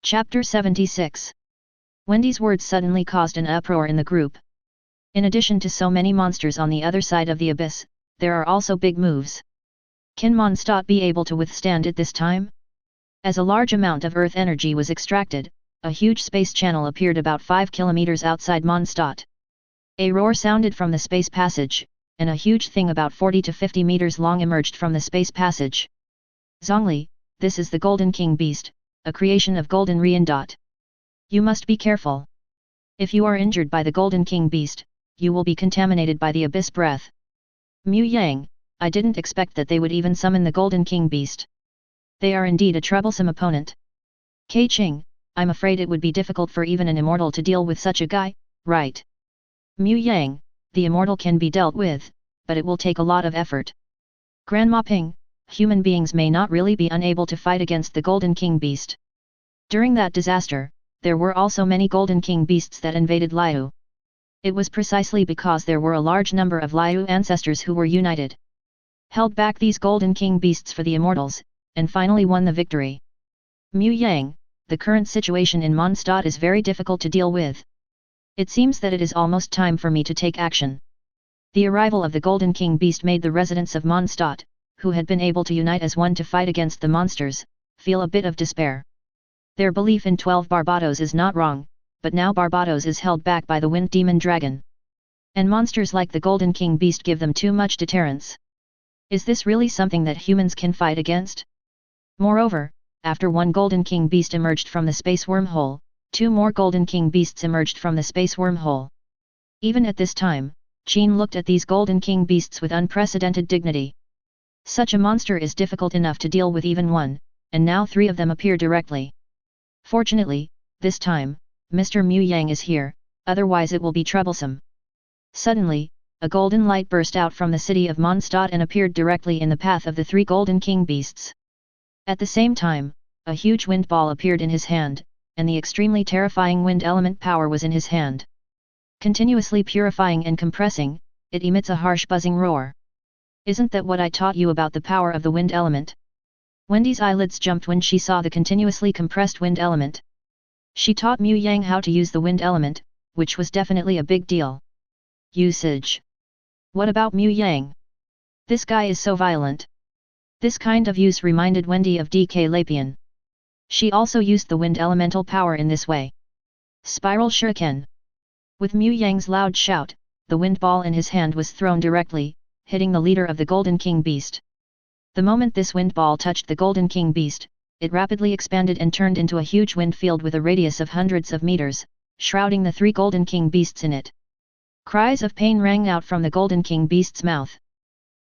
Chapter 76. Wendy's words suddenly caused an uproar in the group. In addition to so many monsters on the other side of the abyss, there are also big moves. Can Mondstadt be able to withstand it this time? As a large amount of Earth energy was extracted, a huge space channel appeared about 5 kilometers outside Mondstadt. A roar sounded from the space passage, and a huge thing about 40 to 50 meters long emerged from the space passage. Zhongli, this is the Golden King Beast, a creation of Golden Riandot. You must be careful. If you are injured by the Golden King Beast, you will be contaminated by the abyss breath. Mu Yang, I didn't expect that they would even summon the Golden King Beast. They are indeed a troublesome opponent. Keqing, I'm afraid it would be difficult for even an immortal to deal with such a guy, right? Mu Yang, the immortal can be dealt with, but it will take a lot of effort. Grandma Ping, human beings may not really be unable to fight against the Golden King Beast. During that disaster, there were also many Golden King Beasts that invaded Liu. It was precisely because there were a large number of Liu ancestors who were united, held back these Golden King Beasts for the immortals, and finally won the victory. Mu Yang, the current situation in Mondstadt is very difficult to deal with. It seems that it is almost time for me to take action. The arrival of the Golden King Beast made the residents of Mondstadt, who had been able to unite as one to fight against the monsters, feel a bit of despair. Their belief in 12 Barbados is not wrong, but now Barbados is held back by the Wind Demon Dragon. And monsters like the Golden King Beast give them too much deterrence. Is this really something that humans can fight against? Moreover, after one Golden King Beast emerged from the space wormhole, 2 more Golden King Beasts emerged from the space wormhole. Even at this time, Qin looked at these Golden King Beasts with unprecedented dignity. Such a monster is difficult enough to deal with even one, and now 3 of them appear directly. Fortunately, this time, Mr. Mu Yang is here, otherwise it will be troublesome. Suddenly, a golden light burst out from the city of Mondstadt and appeared directly in the path of the 3 Golden King Beasts. At the same time, a huge wind ball appeared in his hand, and the extremely terrifying wind element power was in his hand. Continuously purifying and compressing, it emits a harsh buzzing roar. Isn't that what I taught you about the power of the wind element? Wendy's eyelids jumped when she saw the continuously compressed wind element. She taught Mu Yang how to use the wind element, which was definitely a big deal. Usage. What about Mu Yang? This guy is so violent. This kind of use reminded Wendy of DK Lapian. She also used the wind elemental power in this way. Spiral Shuriken. With Mu Yang's loud shout, the wind ball in his hand was thrown directly, hitting the leader of the Golden King Beast. The moment this wind ball touched the Golden King Beast, it rapidly expanded and turned into a huge wind field with a radius of hundreds of meters, shrouding the 3 Golden King Beasts in it. Cries of pain rang out from the Golden King Beast's mouth.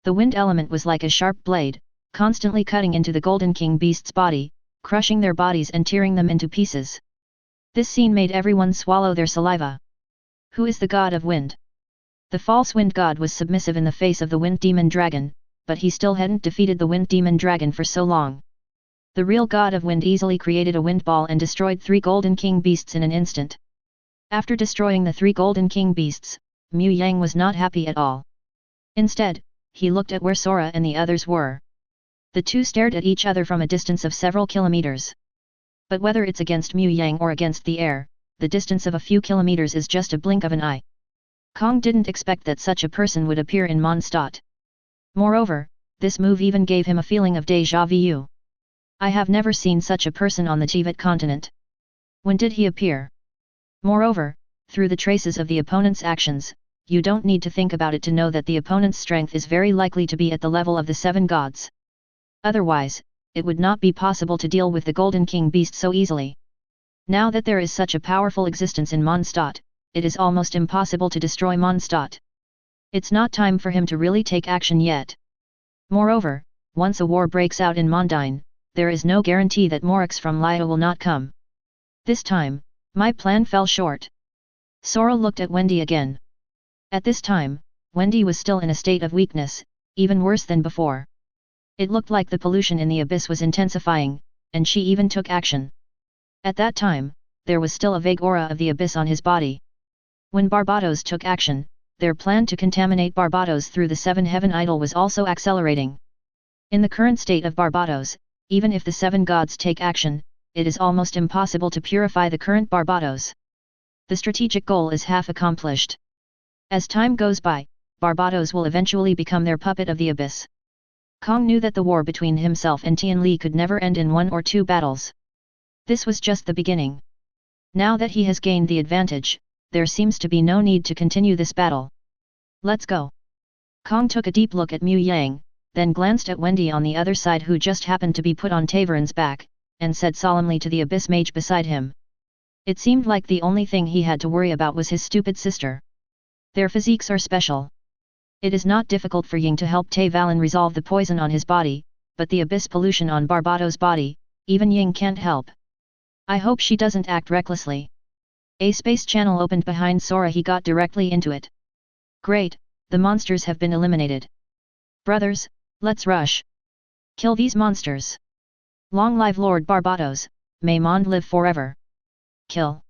The wind element was like a sharp blade, constantly cutting into the Golden King Beast's body, crushing their bodies and tearing them into pieces. This scene made everyone swallow their saliva. Who is the god of wind? The false wind god was submissive in the face of the Wind Demon Dragon, but he still hadn't defeated the Wind Demon Dragon for so long. The real god of wind easily created a wind ball and destroyed 3 Golden King Beasts in an instant. After destroying the 3 Golden King Beasts, Mu Yang was not happy at all. Instead, he looked at where Sora and the others were. The 2 stared at each other from a distance of several kilometers. But whether it's against Mu Yang or against the air, the distance of a few kilometers is just a blink of an eye. Kong didn't expect that such a person would appear in Mondstadt. Moreover, this move even gave him a feeling of déjà vu. I have never seen such a person on the Teyvat continent. When did he appear? Moreover, through the traces of the opponent's actions, you don't need to think about it to know that the opponent's strength is very likely to be at the level of the 7 gods. Otherwise, it would not be possible to deal with the Golden King Beast so easily. Now that there is such a powerful existence in Mondstadt, it is almost impossible to destroy Mondstadt. It's not time for him to really take action yet. Moreover, once a war breaks out in Mondine, there is no guarantee that Morix from Liu will not come. This time, my plan fell short. Sora looked at Wendy again. At this time, Wendy was still in a state of weakness, even worse than before. It looked like the pollution in the abyss was intensifying, and she even took action. At that time, there was still a vague aura of the abyss on his body. When Barbados took action, their plan to contaminate Barbados through the 7 Heaven Idol was also accelerating. In the current state of Barbados, even if the 7 gods take action, it is almost impossible to purify the current Barbados. The strategic goal is half accomplished. As time goes by, Barbados will eventually become their puppet of the abyss. Kong knew that the war between himself and Tian Li could never end in 1 or 2 battles. This was just the beginning. Now that he has gained the advantage, there seems to be no need to continue this battle. Let's go. Kong took a deep look at Mu Yang, then glanced at Wendy on the other side who just happened to be put on Teyvat's back, and said solemnly to the abyss mage beside him. It seemed like the only thing he had to worry about was his stupid sister. Their physiques are special. It is not difficult for Ying to help Teyvat resolve the poison on his body, but the abyss pollution on Barbados' body, even Ying can't help. I hope she doesn't act recklessly. A space channel opened behind Sora. He got directly into it. Great, the monsters have been eliminated. Brothers, let's rush. Kill these monsters. Long live Lord Barbados, may Mond live forever. Kill.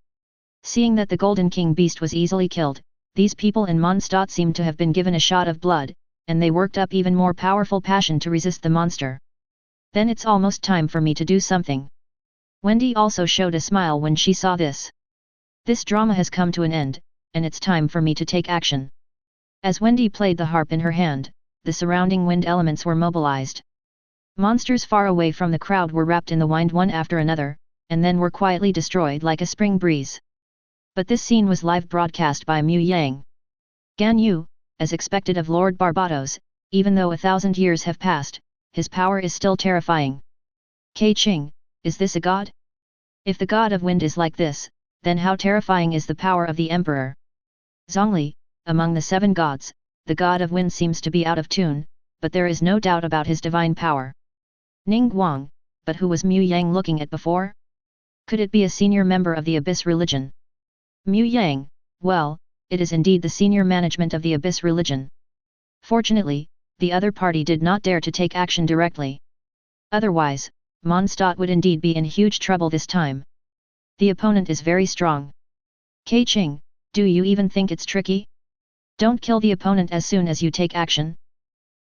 Seeing that the Golden King Beast was easily killed, these people in Mondstadt seemed to have been given a shot of blood, and they worked up even more powerful passion to resist the monster. Then it's almost time for me to do something. Wendy also showed a smile when she saw this. This drama has come to an end, and it's time for me to take action. As Wendy played the harp in her hand, the surrounding wind elements were mobilized. Monsters far away from the crowd were wrapped in the wind one after another, and then were quietly destroyed like a spring breeze. But this scene was live broadcast by Mu Yang. Gan Yu, as expected of Lord Barbados, even though 1,000 years have passed, his power is still terrifying. Keqing, is this a god? If the god of wind is like this, then how terrifying is the power of the emperor? Zhongli, among the 7 gods, the god of wind seems to be out of tune, but there is no doubt about his divine power. Ning Guang, but who was Mu Yang looking at before? Could it be a senior member of the Abyss religion? Mu Yang, well, it is indeed the senior management of the Abyss religion. Fortunately, the other party did not dare to take action directly. Otherwise, Mondstadt would indeed be in huge trouble this time. The opponent is very strong. Keqing, do you even think it's tricky? Don't kill the opponent as soon as you take action.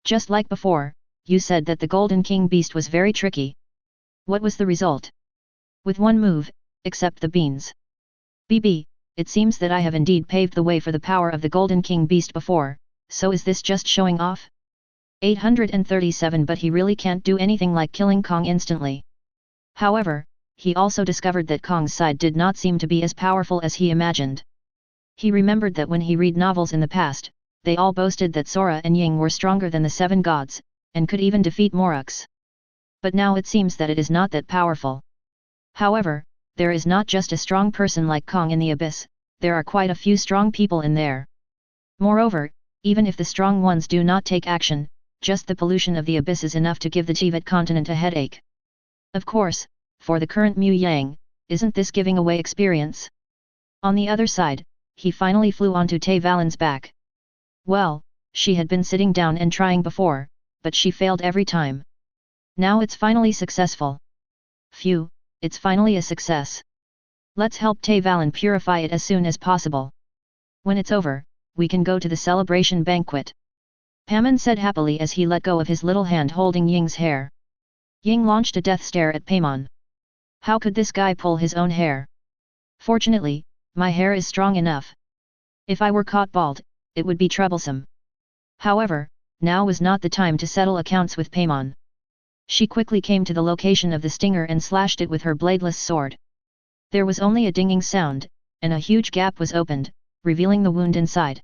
Just like before, you said that the Golden King Beast was very tricky. What was the result? With one move, except the beans. BB, it seems that I have indeed paved the way for the power of the Golden King Beast before, so is this just showing off? 837 But he really can't do anything like killing Kong instantly. However, he also discovered that Kong's side did not seem to be as powerful as he imagined. He remembered that when he read novels in the past, they all boasted that Sora and Ying were stronger than the 7 gods, and could even defeat Moruks. But now it seems that it is not that powerful. However, there is not just a strong person like Kong in the Abyss, there are quite a few strong people in there. Moreover, even if the strong ones do not take action, just the pollution of the Abyss is enough to give the Teyvat continent a headache. Of course, for the current Mu Yang, isn't this giving away experience? On the other side, he finally flew onto Teyvat's back. Well, she had been sitting down and trying before, but she failed every time. Now it's finally successful. Phew, it's finally a success. Let's help Teyvat purify it as soon as possible. When it's over, we can go to the celebration banquet. Paimon said happily as he let go of his little hand holding Ying's hair. Ying launched a death stare at Paimon. How could this guy pull his own hair? Fortunately, my hair is strong enough. If I were caught bald, it would be troublesome. However, now was not the time to settle accounts with Paimon. She quickly came to the location of the stinger and slashed it with her bladeless sword. There was only a dinging sound, and a huge gap was opened, revealing the wound inside.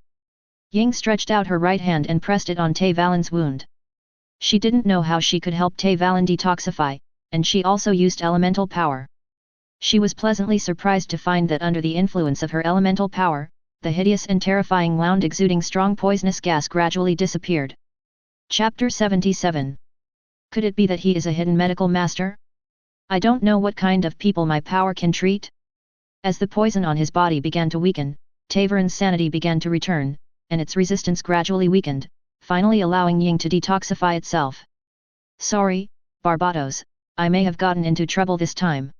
Ying stretched out her right hand and pressed it on Teyvat's wound. She didn't know how she could help Teyvat detoxify, and she also used elemental power. She was pleasantly surprised to find that under the influence of her elemental power, the hideous and terrifying wound exuding strong poisonous gas gradually disappeared. Chapter 77. Could it be that he is a hidden medical master? I don't know what kind of people my power can treat. As the poison on his body began to weaken, Teyvat's sanity began to return, and its resistance gradually weakened, finally allowing Ying to detoxify itself. Sorry, Barbados, I may have gotten into trouble this time.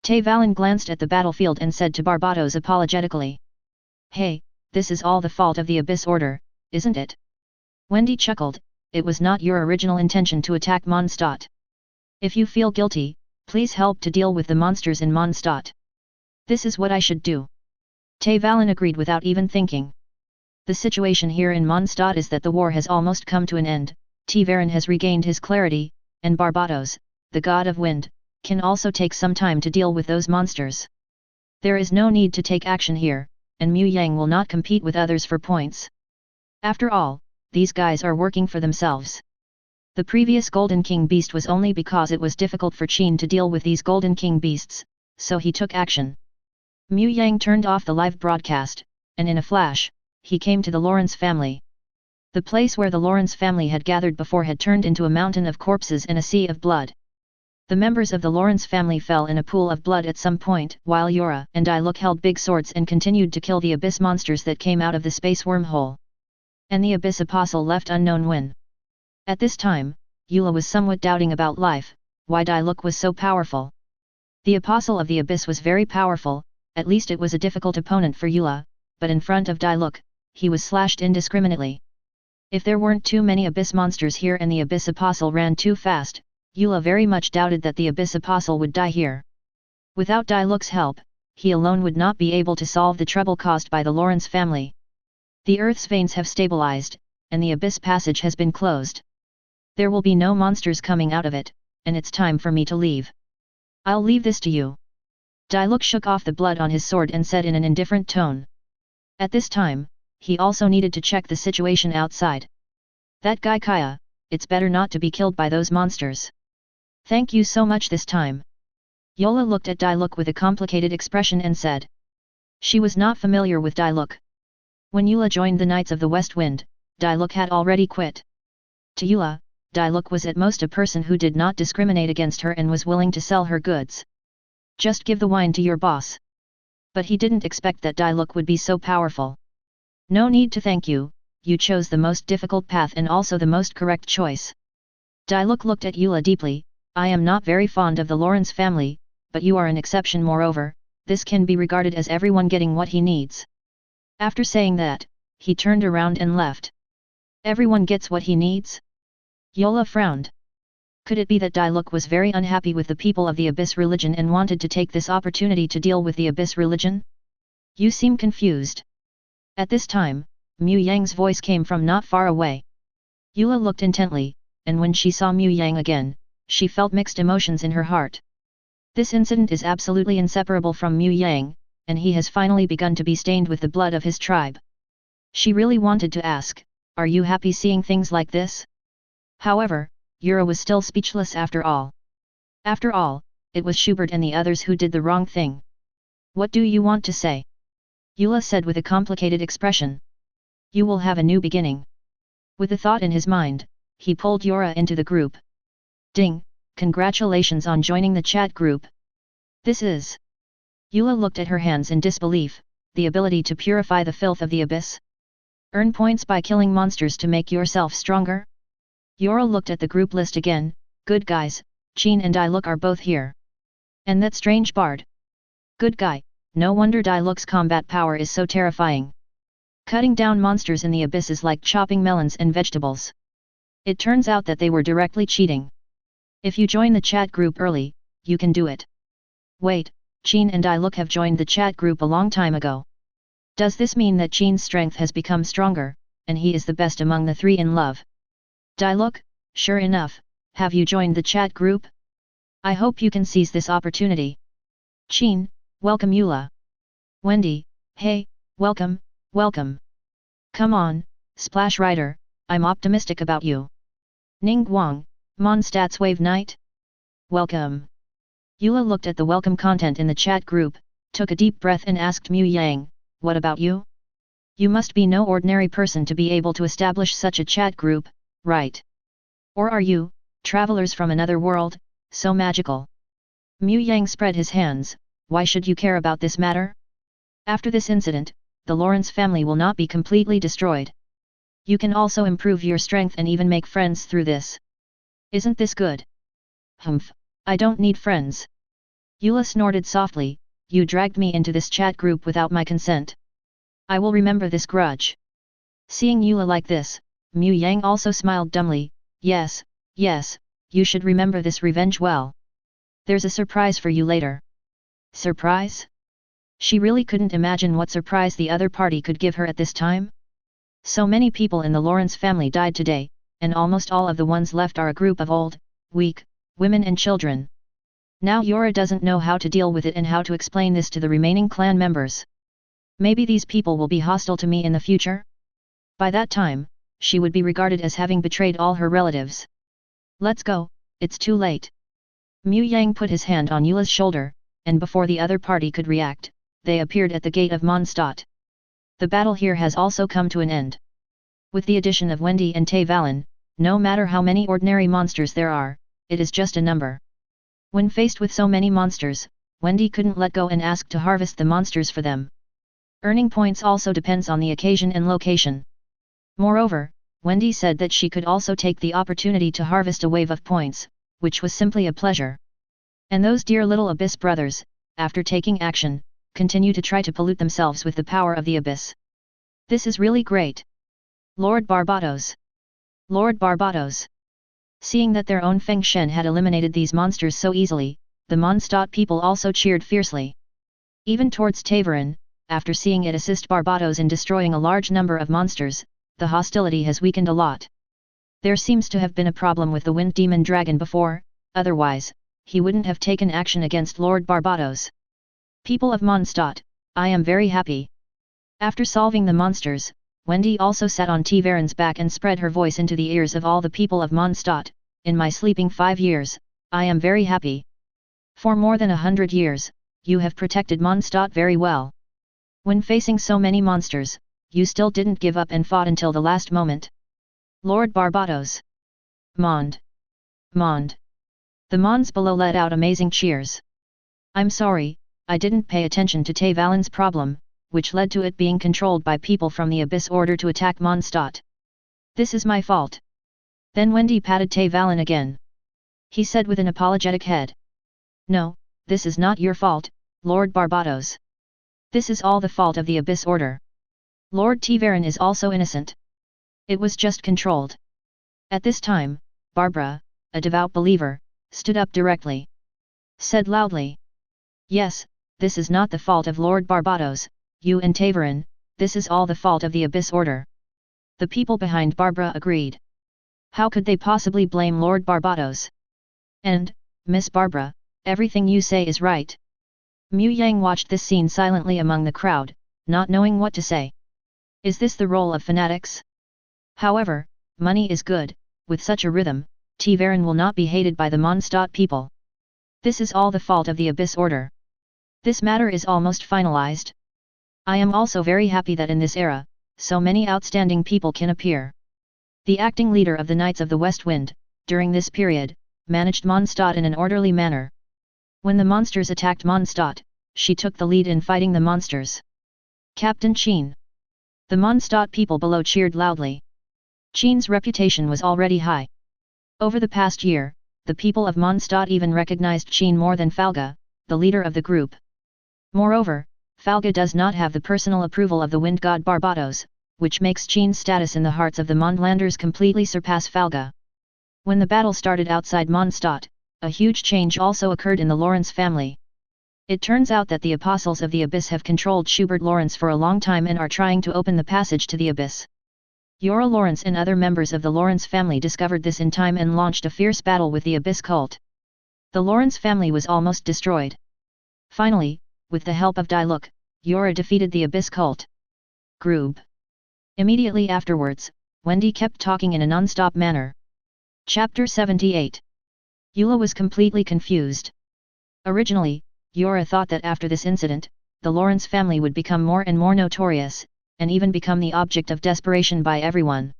Teyvat glanced at the battlefield and said to Barbados apologetically. Hey, this is all the fault of the Abyss Order, isn't it? Wendy chuckled, it was not your original intention to attack Mondstadt. If you feel guilty, Please help to deal with the monsters in Mondstadt. This is what I should do. Teyvat agreed without even thinking. The situation here in Mondstadt is that the war has almost come to an end, Teyvat has regained his clarity, and Barbatos, the god of wind, can also take some time to deal with those monsters. There is no need to take action here, and Mu Yang will not compete with others for points. After all, these guys are working for themselves. The previous Golden King beast was only because it was difficult for Qin to deal with these Golden King beasts, so he took action. Mu Yang turned off the live broadcast, and in a flash, he came to the Lawrence family. The place where the Lawrence family had gathered before had turned into a mountain of corpses and a sea of blood. The members of the Lawrence family fell in a pool of blood at some point, while Yura and Diluc held big swords and continued to kill the abyss monsters that came out of the space wormhole. And the abyss apostle left unknown when. At this time, Eula was somewhat doubting about life, why Diluc was so powerful. The apostle of the abyss was very powerful, at least it was a difficult opponent for Eula, but in front of Diluc, he was slashed indiscriminately. If there weren't too many abyss monsters here and the abyss apostle ran too fast, Eula very much doubted that the abyss apostle would die here. Without Diluc's help, he alone would not be able to solve the trouble caused by the Lawrence family. The Earth's veins have stabilized, and the abyss passage has been closed. There will be no monsters coming out of it, and it's time for me to leave. I'll leave this to you. Diluc shook off the blood on his sword and said in an indifferent tone. At this time, he also needed to check the situation outside. That guy Kaya, it's better not to be killed by those monsters. Thank you so much this time. Yola looked at Diluc with a complicated expression and said. She was not familiar with Diluc. When Eula joined the Knights of the West Wind, Diluc had already quit. To Eula, Diluc was at most a person who did not discriminate against her and was willing to sell her goods. Just give the wine to your boss. But he didn't expect that Diluc would be so powerful. No need to thank you, you chose the most difficult path and also the most correct choice. Diluc looked at Eula deeply. I am not very fond of the Lawrence family, but you are an exception. Moreover, this can be regarded as everyone getting what he needs. After saying that, he turned around and left. Everyone gets what he needs? Yola frowned. Could it be that Diluc was very unhappy with the people of the Abyss religion and wanted to take this opportunity to deal with the Abyss religion? You seem confused. At this time, Mu Yang's voice came from not far away. Eula looked intently, and when she saw Mu Yang again, she felt mixed emotions in her heart. This incident is absolutely inseparable from Mu Yang, and he has finally begun to be stained with the blood of his tribe. She really wanted to ask, are you happy seeing things like this? However, Yura was still speechless after all. After all, it was Schubert and the others who did the wrong thing. What do you want to say? Eula said with a complicated expression. You will have a new beginning. With a thought in his mind, he pulled Yura into the group. Ding, congratulations on joining the chat group. This is... Eula looked at her hands in disbelief, the ability to purify the filth of the abyss. Earn points by killing monsters to make yourself stronger? Yura looked at the group list again. Good guys, Qin and Diluc are both here. And that strange bard. Good guy, no wonder Diluc's combat power is so terrifying. Cutting down monsters in the abyss is like chopping melons and vegetables. It turns out that they were directly cheating. If you join the chat group early, you can do it. Wait, Qin and Diluc have joined the chat group a long time ago. Does this mean that Qin's strength has become stronger, and he is the best among the three in love? Diluc, sure enough, have you joined the chat group? I hope you can seize this opportunity. Qin, welcome Eula. Wendy, hey, welcome, welcome. Come on, Splash Rider, I'm optimistic about you. Ning Guang, Mondstadt's Wave Knight? Welcome. Eula looked at the welcome content in the chat group, took a deep breath and asked Mu Yang, what about you? You must be no ordinary person to be able to establish such a chat group, right? Or are you, travelers from another world, so magical? Mu Yang spread his hands, why should you care about this matter? After this incident, the Lawrence family will not be completely destroyed. You can also improve your strength and even make friends through this. Isn't this good? Humph, I don't need friends. Eula snorted softly, you dragged me into this chat group without my consent. I will remember this grudge. Seeing Eula like this, Mu Yang also smiled dumbly, yes, yes, you should remember this revenge well. There's a surprise for you later. Surprise? She really couldn't imagine what surprise the other party could give her at this time. So many people in the Lawrence family died today, and almost all of the ones left are a group of old, weak, women and children. Now Yora doesn't know how to deal with it and how to explain this to the remaining clan members. Maybe these people will be hostile to me in the future? By that time, she would be regarded as having betrayed all her relatives. Let's go, it's too late. Mu Yang put his hand on Eula's shoulder, and before the other party could react, they appeared at the gate of Mondstadt. The battle here has also come to an end. With the addition of Wendy and Teyvat, no matter how many ordinary monsters there are, it is just a number. When faced with so many monsters, Wendy couldn't let go and asked to harvest the monsters for them. Earning points also depends on the occasion and location. Moreover, Wendy said that she could also take the opportunity to harvest a wave of points, which was simply a pleasure. And those dear little Abyss brothers, after taking action, continue to try to pollute themselves with the power of the Abyss. This is really great. Lord Barbatos! Lord Barbatos! Seeing that their own Feng Shen had eliminated these monsters so easily, the Mondstadt people also cheered fiercely. Even towards Teyvat, after seeing it assist Barbatos in destroying a large number of monsters, the hostility has weakened a lot. There seems to have been a problem with the Wind Demon Dragon before, otherwise, he wouldn't have taken action against Lord Barbatos. People of Mondstadt, I am very happy. After solving the monsters, Wendy also sat on Teyvat's back and spread her voice into the ears of all the people of Mondstadt. In my sleeping 5 years, I am very happy. For more than 100 years, you have protected Mondstadt very well. When facing so many monsters, you still didn't give up and fought until the last moment. Lord Barbatos! Mond! Mond! The Mons below let out amazing cheers. I'm sorry, I didn't pay attention to Teyvat's problem, which led to it being controlled by people from the Abyss order to attack Mondstadt. This is my fault. Then Wendy patted Teyvat again. He said with an apologetic head. No, this is not your fault, Lord Barbatos. This is all the fault of the Abyss order. Lord Teyvat is also innocent. It was just controlled. At this time, Barbara, a devout believer, stood up directly. Said loudly. Yes, this is not the fault of Lord Barbatos, you and Teyvat, this is all the fault of the Abyss order. The people behind Barbara agreed. How could they possibly blame Lord Barbatos? And, Miss Barbara, everything you say is right. Mu Yang watched this scene silently among the crowd, not knowing what to say. Is this the role of fanatics? However, money is good, with such a rhythm, Teyvat will not be hated by the Mondstadt people. This is all the fault of the Abyss order. This matter is almost finalized. I am also very happy that in this era, so many outstanding people can appear. The acting leader of the Knights of the West Wind, during this period, managed Mondstadt in an orderly manner. When the monsters attacked Mondstadt, she took the lead in fighting the monsters. Captain Qin. The Mondstadt people below cheered loudly. Qin's reputation was already high. Over the past year, the people of Mondstadt even recognized Qin more than Falga, the leader of the group. Moreover, Falga does not have the personal approval of the wind god Barbatos, which makes Qin's status in the hearts of the Mondlanders completely surpass Falga. When the battle started outside Mondstadt, a huge change also occurred in the Lawrence family. It turns out that the Apostles of the Abyss have controlled Schubert Lawrence for a long time and are trying to open the passage to the Abyss. Yora Lawrence and other members of the Lawrence family discovered this in time and launched a fierce battle with the Abyss cult. The Lawrence family was almost destroyed. Finally, with the help of Diluc, Yora defeated the Abyss cult. Groob. Immediately afterwards, Wendy kept talking in a non-stop manner. Chapter 78. Eula was completely confused. Originally, Yora thought that after this incident, the Lawrence family would become more and more notorious, and even become the object of desperation by everyone.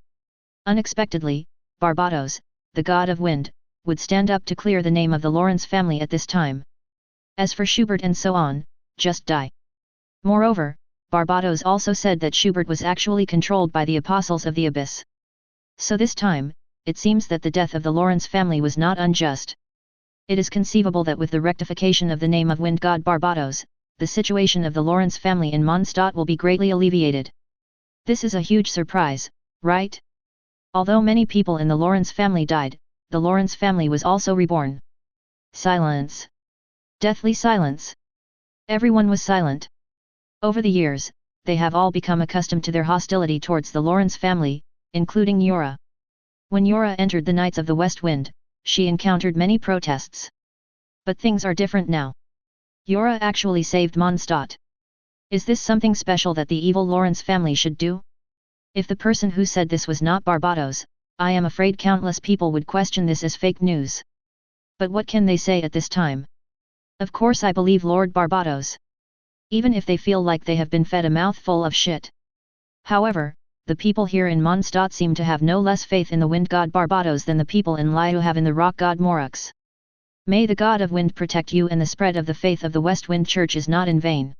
Unexpectedly, Barbatos, the god of wind, would stand up to clear the name of the Lawrence family at this time. As for Schubert and so on, just die. Moreover, Barbatos also said that Schubert was actually controlled by the Apostles of the Abyss. So this time, it seems that the death of the Lawrence family was not unjust. It is conceivable that with the rectification of the name of wind god Barbatos, the situation of the Lawrence family in Mondstadt will be greatly alleviated. This is a huge surprise, right? Although many people in the Lawrence family died, the Lawrence family was also reborn. Silence. Deathly silence. Everyone was silent. Over the years, they have all become accustomed to their hostility towards the Lawrence family, including Yura. When Yura entered the Knights of the West Wind, she encountered many protests. But things are different now. Yura actually saved Mondstadt. Is this something special that the evil Lawrence family should do? If the person who said this was not Barbados, I am afraid countless people would question this as fake news. But what can they say at this time? Of course I believe Lord Barbados. Even if they feel like they have been fed a mouthful of shit. However, the people here in Mondstadt seem to have no less faith in the wind god Barbados than the people in Liu have in the rock god Morux. May the god of wind protect you, and the spread of the faith of the West Wind Church is not in vain.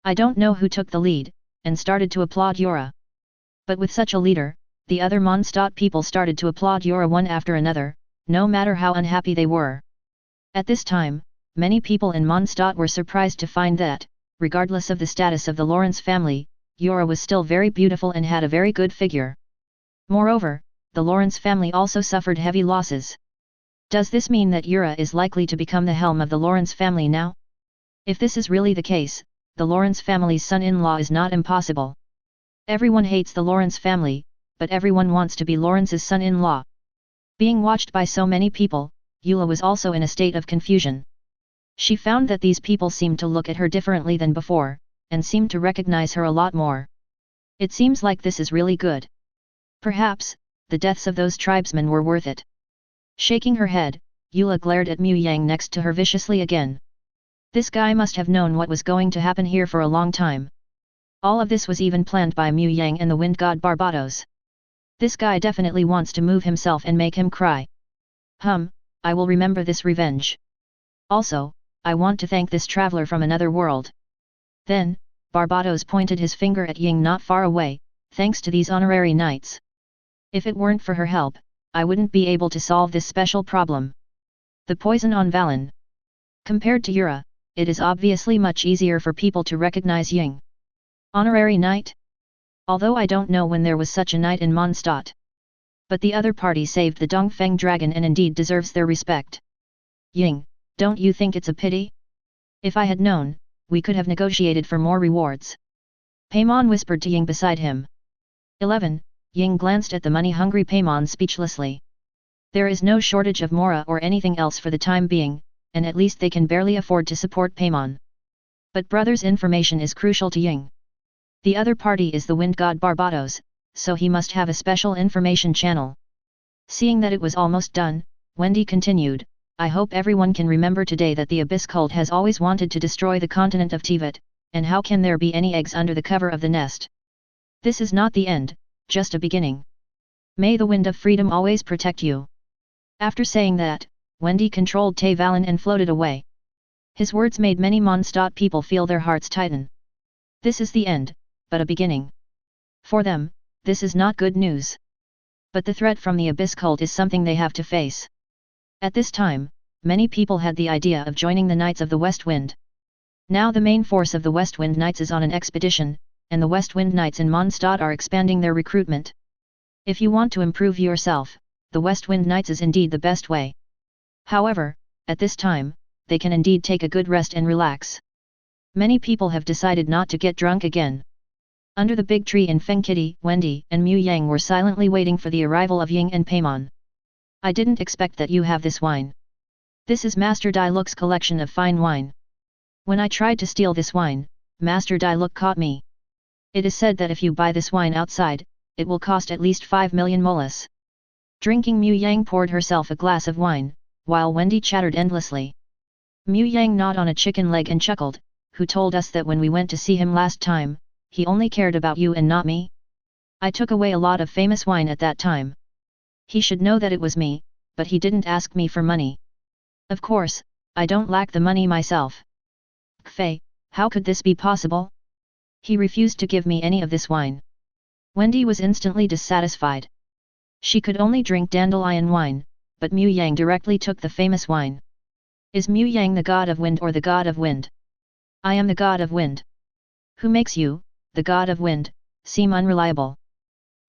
I don't know who took the lead, and started to applaud Yura. But with such a leader, the other Mondstadt people started to applaud Yura one after another, no matter how unhappy they were. At this time, many people in Mondstadt were surprised to find that, regardless of the status of the Lawrence family, Yura was still very beautiful and had a very good figure. Moreover, the Lawrence family also suffered heavy losses. Does this mean that Yura is likely to become the helm of the Lawrence family now? If this is really the case, the Lawrence family's son-in-law is not impossible. Everyone hates the Lawrence family, but everyone wants to be Lawrence's son-in-law. Being watched by so many people, Eula was also in a state of confusion. She found that these people seemed to look at her differently than before, and seemed to recognize her a lot more. It seems like this is really good. Perhaps, the deaths of those tribesmen were worth it. Shaking her head, Eula glared at Mu Yang next to her viciously again. This guy must have known what was going to happen here for a long time. All of this was even planned by Mu Yang and the wind god Barbados. This guy definitely wants to move himself and make him cry. I will remember this revenge. Also, I want to thank this traveler from another world. Then, Barbados pointed his finger at Ying not far away, thanks to these honorary knights. If it weren't for her help, I wouldn't be able to solve this special problem. The poison on Valen. Compared to Yura, it is obviously much easier for people to recognize Ying. Honorary knight? Although I don't know when there was such a knight in Mondstadt. But the other party saved the Dongfeng dragon and indeed deserves their respect. Ying, don't you think it's a pity? If I had known, we could have negotiated for more rewards. Paimon whispered to Ying beside him. 11. Ying glanced at the money-hungry Paimon speechlessly. There is no shortage of mora or anything else for the time being, and at least they can barely afford to support Paimon. But brother's information is crucial to Ying. The other party is the wind god Barbados, so he must have a special information channel. Seeing that it was almost done, Wendy continued, I hope everyone can remember today that the Abyss cult has always wanted to destroy the continent of Teyvat, and how can there be any eggs under the cover of the nest? This is not the end, just a beginning. May the wind of freedom always protect you. After saying that, Wendy controlled Teyvat and floated away. His words made many Mondstadt people feel their hearts tighten. This is the end, but a beginning. For them, this is not good news. But the threat from the Abyss cult is something they have to face. At this time, many people had the idea of joining the Knights of the West Wind. Now the main force of the West Wind Knights is on an expedition, and the West Wind Knights in Mondstadt are expanding their recruitment. If you want to improve yourself, the West Wind Knights is indeed the best way. However, at this time, they can indeed take a good rest and relax. Many people have decided not to get drunk again. Under the big tree in Fengkitty, Wendy and Mu Yang were silently waiting for the arrival of Ying and Paimon. I didn't expect that you have this wine. This is Master Diluc's collection of fine wine. When I tried to steal this wine, Master Diluc caught me. It is said that if you buy this wine outside, it will cost at least 5 million molas. Drinking, Mu Yang poured herself a glass of wine, while Wendy chattered endlessly. Mu Yang gnawed on a chicken leg and chuckled, who told us that when we went to see him last time, he only cared about you and not me? I took away a lot of famous wine at that time. He should know that it was me, but he didn't ask me for money. Of course, I don't lack the money myself. Kfei, how could this be possible? He refused to give me any of this wine. Wendy was instantly dissatisfied. She could only drink dandelion wine, but Mu Yang directly took the famous wine. Is Mu Yang the god of wind or the god of wind? I am the god of wind. Who makes you, the god of wind, seem unreliable?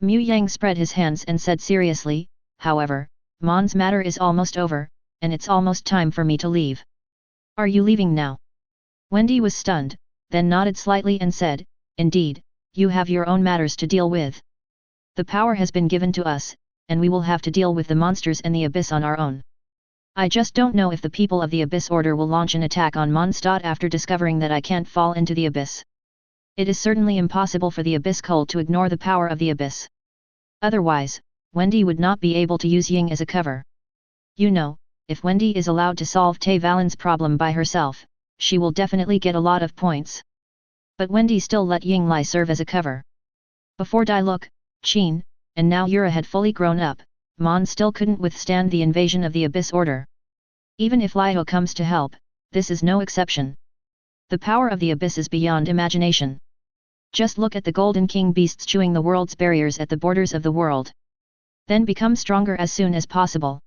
Mu Yang spread his hands and said seriously, however, Mon's matter is almost over, and it's almost time for me to leave. Are you leaving now? Wendy was stunned, then nodded slightly and said, indeed, you have your own matters to deal with. The power has been given to us, and we will have to deal with the monsters and the abyss on our own. I just don't know if the people of the Abyss Order will launch an attack on Mondstadt after discovering that I can't fall into the abyss. It is certainly impossible for the Abyss cult to ignore the power of the abyss. Otherwise, Wendy would not be able to use Ying as a cover. You know, if Wendy is allowed to solve Teyvat's problem by herself, she will definitely get a lot of points. But Wendy still let Ying Li serve as a cover. Before Diluc, Qin, and now Yura had fully grown up, Mon still couldn't withstand the invasion of the Abyss Order. Even if Liu comes to help, this is no exception. The power of the abyss is beyond imagination. Just look at the Golden King beasts chewing the world's barriers at the borders of the world. Then become stronger as soon as possible.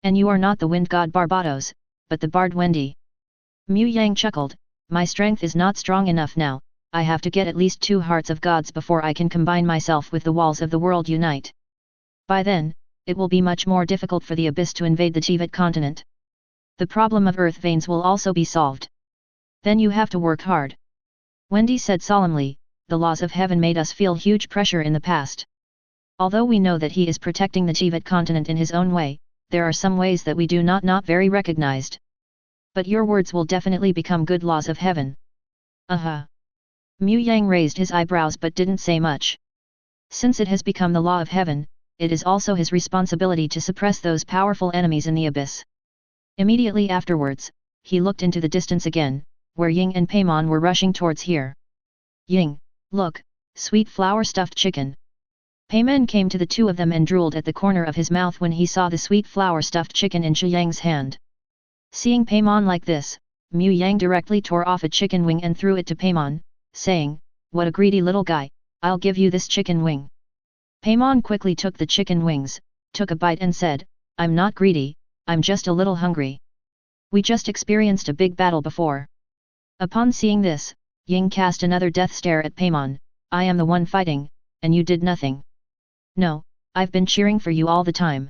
And you are not the wind god Barbatos, but the bard Wendy. Mu Yang chuckled, my strength is not strong enough now, I have to get at least 2 hearts of gods before I can combine myself with the walls of the world unite. By then, it will be much more difficult for the abyss to invade the Teyvat continent. The problem of earth veins will also be solved. Then you have to work hard. Wendy said solemnly, the laws of heaven made us feel huge pressure in the past. Although we know that he is protecting the Teyvat continent in his own way, there are some ways that we do not very recognized. But your words will definitely become good laws of heaven. Mu Yang raised his eyebrows but didn't say much. Since it has become the law of heaven, it is also his responsibility to suppress those powerful enemies in the abyss. Immediately afterwards, he looked into the distance again, where Ying and Paimon were rushing towards here. Ying, look, sweet flour stuffed chicken. Paimon came to the two of them and drooled at the corner of his mouth when he saw the sweet flour stuffed chicken in Zhu Yang's hand. Seeing Paimon like this, Mu Yang directly tore off a chicken wing and threw it to Paimon, saying, what a greedy little guy, I'll give you this chicken wing. Paimon quickly took the chicken wings, took a bite and said, I'm not greedy, I'm just a little hungry. We just experienced a big battle before. Upon seeing this, Ying cast another death stare at Paimon, I am the one fighting, and you did nothing. No, I've been cheering for you all the time.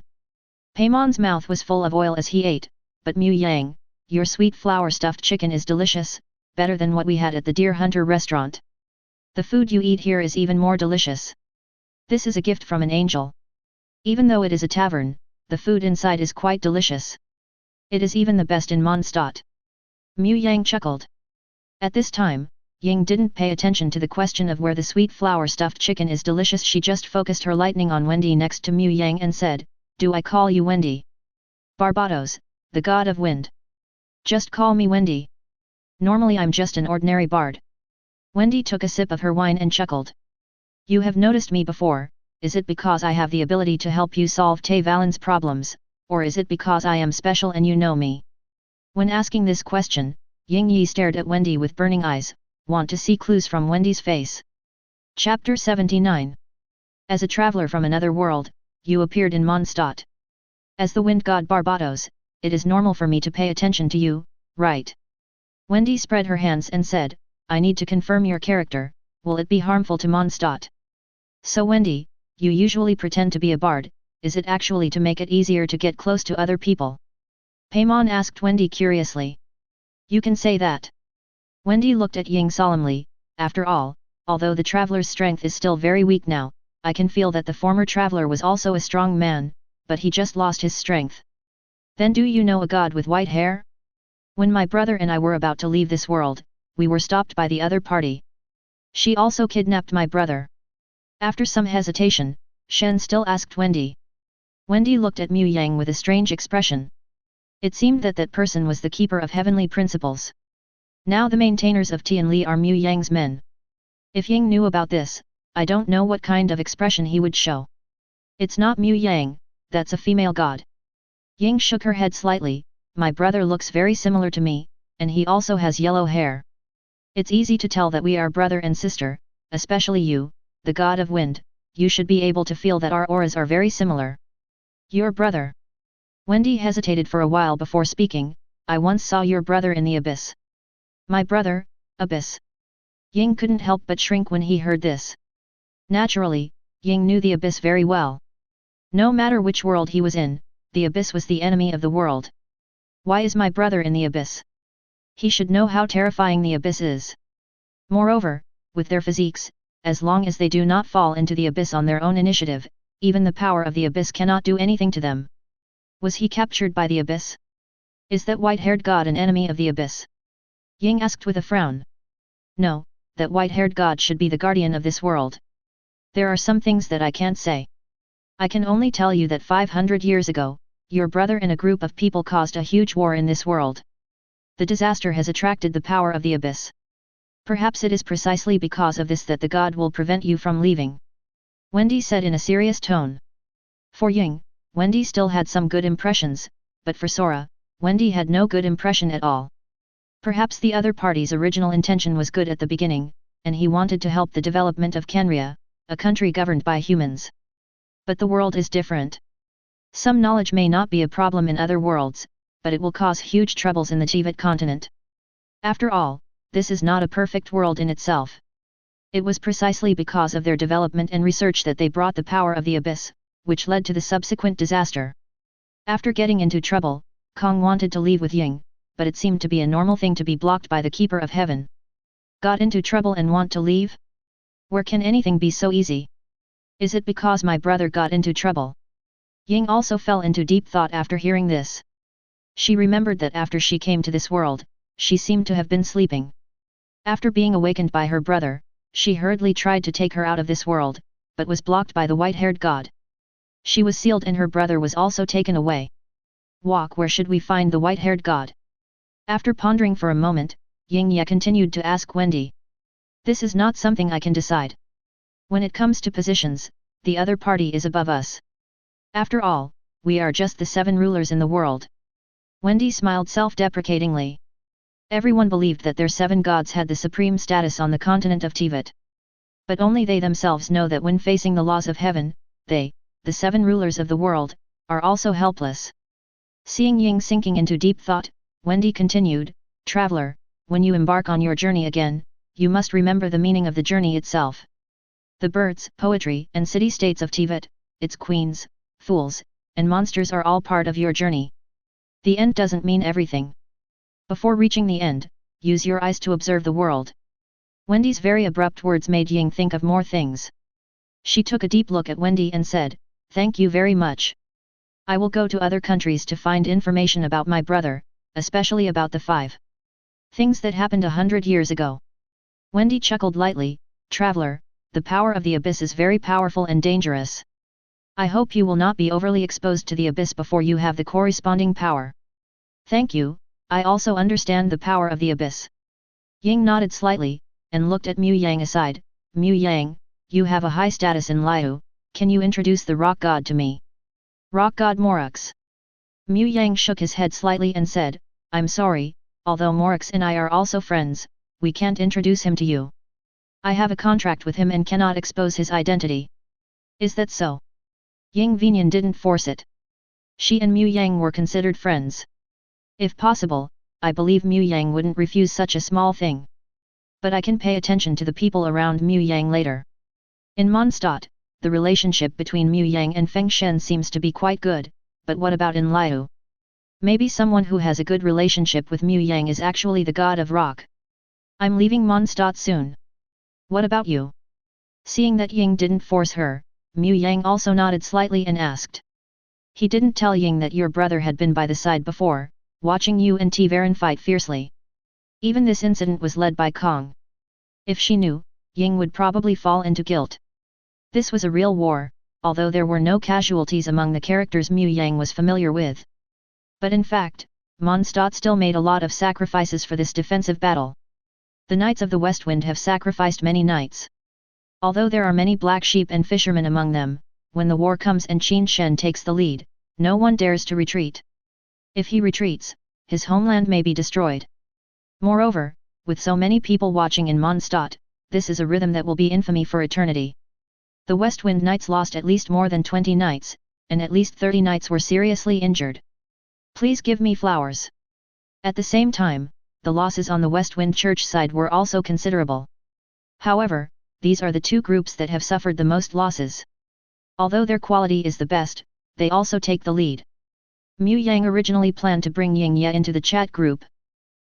Paimon's mouth was full of oil as he ate, but Mu Yang, your sweet flour stuffed chicken is delicious, better than what we had at the Deer Hunter restaurant. The food you eat here is even more delicious. This is a gift from an angel. Even though it is a tavern, the food inside is quite delicious. It is even the best in Mondstadt. Mu Yang chuckled. At this time, Ying didn't pay attention to the question of where the sweet flour stuffed chicken is delicious. She just focused her lightning on Wendy next to Mu Yang and said, do I call you Wendy? Barbatos, the god of wind. Just call me Wendy. Normally I'm just an ordinary bard. Wendy took a sip of her wine and chuckled. You have noticed me before, is it because I have the ability to help you solve Teyvat's problems, or is it because I am special and you know me? When asking this question, Ying Yi stared at Wendy with burning eyes, want to see clues from Wendy's face. Chapter 79. As a traveler from another world, you appeared in Mondstadt. As the wind god Barbatos, it is normal for me to pay attention to you, right? Wendy spread her hands and said, I need to confirm your character, will it be harmful to Mondstadt? So Wendy, you usually pretend to be a bard, is it actually to make it easier to get close to other people? Paimon asked Wendy curiously. You can say that. Wendy looked at Ying solemnly, after all, although the traveler's strength is still very weak now, I can feel that the former traveler was also a strong man, but he just lost his strength. Then do you know a god with white hair? When my brother and I were about to leave this world, we were stopped by the other party. She also kidnapped my brother. After some hesitation, Shen still asked Wendy. Wendy looked at Mu Yang with a strange expression. It seemed that that person was the keeper of heavenly principles. Now the maintainers of Tianli are Mu Yang's men. If Ying knew about this, I don't know what kind of expression he would show. It's not Mu Yang, that's a female god. Ying shook her head slightly, my brother looks very similar to me, and he also has yellow hair. It's easy to tell that we are brother and sister, especially you, the god of wind, you should be able to feel that our auras are very similar. Your brother. Wendy hesitated for a while before speaking, I once saw your brother in the abyss. My brother, abyss. Ying couldn't help but shrink when he heard this. Naturally, Ying knew the abyss very well. No matter which world he was in, the abyss was the enemy of the world. Why is my brother in the abyss? He should know how terrifying the abyss is. Moreover, with their physiques, as long as they do not fall into the abyss on their own initiative, even the power of the abyss cannot do anything to them. Was he captured by the abyss? Is that white-haired god an enemy of the abyss? Ying asked with a frown. No, that white-haired god should be the guardian of this world. There are some things that I can't say. I can only tell you that 500 years ago, your brother and a group of people caused a huge war in this world. The disaster has attracted the power of the abyss. Perhaps it is precisely because of this that the god will prevent you from leaving. Wendy said in a serious tone. For Ying, Wendy still had some good impressions, but for Sora, Wendy had no good impression at all. Perhaps the other party's original intention was good at the beginning, and he wanted to help the development of Kenria, a country governed by humans. But the world is different. Some knowledge may not be a problem in other worlds, but it will cause huge troubles in the Teyvat continent. After all, this is not a perfect world in itself. It was precisely because of their development and research that they brought the power of the abyss, which led to the subsequent disaster. After getting into trouble, Kong wanted to leave with Ying, but it seemed to be a normal thing to be blocked by the Keeper of Heaven. Got into trouble and want to leave? Where can anything be so easy? Is it because my brother got into trouble? Ying also fell into deep thought after hearing this. She remembered that after she came to this world, she seemed to have been sleeping. After being awakened by her brother, she hurriedly tried to take her out of this world, but was blocked by the white-haired god. She was sealed and her brother was also taken away. Walk, where should we find the white-haired god? After pondering for a moment, Ying Ye continued to ask Wendy. This is not something I can decide. When it comes to positions, the other party is above us. After all, we are just the 7 rulers in the world. Wendy smiled self-deprecatingly. Everyone believed that their 7 gods had the supreme status on the continent of Teyvat. But only they themselves know that when facing the laws of heaven, they, the 7 rulers of the world, are also helpless. Seeing Ying sinking into deep thought, Wendy continued, Traveler, when you embark on your journey again, you must remember the meaning of the journey itself. The birds, poetry, and city-states of Teyvat, its queens, fools, and monsters are all part of your journey. The end doesn't mean everything. Before reaching the end, use your eyes to observe the world. Wendy's very abrupt words made Ying think of more things. She took a deep look at Wendy and said, Thank you very much. I will go to other countries to find information about my brother, especially about the 5 things that happened 100 years ago. Wendy chuckled lightly, Traveler, the power of the abyss is very powerful and dangerous. I hope you will not be overly exposed to the abyss before you have the corresponding power. Thank you, I also understand the power of the abyss. Ying nodded slightly, and looked at Mu Yang aside. Mu Yang, you have a high status in Liu, can you introduce the rock god to me? Rock god Morux. Mu Yang shook his head slightly and said, I'm sorry, although Morux and I are also friends, we can't introduce him to you. I have a contract with him and cannot expose his identity. Is that so? Ying Venian didn't force it. She and Mu Yang were considered friends. If possible, I believe Mu Yang wouldn't refuse such a small thing. But I can pay attention to the people around Mu Yang later. In Mondstadt, the relationship between Mu Yang and Feng Shen seems to be quite good, but what about in Liu? Maybe someone who has a good relationship with Mu Yang is actually the god of rock. I'm leaving Mondstadt soon. What about you? Seeing that Ying didn't force her, Mu Yang also nodded slightly and asked. He didn't tell Ying that your brother had been by the side before, watching you and Teyvat fight fiercely. Even this incident was led by Kong. If she knew, Ying would probably fall into guilt. This was a real war, although there were no casualties among the characters Mu Yang was familiar with. But in fact, Mondstadt still made a lot of sacrifices for this defensive battle. The Knights of the Westwind have sacrificed many knights. Although there are many black sheep and fishermen among them, when the war comes and Qin Shen takes the lead, no one dares to retreat. If he retreats, his homeland may be destroyed. Moreover, with so many people watching in Mondstadt, this is a rhythm that will be infamy for eternity. The Westwind Knights lost at least more than 20 knights, and at least 30 knights were seriously injured. Please give me flowers. At the same time, the losses on the Westwind Church side were also considerable. However, these are the 2 groups that have suffered the most losses. Although their quality is the best, they also take the lead. Mu Yang originally planned to bring Ying Ye into the chat group.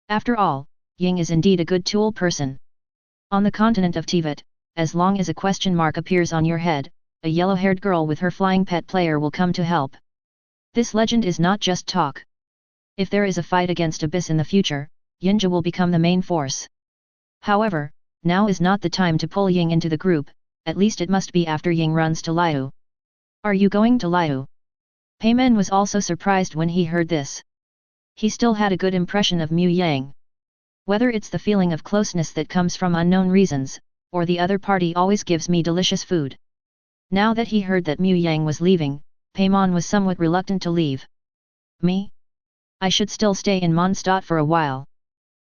After all, Ying is indeed a good tool person. On the continent of Teyvat, as long as a question mark appears on your head, a yellow-haired girl with her flying pet player will come to help. This legend is not just talk. If there is a fight against Abyss in the future, Yinja will become the main force. However, now is not the time to pull Ying into the group, at least it must be after Ying runs to Liu. Are you going to Liu? Peimen was also surprised when he heard this. He still had a good impression of Mu Yang. Whether it's the feeling of closeness that comes from unknown reasons, or the other party always gives me delicious food. Now that he heard that Mu Yang was leaving, Peimen was somewhat reluctant to leave. Me? I should still stay in Mondstadt for a while.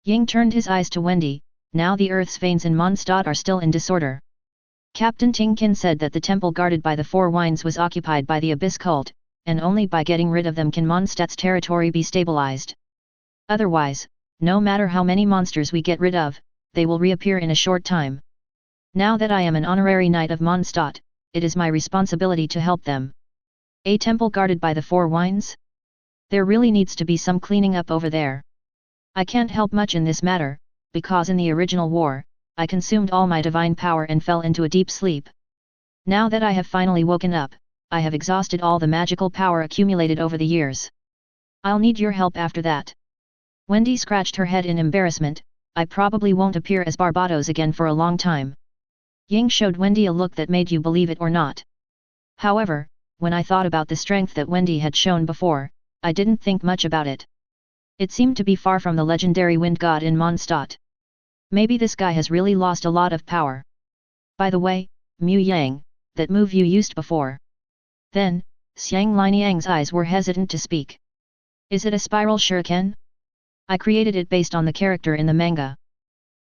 Ying turned his eyes to Wendy. Now the earth's veins in Mondstadt are still in disorder. Captain Tingkin said that the temple guarded by the Four Winds was occupied by the Abyss cult, and only by getting rid of them can Mondstadt's territory be stabilized. Otherwise, no matter how many monsters we get rid of, they will reappear in a short time. Now that I am an honorary knight of Mondstadt, it is my responsibility to help them. A temple guarded by the Four Winds? There really needs to be some cleaning up over there. I can't help much in this matter, because in the original war, I consumed all my divine power and fell into a deep sleep. Now that I have finally woken up, I have exhausted all the magical power accumulated over the years. I'll need your help after that. Wendy scratched her head in embarrassment. I probably won't appear as Barbados again for a long time. Ying showed Wendy a look that made you believe it or not. However, when I thought about the strength that Wendy had shown before, I didn't think much about it. It seemed to be far from the legendary wind god in Mondstadt. Maybe this guy has really lost a lot of power. By the way, Mu Yang, that move you used before. Then, Xiang Liniang's eyes were hesitant to speak. Is it a spiral shuriken? I created it based on the character in the manga.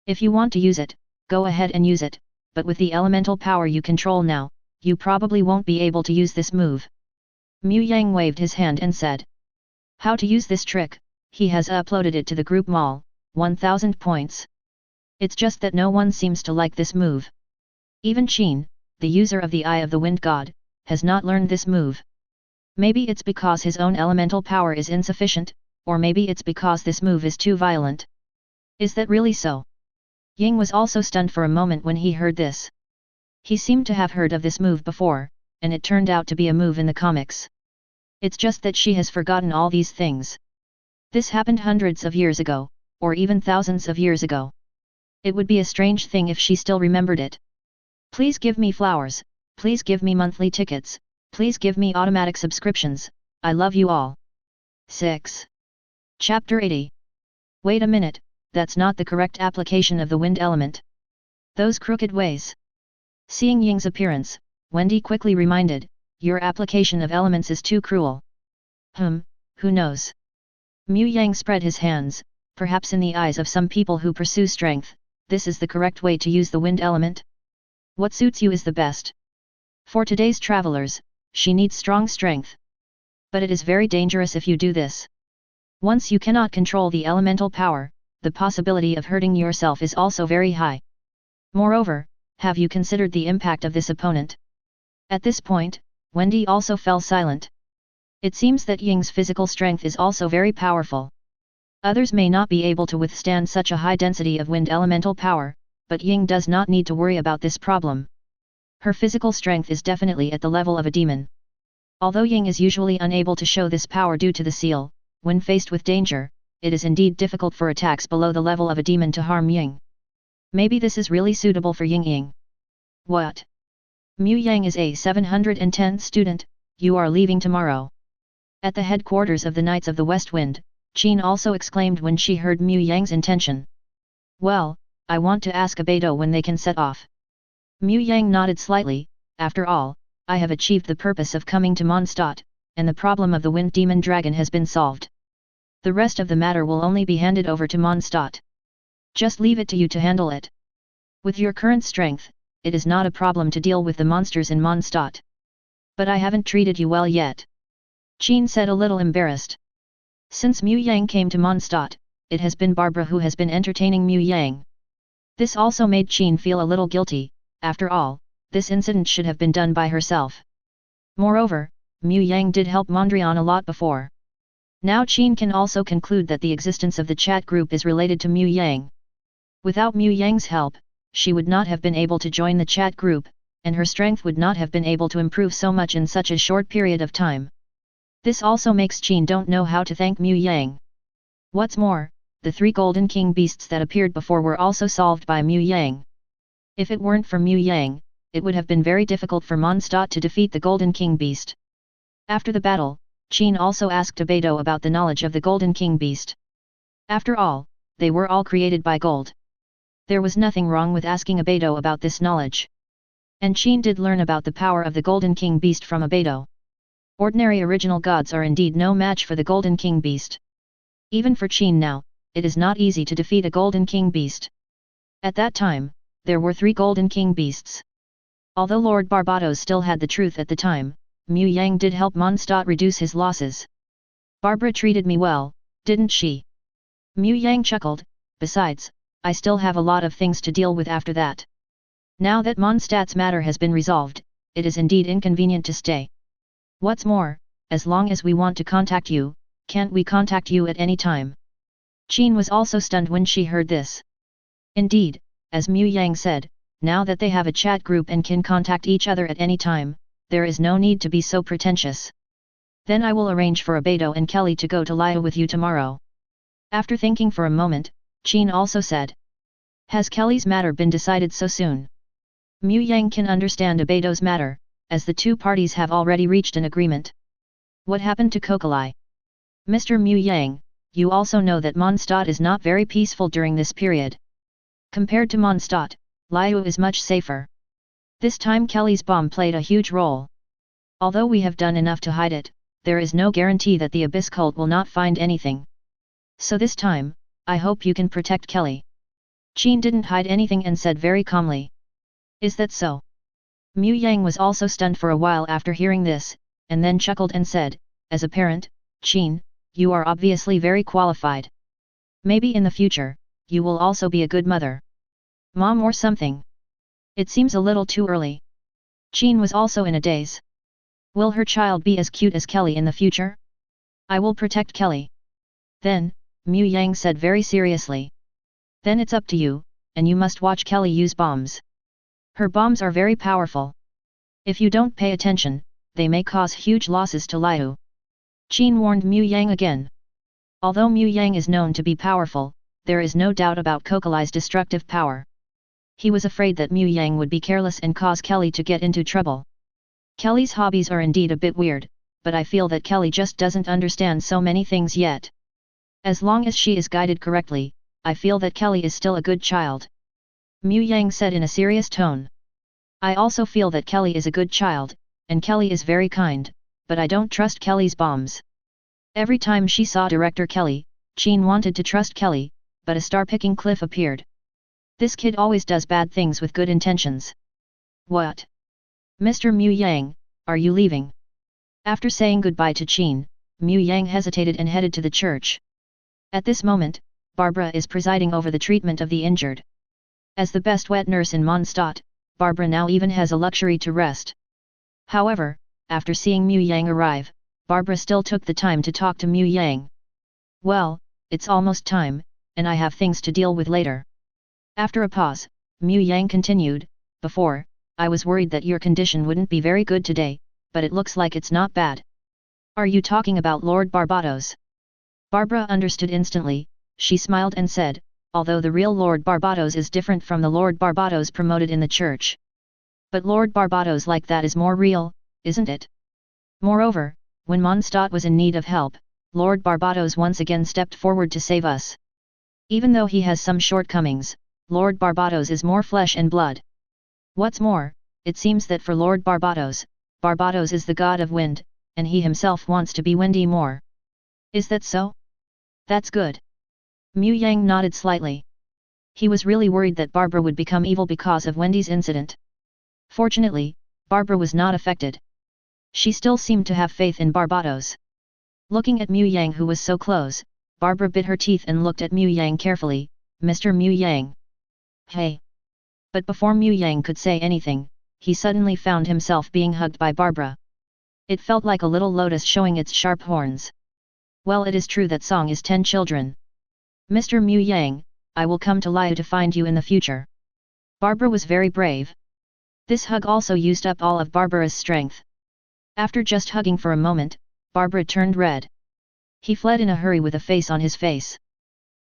If you want to use it, go ahead and use it, but with the elemental power you control now, you probably won't be able to use this move. Mu Yang waved his hand and said. How to use this trick? He has uploaded it to the group mall, 1000 points. It's just that no one seems to like this move. Even Qin, the user of the Eye of the Wind God, has not learned this move. Maybe it's because his own elemental power is insufficient, or maybe it's because this move is too violent. Is that really so? Ying was also stunned for a moment when he heard this. He seemed to have heard of this move before, and it turned out to be a move in the comics. It's just that she has forgotten all these things. This happened hundreds of years ago, or even thousands of years ago. It would be a strange thing if she still remembered it. Please give me flowers, please give me monthly tickets, please give me automatic subscriptions, I love you all. 6. Chapter 80. Wait a minute, that's not the correct application of the wind element. Those crooked ways. Seeing Ying's appearance, Wendy quickly reminded, your application of elements is too cruel. Who knows? Mu Yang spread his hands. Perhaps in the eyes of some people who pursue strength, this is the correct way to use the wind element. What suits you is the best. For today's travelers, she needs strong strength. But it is very dangerous if you do this. Once you cannot control the elemental power, the possibility of hurting yourself is also very high. Moreover, have you considered the impact of this opponent? At this point, Wendy also fell silent. It seems that Ying's physical strength is also very powerful. Others may not be able to withstand such a high density of wind elemental power, but Ying does not need to worry about this problem. Her physical strength is definitely at the level of a demon. Although Ying is usually unable to show this power due to the seal, when faced with danger, it is indeed difficult for attacks below the level of a demon to harm Ying. Maybe this is really suitable for Ying. What? Mu Yang is a 710 student, you are leaving tomorrow. At the headquarters of the Knights of the West Wind, Qin also exclaimed when she heard Mu Yang's intention. Well, I want to ask Abedo when they can set off. Mu Yang nodded slightly. After all, I have achieved the purpose of coming to Mondstadt, and the problem of the Wind Demon Dragon has been solved. The rest of the matter will only be handed over to Mondstadt. Just leave it to you to handle it. With your current strength, it is not a problem to deal with the monsters in Mondstadt. But I haven't treated you well yet. Qin said a little embarrassed. Since Mu Yang came to Mondstadt, it has been Barbara who has been entertaining Mu Yang. This also made Qin feel a little guilty. After all, this incident should have been done by herself. Moreover, Mu Yang did help Mondrian a lot before. Now Qin can also conclude that the existence of the chat group is related to Mu Yang. Without Mu Yang's help, she would not have been able to join the chat group, and her strength would not have been able to improve so much in such a short period of time. This also makes Qin don't know how to thank Mu Yang. What's more, the 3 golden king beasts that appeared before were also solved by Mu Yang. If it weren't for Mu Yang, it would have been very difficult for Mondstadt to defeat the golden king beast. After the battle, Qin also asked Abedo about the knowledge of the golden king beast. After all, they were all created by gold. There was nothing wrong with asking Abedo about this knowledge. And Qin did learn about the power of the golden king beast from Abedo. Ordinary original gods are indeed no match for the golden king beast. Even for Qin now, it is not easy to defeat a golden king beast. At that time, there were 3 golden king beasts. Although Lord Barbatos still had the truth at the time, Mu Yang did help Mondstadt reduce his losses. Barbara treated me well, didn't she? Mu Yang chuckled. Besides, I still have a lot of things to deal with after that. Now that Mondstadt's matter has been resolved, it is indeed inconvenient to stay. What's more, as long as we want to contact you, can't we contact you at any time? Qin was also stunned when she heard this. Indeed, as Mu Yang said, now that they have a chat group and can contact each other at any time, there is no need to be so pretentious. Then I will arrange for Abedo and Kelly to go to Laya with you tomorrow. After thinking for a moment, Qin also said. Has Kelly's matter been decided so soon? Mu Yang can understand Abedo's matter, as the 2 parties have already reached an agreement. What happened to Kokolai? Mr. Mu Yang, you also know that Mondstadt is not very peaceful during this period. Compared to Mondstadt, Laya is much safer. This time Kelly's bomb played a huge role. Although we have done enough to hide it, there is no guarantee that the Abyss cult will not find anything. So this time, I hope you can protect Kelly. Qin didn't hide anything and said very calmly. Is that so? Mu Yang was also stunned for a while after hearing this, and then chuckled and said, as a parent, Qin, you are obviously very qualified. Maybe in the future, you will also be a good mother. Mom or something. It seems a little too early. Qin was also in a daze. Will her child be as cute as Kelly in the future? I will protect Kelly. Then, Mu Yang said very seriously. Then it's up to you, and you must watch Kelly use bombs. Her bombs are very powerful. If you don't pay attention, they may cause huge losses to Liu. Qin warned Mu Yang again. Although Mu Yang is known to be powerful, there is no doubt about Kokolai's destructive power. He was afraid that Mu Yang would be careless and cause Kelly to get into trouble. Kelly's hobbies are indeed a bit weird, but I feel that Kelly just doesn't understand so many things yet. As long as she is guided correctly, I feel that Kelly is still a good child. Mu Yang said in a serious tone. I also feel that Kelly is a good child, and Kelly is very kind, but I don't trust Kelly's bombs. Every time she saw Director Kelly, Qin wanted to trust Kelly, but a star-picking cliff appeared. This kid always does bad things with good intentions. What? Mr. Mu Yang, are you leaving? After saying goodbye to Qin, Mu Yang hesitated and headed to the church. At this moment, Barbara is presiding over the treatment of the injured. As the best wet nurse in Mondstadt, Barbara now even has a luxury to rest. However, after seeing Mu Yang arrive, Barbara still took the time to talk to Mu Yang. Well, it's almost time, and I have things to deal with later. After a pause, Mu Yang continued, before, I was worried that your condition wouldn't be very good today, but it looks like it's not bad. Are you talking about Lord Barbatos? Barbara understood instantly, she smiled and said, although the real Lord Barbatos is different from the Lord Barbatos promoted in the church. But Lord Barbatos like that is more real, isn't it? Moreover, when Mondstadt was in need of help, Lord Barbatos once again stepped forward to save us. Even though he has some shortcomings, Lord Barbatos is more flesh and blood. What's more, it seems that for Lord Barbatos, Barbatos is the god of wind, and he himself wants to be windy more. Is that so? That's good. Mu Yang nodded slightly. He was really worried that Barbara would become evil because of Wendy's incident. Fortunately, Barbara was not affected. She still seemed to have faith in Barbatos. Looking at Mu Yang who was so close, Barbara bit her teeth and looked at Mu Yang carefully. Mr. Mu Yang. Hey! But before Mu Yang could say anything, he suddenly found himself being hugged by Barbara. It felt like a little lotus showing its sharp horns. Well, it is true that song is 10 children. Mr. Mu Yang, I will come to Liu to find you in the future. Barbara was very brave. This hug also used up all of Barbara's strength. After just hugging for a moment, Barbara turned red. He fled in a hurry with a face on his face.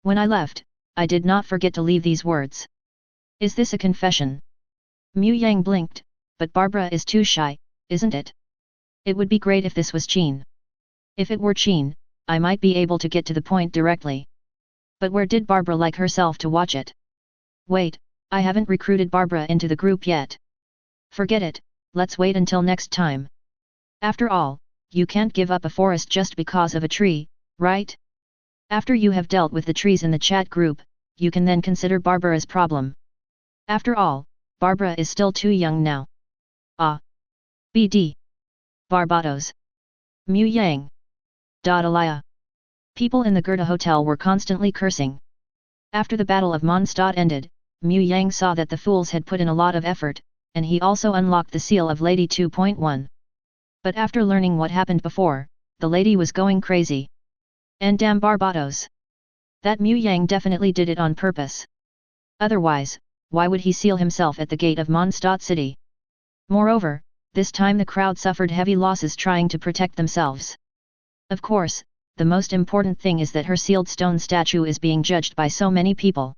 When I left, I did not forget to leave these words. Is this a confession? Mu Yang blinked, but Barbara is too shy, isn't it? It would be great if this was Qin. If it were Qin, I might be able to get to the point directly. But where did Barbara like herself to watch it? Wait, I haven't recruited Barbara into the group yet. Forget it, let's wait until next time. After all, you can't give up a forest just because of a tree, right? After you have dealt with the trees in the chat group, you can then consider Barbara's problem. After all, Barbara is still too young now. Ah. BD. Barbados. Mu Yang. Dadalia. People in the Goethe Hotel were constantly cursing. After the Battle of Mondstadt ended, Mu Yang saw that the fools had put in a lot of effort, and he also unlocked the seal of Lady 2.1. But after learning what happened before, the lady was going crazy. And damn Barbados! That Mu Yang definitely did it on purpose. Otherwise, why would he seal himself at the gate of Mondstadt City? Moreover, this time the crowd suffered heavy losses trying to protect themselves. Of course, the most important thing is that her sealed stone statue is being judged by so many people.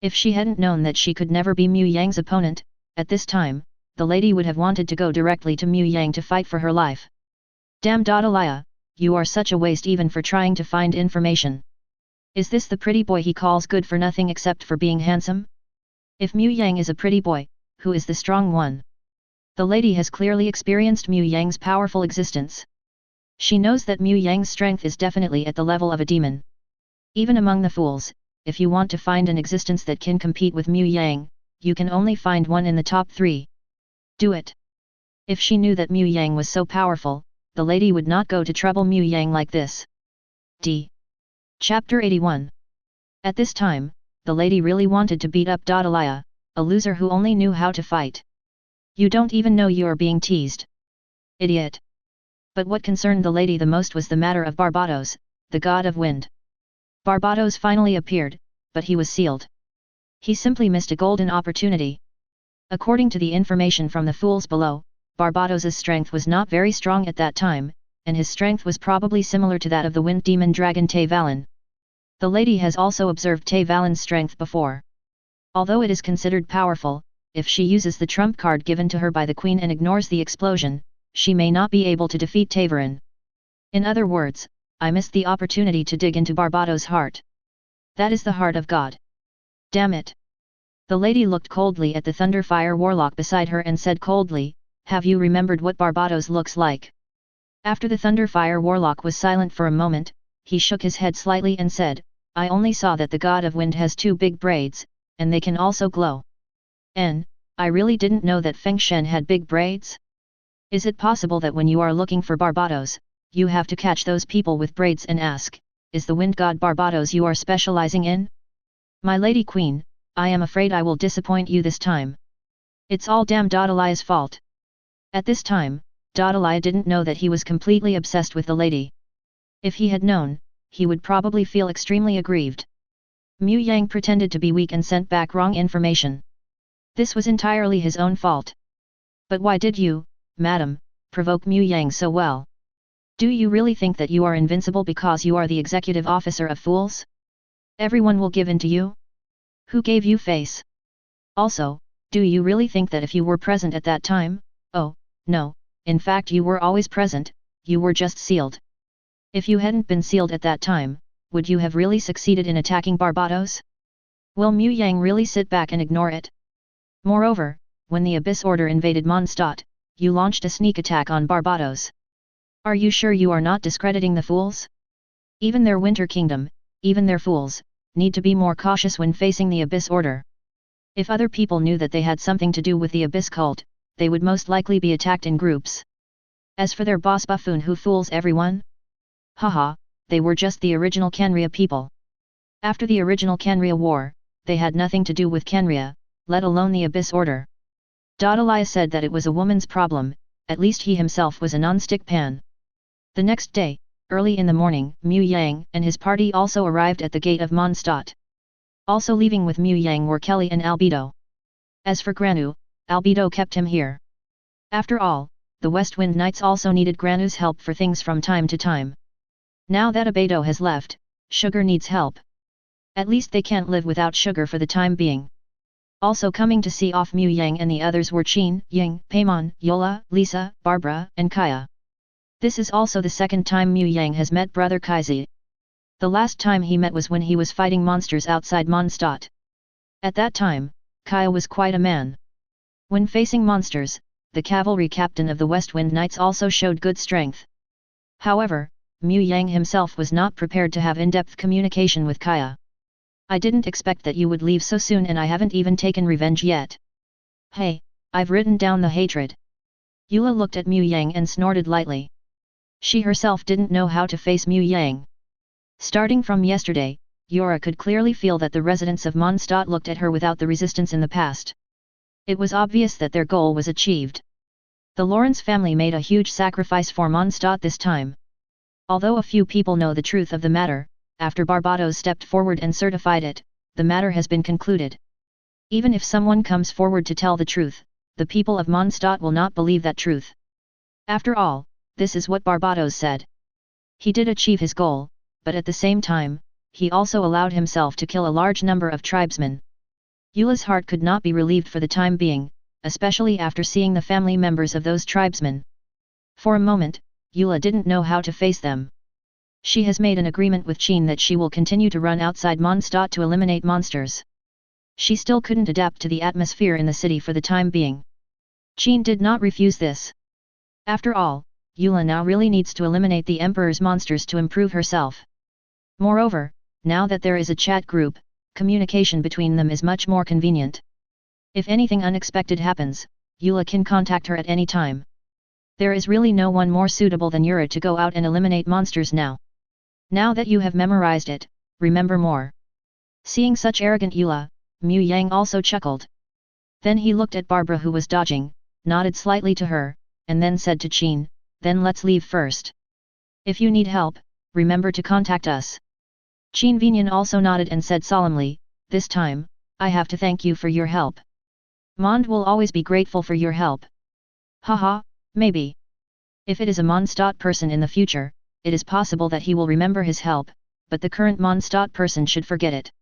If she hadn't known that she could never be Mu Yang's opponent, at this time, the lady would have wanted to go directly to Mu Yang to fight for her life. Damn Dadalia, you are such a waste even for trying to find information. Is this the pretty boy he calls good for nothing except for being handsome? If Mu Yang is a pretty boy, who is the strong one? The lady has clearly experienced Mu Yang's powerful existence. She knows that Mu Yang's strength is definitely at the level of a demon. Even among the fools, if you want to find an existence that can compete with Mu Yang, you can only find one in the top 3. Do it. If she knew that Mu Yang was so powerful, the lady would not go to trouble Mu Yang like this. D. Chapter 81. At this time, the lady really wanted to beat up Dadalia, a loser who only knew how to fight. You don't even know you are being teased. Idiot. But what concerned the lady the most was the matter of Barbados, the god of wind. Barbados finally appeared, but he was sealed. He simply missed a golden opportunity. According to the information from the fools below, Barbados's strength was not very strong at that time, and his strength was probably similar to that of the wind demon dragon Teyvat. The lady has also observed Teyvat's strength before. Although it is considered powerful, if she uses the trump card given to her by the queen and ignores the explosion, she may not be able to defeat Teyvat. In other words, I missed the opportunity to dig into Barbados' heart. That is the heart of God. Damn it! The lady looked coldly at the Thunderfire Warlock beside her and said coldly, have you remembered what Barbados looks like? After the Thunderfire Warlock was silent for a moment, he shook his head slightly and said, I only saw that the god of wind has 2 big braids, and they can also glow. I really didn't know that Feng Shen had big braids? Is it possible that when you are looking for Barbados, you have to catch those people with braids and ask, is the wind god Barbados you are specializing in? My lady queen, I am afraid I will disappoint you this time. It's all damn Dadalia's fault. At this time, Dadalia didn't know that he was completely obsessed with the lady. If he had known, he would probably feel extremely aggrieved. Mu Yang pretended to be weak and sent back wrong information. This was entirely his own fault. But why did you, madam, provoke Mu Yang so well? Do you really think that you are invincible because you are the executive officer of fools? Everyone will give in to you? Who gave you face? Also, do you really think that if you were present at that time? Oh, no, in fact you were always present, you were just sealed. If you hadn't been sealed at that time, would you have really succeeded in attacking Barbados? Will Mu Yang really sit back and ignore it? Moreover, when the Abyss Order invaded Mondstadt, you launched a sneak attack on Barbados. Are you sure you are not discrediting the fools? Even their Winter Kingdom, even their fools, need to be more cautious when facing the Abyss Order. If other people knew that they had something to do with the Abyss cult, they would most likely be attacked in groups. As for their boss buffoon who fools everyone? Haha, they were just the original Kenria people. After the original Kenria war, they had nothing to do with Kenria, let alone the Abyss Order. Dadalia said that it was a woman's problem, at least he himself was a non-stick pan. The next day, Early in the morning, Mu Yang and his party also arrived at the gate of Mondstadt. Also leaving with Mu Yang were Kelly and Albedo. As for Granu, Albedo kept him here. After all, the West Wind Knights also needed Granu's help for things from time to time. Now that Albedo has left, Sugar needs help. At least they can't live without Sugar for the time being. Also coming to see off Mu Yang and the others were Qin, Ying, Paimon, Yola, Lisa, Barbara, and Kaya. This is also the second time Mu Yang has met brother Kaizi. The last time he met was when he was fighting monsters outside Mondstadt. At that time, Kaya was quite a man. When facing monsters, the cavalry captain of the West Wind Knights also showed good strength. However, Mu Yang himself was not prepared to have in-depth communication with Kaya. I didn't expect that you would leave so soon and I haven't even taken revenge yet. Hey, I've written down the hatred. Eula looked at Mu Yang and snorted lightly. She herself didn't know how to face Mu Yang. Starting from yesterday, Yura could clearly feel that the residents of Mondstadt looked at her without the resistance in the past. It was obvious that their goal was achieved. The Lawrence family made a huge sacrifice for Mondstadt this time. Although a few people know the truth of the matter, after Barbados stepped forward and certified it, the matter has been concluded. Even if someone comes forward to tell the truth, the people of Mondstadt will not believe that truth. After all, this is what Barbados said. He did achieve his goal, but at the same time, he also allowed himself to kill a large number of tribesmen. Eula's heart could not be relieved for the time being, especially after seeing the family members of those tribesmen. For a moment, Eula didn't know how to face them. She has made an agreement with Qin that she will continue to run outside Mondstadt to eliminate monsters. She still couldn't adapt to the atmosphere in the city for the time being. Qin did not refuse this. After all, Eula now really needs to eliminate the Emperor's monsters to improve herself. Moreover, now that there is a chat group, communication between them is much more convenient. If anything unexpected happens, Eula can contact her at any time. There is really no one more suitable than Yura to go out and eliminate monsters now. Now that you have memorized it, remember more. Seeing such arrogant Eula, Mu Yang also chuckled. Then he looked at Barbara who was dodging, nodded slightly to her, and then said to Qin, "Then let's leave first. If you need help, remember to contact us." Qin Vinian also nodded and said solemnly, "This time, I have to thank you for your help. Mond will always be grateful for your help." Haha, maybe. If it is a Mondstadt person in the future, it is possible that he will remember his help, but the current Mondstadt person should forget it.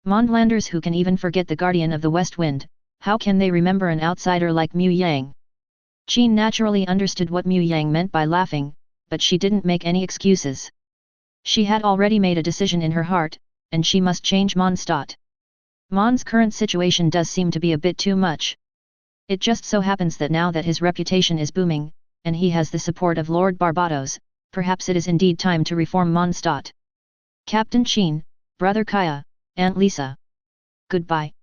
Mondlanders who can even forget the Guardian of the West Wind, how can they remember an outsider like Mu Yang? Qin naturally understood what Mu Yang meant by laughing, but she didn't make any excuses. She had already made a decision in her heart, and she must change Mondstadt. Mond's current situation does seem to be a bit too much. It just so happens that now that his reputation is booming, and he has the support of Lord Barbados, perhaps it is indeed time to reform Mondstadt. Captain Qin, Brother Kaya, Aunt Lisa. Goodbye.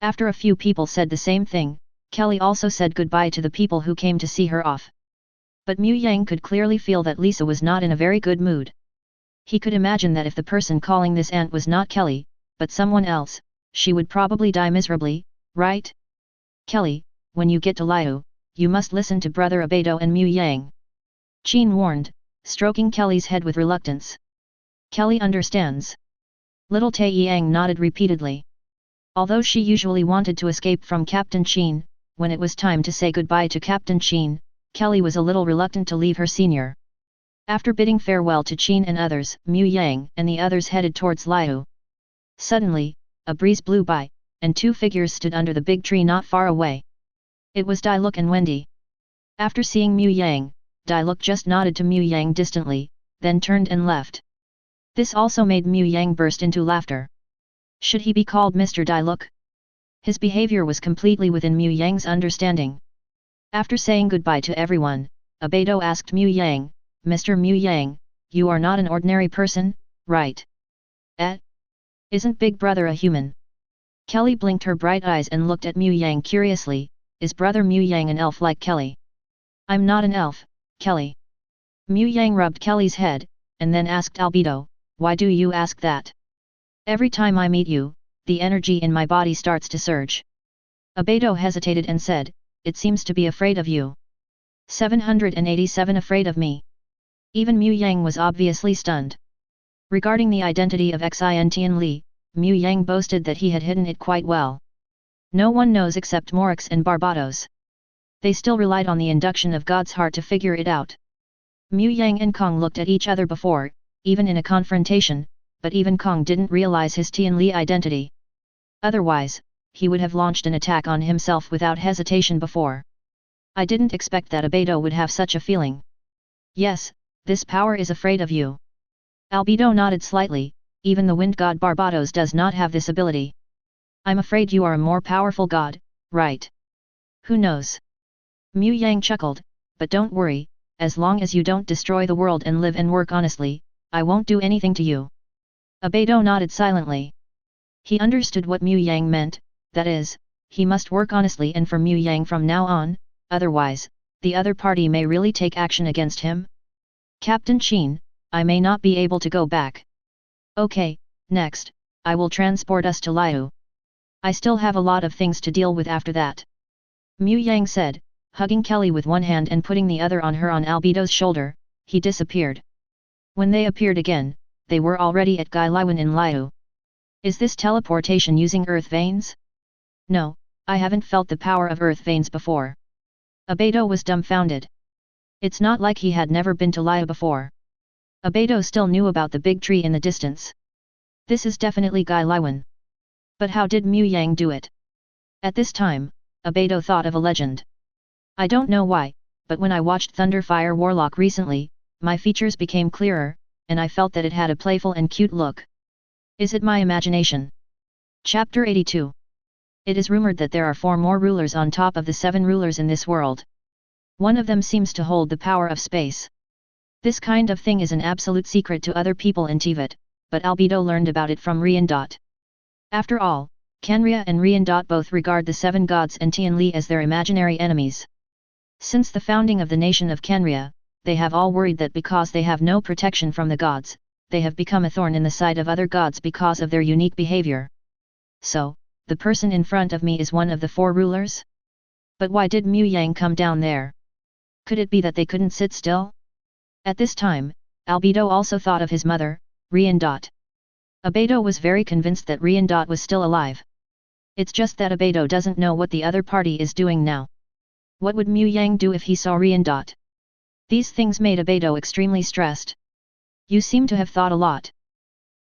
After a few people said the same thing, Kelly also said goodbye to the people who came to see her off. But Mu Yang could clearly feel that Lisa was not in a very good mood. He could imagine that if the person calling this aunt was not Kelly, but someone else, she would probably die miserably, right? Kelly, when you get to Liu, you must listen to Brother Abedo and Mu Yang. Qin warned, stroking Kelly's head with reluctance. Kelly understands. Little Taeyang nodded repeatedly. Although she usually wanted to escape from Captain Qin, when it was time to say goodbye to Captain Qin, Kelly was a little reluctant to leave her senior. After bidding farewell to Qin and others, Mu Yang and the others headed towards Liu. Suddenly, a breeze blew by, and two figures stood under the big tree not far away. It was Dailuk and Wendy. After seeing Mu Yang, Dailuk just nodded to Mu Yang distantly, then turned and left. This also made Mu Yang burst into laughter. Should he be called Mr. Dailuk? His behavior was completely within Mu Yang's understanding. After saying goodbye to everyone, Abedo asked Mu Yang, "Mr. Mu Yang, you are not an ordinary person, right? Isn't Big Brother a human?" Kelly blinked her bright eyes and looked at Mu Yang curiously. "Is Brother Mu Yang an elf like Kelly?" "I'm not an elf, Kelly." Mu Yang rubbed Kelly's head, and then asked Albedo, "Why do you ask that?" "Every time I meet you, the energy in my body starts to surge." Abedo hesitated and said, "It seems to be afraid of you." 787 Afraid of me? Even Mu Yang was obviously stunned. Regarding the identity of Xintian Li, Mu Yang boasted that he had hidden it quite well. No one knows except Morix and Barbados. They still relied on the induction of God's heart to figure it out. Mu Yang and Kong looked at each other before, even in a confrontation, but even Kong didn't realize his Tian Li identity. Otherwise, he would have launched an attack on himself without hesitation before. I didn't expect that Albedo would have such a feeling. Yes, this power is afraid of you. Albedo nodded slightly, even the wind god Barbados does not have this ability. I'm afraid you are a more powerful god, right? Who knows? Mu Yang chuckled, but don't worry, as long as you don't destroy the world and live and work honestly, I won't do anything to you. Albedo nodded silently. He understood what Mu Yang meant, that is, he must work honestly and for Mu Yang from now on, otherwise, the other party may really take action against him. Captain Qin, I may not be able to go back. Okay, next, I will transport us to Liu. I still have a lot of things to deal with after that. Mu Yang said, hugging Kelly with one hand and putting the other on Albedo's shoulder, he disappeared. When they appeared again, they were already at Gailuan in Liu. Is this teleportation using earth veins? No, I haven't felt the power of earth veins before. Albedo was dumbfounded. It's not like he had never been to Liu before. Albedo still knew about the big tree in the distance. This is definitely Gailuan. But how did Mu Yang do it? At this time, Albedo thought of a legend. I don't know why, but when I watched Thunderfire Warlock recently, my features became clearer, and I felt that it had a playful and cute look. Is it my imagination? Chapter 82. It is rumored that there are 4 more rulers on top of the 7 rulers in this world. One of them seems to hold the power of space. This kind of thing is an absolute secret to other people in Teyvat, but Albedo learned about it from Rian. After all, Kenria and Rian both regard the 7 gods and Tian Li as their imaginary enemies. Since the founding of the nation of Kenria, they have all worried that because they have no protection from the gods, they have become a thorn in the side of other gods because of their unique behavior. So, the person in front of me is one of the 4 rulers? But why did Mu Yang come down there? Could it be that they couldn't sit still? At this time, Albedo also thought of his mother, Rian. Albedo was very convinced that Rian was still alive. It's just that Albedo doesn't know what the other party is doing now. What would Mu Yang do if he saw Rian? These things made Albedo extremely stressed. You seem to have thought a lot.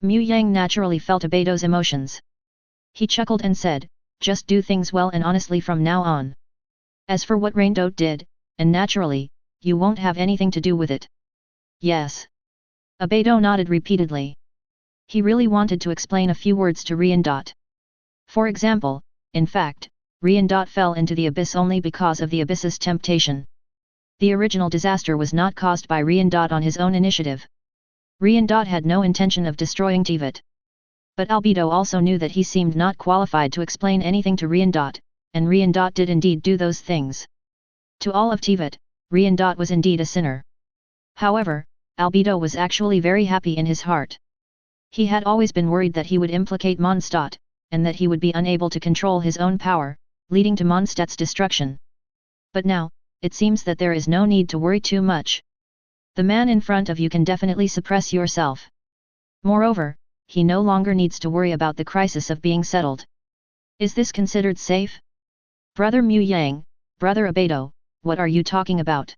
Mu Yang naturally felt Albedo's emotions. He chuckled and said, just do things well and honestly from now on. As for what Raindot did, and naturally, you won't have anything to do with it. Yes. Albedo nodded repeatedly. He really wanted to explain a few words to Rian. For example, in fact, Rian fell into the abyss only because of the abyss's temptation. The original disaster was not caused by Rian on his own initiative. Rian had no intention of destroying Teyvat. But Albedo also knew that he seemed not qualified to explain anything to Rian, and Rian did indeed do those things. To all of Teyvat, Rian was indeed a sinner. However, Albedo was actually very happy in his heart. He had always been worried that he would implicate Mondstadt, and that he would be unable to control his own power, leading to Mondstadt's destruction. But now, it seems that there is no need to worry too much. The man in front of you can definitely suppress yourself. Moreover, he no longer needs to worry about the crisis of being settled. Is this considered safe? Brother Mu Yang, Brother Albedo, what are you talking about?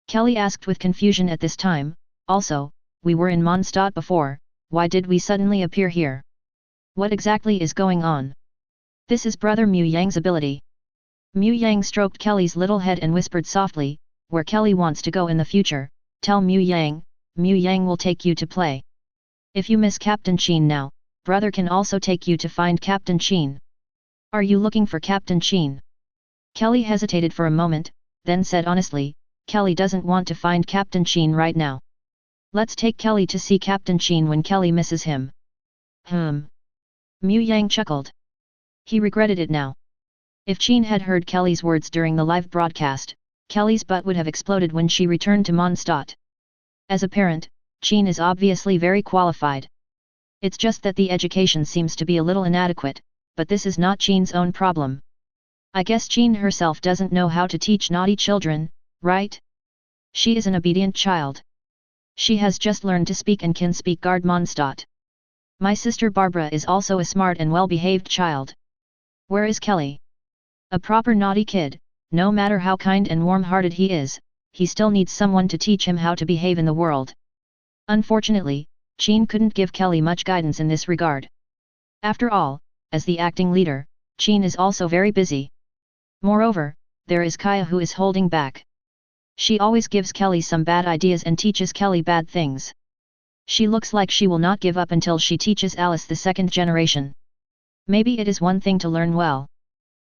Kelly asked with confusion at this time. Also, we were in Mondstadt before, why did we suddenly appear here? What exactly is going on? This is Brother Mu Yang's ability. Mu Yang stroked Kelly's little head and whispered softly, where Kelly wants to go in the future, tell Mu Yang will take you to play. If you miss Captain Qin now, Brother can also take you to find Captain Qin. Are you looking for Captain Qin? Kelly hesitated for a moment, then said honestly, Kelly doesn't want to find Captain Qin right now. Let's take Kelly to see Captain Qin when Kelly misses him. Mu Yang chuckled. He regretted it now. If Qin had heard Kelly's words during the live broadcast, Kelly's butt would have exploded when she returned to Mondstadt. As a parent, Qin is obviously very qualified. It's just that the education seems to be a little inadequate, but this is not Qin's own problem. I guess Qin herself doesn't know how to teach naughty children, right? She is an obedient child. She has just learned to speak and can speak guard Mondstadt. My sister Barbara is also a smart and well-behaved child. Where is Kelly? A proper naughty kid, no matter how kind and warm-hearted he is, he still needs someone to teach him how to behave in the world. Unfortunately, Qin couldn't give Kelly much guidance in this regard. After all, as the acting leader, Qin is also very busy. Moreover, there is Kaya who is holding back. She always gives Kelly some bad ideas and teaches Kelly bad things. She looks like she will not give up until she teaches Alice the second generation. Maybe it is one thing to learn well.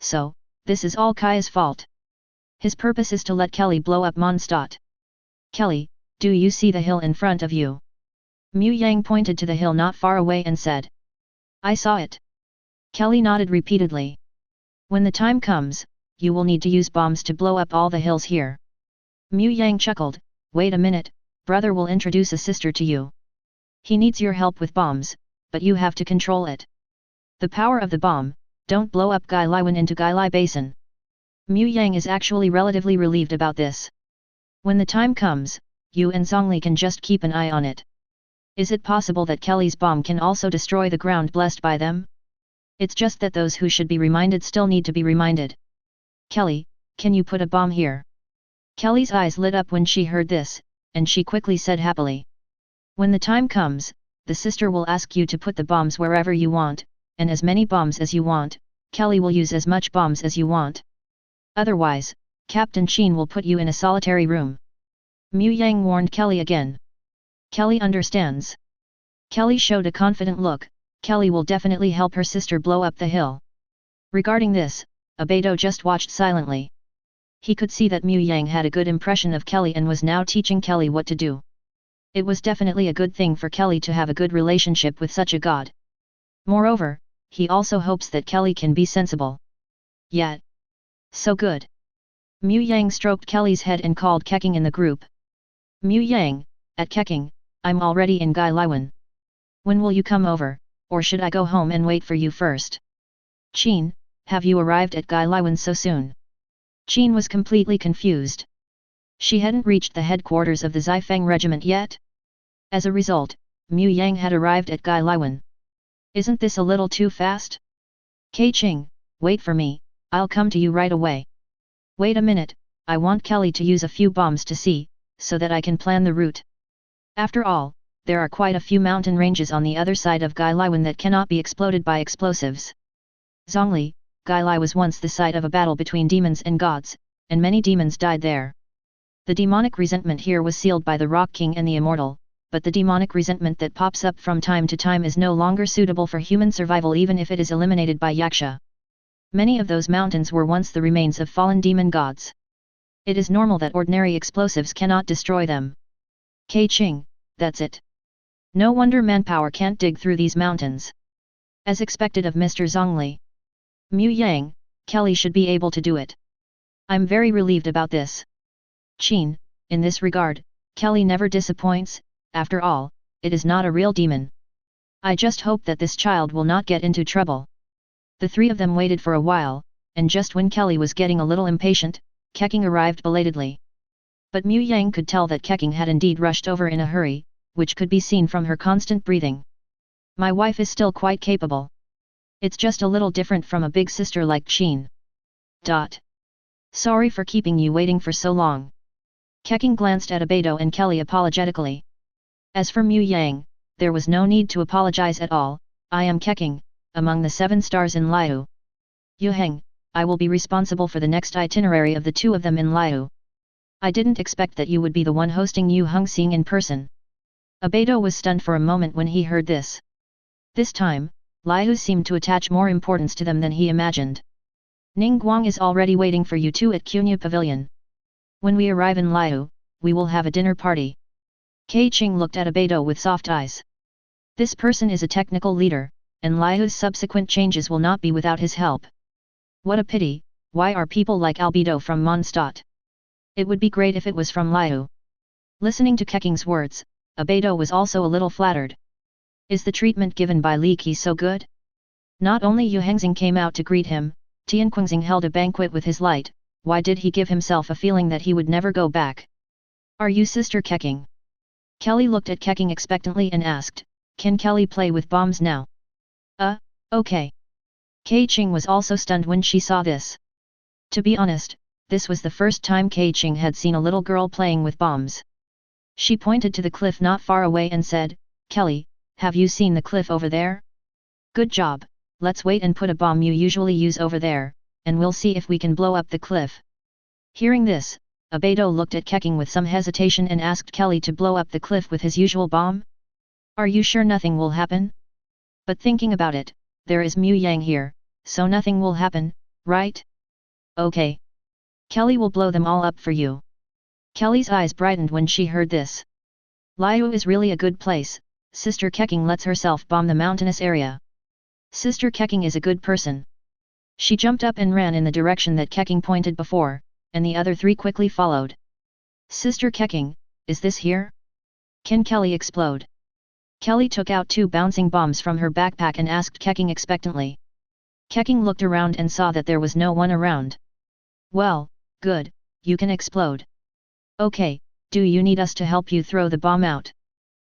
So, this is all Kaya's fault. His purpose is to let Kelly blow up Mondstadt. Kelly, do you see the hill in front of you? Mu Yang pointed to the hill not far away and said. I saw it. Kelly nodded repeatedly. When the time comes, you will need to use bombs to blow up all the hills here. Mu Yang chuckled, wait a minute, brother will introduce a sister to you. He needs your help with bombs, but you have to control it. The power of the bomb, don't blow up Gai Laiwan into Gai Lai Basin. Mu Yang is actually relatively relieved about this. When the time comes, you and Zhongli can just keep an eye on it. Is it possible that Kelly's bomb can also destroy the ground blessed by them? It's just that those who should be reminded still need to be reminded. Kelly, can you put a bomb here? Kelly's eyes lit up when she heard this, and she quickly said happily. When the time comes, the sister will ask you to put the bombs wherever you want, and as many bombs as you want. Kelly will use as much bombs as you want. Otherwise, Captain Qin will put you in a solitary room. Mu Yang warned Kelly again. Kelly understands. Kelly showed a confident look. Kelly will definitely help her sister blow up the hill. Regarding this, Abedo just watched silently. He could see that Mu Yang had a good impression of Kelly and was now teaching Kelly what to do. It was definitely a good thing for Kelly to have a good relationship with such a god. Moreover, he also hopes that Kelly can be sensible. Yet. So good. Mu Yang stroked Kelly's head and called Keqing in the group. Mu Yang, at Keqing, I'm already in Gai Laiwan. When will you come over, or should I go home and wait for you first? Qin, have you arrived at Gai Laiwan so soon? Qin was completely confused. She hadn't reached the headquarters of the Zifeng regiment yet. As a result, Mu Yang had arrived at Gai Laiwan. Isn't this a little too fast? Keqing, wait for me, I'll come to you right away. Wait a minute, I want Kelly to use a few bombs to see, so that I can plan the route. After all, there are quite a few mountain ranges on the other side of Gai Laiwan that cannot be exploded by explosives. Zhongli, Gai Lai was once the site of a battle between demons and gods, and many demons died there. The demonic resentment here was sealed by the Rock King and the Immortal, but the demonic resentment that pops up from time to time is no longer suitable for human survival even if it is eliminated by Yaksha. Many of those mountains were once the remains of fallen demon gods. It is normal that ordinary explosives cannot destroy them. Keqing, that's it. No wonder manpower can't dig through these mountains. As expected of Mr. Zhongli. Mu Yang, Kelly should be able to do it. I'm very relieved about this. Qin, in this regard, Kelly never disappoints, after all, it is not a real demon. I just hope that this child will not get into trouble. The three of them waited for a while, and just when Kelly was getting a little impatient, Keqing arrived belatedly. But Mu Yang could tell that Keqing had indeed rushed over in a hurry, which could be seen from her constant breathing. My wife is still quite capable. It's just a little different from a big sister like Qin. Sorry for keeping you waiting for so long. Keqing glanced at Abedo and Kelly apologetically. As for Mu Yang, there was no need to apologize at all. I am Keqing, among the 7 stars in Liu. Yuheng, I will be responsible for the next itinerary of the two of them in Liu. I didn't expect that you would be the one hosting Yu Hengxing in person. Abedo was stunned for a moment when he heard this. This time, Liu seemed to attach more importance to them than he imagined. Ning Guang is already waiting for you two at Kunya Pavilion. When we arrive in Liu, we will have a dinner party. Keqing looked at Abedo with soft eyes. This person is a technical leader, and Liu's subsequent changes will not be without his help. What a pity, why are people like Albedo from Mondstadt? It would be great if it was from Liu. Listening to Keqing's words, Abedo was also a little flattered. Is the treatment given by Li Qi so good? Not only Yu Hengxing came out to greet him, Tianqingxing held a banquet with his light. Why did he give himself a feeling that he would never go back? Are you Sister Keqing? Kelly looked at Keqing expectantly and asked, "Can Kelly play with bombs now?" Okay. Keqing was also stunned when she saw this. To be honest, this was the first time Keqing had seen a little girl playing with bombs. She pointed to the cliff not far away and said, "Kelly, have you seen the cliff over there? Good job, let's wait and put a bomb you usually use over there, and we'll see if we can blow up the cliff." Hearing this, Abedo looked at Keqing with some hesitation and asked Kelly to blow up the cliff with his usual bomb. "Are you sure nothing will happen? But thinking about it, there is Mu Yang here, so nothing will happen, right? Okay. Kelly will blow them all up for you." Kelly's eyes brightened when she heard this. Liu is really a good place. Sister Keqing lets herself bomb the mountainous area. Sister Keqing is a good person. She jumped up and ran in the direction that Keqing pointed before, and the other three quickly followed. "Sister Keqing, is this here? Can Kelly explode?" Kelly took out 2 bouncing bombs from her backpack and asked Keqing expectantly. Keqing looked around and saw that there was no one around. "Well, good, you can explode. Okay, do you need us to help you throw the bomb out?"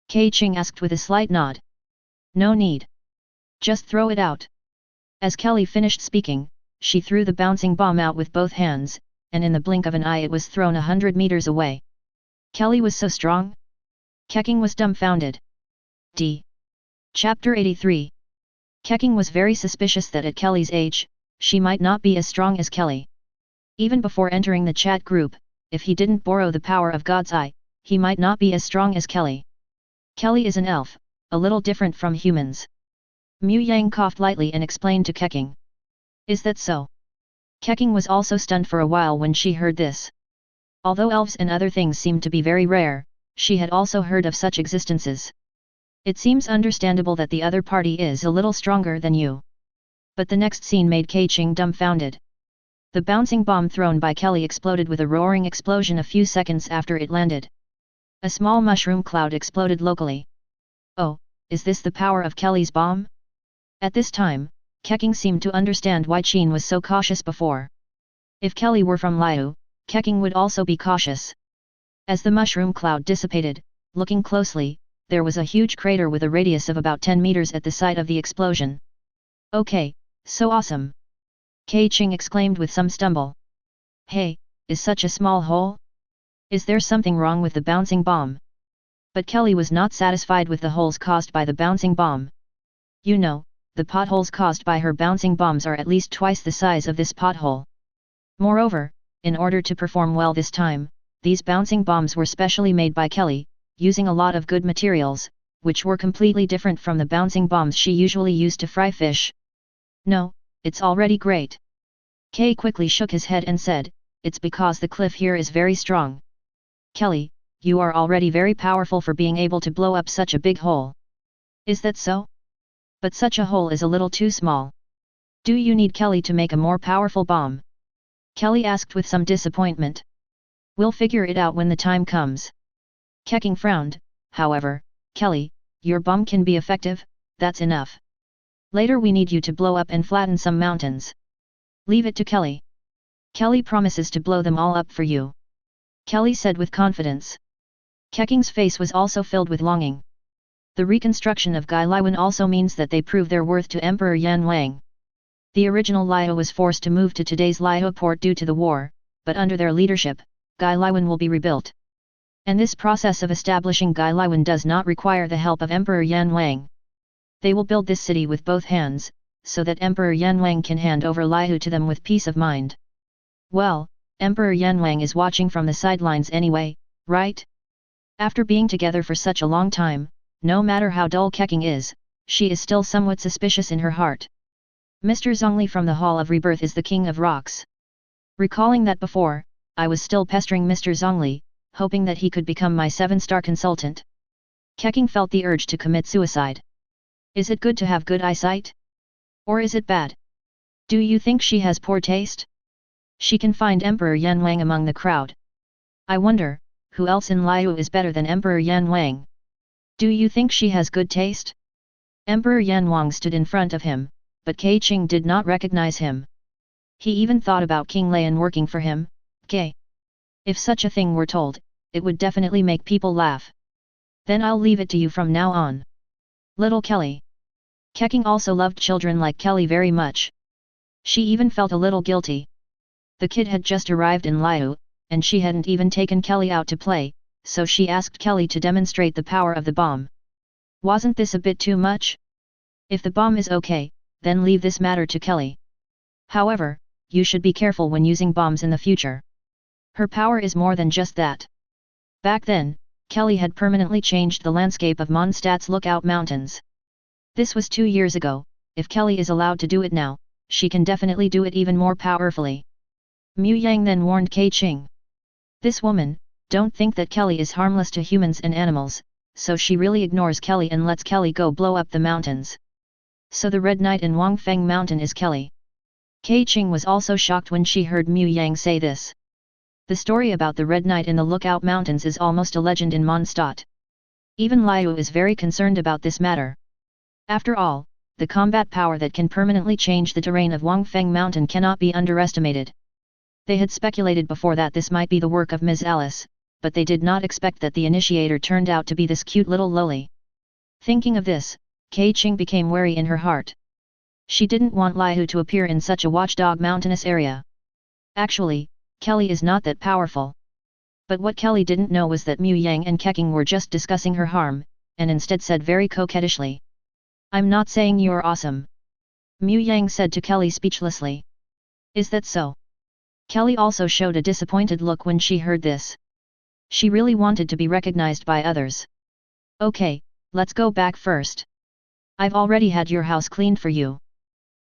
Keqing asked with a slight nod. "No need. Just throw it out." As Kelly finished speaking, she threw the bouncing bomb out with both hands, and in the blink of an eye it was thrown 100 meters away. Kelly was so strong? Keqing was dumbfounded. Chapter 83. Keqing was very suspicious that at Kelly's age, she might not be as strong as Kelly. Even before entering the chat group, if he didn't borrow the power of God's Eye, he might not be as strong as Kelly. Kelly is an elf, a little different from humans. Mu Yang coughed lightly and explained to Keqing. "Is that so?" Keqing was also stunned for a while when she heard this. Although elves and other things seemed to be very rare, she had also heard of such existences. It seems understandable that the other party is a little stronger than you. But the next scene made Keqing dumbfounded. The bouncing bomb thrown by Kelly exploded with a roaring explosion a few seconds after it landed. A small mushroom cloud exploded locally. "Oh, is this the power of Kelly's bomb?" At this time, Keqing seemed to understand why Qin was so cautious before. If Kelly were from Liu, Keqing would also be cautious. As the mushroom cloud dissipated, looking closely, there was a huge crater with a radius of about 10 meters at the site of the explosion. "Okay, so awesome!" Keqing exclaimed with some stumble. "Hey, is such a small hole? Is there something wrong with the bouncing bomb?" But Kelly was not satisfied with the holes caused by the bouncing bomb. "You know, the potholes caused by her bouncing bombs are at least twice the size of this pothole. Moreover, in order to perform well this time, these bouncing bombs were specially made by Kelly, using a lot of good materials, which were completely different from the bouncing bombs she usually used to fry fish." "No, it's already great." Kay quickly shook his head and said, "It's because the cliff here is very strong. Kelly, you are already very powerful for being able to blow up such a big hole." "Is that so? But such a hole is a little too small. Do you need Kelly to make a more powerful bomb?" Kelly asked with some disappointment. "We'll figure it out when the time comes." Keqing frowned. "However, Kelly, your bomb can be effective, that's enough. Later we need you to blow up and flatten some mountains. Leave it to Kelly. Kelly promises to blow them all up for you," Kelly said with confidence. Keqing's face was also filled with longing. The reconstruction of Gai Liwen also means that they prove their worth to Emperor Yan Wang. The original Liu was forced to move to today's Liu port due to the war, but under their leadership, Gai Liwen will be rebuilt. And this process of establishing Gai Liwen does not require the help of Emperor Yan Wang. They will build this city with both hands, so that Emperor Yan Wang can hand over Liu to them with peace of mind. Well, Emperor Yan Wang is watching from the sidelines anyway, right? After being together for such a long time, no matter how dull Keqing is, she is still somewhat suspicious in her heart. Mr. Zhongli from the Hall of Rebirth is the King of Rocks. Recalling that before, I was still pestering Mr. Zhongli, hoping that he could become my 7-star consultant. Keqing felt the urge to commit suicide. Is it good to have good eyesight? Or is it bad? Do you think she has poor taste? She can find Emperor Yan Wang among the crowd. I wonder, who else in Liu is better than Emperor Yan Wang? Do you think she has good taste? Emperor Yan Wang stood in front of him, but Keqing did not recognize him. He even thought about King Lian working for him. If such a thing were told, it would definitely make people laugh. Then I'll leave it to you from now on. Little Kelly. Keqing also loved children like Kelly very much. She even felt a little guilty. The kid had just arrived in Liu, and she hadn't even taken Kelly out to play, so she asked Kelly to demonstrate the power of the bomb. Wasn't this a bit too much? If the bomb is okay, then leave this matter to Kelly. However, you should be careful when using bombs in the future. Her power is more than just that. Back then, Kelly had permanently changed the landscape of Mondstadt's Lookout Mountains. This was 2 years ago. If Kelly is allowed to do it now, she can definitely do it even more powerfully. Mu Yang then warned Keqing. This woman, don't think that Kelly is harmless to humans and animals, so she really ignores Kelly and lets Kelly go blow up the mountains. So the Red Knight in Wangfeng Mountain is Kelly. Keqing was also shocked when she heard Mu Yang say this. The story about the Red Knight in the Lookout Mountains is almost a legend in Mondstadt. Even Liu is very concerned about this matter. After all, the combat power that can permanently change the terrain of Wangfeng Mountain cannot be underestimated. They had speculated before that this might be the work of Ms. Alice, but they did not expect that the initiator turned out to be this cute little loli. Thinking of this, Keqing became wary in her heart. She didn't want Liu to appear in such a watchdog mountainous area. Actually, Kelly is not that powerful. But what Kelly didn't know was that Mu Yang and Keqing were just discussing her harm, and instead said very coquettishly. I'm not saying you're awesome. Mu Yang said to Kelly speechlessly. Is that so? Kelly also showed a disappointed look when she heard this. She really wanted to be recognized by others. Okay, let's go back first. I've already had your house cleaned for you.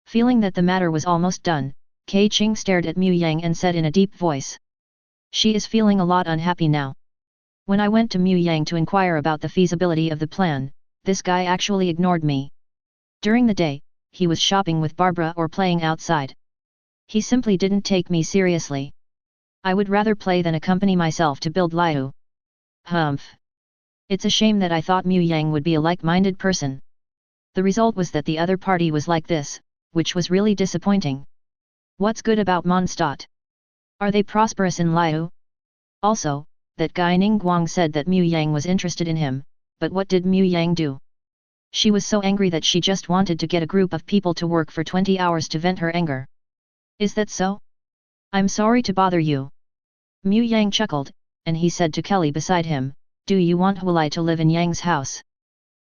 Feeling that the matter was almost done, Keqing stared at Mu Yang and said in a deep voice. She is feeling a lot unhappy now. When I went to Mu Yang to inquire about the feasibility of the plan, this guy actually ignored me. During the day, he was shopping with Barbara or playing outside. He simply didn't take me seriously. I would rather play than accompany myself to build Liu. Humph. It's a shame that I thought Mu Yang would be a like-minded person. The result was that the other party was like this, which was really disappointing. What's good about Mondstadt? Are they prosperous in Liu? Also, that guy Ningguang said that Mu Yang was interested in him, but what did Mu Yang do? She was so angry that she just wanted to get a group of people to work for 20 hours to vent her anger. Is that so? I'm sorry to bother you. Mu Yang chuckled, and he said to Kelly beside him, do you want Hualai to live in Yang's house?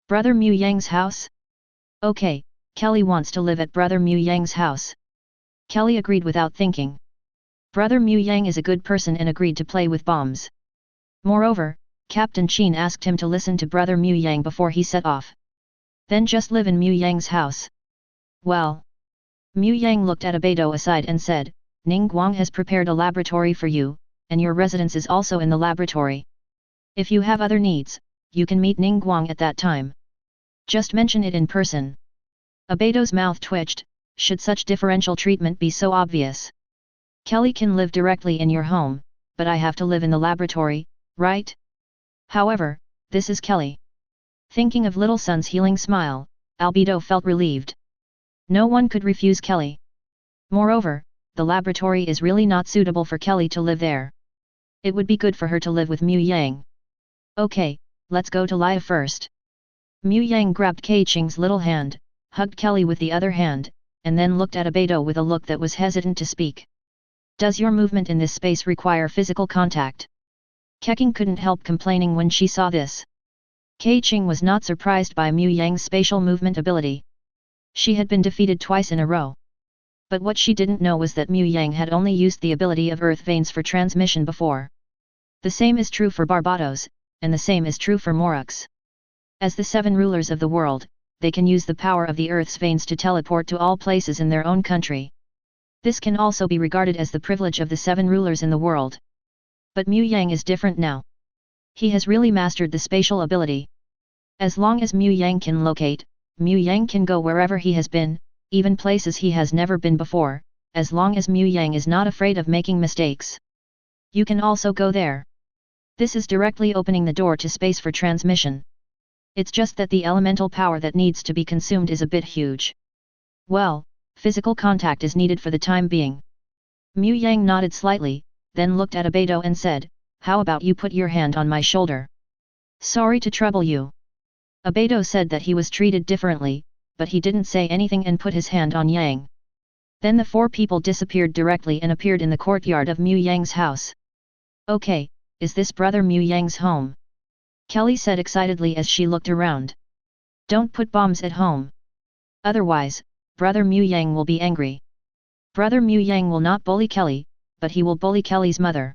Brother Mu Yang's house? Okay, Kelly wants to live at Brother Mu Yang's house. Kelly agreed without thinking. Brother Mu Yang is a good person and agreed to play with bombs. Moreover, Captain Qin asked him to listen to Brother Mu Yang before he set off. Then just live in Mu Yang's house. Well. Mu Yang looked at Abedo aside and said, Ningguang has prepared a laboratory for you, and your residence is also in the laboratory. If you have other needs, you can meet Ningguang at that time. Just mention it in person. Abedo's mouth twitched. Should such differential treatment be so obvious? Kelly can live directly in your home, but I have to live in the laboratory, right? However, this is Kelly. Thinking of little son's healing smile, Albedo felt relieved. No one could refuse Kelly. Moreover, the laboratory is really not suitable for Kelly to live there. It would be good for her to live with Mu Yang. Okay, let's go to Liu first. Mu Yang grabbed Keqing's little hand, hugged Kelly with the other hand, and then looked at Abedo with a look that was hesitant to speak. Does your movement in this space require physical contact? Keqing couldn't help complaining when she saw this. Keqing was not surprised by Mu Yang's spatial movement ability. She had been defeated twice in a row. But what she didn't know was that Mu Yang had only used the ability of earth veins for transmission before. The same is true for Barbados, and the same is true for Morux. As the 7 rulers of the world, they can use the power of the earth's veins to teleport to all places in their own country. This can also be regarded as the privilege of the 7 rulers in the world. But Mu Yang is different now. He has really mastered the spatial ability. As long as Mu Yang can locate, Mu Yang can go wherever he has been, even places he has never been before, as long as Mu Yang is not afraid of making mistakes. You can also go there. This is directly opening the door to space for transmission. It's just that the elemental power that needs to be consumed is a bit huge. Well, physical contact is needed for the time being. Mu Yang nodded slightly, then looked at Abedo and said, how about you put your hand on my shoulder? Sorry to trouble you. Abedo said that he was treated differently, but he didn't say anything and put his hand on Yang. Then the four people disappeared directly and appeared in the courtyard of Mu Yang's house. Okay, is this brother Mu Yang's home? Kelly said excitedly as she looked around. Don't put bombs at home. Otherwise, brother Mu Yang will be angry. Brother Mu Yang will not bully Kelly, but he will bully Kelly's mother.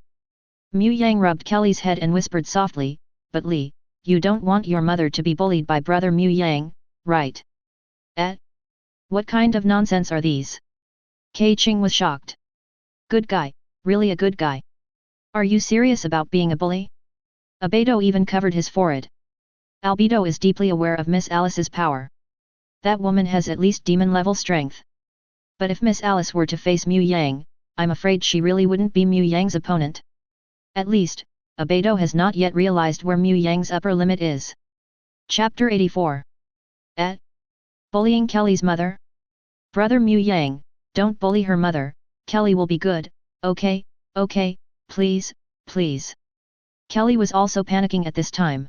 Mu Yang rubbed Kelly's head and whispered softly, but Lee, you don't want your mother to be bullied by brother Mu Yang, right? What kind of nonsense are these? Keqing was shocked. Good guy, really a good guy. Are you serious about being a bully? Abedo even covered his forehead. Albedo is deeply aware of Miss Alice's power. That woman has at least demon-level strength. But if Miss Alice were to face Mu Yang, I'm afraid she really wouldn't be Mu Yang's opponent. At least, Abedo has not yet realized where Mu Yang's upper limit is. Chapter 84. Bullying Kelly's mother? Brother Mu Yang, don't bully her mother, Kelly will be good, okay, please, please. Kelly was also panicking at this time.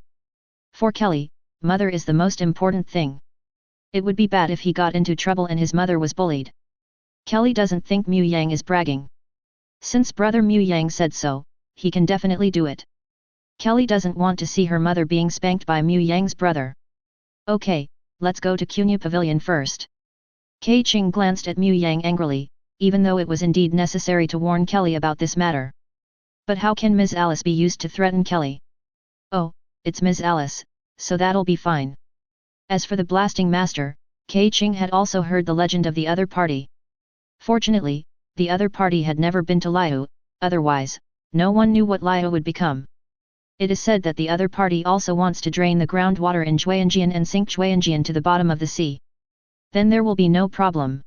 For Kelly, mother is the most important thing. It would be bad if he got into trouble and his mother was bullied. Kelly doesn't think Mu Yang is bragging. Since brother Mu Yang said so, he can definitely do it. Kelly doesn't want to see her mother being spanked by Mu Yang's brother. Okay, let's go to Qunya Pavilion first. Keqing glanced at Mu Yang angrily, even though it was indeed necessary to warn Kelly about this matter. But how can Ms. Alice be used to threaten Kelly? Oh, it's Ms. Alice, so that'll be fine. As for the blasting master, Keqing had also heard the legend of the other party. Fortunately, the other party had never been to Liu, otherwise, no one knew what Liu would become. It is said that the other party also wants to drain the groundwater in Zhuangjian and sink Zhuangjian to the bottom of the sea. Then there will be no problem.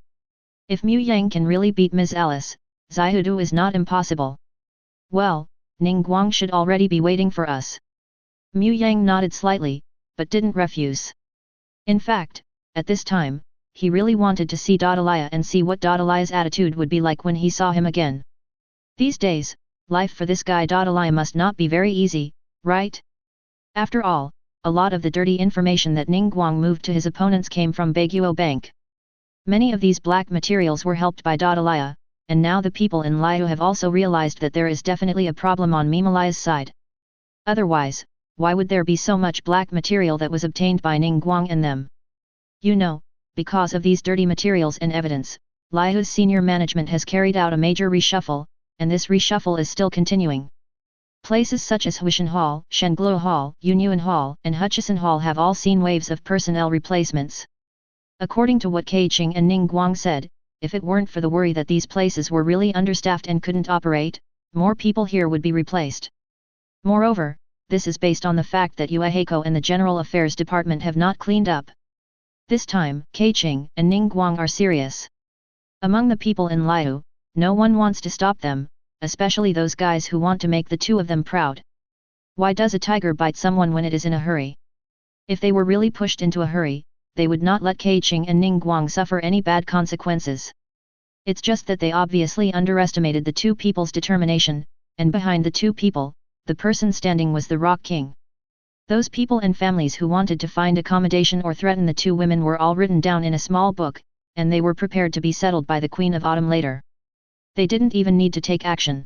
If Mu Yang can really beat Ms. Alice, Xiaodu is not impossible. Well, Ningguang should already be waiting for us. Mu Yang nodded slightly, but didn't refuse. In fact, at this time, he really wanted to see Dadalia and see what Dadalia's attitude would be like when he saw him again. These days, life for this guy Dadalia must not be very easy, right? After all, a lot of the dirty information that Ningguang moved to his opponents came from Baguio Bank. Many of these black materials were helped by Dadalia, and now the people in Liu have also realized that there is definitely a problem on Mimalia's side. Otherwise, why would there be so much black material that was obtained by Ningguang and them? You know, because of these dirty materials and evidence, Liu's senior management has carried out a major reshuffle, and this reshuffle is still continuing. Places such as Huishan Hall, Shengluo Hall, Yunyuan Hall, and Hutchison Hall have all seen waves of personnel replacements. According to what Keqing and Ningguang said, if it weren't for the worry that these places were really understaffed and couldn't operate, more people here would be replaced. Moreover, this is based on the fact that Yuehako and the General Affairs Department have not cleaned up. This time, Keqing and Ningguang are serious. Among the people in Liu, no one wants to stop them, especially those guys who want to make the two of them proud. Why does a tiger bite someone when it is in a hurry? If they were really pushed into a hurry, they would not let Keqing and Ningguang suffer any bad consequences. It's just that they obviously underestimated the two people's determination, and behind the two people, the person standing was the Rock King. Those people and families who wanted to find accommodation or threaten the two women were all written down in a small book, and they were prepared to be settled by the Queen of Autumn later. They didn't even need to take action.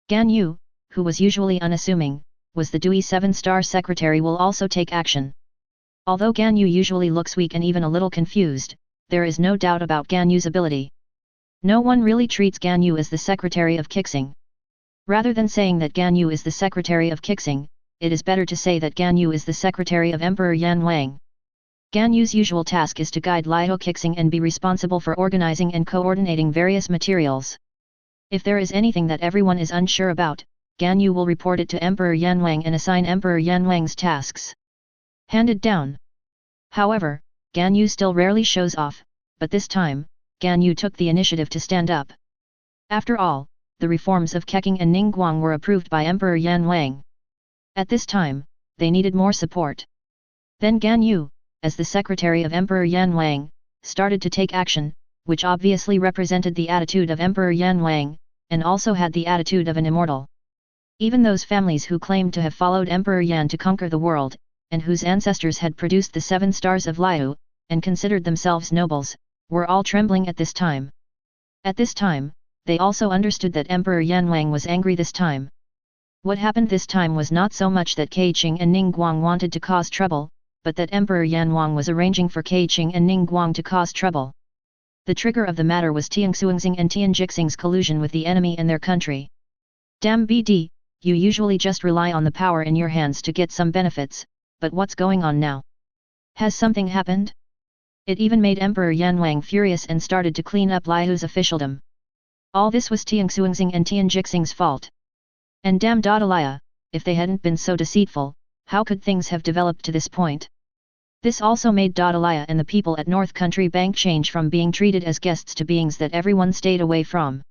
Gan Yu, who was usually unassuming, was the Dewey 7-star secretary will also take action. Although Gan Yu usually looks weak and even a little confused, there is no doubt about Gan Yu's ability. No one really treats Gan Yu as the secretary of Keqing. Rather than saying that Gan Yu is the secretary of Keqing, it is better to say that Gan Yu is the secretary of Emperor Yan Wang. Gan Yu's usual task is to guide Liu Keqing and be responsible for organizing and coordinating various materials. If there is anything that everyone is unsure about, Gan Yu will report it to Emperor Yan Wang and assign Emperor Yan Wang's tasks. Handed down. However, Gan Yu still rarely shows off, but this time, Gan Yu took the initiative to stand up. After all, the reforms of Keqing and Ningguang were approved by Emperor Yan Wang. At this time, they needed more support. Then Gan Yu, as the secretary of Emperor Yan Wang, started to take action, which obviously represented the attitude of Emperor Yan Wang, and also had the attitude of an immortal. Even those families who claimed to have followed Emperor Yan to conquer the world, and whose ancestors had produced the 7 stars of Liu, and considered themselves nobles, were all trembling at this time. At this time, they also understood that Emperor Yan Wang was angry this time. What happened this time was not so much that Keqing and Ningguang wanted to cause trouble, but that Emperor Yan Wang was arranging for Keqing and Ningguang to cause trouble. The trigger of the matter was Tian Xuanxing and Tian Jixing's collusion with the enemy and their country. Damn BD, you usually just rely on the power in your hands to get some benefits, but what's going on now? Has something happened? It even made Emperor Yan Wang furious and started to clean up Liu's officialdom. All this was Tian Xuanxing and Tian Jixing's fault. And damn Dadalia, if they hadn't been so deceitful, how could things have developed to this point? This also made Dadalia and the people at North Country Bank change from being treated as guests to beings that everyone stayed away from.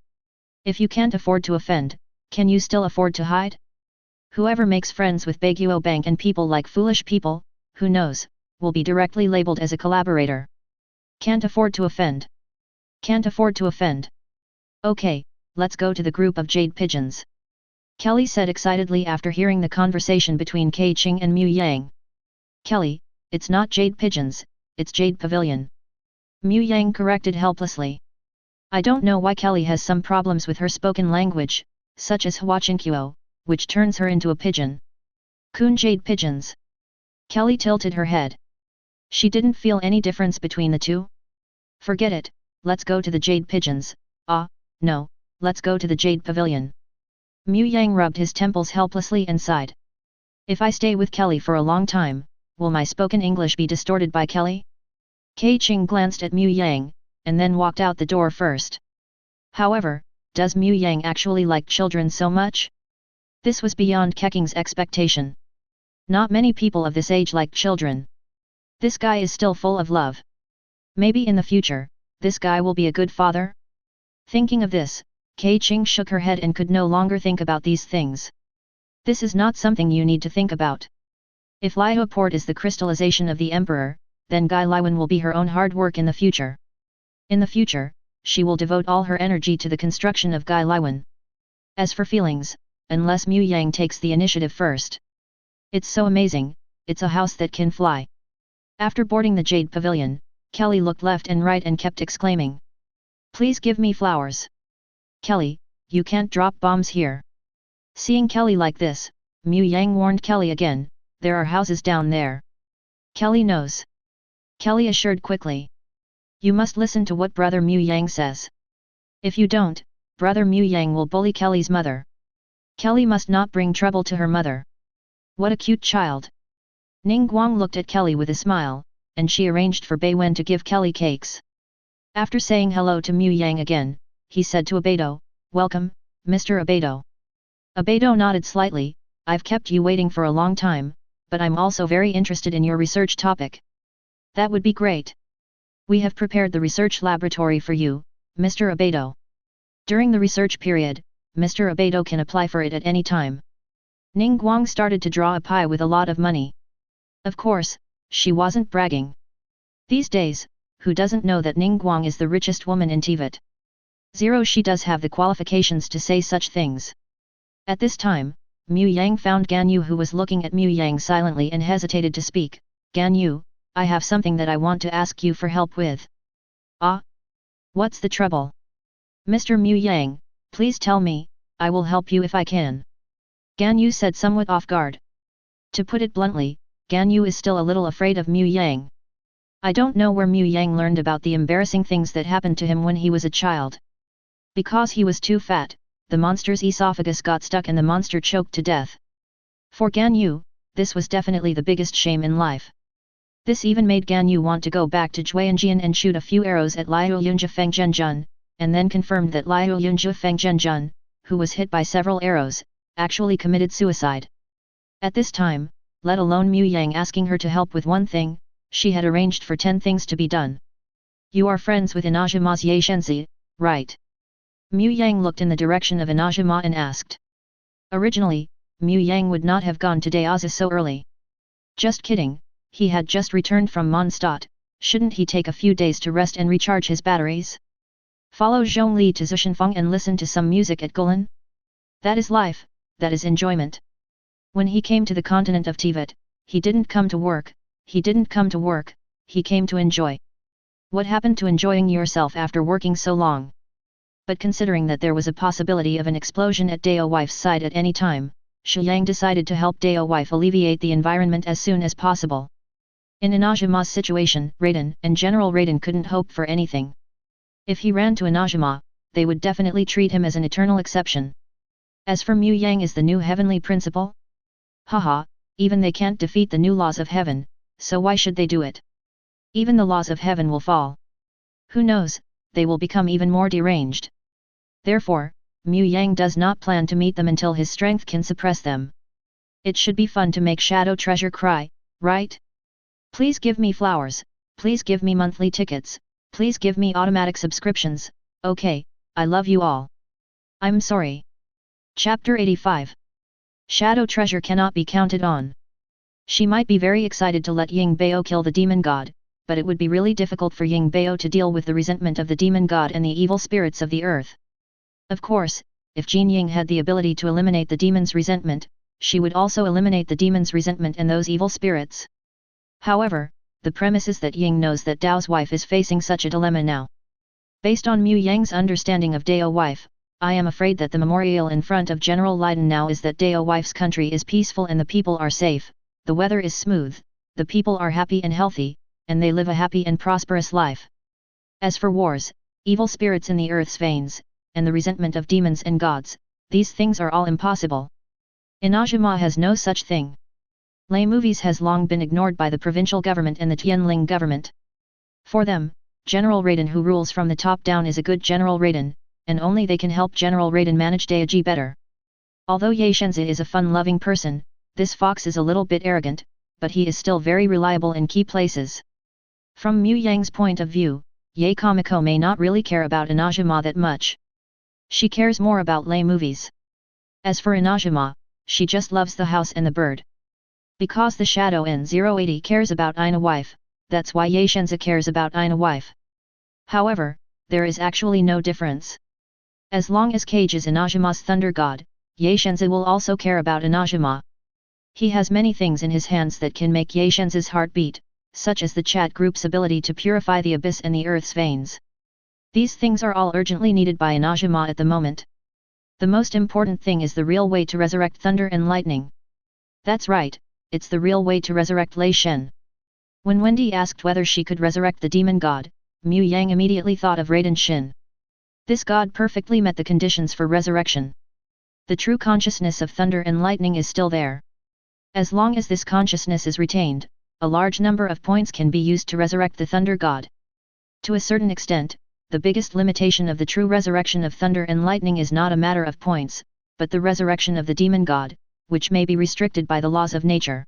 If you can't afford to offend, can you still afford to hide? Whoever makes friends with Baguio Bank and people like foolish people, who knows, will be directly labeled as a collaborator. Can't afford to offend. Can't afford to offend. Okay, let's go to the group of jade pigeons. Kelly said excitedly after hearing the conversation between Keqing and Mu Yang. Kelly, it's not jade pigeons, it's jade pavilion. Mu Yang corrected helplessly. I don't know why Kelly has some problems with her spoken language, such as Huachinquo, which turns her into a pigeon. Kun jade pigeons. Kelly tilted her head. She didn't feel any difference between the two. Forget it, let's go to the jade pigeons. No, let's go to the jade pavilion. Mu Yang rubbed his temples helplessly and sighed. If I stay with Kelly for a long time, will my spoken English be distorted by Kelly? Keqing glanced at Mu Yang, and then walked out the door first. However, does Mu Yang actually like children so much? This was beyond Keqing's expectation. Not many people of this age like children. This guy is still full of love. Maybe in the future, this guy will be a good father? Thinking of this, Keqing shook her head and could no longer think about these things. This is not something you need to think about. If Liu Port is the crystallization of the emperor, then Gai Liwen will be her own hard work in the future. In the future, she will devote all her energy to the construction of Gai Liwen. As for feelings, unless Mu Yang takes the initiative first. It's so amazing, it's a house that can fly. After boarding the Jade Pavilion, Kelly looked left and right and kept exclaiming. Please give me flowers. Kelly, you can't drop bombs here. Seeing Kelly like this, Mu Yang warned Kelly again, there are houses down there. Kelly knows. Kelly assured quickly. You must listen to what Brother Mu Yang says. If you don't, Brother Mu Yang will bully Kelly's mother. Kelly must not bring trouble to her mother. What a cute child. Ning Guang looked at Kelly with a smile, and she arranged for Bai Wen to give Kelly cakes. After saying hello to Mu Yang again, he said to Abedo, Welcome, Mr. Abedo. Abedo nodded slightly, I've kept you waiting for a long time, but I'm also very interested in your research topic. That would be great. We have prepared the research laboratory for you, Mr. Abedo. During the research period, Mr. Abedo can apply for it at any time. Ning Guang started to draw a pie with a lot of money. Of course, she wasn't bragging. These days, who doesn't know that Ning Guang is the richest woman in Teyvat? Zero, she does have the qualifications to say such things. At this time, Mu Yang found Gan Yu, who was looking at Mu Yang silently and hesitated to speak. Gan Yu, I have something that I want to ask you for help with. Ah? What's the trouble? Mr. Mu Yang, please tell me, I will help you if I can. Gan Yu said somewhat off guard. To put it bluntly, Gan Yu is still a little afraid of Mu Yang. I don't know where Mu Yang learned about the embarrassing things that happened to him when he was a child. Because he was too fat, the monster's esophagus got stuck and the monster choked to death. For Gan Yu, this was definitely the biggest shame in life. This even made Gan Yu want to go back to Jueyanjian and shoot a few arrows at Liu Yunjia Feng Zhenjun, and then confirmed that Liu Yunjia Feng Zhenjun, who was hit by several arrows, actually committed suicide. At this time, let alone Mu Yang asking her to help with one thing, she had arranged for 10 things to be done. You are friends with Inajima Ye Shenzi, right? Mu Yang looked in the direction of Inajima and asked. Originally, Mu Yang would not have gone to Deaza so early. Just kidding, he had just returned from Mondstadt, shouldn't he take a few days to rest and recharge his batteries? Follow Zhongli to Zhushanfeng and listen to some music at Gulan? That is life, that is enjoyment. When he came to the continent of Teyvat, he didn't come to work, he came to enjoy. What happened to enjoying yourself after working so long? But considering that there was a possibility of an explosion at Dao wife's side at any time, Xu Yang decided to help Dao wife alleviate the environment as soon as possible. In Inazuma's situation, Raiden and General Raiden couldn't hope for anything. If he ran to Inazuma, they would definitely treat him as an eternal exception. As for Mu Yang is the new heavenly principle? Haha, even they can't defeat the new laws of heaven, so why should they do it? Even the laws of heaven will fall. Who knows, they will become even more deranged. Therefore, Mu Yang does not plan to meet them until his strength can suppress them. It should be fun to make Shadow Treasure cry, right? Please give me flowers, please give me monthly tickets, please give me automatic subscriptions, okay, I love you all. I'm sorry. Chapter 85. Shadow Treasure cannot be counted on. She might be very excited to let Ying Bao kill the demon god, but it would be really difficult for Ying Bao to deal with the resentment of the demon god and the evil spirits of the earth. Of course, if Jin Ying had the ability to eliminate the demon's resentment, she would also eliminate the demon's resentment and those evil spirits. However, the premise is that Ying knows that Dao's wife is facing such a dilemma now. Based on Mu Yang's understanding of Dao wife, I am afraid that the memorial in front of General Raiden now is that Dao wife's country is peaceful and the people are safe, the weather is smooth, the people are happy and healthy, and they live a happy and prosperous life. As for wars, evil spirits in the earth's veins, and the resentment of demons and gods, these things are all impossible. Inazuma has no such thing. Lay movies has long been ignored by the provincial government and the Tianling government. For them, General Raiden who rules from the top down is a good General Raiden, and only they can help General Raiden manage Daiji better. Although Ye Shenzi is a fun-loving person, this fox is a little bit arrogant, but he is still very reliable in key places. From Mu Yang's point of view, Ye Kamiko may not really care about Inazuma that much. She cares more about lay movies. As for Inazuma, she just loves the house and the bird. Because the Shadow N080 cares about Ina wife, that's why Ye Shenzi cares about Ina wife. However, there is actually no difference. As long as Kage is Inazuma's thunder god, Ye Shenzi will also care about Inazuma. He has many things in his hands that can make Ye Shenzi's heart beat, such as the chat group's ability to purify the abyss and the earth's veins. These things are all urgently needed by Inazuma at the moment. The most important thing is the real way to resurrect thunder and lightning. That's right, it's the real way to resurrect Lei Shen. When Wendy asked whether she could resurrect the demon god, Mu Yang immediately thought of Raiden Shin. This god perfectly met the conditions for resurrection. The true consciousness of thunder and lightning is still there. As long as this consciousness is retained, a large number of points can be used to resurrect the thunder god. To a certain extent, the biggest limitation of the true resurrection of thunder and lightning is not a matter of points, but the resurrection of the demon god, which may be restricted by the laws of nature.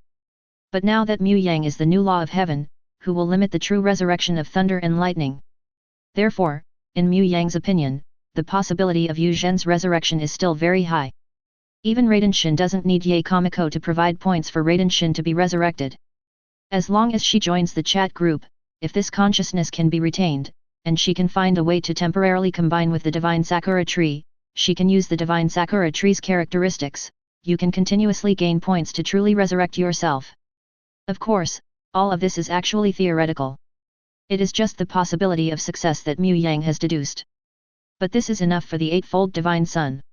But now that Mu Yang is the new law of heaven, who will limit the true resurrection of thunder and lightning? Therefore, in Mu Yang's opinion, the possibility of Yu Zhen's resurrection is still very high. Even Raiden Shin doesn't need Ye Kamiko to provide points for Raiden Shin to be resurrected. As long as she joins the chat group, if this consciousness can be retained, and she can find a way to temporarily combine with the divine Sakura tree, she can use the divine Sakura tree's characteristics, you can continuously gain points to truly resurrect yourself. Of course, all of this is actually theoretical. It is just the possibility of success that Mu Yang has deduced. But this is enough for the eightfold divine sun.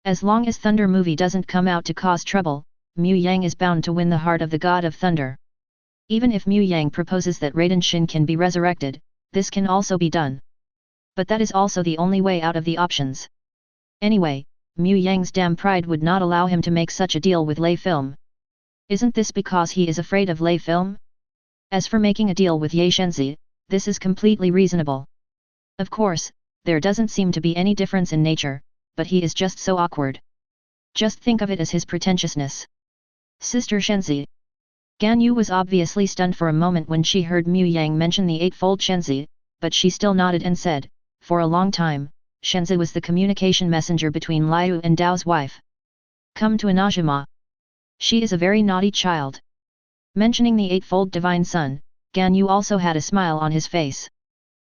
As long as Thunder movie doesn't come out to cause trouble, Mu Yang is bound to win the heart of the god of thunder. Even if Mu Yang proposes that Raiden Shin can be resurrected, this can also be done. But that is also the only way out of the options. Anyway, Mu Yang's damn pride would not allow him to make such a deal with Lei Film. Isn't this because he is afraid of Lei Film? As for making a deal with Ye Shenzi, this is completely reasonable. Of course, there doesn't seem to be any difference in nature, but he is just so awkward. Just think of it as his pretentiousness. Sister Shenzi. Gan Yu was obviously stunned for a moment when she heard Mu Yang mention the eightfold Shenzi, but she still nodded and said, for a long time, Shenzi was the communication messenger between Liu and Dao's wife. Come to Inazuma. She is a very naughty child. Mentioning the eightfold divine sun, Gan Yu also had a smile on his face.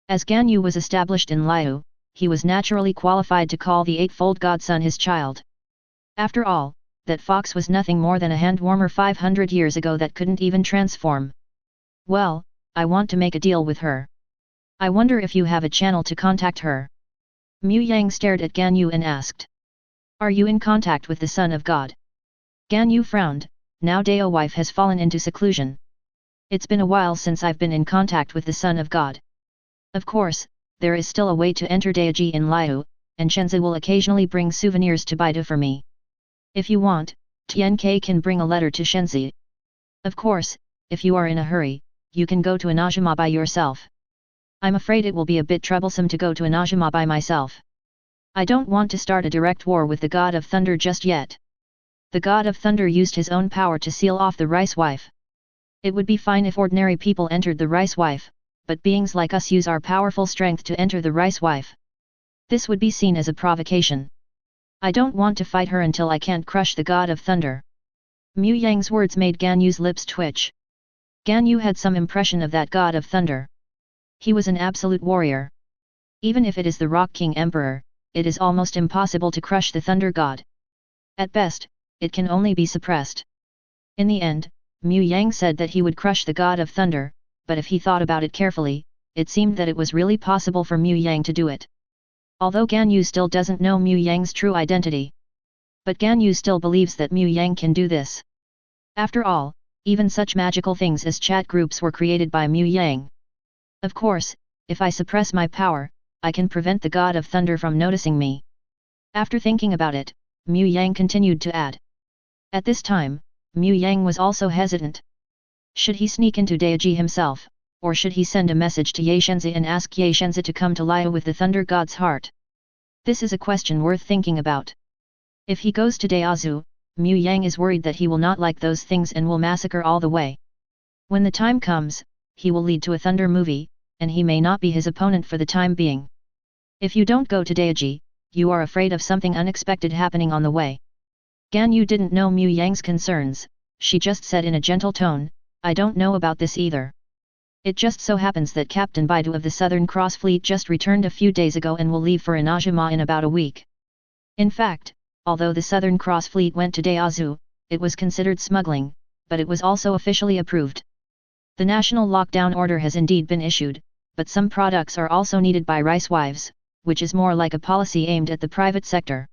As Gan Yu was established in Liu, he was naturally qualified to call the eightfold godson his child. After all, that fox was nothing more than a hand-warmer 500 years ago that couldn't even transform. Well, I want to make a deal with her. I wonder if you have a channel to contact her. Mu Yang stared at Gan Yu and asked. Are you in contact with the Son of God? Gan Yu frowned. Now Dao wife has fallen into seclusion. It's been a while since I've been in contact with the Son of God. Of course, there is still a way to enter Daiji in Liu, and Shenzi will occasionally bring souvenirs to Baidu for me. If you want, Tianke can bring a letter to Shenzi. Of course, if you are in a hurry, you can go to Inajima by yourself. I'm afraid it will be a bit troublesome to go to Inajima by myself. I don't want to start a direct war with the God of Thunder just yet. The God of Thunder used his own power to seal off the Rice Wife. It would be fine if ordinary people entered the Rice Wife, but beings like us use our powerful strength to enter the Rice Wife. This would be seen as a provocation. I don't want to fight her until I can't crush the God of Thunder. Mu Yang's words made Gan Yu's lips twitch. Gan Yu had some impression of that God of Thunder. He was an absolute warrior. Even if it is the Rock King Emperor, it is almost impossible to crush the Thunder God. At best, it can only be suppressed. In the end, Mu Yang said that he would crush the God of Thunder, but if he thought about it carefully, it seemed that it was really possible for Mu Yang to do it. Although Gan Yu still doesn't know Mu Yang's true identity. But Gan Yu still believes that Mu Yang can do this. After all, even such magical things as chat groups were created by Mu Yang. Of course, if I suppress my power, I can prevent the God of Thunder from noticing me. After thinking about it, Mu Yang continued to add. At this time, Mu Yang was also hesitant. Should he sneak into Daiji himself, or should he send a message to Ye Shenzi and ask Ye Shenzi to come to Liu with the Thunder God's heart? This is a question worth thinking about. If he goes to Daozu, Mu Yang is worried that he will not like those things and will massacre all the way. When the time comes, he will lead to a Thunder movie, and he may not be his opponent for the time being. If you don't go to Daiji, you are afraid of something unexpected happening on the way. Gan Yu didn't know Mu Yang's concerns, she just said in a gentle tone, I don't know about this either. It just so happens that Captain Baidu of the Southern Cross Fleet just returned a few days ago and will leave for Inajima in about a week. In fact, although the Southern Cross Fleet went to Daozu, it was considered smuggling, but it was also officially approved. The national lockdown order has indeed been issued, but some products are also needed by rice wives, which is more like a policy aimed at the private sector.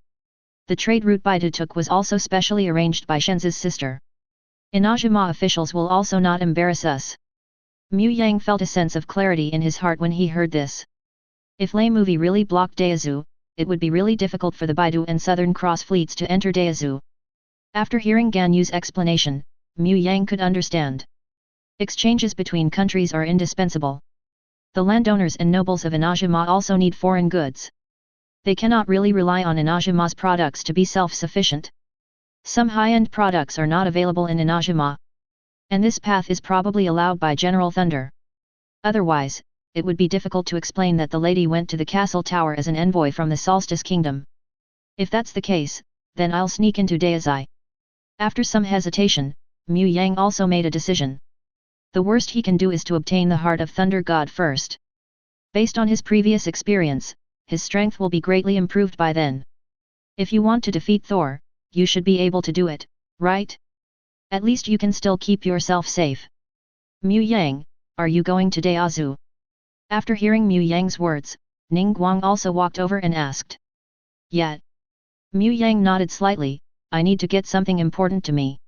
The trade route Baidu took was also specially arranged by Shenzi's sister. Inajima officials will also not embarrass us. Mu Yang felt a sense of clarity in his heart when he heard this. If Lei movie really blocked Daozu, it would be really difficult for the Baidu and Southern Cross fleets to enter Daozu. After hearing Gan Yu's explanation, Mu Yang could understand. Exchanges between countries are indispensable. The landowners and nobles of Inajima also need foreign goods. They cannot really rely on Inajima's products to be self-sufficient. Some high-end products are not available in Inajima. And this path is probably allowed by General Thunder. Otherwise, it would be difficult to explain that the lady went to the castle tower as an envoy from the Solstice Kingdom. If that's the case, then I'll sneak into Daozai. After some hesitation, Mu Yang also made a decision. The worst he can do is to obtain the heart of Thunder God first. Based on his previous experience, his strength will be greatly improved by then. If you want to defeat Thor, you should be able to do it, right? At least you can still keep yourself safe. Mu Yang, are you going to Daozu? After hearing Mu Yang's words, Ning Guang also walked over and asked. Yeah. Mu Yang nodded slightly, I need to get something important to me.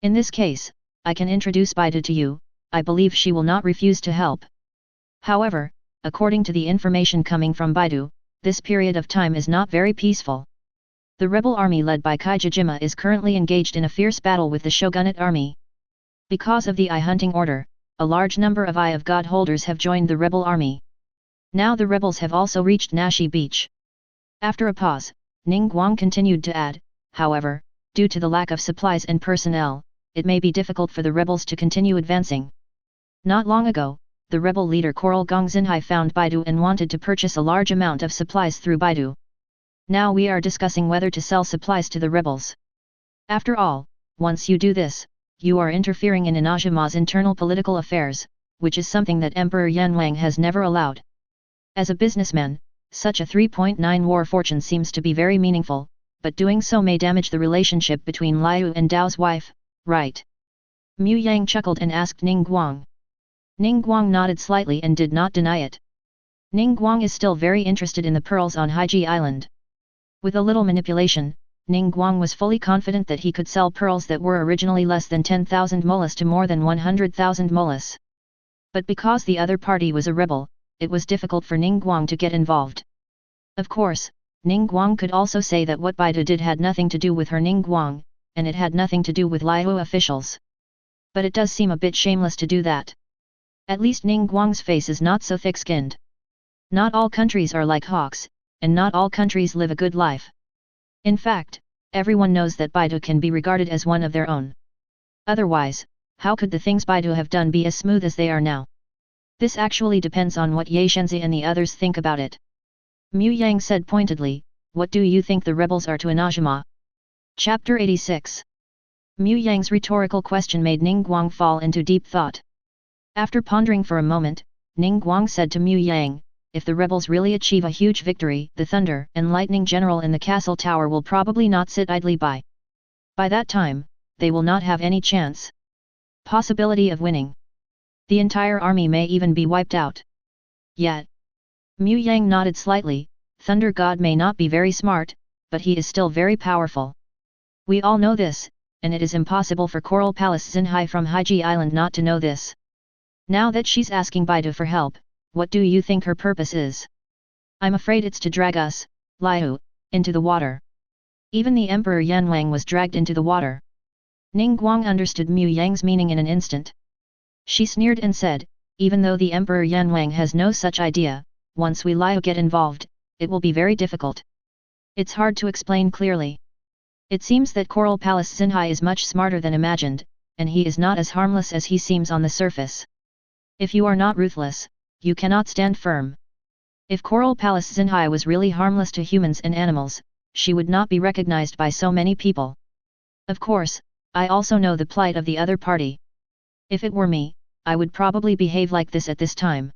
In this case, I can introduce Baidu to you, I believe she will not refuse to help. However, according to the information coming from Baidu, this period of time is not very peaceful. The rebel army led by Kaijijima is currently engaged in a fierce battle with the shogunate army. Because of the Eye hunting order, a large number of Eye of God holders have joined the rebel army. Now the rebels have also reached Nashi Beach. After a pause, Ning Guang continued to add, however, due to the lack of supplies and personnel, it may be difficult for the rebels to continue advancing. Not long ago, the rebel leader Coral Gongxinhai found Baidu and wanted to purchase a large amount of supplies through Baidu. Now we are discussing whether to sell supplies to the rebels. After all, once you do this, you are interfering in Inajima's internal political affairs, which is something that Emperor Yanwang has never allowed. As a businessman, such a 3.9 war fortune seems to be very meaningful, but doing so may damage the relationship between Liu and Dao's wife, right? Mu Yang chuckled and asked Ning Guang. Ning Guang nodded slightly and did not deny it. Ning Guang is still very interested in the pearls on Haiji Island. With a little manipulation, Ning Guang was fully confident that he could sell pearls that were originally less than 10,000 molas to more than 100,000 molas. But because the other party was a rebel, it was difficult for Ning Guang to get involved. Of course, Ning Guang could also say that what Baidu did had nothing to do with her Ning Guang, and it had nothing to do with Liu officials. But it does seem a bit shameless to do that. At least Ning Guang's face is not so thick-skinned. Not all countries are like hawks, and not all countries live a good life. In fact, everyone knows that Baidu can be regarded as one of their own. Otherwise, how could the things Baidu have done be as smooth as they are now? This actually depends on what Ye Shenzi and the others think about it. Mu Yang said pointedly, "What do you think the rebels are to Inajima?" Chapter 86. Mu Yang's rhetorical question made Ning Guang fall into deep thought. After pondering for a moment, Ning Guang said to Mu Yang, "If the rebels really achieve a huge victory, the Thunder and Lightning General in the castle tower will probably not sit idly by. By that time, they will not have any chance. Possibility of winning. The entire army may even be wiped out. Yet." Mu Yang nodded slightly. "Thunder God may not be very smart, but he is still very powerful. We all know this, and it is impossible for Coral Palace Xinhai from Haiji Island not to know this. Now that she's asking Baidu for help, what do you think her purpose is? I'm afraid it's to drag us, Liu, into the water." Even the Emperor Yanwang was dragged into the water. Ning Guang understood Mu Yang's meaning in an instant. She sneered and said, "Even though the Emperor Yanwang has no such idea, once we Liu get involved, it will be very difficult. It's hard to explain clearly. It seems that Coral Palace Xinhai is much smarter than imagined, and he is not as harmless as he seems on the surface. If you are not ruthless, you cannot stand firm. If Coral Palace Xinhai was really harmless to humans and animals, she would not be recognized by so many people. Of course, I also know the plight of the other party. If it were me, I would probably behave like this at this time."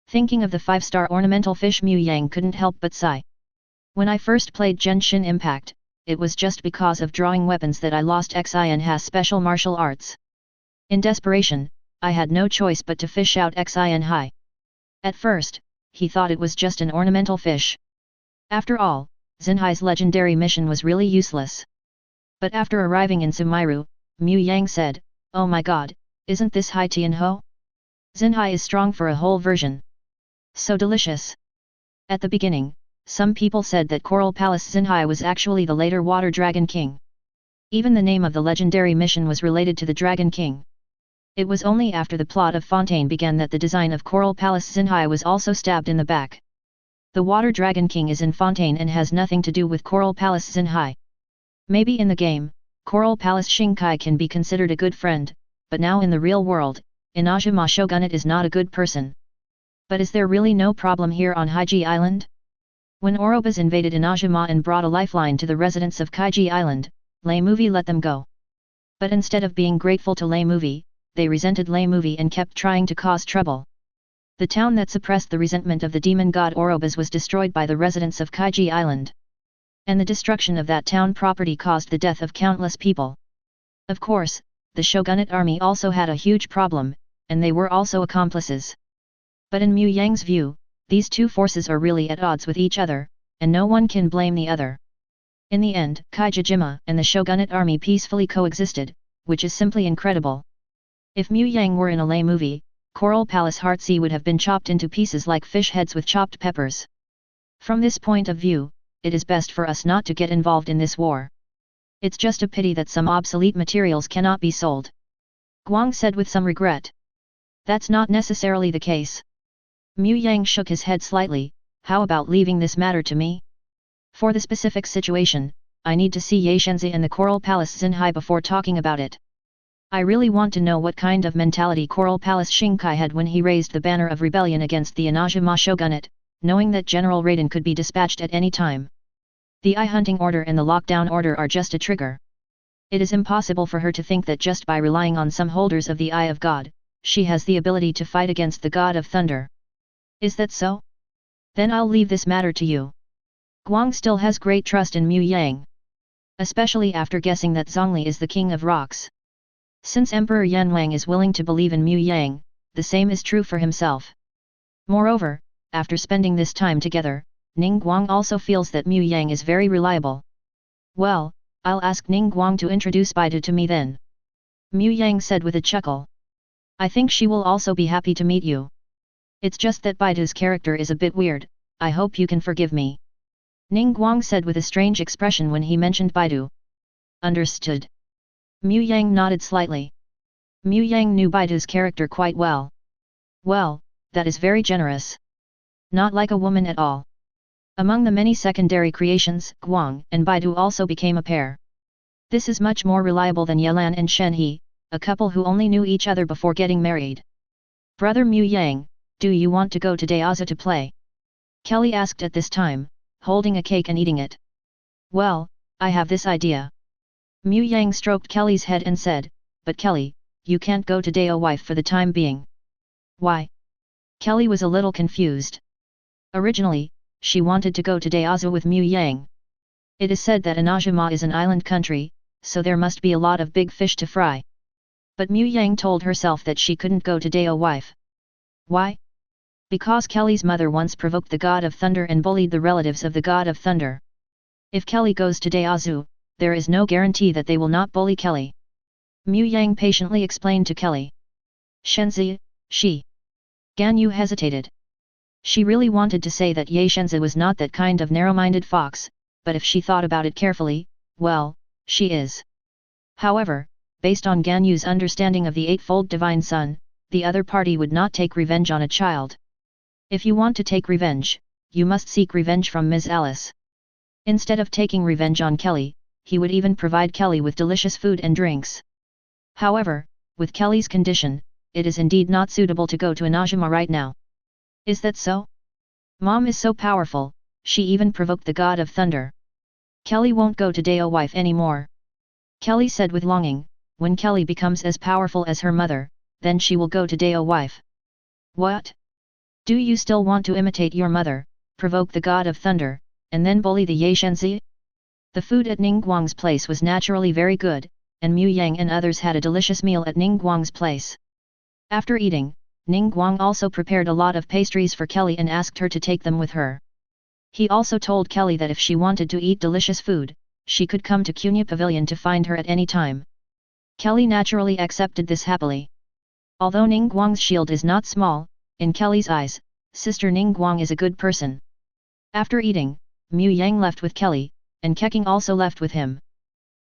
Thinking of the 5-star ornamental fish, Mu Yang couldn't help but sigh. "When I first played Genshin Impact, it was just because of drawing weapons that I lost Xin has special martial arts. In desperation, I had no choice but to fish out Xin Hai. At first, he thought it was just an ornamental fish. After all, Xinhai's legendary mission was really useless. But after arriving in Sumiru, Mu Yang said, 'Oh my god, isn't this Hai Tianho? Xinhai is strong for a whole version. So delicious.' At the beginning, some people said that Coral Palace Xinhai was actually the later Water Dragon King. Even the name of the legendary mission was related to the Dragon King. It was only after the plot of Fontaine began that the design of Coral Palace Xinhai was also stabbed in the back. The Water Dragon King is in Fontaine and has nothing to do with Coral Palace Xinhai. Maybe in the game, Coral Palace Shinkai can be considered a good friend, but now in the real world, Inajima Shogunate is not a good person. But is there really no problem here on Haiji Island? When Orobas invaded Inajima and brought a lifeline to the residents of Kaiji Island, Lei Movie let them go. But instead of being grateful to Lei Movie, they resented Lei Movie and kept trying to cause trouble. The town that suppressed the resentment of the demon god Orobas was destroyed by the residents of Kaiji Island. And the destruction of that town property caused the death of countless people. Of course, the Shogunate army also had a huge problem, and they were also accomplices. But in Mu Yang's view, these two forces are really at odds with each other, and no one can blame the other. In the end, Kaijijima and the Shogunate army peacefully coexisted, which is simply incredible. If Mu Yang were in a Lei Movie, Coral Palace Heartsea would have been chopped into pieces like fish heads with chopped peppers. From this point of view, it is best for us not to get involved in this war. It's just a pity that some obsolete materials cannot be sold." Guang said with some regret. "That's not necessarily the case." Mu Yang shook his head slightly. "How about leaving this matter to me? For the specific situation, I need to see Ye Shenzi and the Coral Palace Xinhai before talking about it. I really want to know what kind of mentality Coral Palace Shinkai had when he raised the banner of rebellion against the Inajima Shogunate, knowing that General Raiden could be dispatched at any time. The Eye Hunting Order and the Lockdown Order are just a trigger. It is impossible for her to think that just by relying on some holders of the Eye of God, she has the ability to fight against the God of Thunder. Is that so? Then I'll leave this matter to you." Guang still has great trust in Mu Yang. especially after guessing that Zhongli is the king of rocks. Since Emperor Yanwang is willing to believe in Mu Yang, the same is true for himself. Moreover, after spending this time together, Ning Guang also feels that Mu Yang is very reliable. Well, I'll ask Ning Guang to introduce Baidu to me then. Mu Yang said with a chuckle. I think she will also be happy to meet you. It's just that Baidu's character is a bit weird, I hope you can forgive me. Ning Guang said with a strange expression when he mentioned Baidu. Understood. Mu Yang nodded slightly. Mu Yang knew Baidu's character quite well. Well, that is very generous. Not like a woman at all. Among the many secondary creations, Guang and Baidu also became a pair. This is much more reliable than Yelan and Shen He, a couple who only knew each other before getting married. Brother Mu Yang, do you want to go to Deaza to play? Kelly asked at this time, holding a cake and eating it. Well, I have this idea. Mu Yang stroked Kelly's head and said, but Kelly, you can't go to Deo wife for the time being. Why? Kelly was a little confused. Originally, she wanted to go to Deaza with Mu Yang. It is said that Inajima is an island country, so there must be a lot of big fish to fry. But Mu Yang told herself that she couldn't go to Deo wife. Why? Because Kelly's mother once provoked the god of thunder and bullied the relatives of the god of thunder. If Kelly goes to Deazu, there is no guarantee that they will not bully Kelly. Mu Yang patiently explained to Kelly. Shenzi, she. Ganyu hesitated. She really wanted to say that Ye Shenzi was not that kind of narrow-minded fox, but if she thought about it carefully, well, she is. However, based on Ganyu's understanding of the Eightfold Divine Son, the other party would not take revenge on a child. If you want to take revenge, you must seek revenge from Ms. Alice. Instead of taking revenge on Kelly, he would even provide Kelly with delicious food and drinks. However, with Kelly's condition, it is indeed not suitable to go to Inajima right now. Is that so? Mom is so powerful, she even provoked the god of thunder. Kelly won't go to Deo wife anymore. Kelly said with longing, when Kelly becomes as powerful as her mother, then she will go to Deo wife. What? Do you still want to imitate your mother, provoke the god of thunder, and then bully the Ye Shenzi? The food at Ning Guang's place was naturally very good, and Mu Yang and others had a delicious meal at Ning Guang's place. After eating, Ning Guang also prepared a lot of pastries for Kelly and asked her to take them with her. He also told Kelly that if she wanted to eat delicious food, she could come to Kunya Pavilion to find her at any time. Kelly naturally accepted this happily. Although Ning Guang's shield is not small, in Kelly's eyes, Sister Ning Guang is a good person. After eating, Mu Yang left with Kelly, and Keqing also left with him.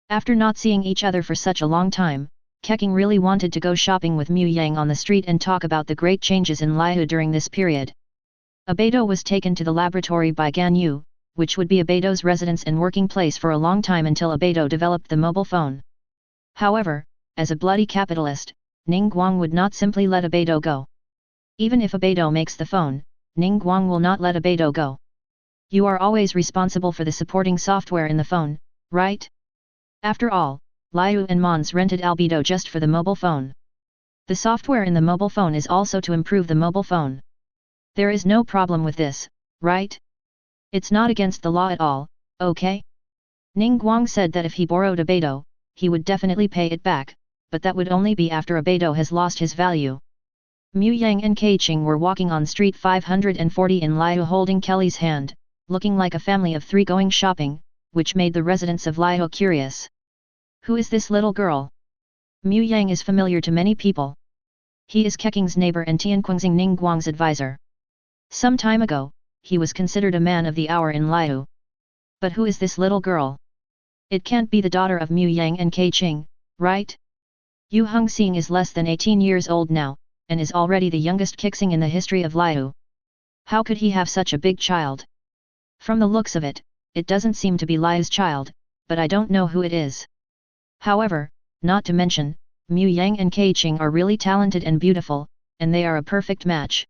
After not seeing each other for such a long time, Keqing really wanted to go shopping with Mu Yang on the street and talk about the great changes in Liu during this period. Abedo was taken to the laboratory by Ganyu, which would be Abedo's residence and working place for a long time until Abedo developed the mobile phone. However, as a bloody capitalist, Ning Guang would not simply let Abedo go. Even if Abedo makes the phone, Ning Guang will not let Abedo go. You are always responsible for the supporting software in the phone, right? After all, Liu and Mons rented Albedo just for the mobile phone. The software in the mobile phone is also to improve the mobile phone. There is no problem with this, right? It's not against the law at all, okay? Ning Guang said that if he borrowed Abedo, he would definitely pay it back, but that would only be after Abedo has lost his value. Mu Yang and Keqing were walking on street 540 in Liu holding Kelly's hand, looking like a family of three going shopping, which made the residents of Liu curious. Who is this little girl? Mu Yang is familiar to many people. He is Keqing's neighbor and Tianquanxing Ning Guang's advisor. Some time ago, he was considered a man of the hour in Liu. But who is this little girl? It can't be the daughter of Mu Yang and Keqing, right? Yu Hongxing is less than 18 years old now, and is already the youngest Keqing in the history of Liu. How could he have such a big child? From the looks of it, it doesn't seem to be Liu's child, but I don't know who it is. However, not to mention, Mu Yang and Keqing are really talented and beautiful, and they are a perfect match.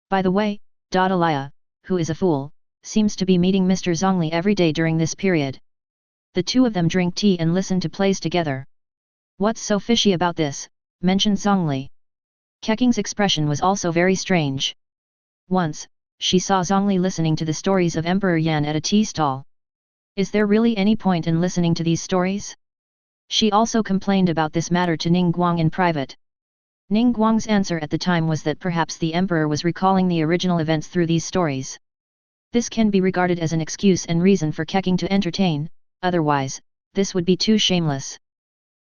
By the way, Dadalia, who is a fool, seems to be meeting Mr. Zhongli every day during this period. The two of them drink tea and listen to plays together. What's so fishy about this? Mentioned Zhongli. Keqing's expression was also very strange. Once, she saw Zhongli listening to the stories of Emperor Yan at a tea stall. Is there really any point in listening to these stories? She also complained about this matter to Ning Guang in private. Ning Guang's answer at the time was that perhaps the emperor was recalling the original events through these stories. This can be regarded as an excuse and reason for Keqing to entertain, otherwise, this would be too shameless.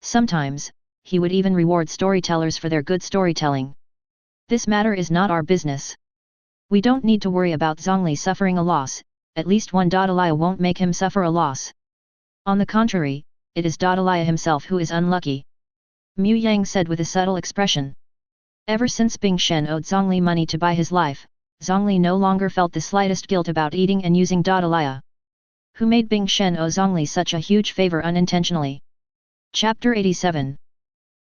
Sometimes, he would even reward storytellers for their good storytelling. This matter is not our business. We don't need to worry about Zhongli suffering a loss, at least one Dadalia won't make him suffer a loss. On the contrary, it is Dadalia himself who is unlucky. Mu Yang said with a subtle expression. Ever since Bing Shen owed Zhongli money to buy his life, Zhongli no longer felt the slightest guilt about eating and using Dadalia. Who made Bing Shen owe Zhongli such a huge favor unintentionally? Chapter 87.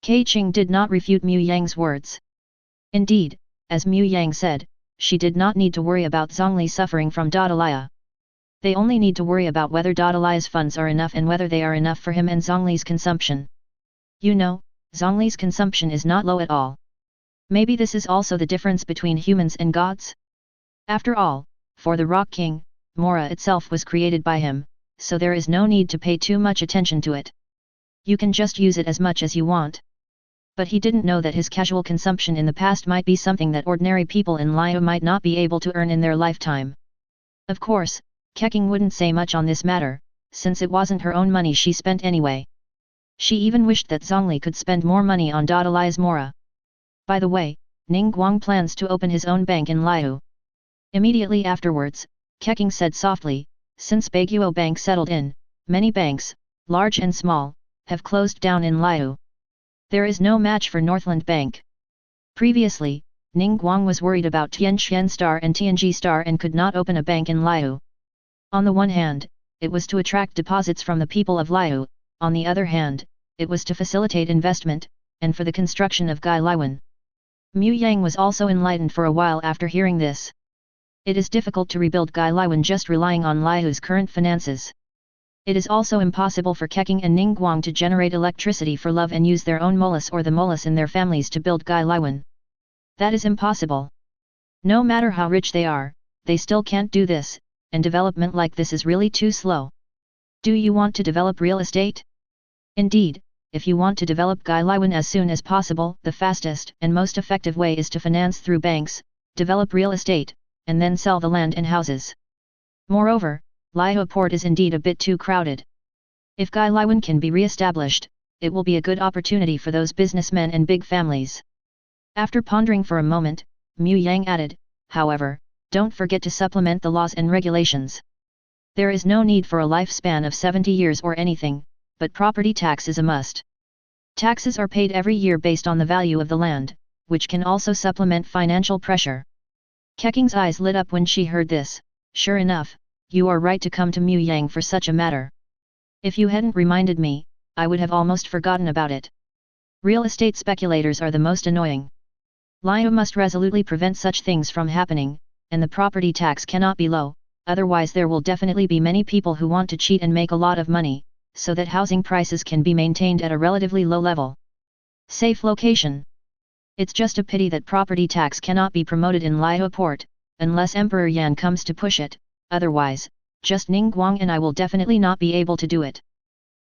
Keqing did not refute Mu Yang's words. Indeed, as Mu Yang said, she did not need to worry about Zhongli suffering from Dadalia. They only need to worry about whether Dadalia's funds are enough and whether they are enough for him and Zhongli's consumption. You know, Zhongli's consumption is not low at all. Maybe this is also the difference between humans and gods? After all, for the Rock King, Mora itself was created by him, so there is no need to pay too much attention to it. You can just use it as much as you want. But he didn't know that his casual consumption in the past might be something that ordinary people in Liu might not be able to earn in their lifetime. Of course, Keqing wouldn't say much on this matter, since it wasn't her own money she spent anyway. She even wished that Zhongli could spend more money on Dadalia's Mora. By the way, Ning Guang plans to open his own bank in Liu. Immediately afterwards, Keqing said softly, since Baguio Bank settled in, many banks, large and small, have closed down in Liu. There is no match for Northland Bank. Previously, Ning Guang was worried about Tianqian Star and Tianji Star and could not open a bank in Liu. On the one hand, it was to attract deposits from the people of Liu, on the other hand, it was to facilitate investment, and for the construction of Gai Liwen. Mu Yang was also enlightened for a while after hearing this. It is difficult to rebuild Gai Liwen just relying on Liu's current finances. It is also impossible for Keqing and Ning Guang to generate electricity for love and use their own molus or the molus in their families to build Gai Liwen. That is impossible. No matter how rich they are, they still can't do this, and development like this is really too slow. Do you want to develop real estate? Indeed, if you want to develop Gai Liwen as soon as possible, the fastest and most effective way is to finance through banks, develop real estate, and then sell the land and houses. Moreover, Liu port is indeed a bit too crowded. If Gai Liwen can be re-established, it will be a good opportunity for those businessmen and big families. After pondering for a moment, Mu Yang added, however, don't forget to supplement the laws and regulations. There is no need for a lifespan of 70 years or anything, but property tax is a must. Taxes are paid every year based on the value of the land, which can also supplement financial pressure. Keqing's eyes lit up when she heard this. Sure enough, you are right to come to Mu Yang for such a matter. If you hadn't reminded me, I would have almost forgotten about it. Real estate speculators are the most annoying. Liu must resolutely prevent such things from happening, and the property tax cannot be low, otherwise there will definitely be many people who want to cheat and make a lot of money, so that housing prices can be maintained at a relatively low level. Safe location. It's just a pity that property tax cannot be promoted in Liu port, unless Emperor Yan comes to push it, otherwise, just Ning Guang and I will definitely not be able to do it.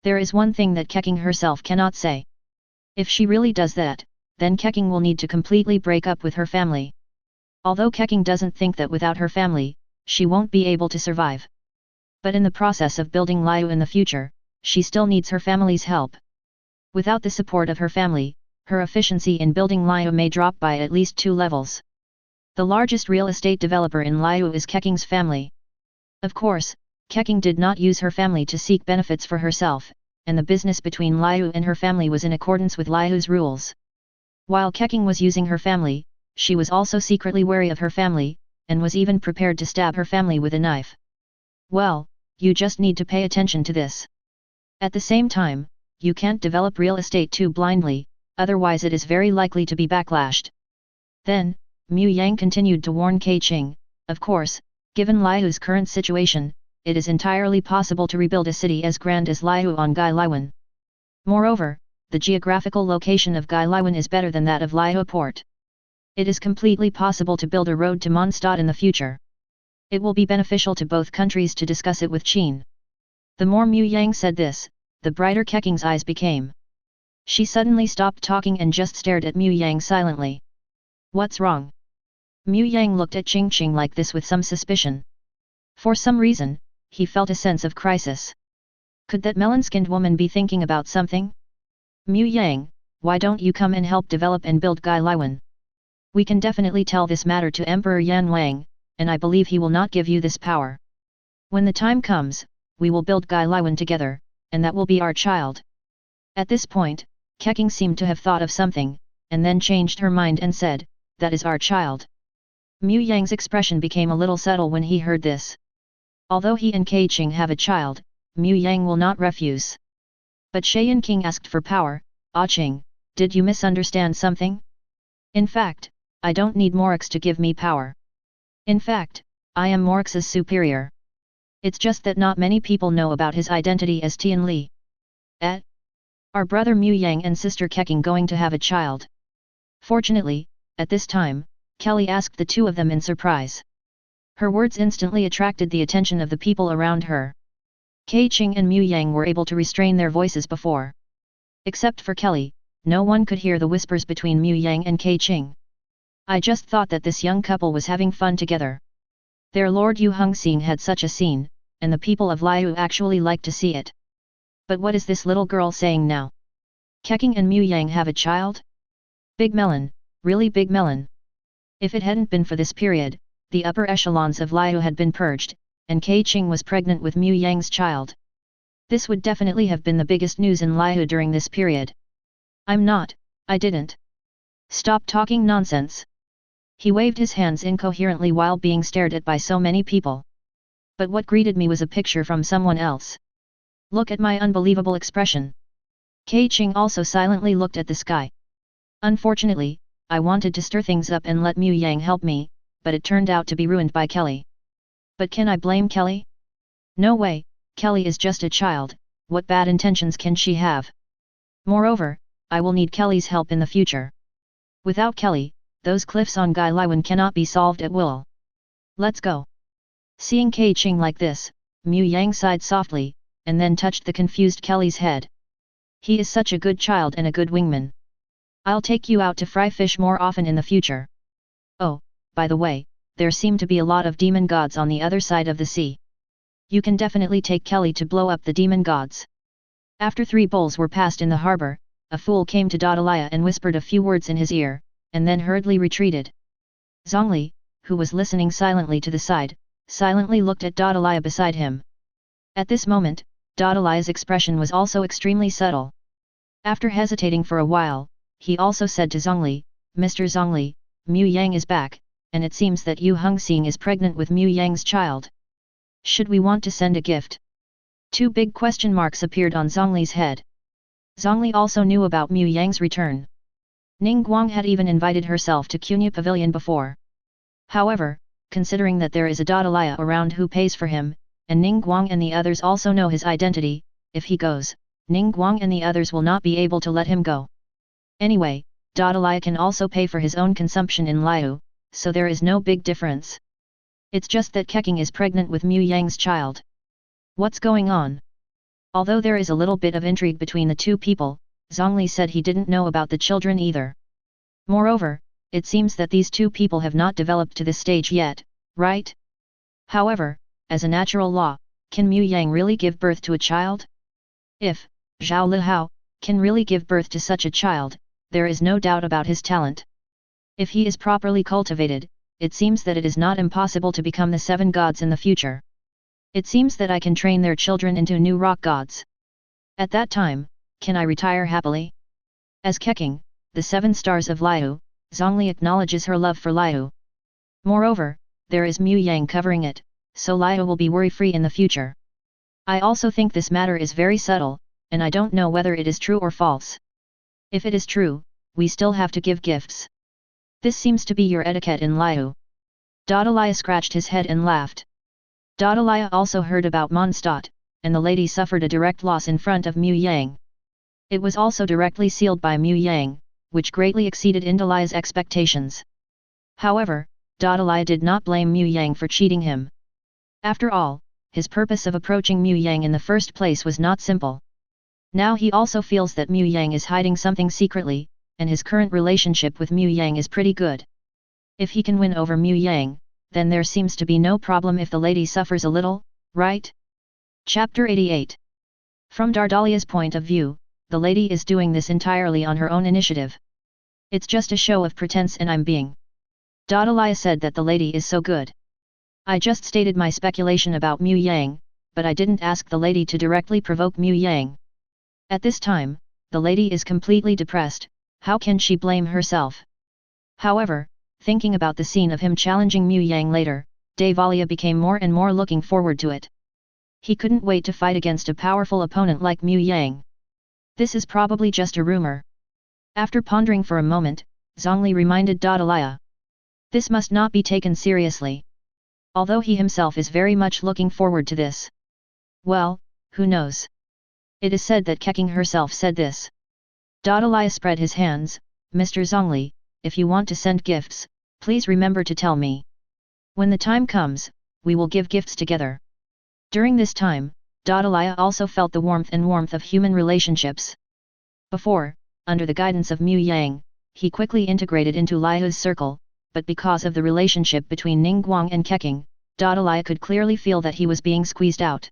There is one thing that Keqing herself cannot say. If she really does that, then Keqing will need to completely break up with her family. Although Keqing doesn't think that without her family, she won't be able to survive. But in the process of building Liu in the future, she still needs her family's help. Without the support of her family, her efficiency in building Liu may drop by at least 2 levels. The largest real estate developer in Liu is Keqing's family. Of course, Keqing did not use her family to seek benefits for herself, and the business between Liu and her family was in accordance with Liu's rules. While Keqing was using her family, she was also secretly wary of her family, and was even prepared to stab her family with a knife. Well, you just need to pay attention to this. At the same time, you can't develop real estate too blindly, otherwise it is very likely to be backlashed. Then, Mu Yang continued to warn Keqing, of course, given Liu's current situation, it is entirely possible to rebuild a city as grand as Liu on Gai Liwen. Moreover, the geographical location of Gai Liwen is better than that of Liu port. It is completely possible to build a road to Mondstadt in the future. It will be beneficial to both countries to discuss it with Qin. The more Mu Yang said this, the brighter Keqing's eyes became. She suddenly stopped talking and just stared at Mu Yang silently. What's wrong? Mu Yang looked at Qing like this with some suspicion. For some reason, he felt a sense of crisis. Could that melon-skinned woman be thinking about something? Mu Yang, why don't you come and help develop and build Gai Liwen? We can definitely tell this matter to Emperor Yan Wang, and I believe he will not give you this power. When the time comes, we will build Gai Liwen together, and that will be our child. At this point, Keqing seemed to have thought of something, and then changed her mind and said, that is our child. Mu Yang's expression became a little subtle when he heard this. Although he and Keqing have a child, Mu Yang will not refuse. But Shayan King asked for power. Ah Qing, did you misunderstand something? In fact, I don't need Morix to give me power. In fact, I am Morix's superior. It's just that not many people know about his identity as Tian Li. Are brother Mu Yang and sister Keqing going to have a child? Fortunately, at this time, Kelly asked the two of them in surprise. Her words instantly attracted the attention of the people around her. Keqing and Mu Yang were able to restrain their voices before. Except for Kelly, no one could hear the whispers between Mu Yang and Keqing. I just thought that this young couple was having fun together. Their Lord Yu Hongxing had such a scene, and the people of Liu actually liked to see it. But what is this little girl saying now? Keqing and Mu Yang have a child? Big melon, really big melon. If it hadn't been for this period, the upper echelons of Liu had been purged, and Keqing was pregnant with Mu Yang's child. This would definitely have been the biggest news in Liu during this period. I didn't. Stop talking nonsense. He waved his hands incoherently while being stared at by so many people. But what greeted me was a picture from someone else. Look at my unbelievable expression. Keqing also silently looked at the sky. Unfortunately, I wanted to stir things up and let Mu Yang help me, but it turned out to be ruined by Kelly. But can I blame Kelly? No way, Kelly is just a child, what bad intentions can she have? Moreover, I will need Kelly's help in the future. Without Kelly, those cliffs on Gai Liwen cannot be solved at will. Let's go. Seeing Keqing like this, Mu Yang sighed softly, and then touched the confused Kelly's head. He is such a good child and a good wingman. I'll take you out to fry fish more often in the future. Oh, by the way, there seem to be a lot of demon gods on the other side of the sea. You can definitely take Kelly to blow up the demon gods. After 3 bowls were passed in the harbor, a fool came to Dodalaya and whispered a few words in his ear, and then hurriedly retreated. Zhongli, who was listening silently to the side, silently looked at Dodalaya beside him. At this moment, Dodalaya's expression was also extremely subtle. After hesitating for a while, he also said to Zhongli, Mr. Zhongli, Mu Yang is back, and it seems that Yu Hongxing is pregnant with Mu Yang's child. Should we want to send a gift? 2 big question marks appeared on Zhongli's head. Zhongli also knew about Mu Yang's return. Ning Guang had even invited herself to Qunya Pavilion before. However, considering that there is a Dodalaya around who pays for him, and Ning Guang and the others also know his identity, if he goes, Ning Guang and the others will not be able to let him go. Anyway, Dodalaya can also pay for his own consumption in Liu, so there is no big difference. It's just that Keqing is pregnant with Mu Yang's child. What's going on? Although there is a little bit of intrigue between the two people, Zhongli said he didn't know about the children either. Moreover, it seems that these two people have not developed to this stage yet, right? However, as a natural law, can Mu Yang really give birth to a child? If Zhao Lihao can really give birth to such a child, there is no doubt about his talent. If he is properly cultivated, it seems that it is not impossible to become the 7 gods in the future. It seems that I can train their children into new rock gods. At that time, can I retire happily? As Keqing, the 7 stars of Liu, Zhongli acknowledges her love for Liu. Moreover, there is Mu Yang covering it, so Liu will be worry-free in the future. I also think this matter is very subtle, and I don't know whether it is true or false. If it is true, we still have to give gifts. This seems to be your etiquette in Liu. Dodalaya scratched his head and laughed. Dodalaya also heard about Mondstadt, and the lady suffered a direct loss in front of Mu Yang. It was also directly sealed by Mu Yang, which greatly exceeded Indalaya's expectations. However, Dodalaya did not blame Mu Yang for cheating him. After all, his purpose of approaching Mu Yang in the first place was not simple. Now he also feels that Mu Yang is hiding something secretly, and his current relationship with Mu Yang is pretty good. If he can win over Mu Yang, then there seems to be no problem if the lady suffers a little, right? Chapter 88. From Dardalia's point of view, the lady is doing this entirely on her own initiative. It's just a show of pretense and I'm being. Dardalia said that the lady is so good. I just stated my speculation about Mu Yang, but I didn't ask the lady to directly provoke Mu Yang. At this time, the lady is completely depressed, how can she blame herself? However, thinking about the scene of him challenging Mu Yang later, Davalia became more and more looking forward to it. He couldn't wait to fight against a powerful opponent like Mu Yang. This is probably just a rumor. After pondering for a moment, Zhongli reminded Dadalia. This must not be taken seriously. Although he himself is very much looking forward to this. Well, who knows? It is said that Keqing herself said this. Dadalia spread his hands, Mr. Zhongli, if you want to send gifts, please remember to tell me. When the time comes, we will give gifts together. During this time, Dadalia also felt the warmth of human relationships. Before, under the guidance of Mu Yang, he quickly integrated into Liao's circle, but because of the relationship between Ningguang and Keqing, Dadalia could clearly feel that he was being squeezed out.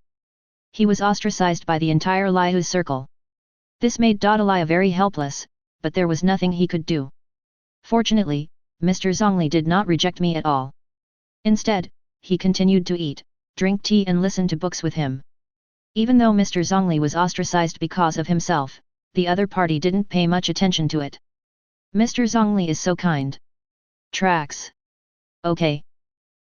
He was ostracized by the entire Liao's circle. This made Dadalia very helpless, but there was nothing he could do. Fortunately, Mr. Zhongli did not reject me at all. Instead, he continued to eat, drink tea and listen to books with him. Even though Mr. Zhongli was ostracized because of himself, the other party didn't pay much attention to it. Mr. Zhongli is so kind. Tracks. Okay.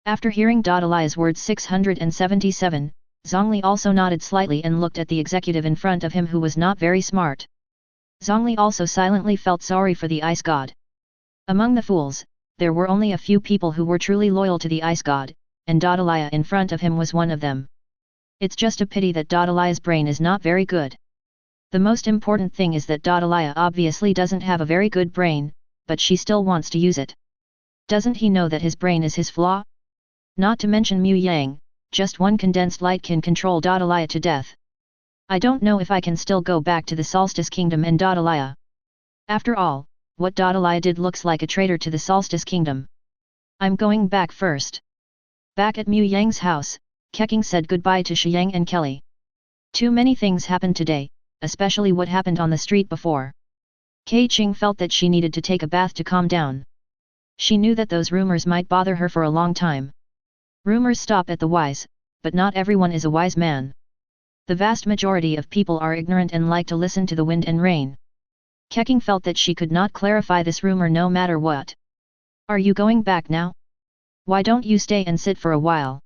After hearing Dadalia's words 677, Zhongli also nodded slightly and looked at the executive in front of him who was not very smart. Zhongli also silently felt sorry for the ice god. Among the fools, there were only a few people who were truly loyal to the ice god, and Dadalia in front of him was one of them. It's just a pity that Dadalia's brain is not very good. The most important thing is that Dadalia obviously doesn't have a very good brain, but she still wants to use it. Doesn't he know that his brain is his flaw? Not to mention Mu Yang, just one condensed light can control Dadalia to death. I don't know if I can still go back to the Solstice Kingdom and Dadalia. After all, what Dadalia did looks like a traitor to the Solstice Kingdom. I'm going back first. Back at Mu Yang's house, Keqing said goodbye to Shiyang and Kelly. Too many things happened today, especially what happened on the street before. Keqing felt that she needed to take a bath to calm down. She knew that those rumors might bother her for a long time. Rumors stop at the wise, but not everyone is a wise man. The vast majority of people are ignorant and like to listen to the wind and rain. Keqing felt that she could not clarify this rumor no matter what. Are you going back now? Why don't you stay and sit for a while?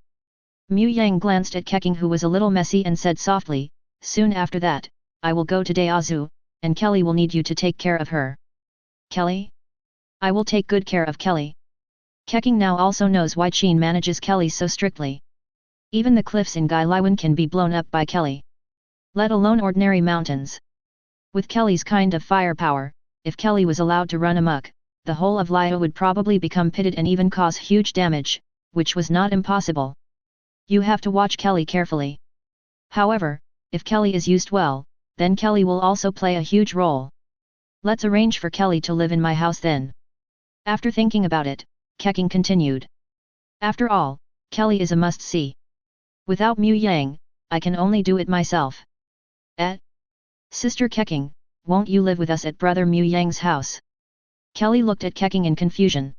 Mu Yang glanced at Keqing who was a little messy and said softly, soon after that, I will go to Daozu, and Kelly will need you to take care of her. Kelly? I will take good care of Kelly. Keqing now also knows why Qin manages Kelly so strictly. Even the cliffs in Gailaiwan can be blown up by Kelly. Let alone ordinary mountains. With Kelly's kind of firepower, if Kelly was allowed to run amok, the whole of Liao would probably become pitted and even cause huge damage, which was not impossible. You have to watch Kelly carefully. However, if Kelly is used well, then Kelly will also play a huge role. Let's arrange for Kelly to live in my house then. After thinking about it, Keqing continued. After all, Kelly is a must-see. Without Mu Yang, I can only do it myself. Sister Keqing, won't you live with us at Brother Mu Yang's house? Kelly looked at Keqing in confusion.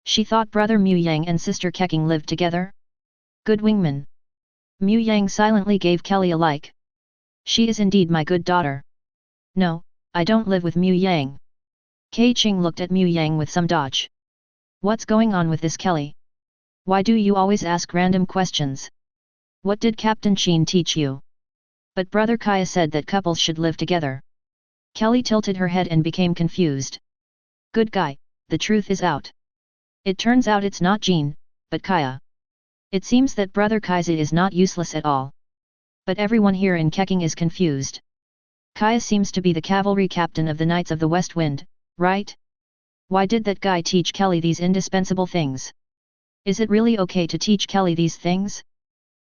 She thought Brother Mu Yang and Sister Keqing lived together? Good wingman. Mu Yang silently gave Kelly a like. She is indeed my good daughter. No, I don't live with Mu Yang. Keqing looked at Mu Yang with some dodge. What's going on with this Kelly? Why do you always ask random questions? What did Captain Qin teach you? But Brother Kaya said that couples should live together. Kelly tilted her head and became confused. Good guy, the truth is out. It turns out it's not Qin, but Kaya. It seems that Brother Kaiza is not useless at all. But everyone here in Keqing is confused. Kaya seems to be the cavalry captain of the Knights of the West Wind, right? Why did that guy teach Kelly these indispensable things? Is it really okay to teach Kelly these things?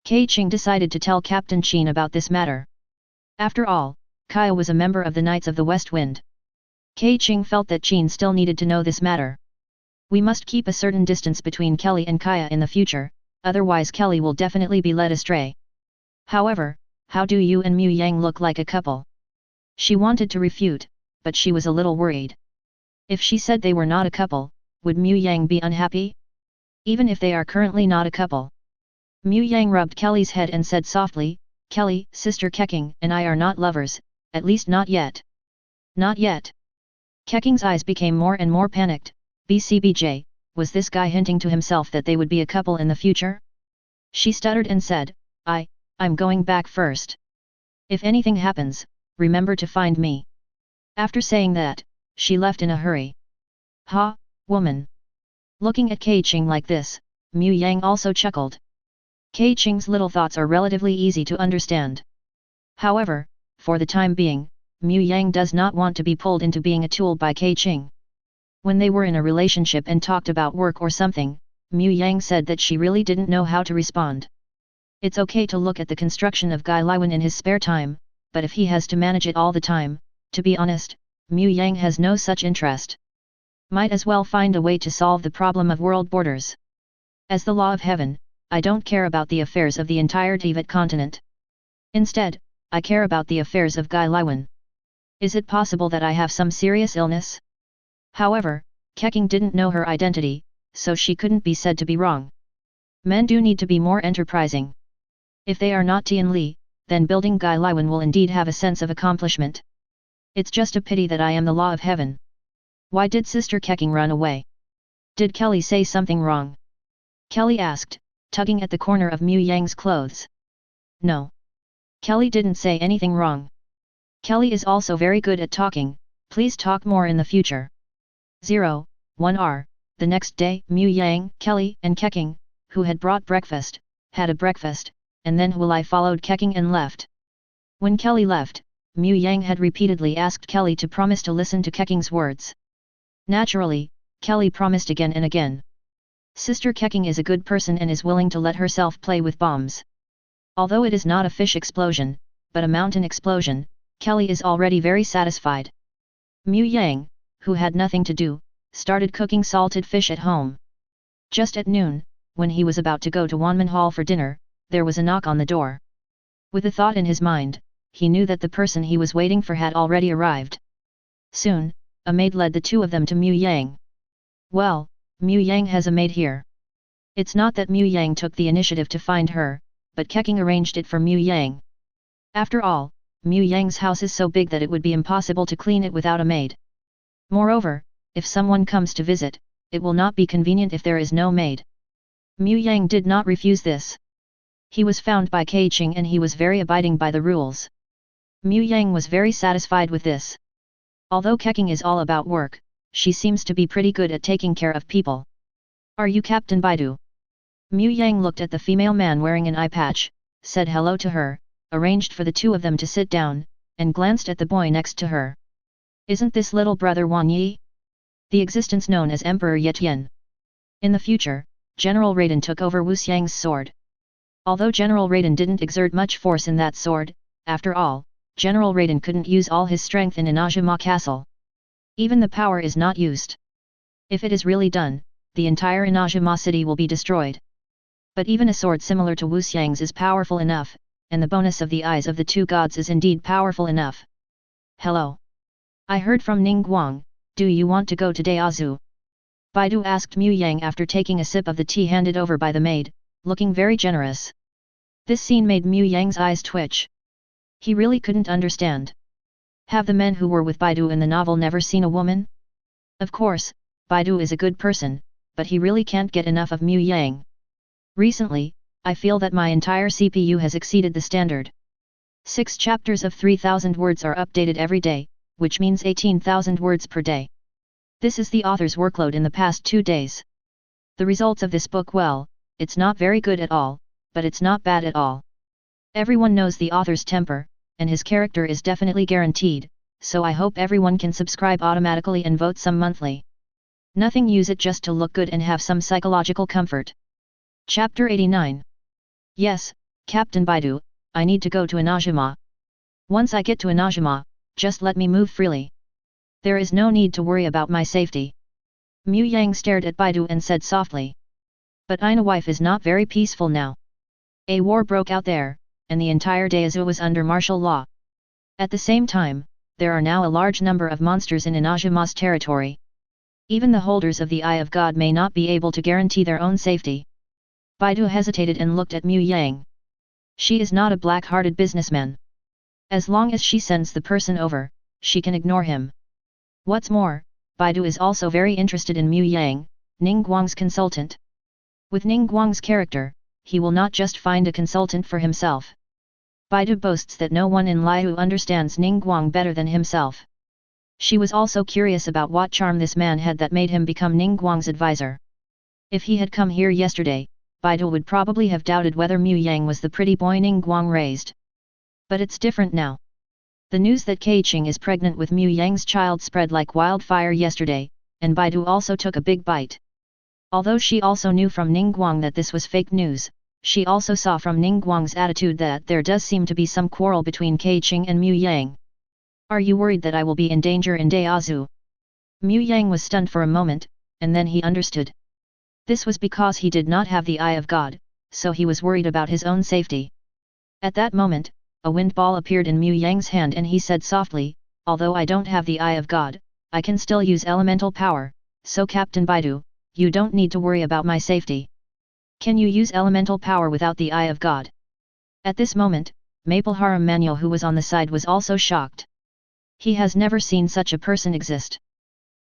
Keqing decided to tell Captain Qin about this matter. After all, Kaya was a member of the Knights of the West Wind. Keqing felt that Qin still needed to know this matter. We must keep a certain distance between Kelly and Kaya in the future, otherwise Kelly will definitely be led astray. However, how do you and Mu Yang look like a couple? She wanted to refute, but she was a little worried. If she said they were not a couple, would Mu Yang be unhappy? Even if they are currently not a couple. Mu Yang rubbed Kelly's head and said softly, Kelly, Sister Keqing and I are not lovers, at least not yet. Not yet. Keqing's eyes became more and more panicked. BCBJ, was this guy hinting to himself that they would be a couple in the future? She stuttered and said, I'm going back first. If anything happens, remember to find me. After saying that, she left in a hurry. Ha, woman. Looking at Keqing like this, Mu Yang also chuckled. Keqing's little thoughts are relatively easy to understand. However, for the time being, Mu Yang does not want to be pulled into being a tool by Keqing. When they were in a relationship and talked about work or something, Mu Yang said that she really didn't know how to respond. It's okay to look at the construction of Guy Liwen in his spare time, but if he has to manage it all the time, to be honest, Mu Yang has no such interest. Might as well find a way to solve the problem of world borders. As the law of heaven, I don't care about the affairs of the entire Teyvat continent. Instead, I care about the affairs of Guy Liwen. Is it possible that I have some serious illness? However, Keqing didn't know her identity, so she couldn't be said to be wrong. Men do need to be more enterprising. If they are not Tian Li, then building Guy Liwen will indeed have a sense of accomplishment. It's just a pity that I am the law of heaven. Why did Sister Keqing run away? Did Kelly say something wrong? Kelly asked, tugging at the corner of Mu Yang's clothes. No. Kelly didn't say anything wrong. Kelly is also very good at talking, please talk more in the future. 1R. The next day, Mu Yang, Kelly, and Keqing, who had brought breakfast, had a breakfast, and then Huilai followed Keqing and left. When Kelly left, Mu Yang had repeatedly asked Kelly to promise to listen to Keqing's words. Naturally, Kelly promised again and again. Sister Keqing is a good person and is willing to let herself play with bombs. Although it is not a fish explosion, but a mountain explosion, Kelly is already very satisfied. Mu Yang, who had nothing to do, started cooking salted fish at home. Just at noon, when he was about to go to Wanman Hall for dinner, there was a knock on the door. With a thought in his mind, he knew that the person he was waiting for had already arrived. Soon, a maid led the two of them to Mu Yang. Well, Mu Yang has a maid here. It's not that Mu Yang took the initiative to find her, but Keqing arranged it for Mu Yang. After all, Mu Yang's house is so big that it would be impossible to clean it without a maid. Moreover, if someone comes to visit, it will not be convenient if there is no maid. Mu Yang did not refuse this. He was found by Keqing and he was very abiding by the rules. Mu Yang was very satisfied with this. Although Keqing is all about work, she seems to be pretty good at taking care of people. Are you Captain Baidu? Mu Yang looked at the female man wearing an eye patch, said hello to her, arranged for the two of them to sit down, and glanced at the boy next to her. Isn't this little brother Wan Yi? The existence known as Emperor Yetian. In the future, General Raiden took over Wu Xiang's sword. Although General Raiden didn't exert much force in that sword, after all, General Raiden couldn't use all his strength in Inajima Castle. Even the power is not used. If it is really done, the entire Inajima city will be destroyed. But even a sword similar to Wu Xiang's is powerful enough, and the bonus of the eyes of the two gods is indeed powerful enough. Hello. I heard from Ning Guang, do you want to go to Daozu? Baidu asked Mu Yang after taking a sip of the tea handed over by the maid, looking very generous. This scene made Mu Yang's eyes twitch. He really couldn't understand. Have the men who were with Baidu in the novel never seen a woman? Of course, Baidu is a good person, but he really can't get enough of Mu Yang. Recently, I feel that my entire CPU has exceeded the standard. 6 chapters of 3,000 words are updated every day, which means 18,000 words per day. This is the author's workload in the past 2 days. The results of this book, well, it's not very good at all, but it's not bad at all. Everyone knows the author's temper, and his character is definitely guaranteed, so I hope everyone can subscribe automatically and vote some monthly. Nothing, use it just to look good and have some psychological comfort. Chapter 89. Yes, Captain Baidu, I need to go to Inajima. Once I get to Inajima, just let me move freely. There is no need to worry about my safety. Mu Yang stared at Baidu and said softly. But Ina wife is not very peaceful now. A war broke out there, and the entire Daezu was under martial law. At the same time, there are now a large number of monsters in Inajima's territory. Even the holders of the Eye of God may not be able to guarantee their own safety. Baidu hesitated and looked at Mu Yang. She is not a black-hearted businessman. As long as she sends the person over, she can ignore him. What's more, Baidu is also very interested in Mu Yang, Ningguang's consultant. With Ningguang's character, he will not just find a consultant for himself. Baidu boasts that no one in Liu understands Ningguang better than himself. She was also curious about what charm this man had that made him become Ningguang's advisor. If he had come here yesterday, Baidu would probably have doubted whether Mu Yang was the pretty boy Ningguang raised. But it's different now. The news that Keqing is pregnant with Mu Yang's child spread like wildfire yesterday, and Baidu also took a big bite. Although she also knew from Ningguang that this was fake news, she also saw from Ningguang's attitude that there does seem to be some quarrel between Keqing and Mu Yang. Are you worried that I will be in danger in Daezu? Mu Yang was stunned for a moment, and then he understood. This was because he did not have the Eye of God, so he was worried about his own safety. At that moment, a wind ball appeared in Mu Yang's hand and he said softly, although I don't have the Eye of God, I can still use elemental power, so Captain Baidu, you don't need to worry about my safety. Can you use elemental power without the Eye of God? At this moment, Mapleharam Manuel who was on the side was also shocked. He has never seen such a person exist.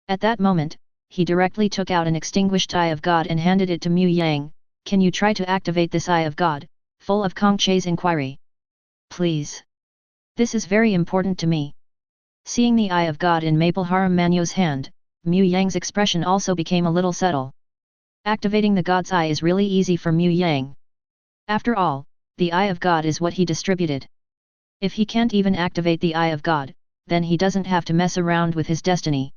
At that moment, he directly took out an extinguished Eye of God and handed it to Mu Yang. Can you try to activate this Eye of God? Full of Kongche's inquiry. Please. This is very important to me. Seeing the Eye of God in Mapleharam Manuel's hand, Mu Yang's expression also became a little subtle. Activating the God's Eye is really easy for Mu Yang. After all, the Eye of God is what he distributed. If he can't even activate the Eye of God, then he doesn't have to mess around with his destiny.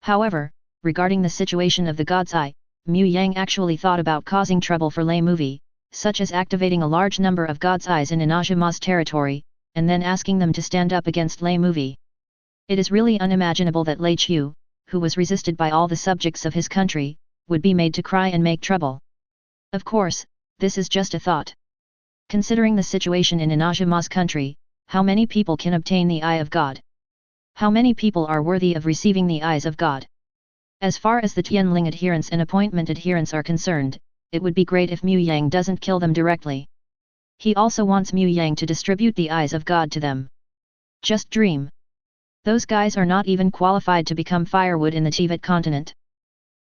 However, regarding the situation of the God's Eye, Mu Yang actually thought about causing trouble for Lei Movie, such as activating a large number of God's Eyes in Inajima's territory, and then asking them to stand up against Lei Movie. It is really unimaginable that Lei Chu, who was resisted by all the subjects of his country, would be made to cry and make trouble. Of course, this is just a thought. Considering the situation in Inajima's country, how many people can obtain the Eye of God? How many people are worthy of receiving the Eyes of God? As far as the Tianling adherents and appointment adherents are concerned, it would be great if Mu Yang doesn't kill them directly. He also wants Mu Yang to distribute the Eyes of God to them. Just dream. Those guys are not even qualified to become firewood in the Teyvat continent.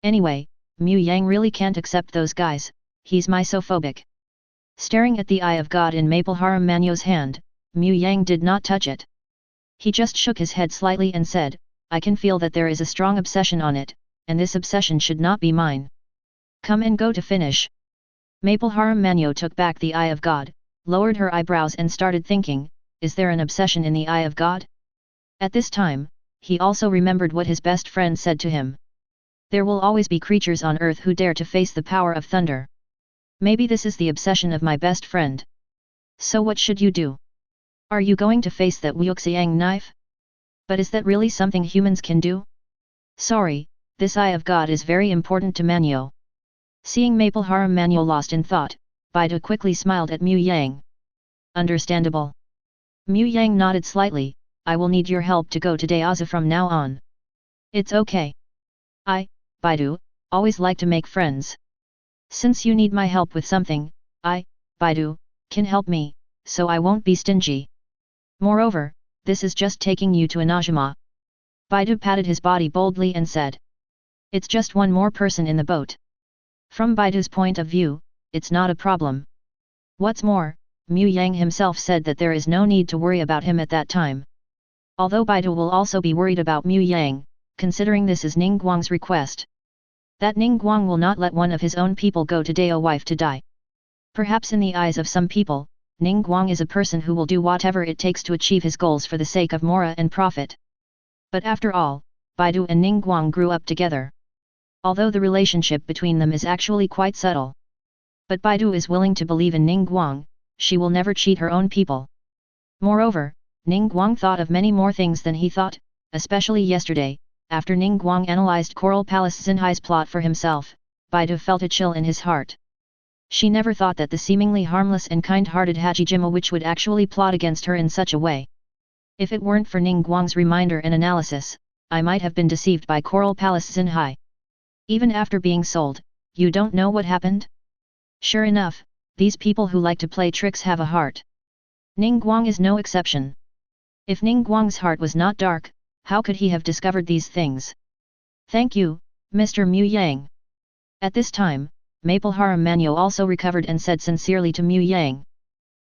Anyway, Mu Yang really can't accept those guys, he's misophobic. Staring at the Eye of God in Mapleharam Manuel's hand, Mu Yang did not touch it. He just shook his head slightly and said, I can feel that there is a strong obsession on it, and this obsession should not be mine. Come and go to finish. Mapleharam Manuel took back the Eye of God, lowered her eyebrows and started thinking, is there an obsession in the Eye of God? At this time, he also remembered what his best friend said to him. There will always be creatures on earth who dare to face the power of thunder. Maybe this is the obsession of my best friend. So what should you do? Are you going to face that Wuxiang knife? But is that really something humans can do? Sorry, this Eye of God is very important to Manuel. Seeing Mapleharam Manuel lost in thought, Baidu quickly smiled at Mu Yang. Understandable. Mu Yang nodded slightly, I will need your help to go to Daezu from now on. It's okay. I, Baidu, always like to make friends. Since you need my help with something, I, Baidu, can help me, so I won't be stingy. Moreover, this is just taking you to Inajima. Baidu patted his body boldly and said. It's just one more person in the boat. From Baidu's point of view, it's not a problem. What's more, Mu Yang himself said that there is no need to worry about him at that time. Although Baidu will also be worried about Mu Yang, considering this is Ningguang's request. That Ningguang will not let one of his own people go to Dao wife to die. Perhaps in the eyes of some people, Ningguang is a person who will do whatever it takes to achieve his goals for the sake of Mora and profit. But after all, Baidu and Ningguang grew up together. Although the relationship between them is actually quite subtle. But Baidu is willing to believe in Ningguang, she will never cheat her own people. Moreover, Ning Guang thought of many more things than he thought, especially yesterday, after Ning Guang analyzed Coral Palace Xinhai's plot for himself, Baidu felt a chill in his heart. She never thought that the seemingly harmless and kind-hearted Hajijima witch would actually plot against her in such a way. If it weren't for Ning Guang's reminder and analysis, I might have been deceived by Coral Palace Xinhai. Even after being sold, you don't know what happened? Sure enough, these people who like to play tricks have a heart. Ning Guang is no exception. If Ning Guang's heart was not dark, how could he have discovered these things? Thank you, Mr. Mu Yang. At this time, Maple Harem Manyo also recovered and said sincerely to Mu Yang.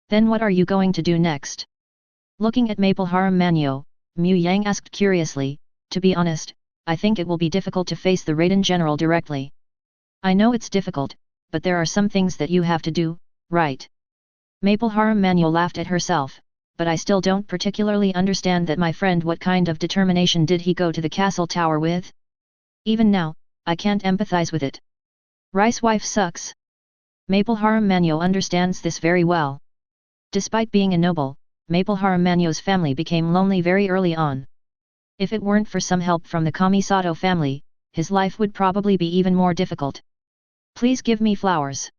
Then what are you going to do next? Looking at Maple Harem Manyo, Mu Yang asked curiously, to be honest, I think it will be difficult to face the Raiden General directly. I know it's difficult, but there are some things that you have to do, right? Maple Harem Manyo laughed at herself, but I still don't particularly understand that, my friend. What kind of determination did he go to the castle tower with? Even now, I can't empathize with it. Rice wife sucks. Maple Harem Manyo understands this very well. Despite being a noble, Maple Harem Manyo's family became lonely very early on. If it weren't for some help from the Kamisato family, his life would probably be even more difficult. Please give me flowers.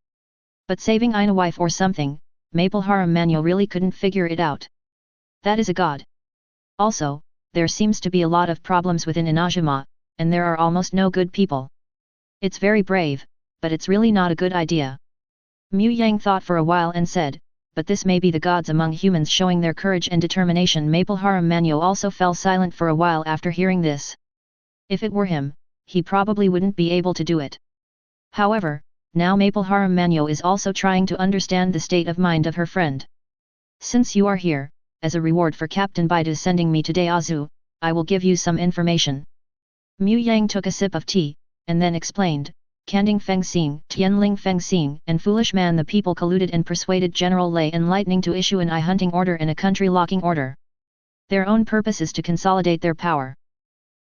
But saving Ina wife or something, Maple Harem Manyo really couldn't figure it out. That is a god. Also, there seems to be a lot of problems within Inajima, and there are almost no good people. It's very brave, but it's really not a good idea. Mu Yang thought for a while and said, but this may be the gods among humans showing their courage and determination. Maple Harem Manyo also fell silent for a while after hearing this. If it were him, he probably wouldn't be able to do it. However, now Maple Harem Manyo is also trying to understand the state of mind of her friend. Since you are here, as a reward for Captain Baidu sending me to Deazu, I will give you some information. Mu Yang took a sip of tea, and then explained, Kanding Fengxing, Tianling Fengxing, and Foolish Man, the people colluded and persuaded General Lei and Lightning to issue an eye hunting order and a country locking order. Their own purpose is to consolidate their power.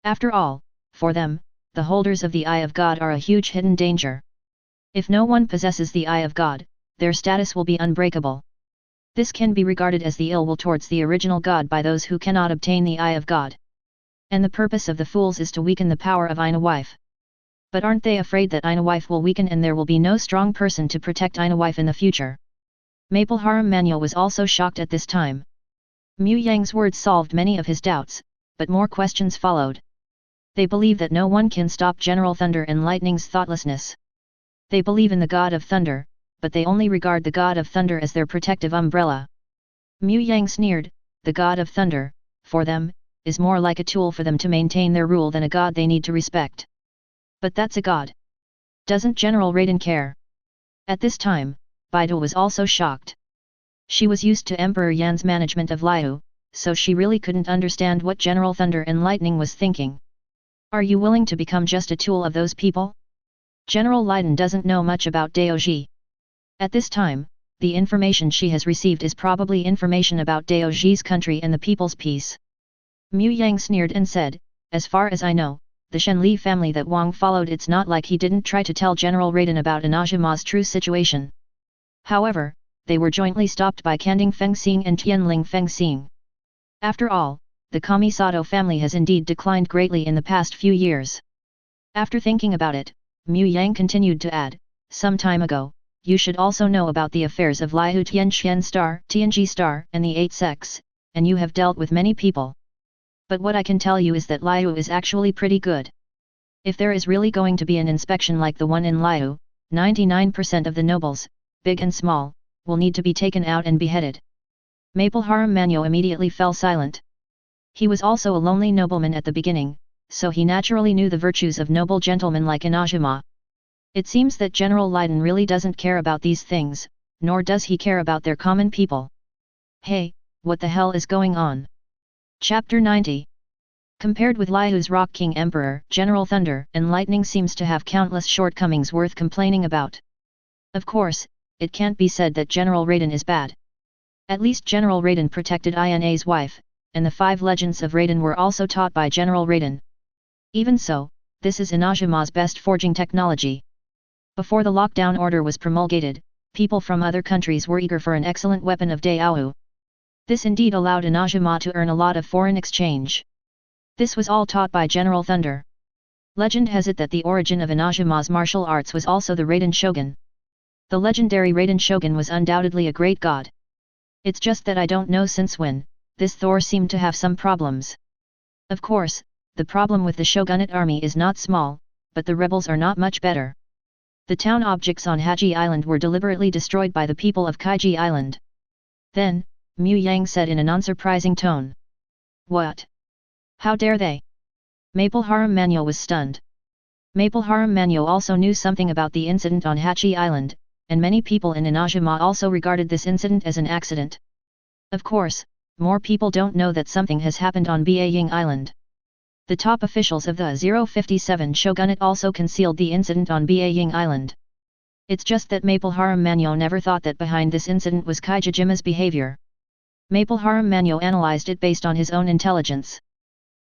After all, for them, the holders of the Eye of God are a huge hidden danger. If no one possesses the Eye of God, their status will be unbreakable. This can be regarded as the ill will towards the original God by those who cannot obtain the Eye of God. And the purpose of the fools is to weaken the power of Ina wife. But aren't they afraid that Ina wife will weaken and there will be no strong person to protect Ina wife in the future? Maple Harem Manyo was also shocked at this time. Mu Yang's words solved many of his doubts, but more questions followed. They believe that no one can stop General Thunder and Lightning's thoughtlessness. They believe in the God of Thunder, but they only regard the God of Thunder as their protective umbrella. Mu Yang sneered, the God of Thunder, for them, is more like a tool for them to maintain their rule than a god they need to respect. But that's a god. Doesn't General Raiden care? At this time, Baidu was also shocked. She was used to Emperor Yan's management of Liu, so she really couldn't understand what General Thunder and Lightning was thinking. Are you willing to become just a tool of those people? General Leiden doesn't know much about Daoji. At this time, the information she has received is probably information about Daoji's country and the people's peace. Mu Yang sneered and said, as far as I know, the Shenli family that Wang followed, it's not like he didn't try to tell General Raiden about Inajima's true situation. However, they were jointly stopped by Kanding Fengxing and Tianling Fengxing. After all, the Kamisato family has indeed declined greatly in the past few years. After thinking about it, Mu Yang continued to add, some time ago, you should also know about the affairs of Liu Tianxian Star, Tianji Star, and the Eight Sects, and you have dealt with many people. But what I can tell you is that Liu is actually pretty good. If there is really going to be an inspection like the one in Liu, 99% of the nobles, big and small, will need to be taken out and beheaded. Maple Harem Manyo immediately fell silent. He was also a lonely nobleman at the beginning, so he naturally knew the virtues of noble gentlemen like Inajima. It seems that General Leiden really doesn't care about these things, nor does he care about their common people. Hey, what the hell is going on? Chapter 90. Compared with Liu's Rock King Emperor, General Thunder and Lightning seems to have countless shortcomings worth complaining about. Of course, it can't be said that General Raiden is bad. At least General Raiden protected Ina's wife, and the 5 legends of Raiden were also taught by General Raiden. Even so, this is Inajima's best forging technology. Before the lockdown order was promulgated, people from other countries were eager for an excellent weapon of Daohu. This indeed allowed Inajima to earn a lot of foreign exchange. This was all taught by General Thunder. Legend has it that the origin of Inajima's martial arts was also the Raiden Shogun. The legendary Raiden Shogun was undoubtedly a great god. It's just that I don't know since when, this Thor seemed to have some problems. Of course, the problem with the shogunate army is not small, but the rebels are not much better. The town objects on Haji Island were deliberately destroyed by the people of Kaiji Island. Then, Mu Yang said in an unsurprising tone. What? How dare they? Maple Harem Manyo was stunned. Maple Harem Manyo also knew something about the incident on Hachi Island, and many people in Inajima also regarded this incident as an accident. Of course, more people don't know that something has happened on Baiying Island. The top officials of the 057 Shogunate also concealed the incident on Baiying Island. It's just that Maple Harem Manyo never thought that behind this incident was Kaijijima's behavior. Maple Harem Manyo analyzed it based on his own intelligence.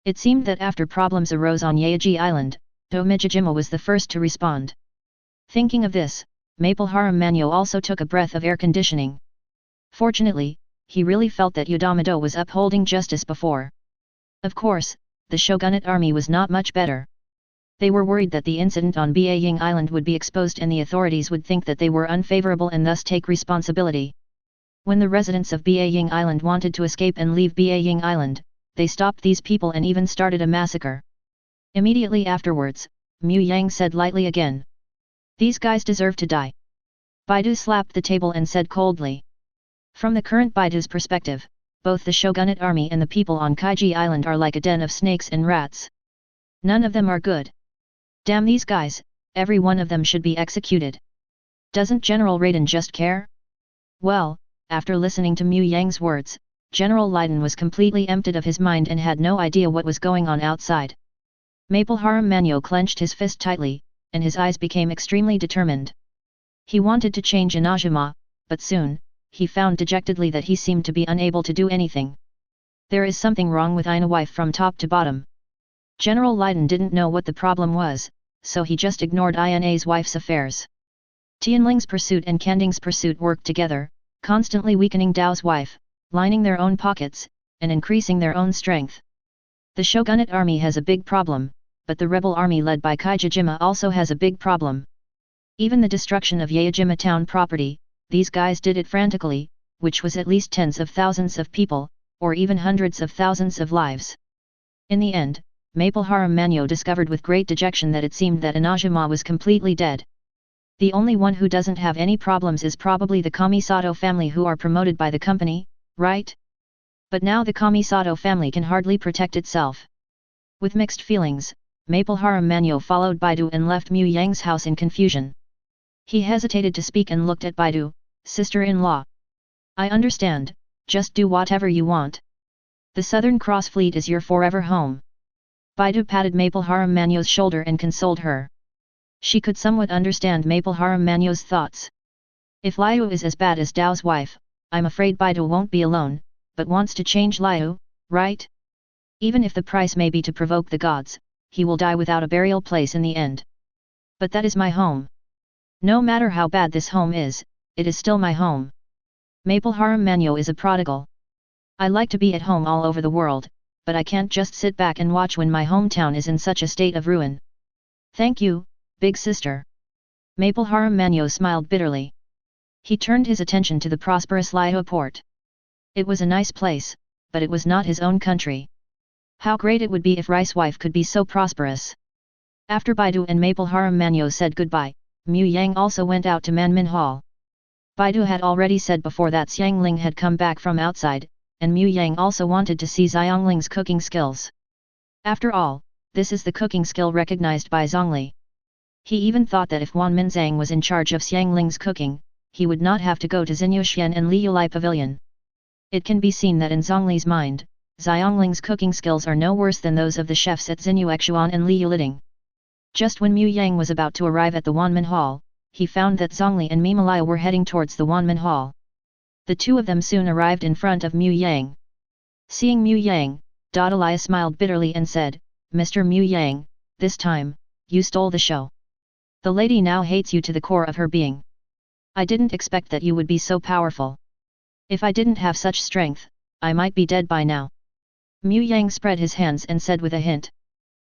It seemed that after problems arose on Yaeji Island, Domijijima was the first to respond. Thinking of this, Maple Harem Manyo also took a breath of air conditioning. Fortunately, he really felt that Yudamado was upholding justice before. Of course, the shogunate army was not much better. They were worried that the incident on Baiying Island would be exposed and the authorities would think that they were unfavorable and thus take responsibility. When the residents of Baiying Island wanted to escape and leave Baiying Island, they stopped these people and even started a massacre. Immediately afterwards, Mu Yang said lightly again. These guys deserve to die. Baidu slapped the table and said coldly. From the current Baidu's perspective, both the shogunate army and the people on Kaiji Island are like a den of snakes and rats. None of them are good. Damn these guys, every one of them should be executed. Doesn't General Raiden just care? Well, after listening to Mu Yang's words, General Raiden was completely emptied of his mind and had no idea what was going on outside. Maple Harem Manyo clenched his fist tightly, and his eyes became extremely determined. He wanted to change Inajima, but soon, he found dejectedly that he seemed to be unable to do anything. There is something wrong with Ina wife from top to bottom. General Raiden didn't know what the problem was, so he just ignored Ina's wife's affairs. Tianling's pursuit and Kanding's pursuit worked together, constantly weakening Dao's wife, lining their own pockets, and increasing their own strength. The shogunate army has a big problem, but the rebel army led by Kaijijima also has a big problem. Even the destruction of Yaejima town property, these guys did it frantically, which was at least tens of thousands of people, or even hundreds of thousands of lives. In the end, Maple Harem Manyo discovered with great dejection that it seemed that Inajima was completely dead. The only one who doesn't have any problems is probably the Kamisato family who are promoted by the company, right? But now the Kamisato family can hardly protect itself. With mixed feelings, Maple Harem Manyo followed Baidu and left Mu Yang's house in confusion. He hesitated to speak and looked at Baidu, sister-in-law. I understand, just do whatever you want. The Southern Cross Fleet is your forever home. Baidu patted Maple Harem Manyo's shoulder and consoled her. She could somewhat understand Maple Harem Manyo's thoughts. If Liu is as bad as Dao's wife, I'm afraid Baidu won't be alone, but wants to change Liu, right? Even if the price may be to provoke the gods, he will die without a burial place in the end. But that is my home. No matter how bad this home is, it is still my home. Maple Harem Manyo is a prodigal. I like to be at home all over the world, but I can't just sit back and watch when my hometown is in such a state of ruin. Thank you, big sister. Maple Harem Manyo smiled bitterly. He turned his attention to the prosperous Liu port. It was a nice place, but it was not his own country. How great it would be if Rice wife could be so prosperous. After Baidu and Maple Harem Manyo said goodbye, Mu Yang also went out to Manmin Hall. Baidu had already said before that Xiangling had come back from outside, and Mu Yang also wanted to see Xiangling's cooking skills. After all, this is the cooking skill recognized by Zhongli. He even thought that if Wan Minzang was in charge of Xiangling's cooking, he would not have to go to Xinyuxian and Liulai Pavilion. It can be seen that in Zhongli's mind, Xiangling's cooking skills are no worse than those of the chefs at Xinyuexuan and Liuliting. Just when Mu Yang was about to arrive at the Wanmin Hall, he found that Zhongli and Mimalaya were heading towards the Wanmin Hall. The two of them soon arrived in front of Mu Yang. Seeing Mu Yang, Dadalia smiled bitterly and said, Mr. Mu Yang, this time, you stole the show. The lady now hates you to the core of her being. I didn't expect that you would be so powerful. If I didn't have such strength, I might be dead by now. Mu Yang spread his hands and said with a hint.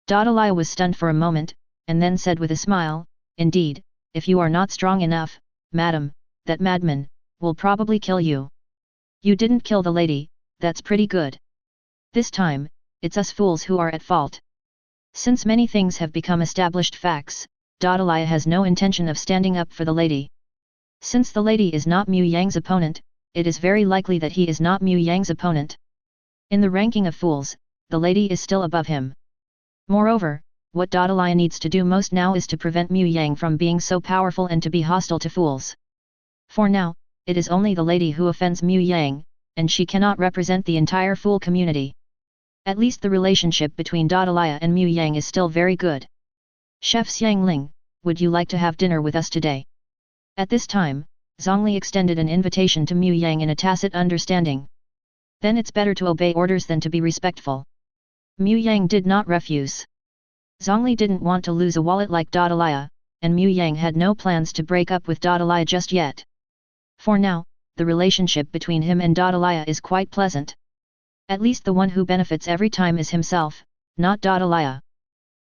Dadalia was stunned for a moment, and then said with a smile, indeed, if you are not strong enough, madam, that madman will probably kill you. You didn't kill the lady, that's pretty good. This time, it's us fools who are at fault. Since many things have become established facts, Dadalia has no intention of standing up for the lady. Since the lady is not Mu Yang's opponent, it is very likely that he is not Mu Yang's opponent. In the ranking of fools, the lady is still above him. Moreover, what Dadalia needs to do most now is to prevent Mu Yang from being so powerful and to be hostile to fools. For now, it is only the lady who offends Mu Yang, and she cannot represent the entire fool community. At least the relationship between Dadalia and Mu Yang is still very good. Chef Xiangling, would you like to have dinner with us today? At this time, Zhongli extended an invitation to Mu Yang in a tacit understanding. Then it's better to obey orders than to be respectful. Mu Yang did not refuse. Zhongli didn't want to lose a wallet like Dadalia, and Mu Yang had no plans to break up with Dadalia just yet. For now, the relationship between him and Dadalia is quite pleasant. At least the one who benefits every time is himself, not Dadalia.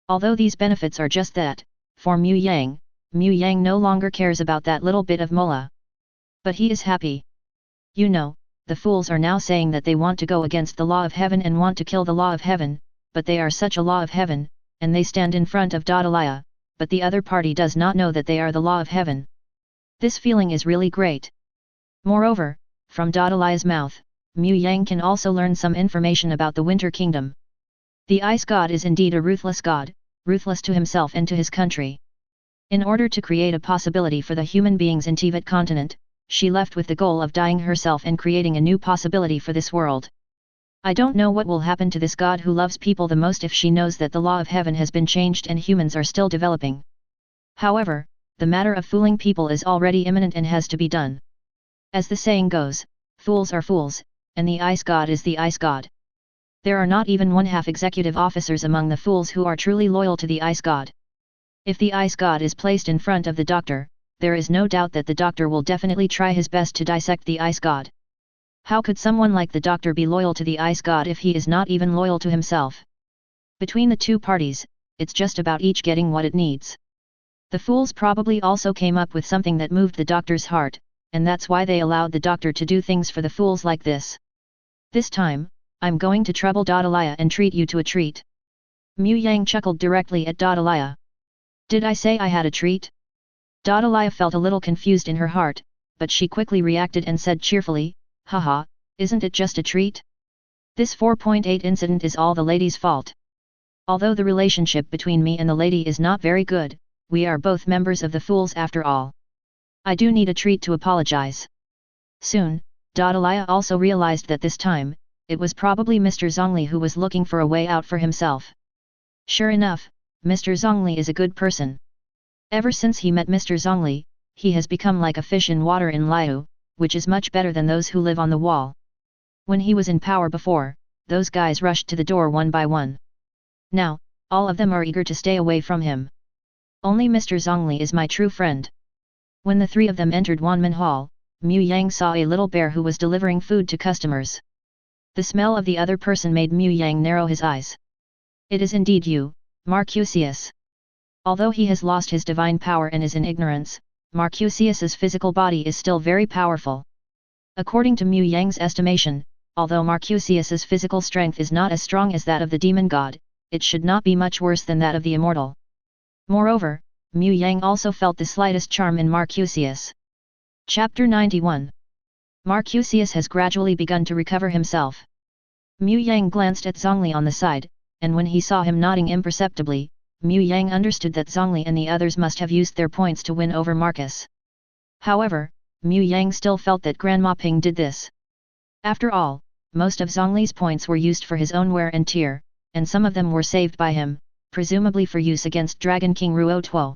Although these benefits are just that, for Mu Yang no longer cares about that little bit of mola. But he is happy. You know, the fools are now saying that they want to go against the law of heaven and want to kill the law of heaven, but they are such a law of heaven, and they stand in front of Dadalia, but the other party does not know that they are the law of heaven. This feeling is really great. Moreover, from Dadalia's mouth, Mu Yang can also learn some information about the Winter Kingdom. The Ice God is indeed a ruthless god, ruthless to himself and to his country. In order to create a possibility for the human beings in Teyvat continent, she left with the goal of dying herself and creating a new possibility for this world. I don't know what will happen to this god who loves people the most if she knows that the law of heaven has been changed and humans are still developing. However, the matter of fooling people is already imminent and has to be done. As the saying goes, fools are fools, and the ice god is the ice god. There are not even one-half executive officers among the fools who are truly loyal to the ice god. If the ice god is placed in front of the doctor, there is no doubt that the doctor will definitely try his best to dissect the ice god. How could someone like the doctor be loyal to the ice god if he is not even loyal to himself? Between the two parties, it's just about each getting what it needs. The fools probably also came up with something that moved the doctor's heart, and that's why they allowed the doctor to do things for the fools like this. This time, I'm going to trouble Dadalia and treat you to a treat. Mu Yang chuckled directly at Dadalia. Did I say I had a treat? Dadalia felt a little confused in her heart, but she quickly reacted and said cheerfully, haha, isn't it just a treat? This 4.8 incident is all the lady's fault. Although the relationship between me and the lady is not very good, we are both members of the fools after all. I do need a treat to apologize. Soon, Dadalia also realized that this time, it was probably Mr. Zhongli who was looking for a way out for himself. Sure enough, Mr. Zhongli is a good person. Ever since he met Mr. Zhongli, he has become like a fish in water in Liu, which is much better than those who live on the wall. When he was in power before, those guys rushed to the door one by one. Now, all of them are eager to stay away from him. Only Mr. Zhongli is my true friend. When the three of them entered Wanman Hall, Mu Yang saw a little bear who was delivering food to customers. The smell of the other person made Mu Yang narrow his eyes. It is indeed you, Marcusius. Although he has lost his divine power and is in ignorance, Marcusius's physical body is still very powerful. According to Mu Yang's estimation, although Marcusius's physical strength is not as strong as that of the demon god, it should not be much worse than that of the immortal. Moreover, Mu Yang also felt the slightest charm in Marcusius. Chapter 91. Marcusius has gradually begun to recover himself. Mu Yang glanced at Zhongli on the side, and when he saw him nodding imperceptibly, Mu Yang understood that Zhongli and the others must have used their points to win over Marcus. However, Mu Yang still felt that Grandma Ping did this. After all, most of Zhongli's points were used for his own wear and tear, and some of them were saved by him, presumably for use against Dragon King Ruo Tuo.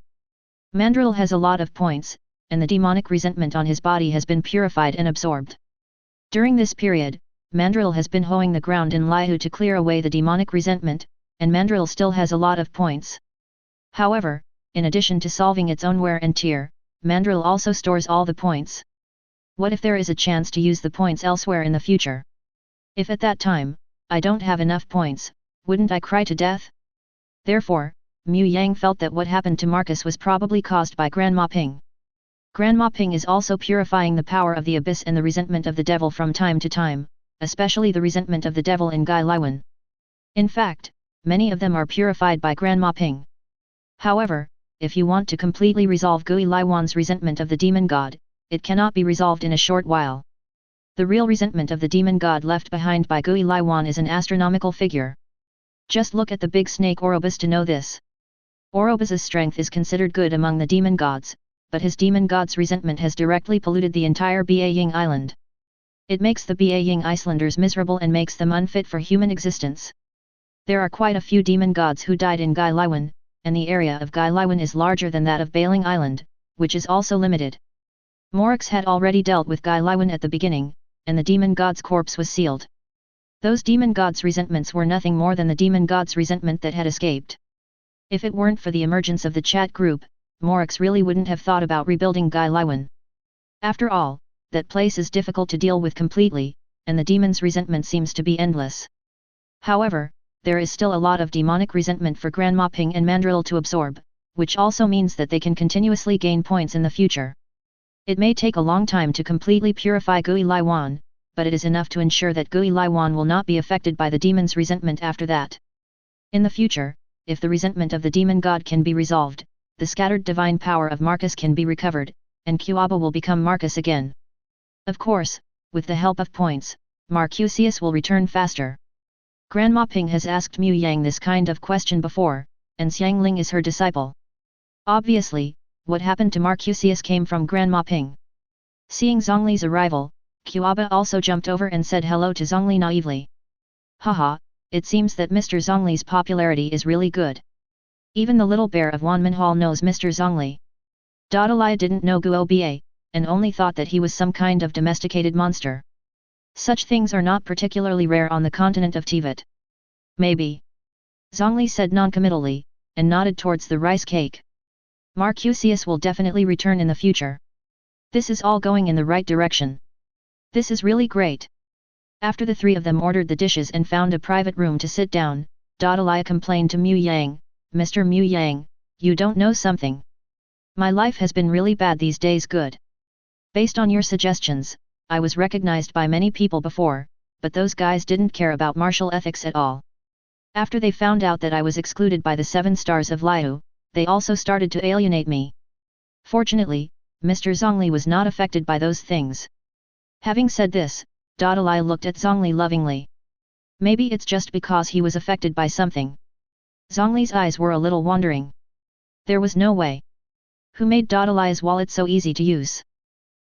Mandrill has a lot of points, and the demonic resentment on his body has been purified and absorbed. During this period, Mandrill has been hoeing the ground in Liu to clear away the demonic resentment, and Mandrill still has a lot of points. However, in addition to solving its own wear and tear, Mandrill also stores all the points. What if there is a chance to use the points elsewhere in the future? If at that time, I don't have enough points, wouldn't I cry to death? Therefore, Mu Yang felt that what happened to Marcus was probably caused by Grandma Ping. Grandma Ping is also purifying the power of the abyss and the resentment of the devil from time to time, especially the resentment of the devil in Gai Laiwan. In fact, many of them are purified by Grandma Ping. However, if you want to completely resolve Gui Laiwan's resentment of the demon god, it cannot be resolved in a short while. The real resentment of the demon god left behind by Gui Laiwan is an astronomical figure. Just look at the big snake Orobus to know this. Orobus's strength is considered good among the demon gods, but his demon god's resentment has directly polluted the entire Beiying Island. It makes the Beiying Islanders miserable and makes them unfit for human existence. There are quite a few demon gods who died in Gai Laiwan, and the area of Gai Laiwan is larger than that of Bailing Island, which is also limited. Morax had already dealt with Gai Laiwan at the beginning, and the demon god's corpse was sealed. Those demon gods' resentments were nothing more than the demon god's resentment that had escaped. If it weren't for the emergence of the chat group, Morax really wouldn't have thought about rebuilding Gai Laiwan. After all, that place is difficult to deal with completely, and the demon's resentment seems to be endless. However, there is still a lot of demonic resentment for Grandma Ping and Mandrill to absorb, which also means that they can continuously gain points in the future. It may take a long time to completely purify Gui Laiwan, but it is enough to ensure that Gui Laiwan will not be affected by the demon's resentment after that. In the future, if the resentment of the demon god can be resolved, the scattered divine power of Marcus can be recovered, and Quaba will become Marcus again. Of course, with the help of points, Marcusius will return faster. Grandma Ping has asked Mu Yang this kind of question before, and Xiangling is her disciple. Obviously, what happened to Marcusius came from Grandma Ping. Seeing Zhongli's arrival, Quaba also jumped over and said hello to Zhongli naively. Haha, it seems that Mr. Zhongli's popularity is really good. Even the little bear of Wanmanhal knows Mr. Zhongli. Dadalia didn't know Guoba, and only thought that he was some kind of domesticated monster. Such things are not particularly rare on the continent of Teyvat. Maybe. Zhongli said noncommittally, and nodded towards the rice cake. Marcusius will definitely return in the future. This is all going in the right direction. This is really great. After the three of them ordered the dishes and found a private room to sit down, Dadalia complained to Mu Yang, Mr. Mu Yang, you don't know something. My life has been really bad these days. Good. Based on your suggestions, I was recognized by many people before, but those guys didn't care about martial ethics at all. After they found out that I was excluded by the 7 stars of Liu, they also started to alienate me. Fortunately, Mr. Zhongli was not affected by those things. Having said this, Dadalia looked at Zhongli lovingly. Maybe it's just because he was affected by something. Zhongli's eyes were a little wandering. There was no way. Who made Dadalia's wallet so easy to use?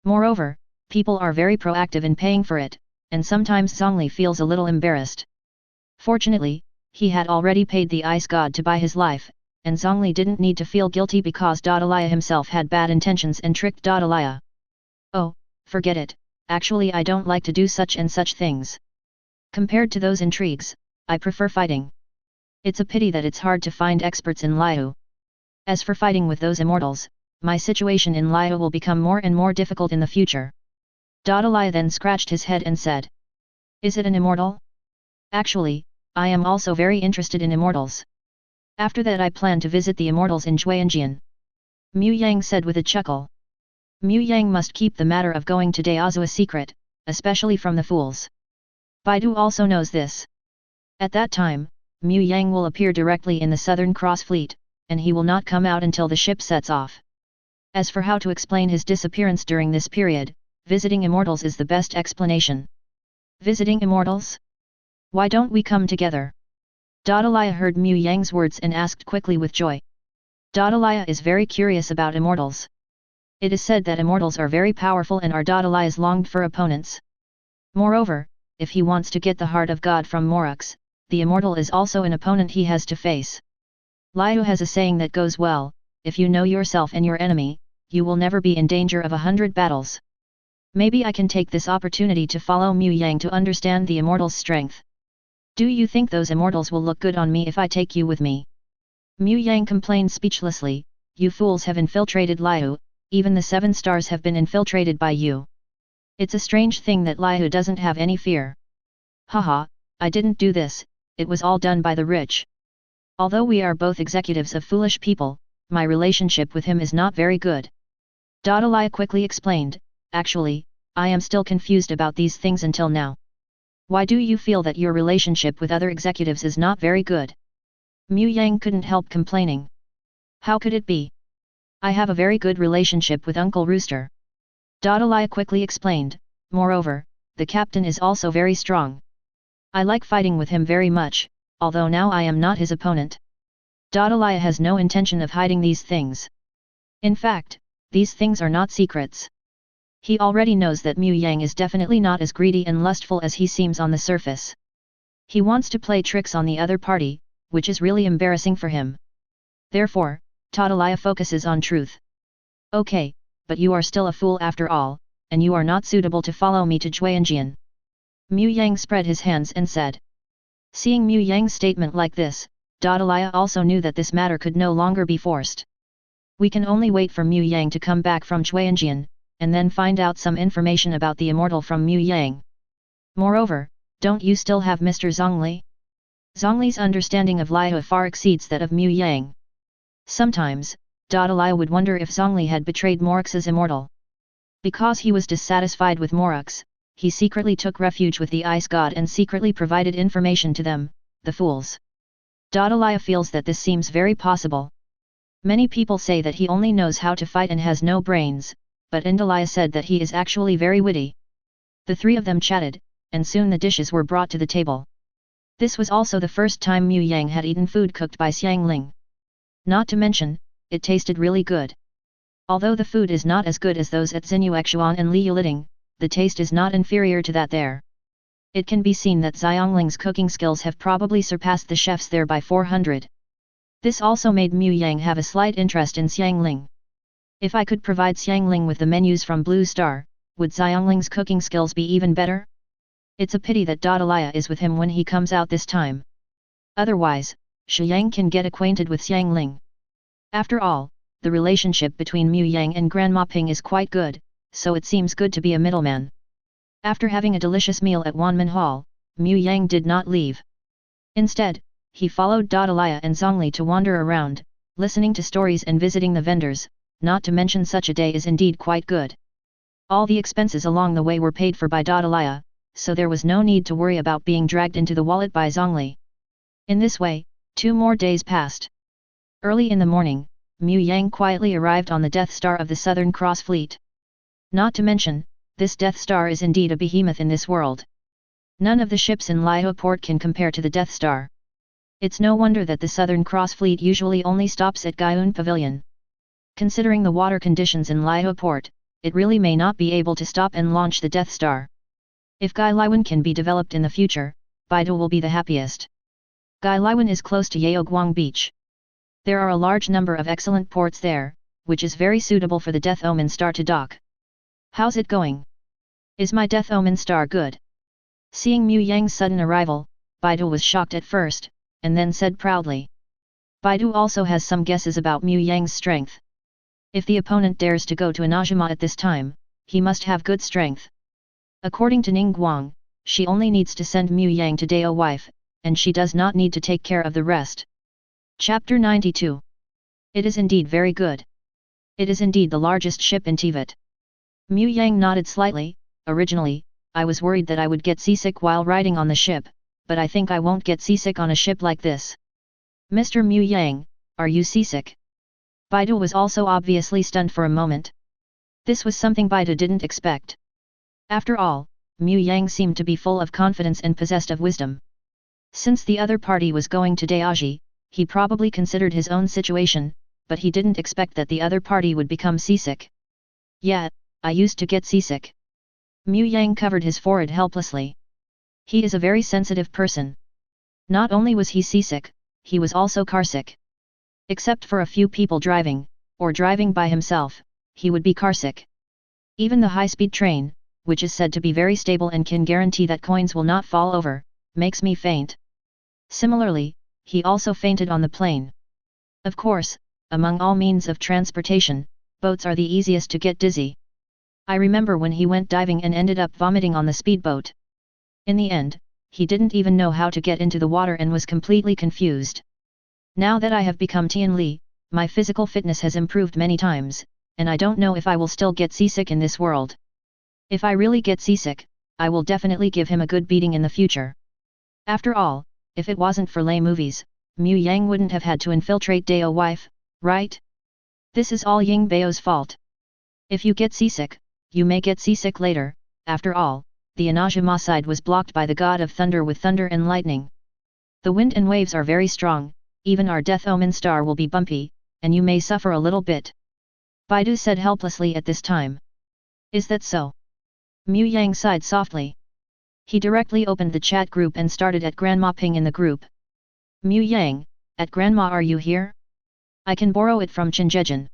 Moreover, people are very proactive in paying for it, and sometimes Zhongli feels a little embarrassed. Fortunately, he had already paid the ice god to buy his life, and Zhongli didn't need to feel guilty because Dadalia himself had bad intentions and tricked Dadalia. Oh, forget it, actually I don't like to do such and such things. Compared to those intrigues, I prefer fighting. It's a pity that it's hard to find experts in Liu. As for fighting with those immortals, my situation in Liu will become more and more difficult in the future. Dadalia then scratched his head and said. Is it an immortal? Actually, I am also very interested in immortals. After that I plan to visit the immortals in Zhuangjian. Mu Yang said with a chuckle. Mu Yang must keep the matter of going to Daozu a secret, especially from the fools. Baidu also knows this. At that time, Mu Yang will appear directly in the Southern Cross Fleet, and he will not come out until the ship sets off. As for how to explain his disappearance during this period, visiting immortals is the best explanation. Visiting immortals? Why don't we come together? Dadalia heard Mu Yang's words and asked quickly with joy. Dadalia is very curious about immortals. It is said that immortals are very powerful and are Dadalia's longed-for opponents. Moreover, if he wants to get the heart of God from Morax, the immortal is also an opponent he has to face. Liu has a saying that goes well, if you know yourself and your enemy, you will never be in danger of 100 battles. Maybe I can take this opportunity to follow Mu Yang to understand the immortal's strength. Do you think those immortals will look good on me if I take you with me? Mu Yang complained speechlessly, you fools have infiltrated Liu, even the 7 stars have been infiltrated by you. It's a strange thing that Liu doesn't have any fear. Haha, I didn't do this, it was all done by the rich. Although we are both executives of foolish people, my relationship with him is not very good. Liu quickly explained, actually, I am still confused about these things until now. Why do you feel that your relationship with other executives is not very good? Mu Yang couldn't help complaining. How could it be? I have a very good relationship with Uncle Rooster. Liu quickly explained, moreover, the captain is also very strong. I like fighting with him very much, although now I am not his opponent. Liu has no intention of hiding these things. In fact, these things are not secrets. He already knows that Mu Yang is definitely not as greedy and lustful as he seems on the surface. He wants to play tricks on the other party, which is really embarrassing for him. Therefore, Liu focuses on truth. Okay, but you are still a fool after all, and you are not suitable to follow me to Zhuangjian. Mu Yang spread his hands and said. Seeing Mu Yang's statement like this, Liu also knew that this matter could no longer be forced. We can only wait for Mu Yang to come back from Zhuangjian, and then find out some information about the immortal from Mu Yang. Moreover, don't you still have Mr. Zhongli? Zhongli's understanding of Liu far exceeds that of Mu Yang. Sometimes, Liu would wonder if Zhongli had betrayed Morux's immortal. Because he was dissatisfied with Morux, he secretly took refuge with the ice god and secretly provided information to them, the fools. Liu feels that this seems very possible. Many people say that he only knows how to fight and has no brains, but Liu said that he is actually very witty. The three of them chatted, and soon the dishes were brought to the table. This was also the first time Mu Yang had eaten food cooked by Xiangling. Not to mention, it tasted really good. Although the food is not as good as those at Xinyuexuan and Liuliting, the taste is not inferior to that there. It can be seen that Xiangling's cooking skills have probably surpassed the chefs there by 400. This also made Mu Yang have a slight interest in Xiangling. If I could provide Xiangling with the menus from Blue Star, would Xiangling's cooking skills be even better? It's a pity that Liu is with him when he comes out this time. Otherwise, Shiyang can get acquainted with Xiangling. After all, the relationship between Mu Yang and Grandma Ping is quite good, so it seems good to be a middleman. After having a delicious meal at Wanman Hall, Mu Yang did not leave. Instead, he followed Liu and Zhongli to wander around, listening to stories and visiting the vendors, not to mention such a day is indeed quite good. All the expenses along the way were paid for by Liu, so there was no need to worry about being dragged into the wallet by Zhongli. In this way, 2 more days passed. Early in the morning, Mu Yang quietly arrived on the Death Star of the Southern Cross Fleet. Not to mention, this Death Star is indeed a behemoth in this world. None of the ships in Liu port can compare to the Death Star. It's no wonder that the Southern Cross Fleet usually only stops at Gaiun Pavilion. Considering the water conditions in Liu port, it really may not be able to stop and launch the Death Star. If Gailuan can be developed in the future, Baidu will be the happiest. Gailuan is close to Yaoguang Beach. There are a large number of excellent ports there, which is very suitable for the Death Omen Star to dock. How's it going? Is my Death Omen Star good? Seeing Mu Yang's sudden arrival, Baidu was shocked at first, and then said proudly. Baidu also has some guesses about Mu Yang's strength. If the opponent dares to go to Inajima at this time, he must have good strength. According to Ning Guang, she only needs to send Mu Yang to Dao wife, and she does not need to take care of the rest. Chapter 92. It is indeed very good. It is indeed the largest ship in Teyvat. Mu Yang nodded slightly. Originally, I was worried that I would get seasick while riding on the ship, but I think I won't get seasick on a ship like this. Mr. Mu Yang, are you seasick? Baidu was also obviously stunned for a moment. This was something Baidu didn't expect. After all, Mu Yang seemed to be full of confidence and possessed of wisdom. Since the other party was going to Daoji, he probably considered his own situation, but he didn't expect that the other party would become seasick. Yeah, I used to get seasick. Mu Yang covered his forehead helplessly. He is a very sensitive person. Not only was he seasick, he was also carsick. Except for a few people driving, or driving by himself, he would be carsick. Even the high-speed train, which is said to be very stable and can guarantee that coins will not fall over, makes me faint. Similarly, he also fainted on the plane. Of course, among all means of transportation, boats are the easiest to get dizzy. I remember when he went diving and ended up vomiting on the speedboat. In the end, he didn't even know how to get into the water and was completely confused. Now that I have become Tianli, my physical fitness has improved many times, and I don't know if I will still get seasick in this world. If I really get seasick, I will definitely give him a good beating in the future. After all, if it wasn't for lay movies, Mu Yang wouldn't have had to infiltrate Dao wife, right? This is all Ying Bao's fault. If you get seasick, you may get seasick later. After all, the Inajima side was blocked by the god of thunder with thunder and lightning. The wind and waves are very strong, even our death omen star will be bumpy, and you may suffer a little bit. Baidu said helplessly at this time. Is that so? Mu Yang sighed softly. He directly opened the chat group and started at Grandma Ping in the group. Mu Yang, at Grandma, are you here? I can borrow it from Chenjejin.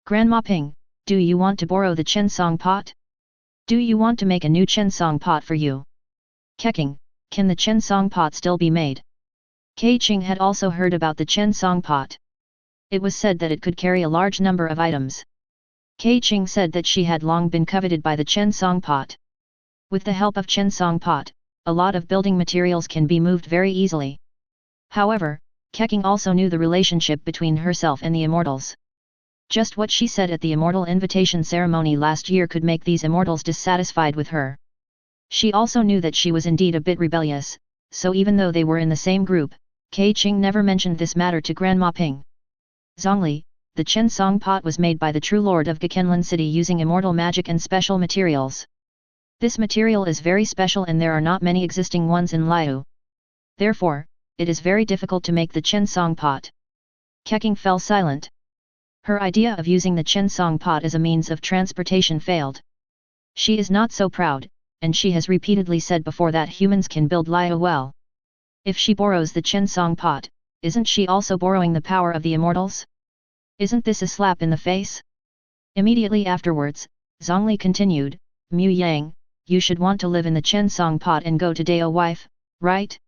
Grandma Ping, do you want to borrow the Chensong pot? Do you want to make a new Chensong pot for you? Keqing, can the Chensong pot still be made? Keqing had also heard about the Chensong pot. It was said that it could carry a large number of items. Keqing said that she had long been coveted by the Chensong pot. With the help of Chensong pot, a lot of building materials can be moved very easily. However, Keqing also knew the relationship between herself and the immortals. Just what she said at the immortal invitation ceremony last year could make these immortals dissatisfied with her. She also knew that she was indeed a bit rebellious, so even though they were in the same group, Keqing never mentioned this matter to Grandma Ping. Zhongli, the Chensong pot was made by the true lord of Gekenlan City using immortal magic and special materials. This material is very special and there are not many existing ones in Liu. Therefore, it is very difficult to make the Chensong pot. Keqing fell silent. Her idea of using the Chensong pot as a means of transportation failed. She is not so proud, and she has repeatedly said before that humans can build Liu well. If she borrows the Chensong pot, isn't she also borrowing the power of the immortals? Isn't this a slap in the face? Immediately afterwards, Zhongli continued, Mu Yang, you should want to live in the Chensong pot and go to Dao wife, right?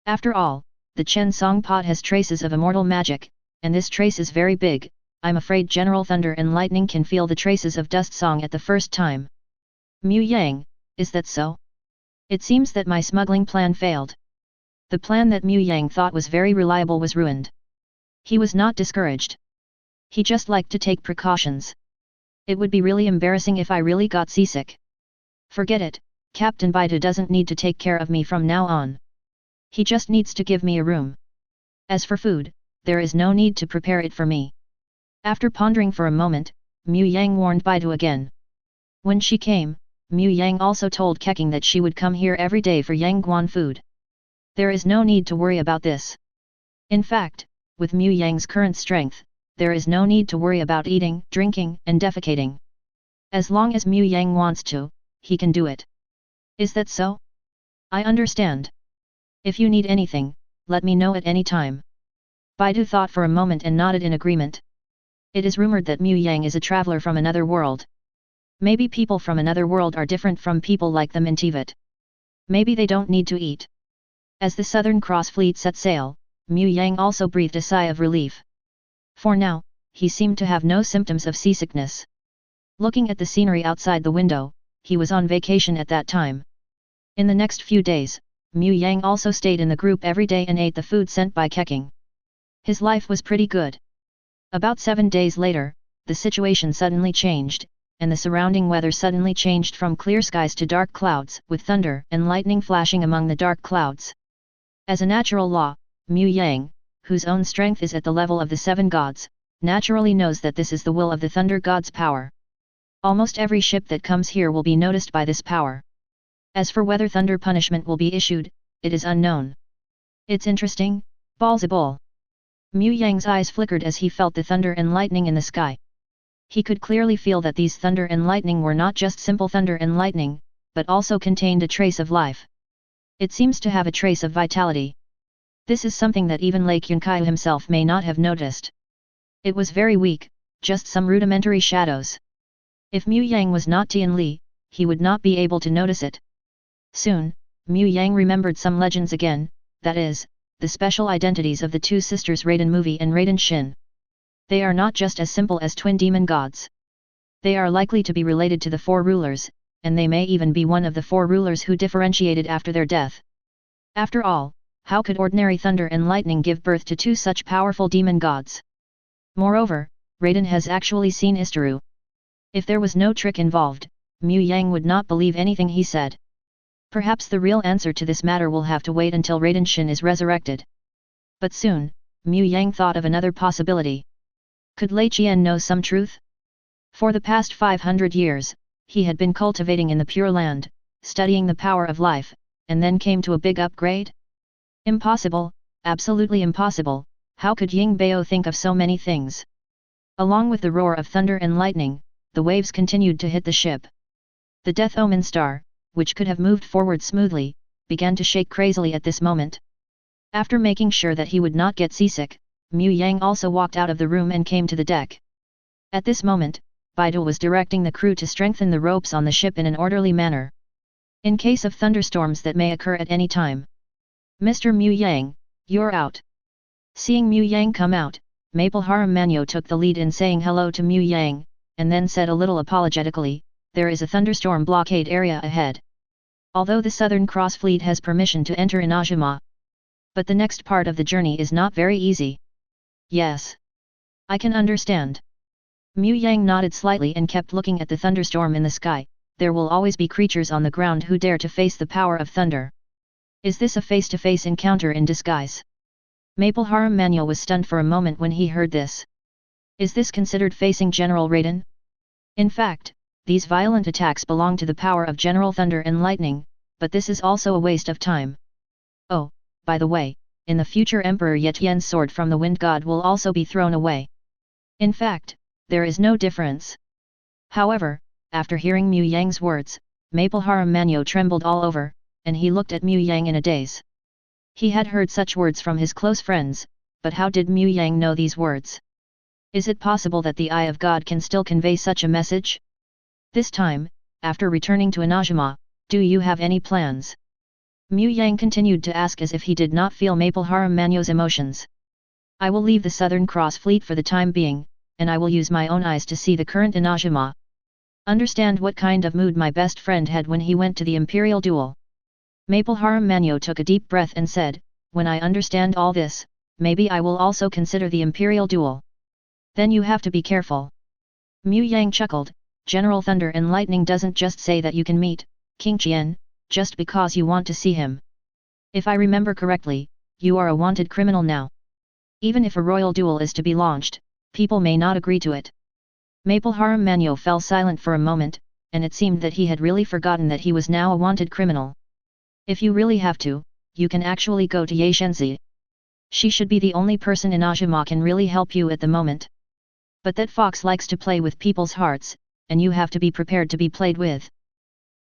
After all, the Chensong pot has traces of immortal magic, and this trace is very big. I'm afraid General Thunder and Lightning can feel the traces of Dust Song at the first time. Mu Yang, is that so? It seems that my smuggling plan failed. The plan that Mu Yang thought was very reliable was ruined. He was not discouraged. He just liked to take precautions. It would be really embarrassing if I really got seasick. Forget it, Captain Baidu doesn't need to take care of me from now on. He just needs to give me a room. As for food, there is no need to prepare it for me. After pondering for a moment, Mu Yang warned Baidu again. When she came, Mu Yang also told Keqing that she would come here every day for Yangguan food. There is no need to worry about this. In fact, with Mu Yang's current strength, there is no need to worry about eating, drinking, and defecating. As long as Mu Yang wants to, he can do it. Is that so? I understand. If you need anything, let me know at any time. Baidu thought for a moment and nodded in agreement. It is rumored that Mu Yang is a traveler from another world. Maybe people from another world are different from people like them in Teyvat. Maybe they don't need to eat. As the Southern Cross fleet set sail, Mu Yang also breathed a sigh of relief. For now, he seemed to have no symptoms of seasickness. Looking at the scenery outside the window, he was on vacation at that time. In the next few days, Mu Yang also stayed in the group every day and ate the food sent by Keqing. His life was pretty good. About 7 days later, the situation suddenly changed, and the surrounding weather suddenly changed from clear skies to dark clouds, with thunder and lightning flashing among the dark clouds. As a natural law, Mu Yang, whose own strength is at the level of the 7 gods, naturally knows that this is the will of the thunder god's power. Almost every ship that comes here will be noticed by this power. As for whether thunder punishment will be issued, it is unknown. It's interesting, Balzabul. Mu Yang's eyes flickered as he felt the thunder and lightning in the sky. He could clearly feel that these thunder and lightning were not just simple thunder and lightning, but also contained a trace of life. It seems to have a trace of vitality. This is something that even Lake Yunkai himself may not have noticed. It was very weak, just some rudimentary shadows. If Mu Yang was not Tianli, he would not be able to notice it. Soon, Mu Yang remembered some legends again, that is, the special identities of the two sisters Raiden Movie and Raiden Shin. They are not just as simple as twin demon gods. They are likely to be related to the four rulers, and they may even be one of the four rulers who differentiated after their death. After all, how could ordinary thunder and lightning give birth to two such powerful demon gods? Moreover, Raiden has actually seen Istaru. If there was no trick involved, Mu Yang would not believe anything he said. Perhaps the real answer to this matter will have to wait until Raiden Shin is resurrected. But soon, Mu Yang thought of another possibility. Could Lei Qian know some truth? For the past 500 years, he had been cultivating in the Pure Land, studying the power of life, and then came to a big upgrade? Impossible, absolutely impossible. How could Ying Bao think of so many things? Along with the roar of thunder and lightning, the waves continued to hit the ship. The Death Omen Star, which could have moved forward smoothly, began to shake crazily at this moment. After making sure that he would not get seasick, Mu Yang also walked out of the room and came to the deck. At this moment, Baidu was directing the crew to strengthen the ropes on the ship in an orderly manner, in case of thunderstorms that may occur at any time. Mr. Mu Yang, you're out. Seeing Mu Yang come out, Maple Haram Manyo took the lead in saying hello to Mu Yang, and then said a little apologetically, there is a thunderstorm blockade area ahead. Although the Southern Cross Fleet has permission to enter Inajima, but the next part of the journey is not very easy. Yes. I can understand. Mu Yang nodded slightly and kept looking at the thunderstorm in the sky. There will always be creatures on the ground who dare to face the power of thunder. Is this a face-to-face encounter in disguise? Maple Haram Manyo was stunned for a moment when he heard this. Is this considered facing General Raiden? In fact, these violent attacks belong to the power of General Thunder and Lightning, but this is also a waste of time. Oh, by the way, in the future Emperor Yetian's sword from the Wind God will also be thrown away. In fact, there is no difference. However, after hearing Mu Yang's words, Maple Haram Manyo trembled all over, and he looked at Mu Yang in a daze. He had heard such words from his close friends, but how did Mu Yang know these words? Is it possible that the Eye of God can still convey such a message? This time, after returning to Inajima, do you have any plans? Mu Yang continued to ask as if he did not feel Maple Haram Manyo's emotions. I will leave the Southern Cross Fleet for the time being, and I will use my own eyes to see the current Inajima. Understand what kind of mood my best friend had when he went to the Imperial Duel. Maple Haram Manyo took a deep breath and said, when I understand all this, maybe I will also consider the Imperial Duel. Then you have to be careful. Mu Yang chuckled, General Thunder and Lightning doesn't just say that you can meet King Qian, just because you want to see him. If I remember correctly, you are a wanted criminal now. Even if a royal duel is to be launched, people may not agree to it. Maple Haram Manyo fell silent for a moment, and it seemed that he had really forgotten that he was now a wanted criminal. If you really have to, you can actually go to Ye Shenzi. She should be the only person in Inajima can really help you at the moment. But that fox likes to play with people's hearts, and you have to be prepared to be played with.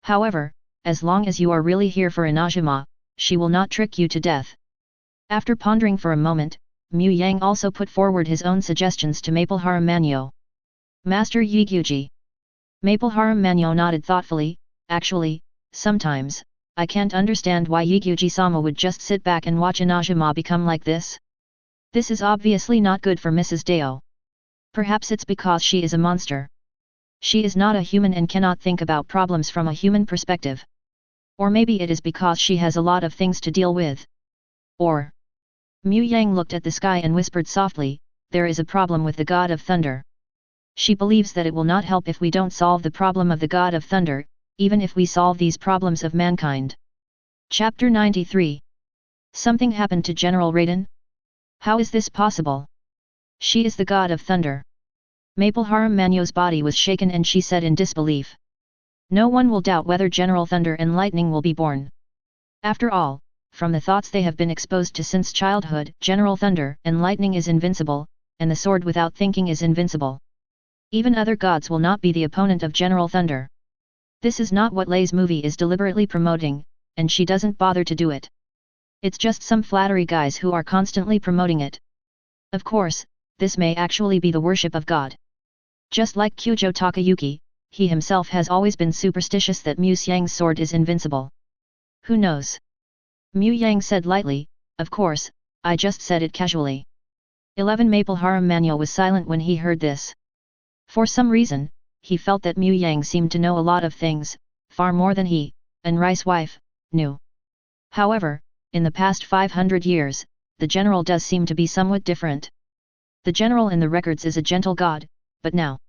However, as long as you are really here for Inajima, she will not trick you to death. After pondering for a moment, Mu Yang also put forward his own suggestions to Maple Haram Manyo. Master Yiguji. Maple Haram Manyo nodded thoughtfully, actually, sometimes, I can't understand why Yiguji-sama would just sit back and watch Inajima become like this. This is obviously not good for Mrs. Dao. Perhaps it's because she is a monster. She is not a human and cannot think about problems from a human perspective. Or maybe it is because she has a lot of things to deal with. Or... Mu Yang looked at the sky and whispered softly, there is a problem with the God of Thunder. She believes that it will not help if we don't solve the problem of the God of Thunder, even if we solve these problems of mankind. Chapter 93. Something happened to General Raiden? How is this possible? She is the God of Thunder. Maple Haram Manyo's body was shaken and she said in disbelief. No one will doubt whether General Thunder and Lightning will be born. After all, from the thoughts they have been exposed to since childhood, General Thunder and Lightning is invincible, and the sword without thinking is invincible. Even other gods will not be the opponent of General Thunder. This is not what Lei's movie is deliberately promoting, and she doesn't bother to do it. It's just some flattery guys who are constantly promoting it. Of course, this may actually be the worship of God. Just like Kyujo Takayuki, he himself has always been superstitious that Mu Xiang's sword is invincible. Who knows? Mu Yang said lightly, of course, I just said it casually. 11 Maple Harem Manuel was silent when he heard this. For some reason, he felt that Mu Yang seemed to know a lot of things, far more than he, and Rice's wife, knew. However, in the past 500 years, the general does seem to be somewhat different. The general in the records is a gentle god, but now.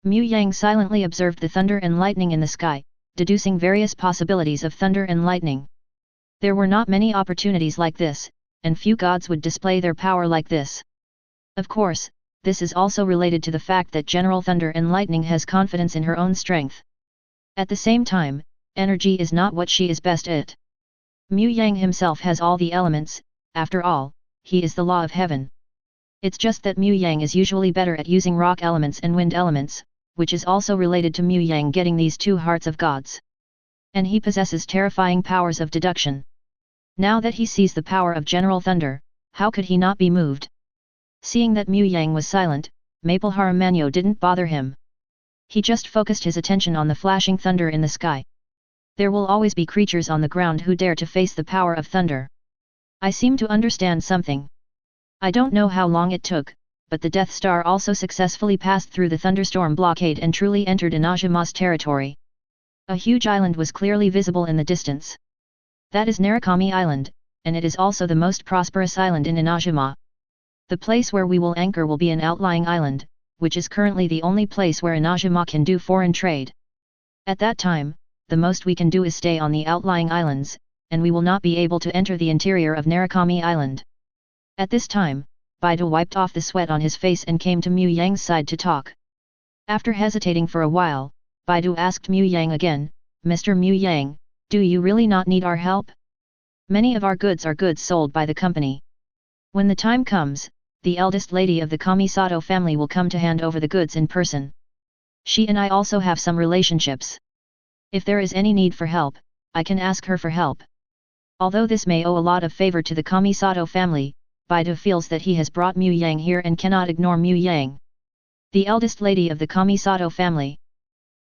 Mu Yang silently observed the thunder and lightning in the sky, deducing various possibilities of thunder and lightning. There were not many opportunities like this, and few gods would display their power like this. Of course, this is also related to the fact that General Thunder and Lightning has confidence in her own strength. At the same time, energy is not what she is best at. Mu Yang himself has all the elements, after all, he is the law of heaven. It's just that Mu Yang is usually better at using rock elements and wind elements, which is also related to Mu Yang getting these two hearts of gods. And he possesses terrifying powers of deduction. Now that he sees the power of General Thunder, how could he not be moved? Seeing that Mu Yang was silent, Maple Harem Manuel didn't bother him. He just focused his attention on the flashing thunder in the sky. There will always be creatures on the ground who dare to face the power of thunder. I seem to understand something. I don't know how long it took, but the Death Star also successfully passed through the thunderstorm blockade and truly entered Inazuma's territory. A huge island was clearly visible in the distance. That is Narukami Island, and it is also the most prosperous island in Inazuma. The place where we will anchor will be an outlying island, which is currently the only place where Inazuma can do foreign trade. At that time, the most we can do is stay on the outlying islands, and we will not be able to enter the interior of Narukami Island. At this time, Baidu wiped off the sweat on his face and came to Mu Yang's side to talk. After hesitating for a while, Baidu asked Mu Yang again, "Mr. Mu Yang, do you really not need our help? Many of our goods are goods sold by the company. When the time comes, the eldest lady of the Kamisato family will come to hand over the goods in person. She and I also have some relationships. If there is any need for help, I can ask her for help." Although this may owe a lot of favor to the Kamisato family, Baidu feels that he has brought Mu Yang here and cannot ignore Mu Yang. The eldest lady of the Kamisato family.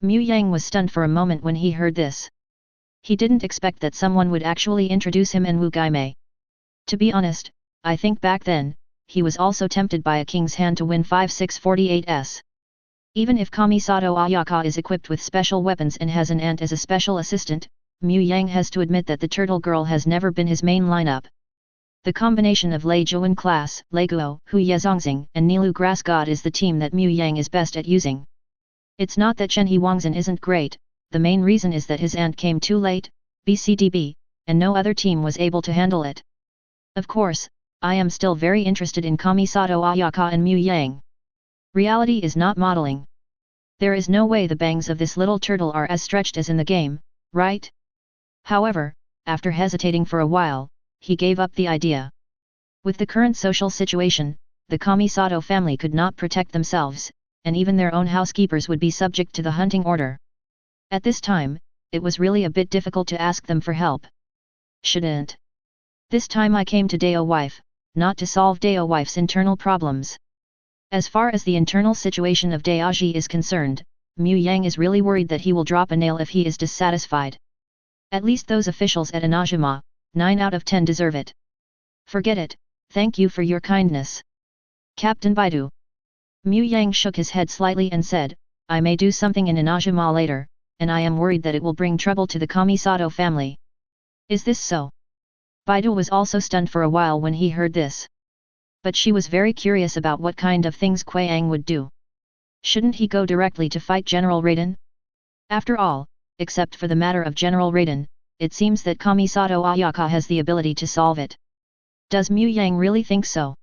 Mu Yang was stunned for a moment when he heard this. He didn't expect that someone would actually introduce him and Wu Gaimei. To be honest, I think back then, he was also tempted by a king's hand to win 5648s. Even if Kamisato Ayaka is equipped with special weapons and has an aunt as a special assistant, Mu Yang has to admit that the turtle girl has never been his main lineup. The combination of Lei Zhuan class, Lei Guo, Hu Yezongxing and Nilu Grass God is the team that Mu Yang is best at using. It's not that Chen He Wangzhen isn't great, the main reason is that his aunt came too late, BCDB, and no other team was able to handle it. Of course, I am still very interested in Kamisato Ayaka and Mu Yang. Reality is not modeling. There is no way the bangs of this little turtle are as stretched as in the game, right? However, after hesitating for a while, he gave up the idea. With the current social situation, the Kamisato family could not protect themselves, and even their own housekeepers would be subject to the hunting order. At this time, it was really a bit difficult to ask them for help. Shouldn't. This time I came to Dao wife, not to solve Dao wife's internal problems. As far as the internal situation of Daoji is concerned, Mu Yang is really worried that he will drop a nail if he is dissatisfied. At least those officials at Inazuma, 9 out of 10 deserve it. Forget it, thank you for your kindness. Captain Baidu. Mu Yang shook his head slightly and said, I may do something in Inazuma later, and I am worried that it will bring trouble to the Kamisato family. Is this so? Baidu was also stunned for a while when he heard this. But she was very curious about what kind of things Keqing would do. Shouldn't he go directly to fight General Raiden? After all, except for the matter of General Raiden, it seems that Kamisato Ayaka has the ability to solve it. Does Mu Yang really think so?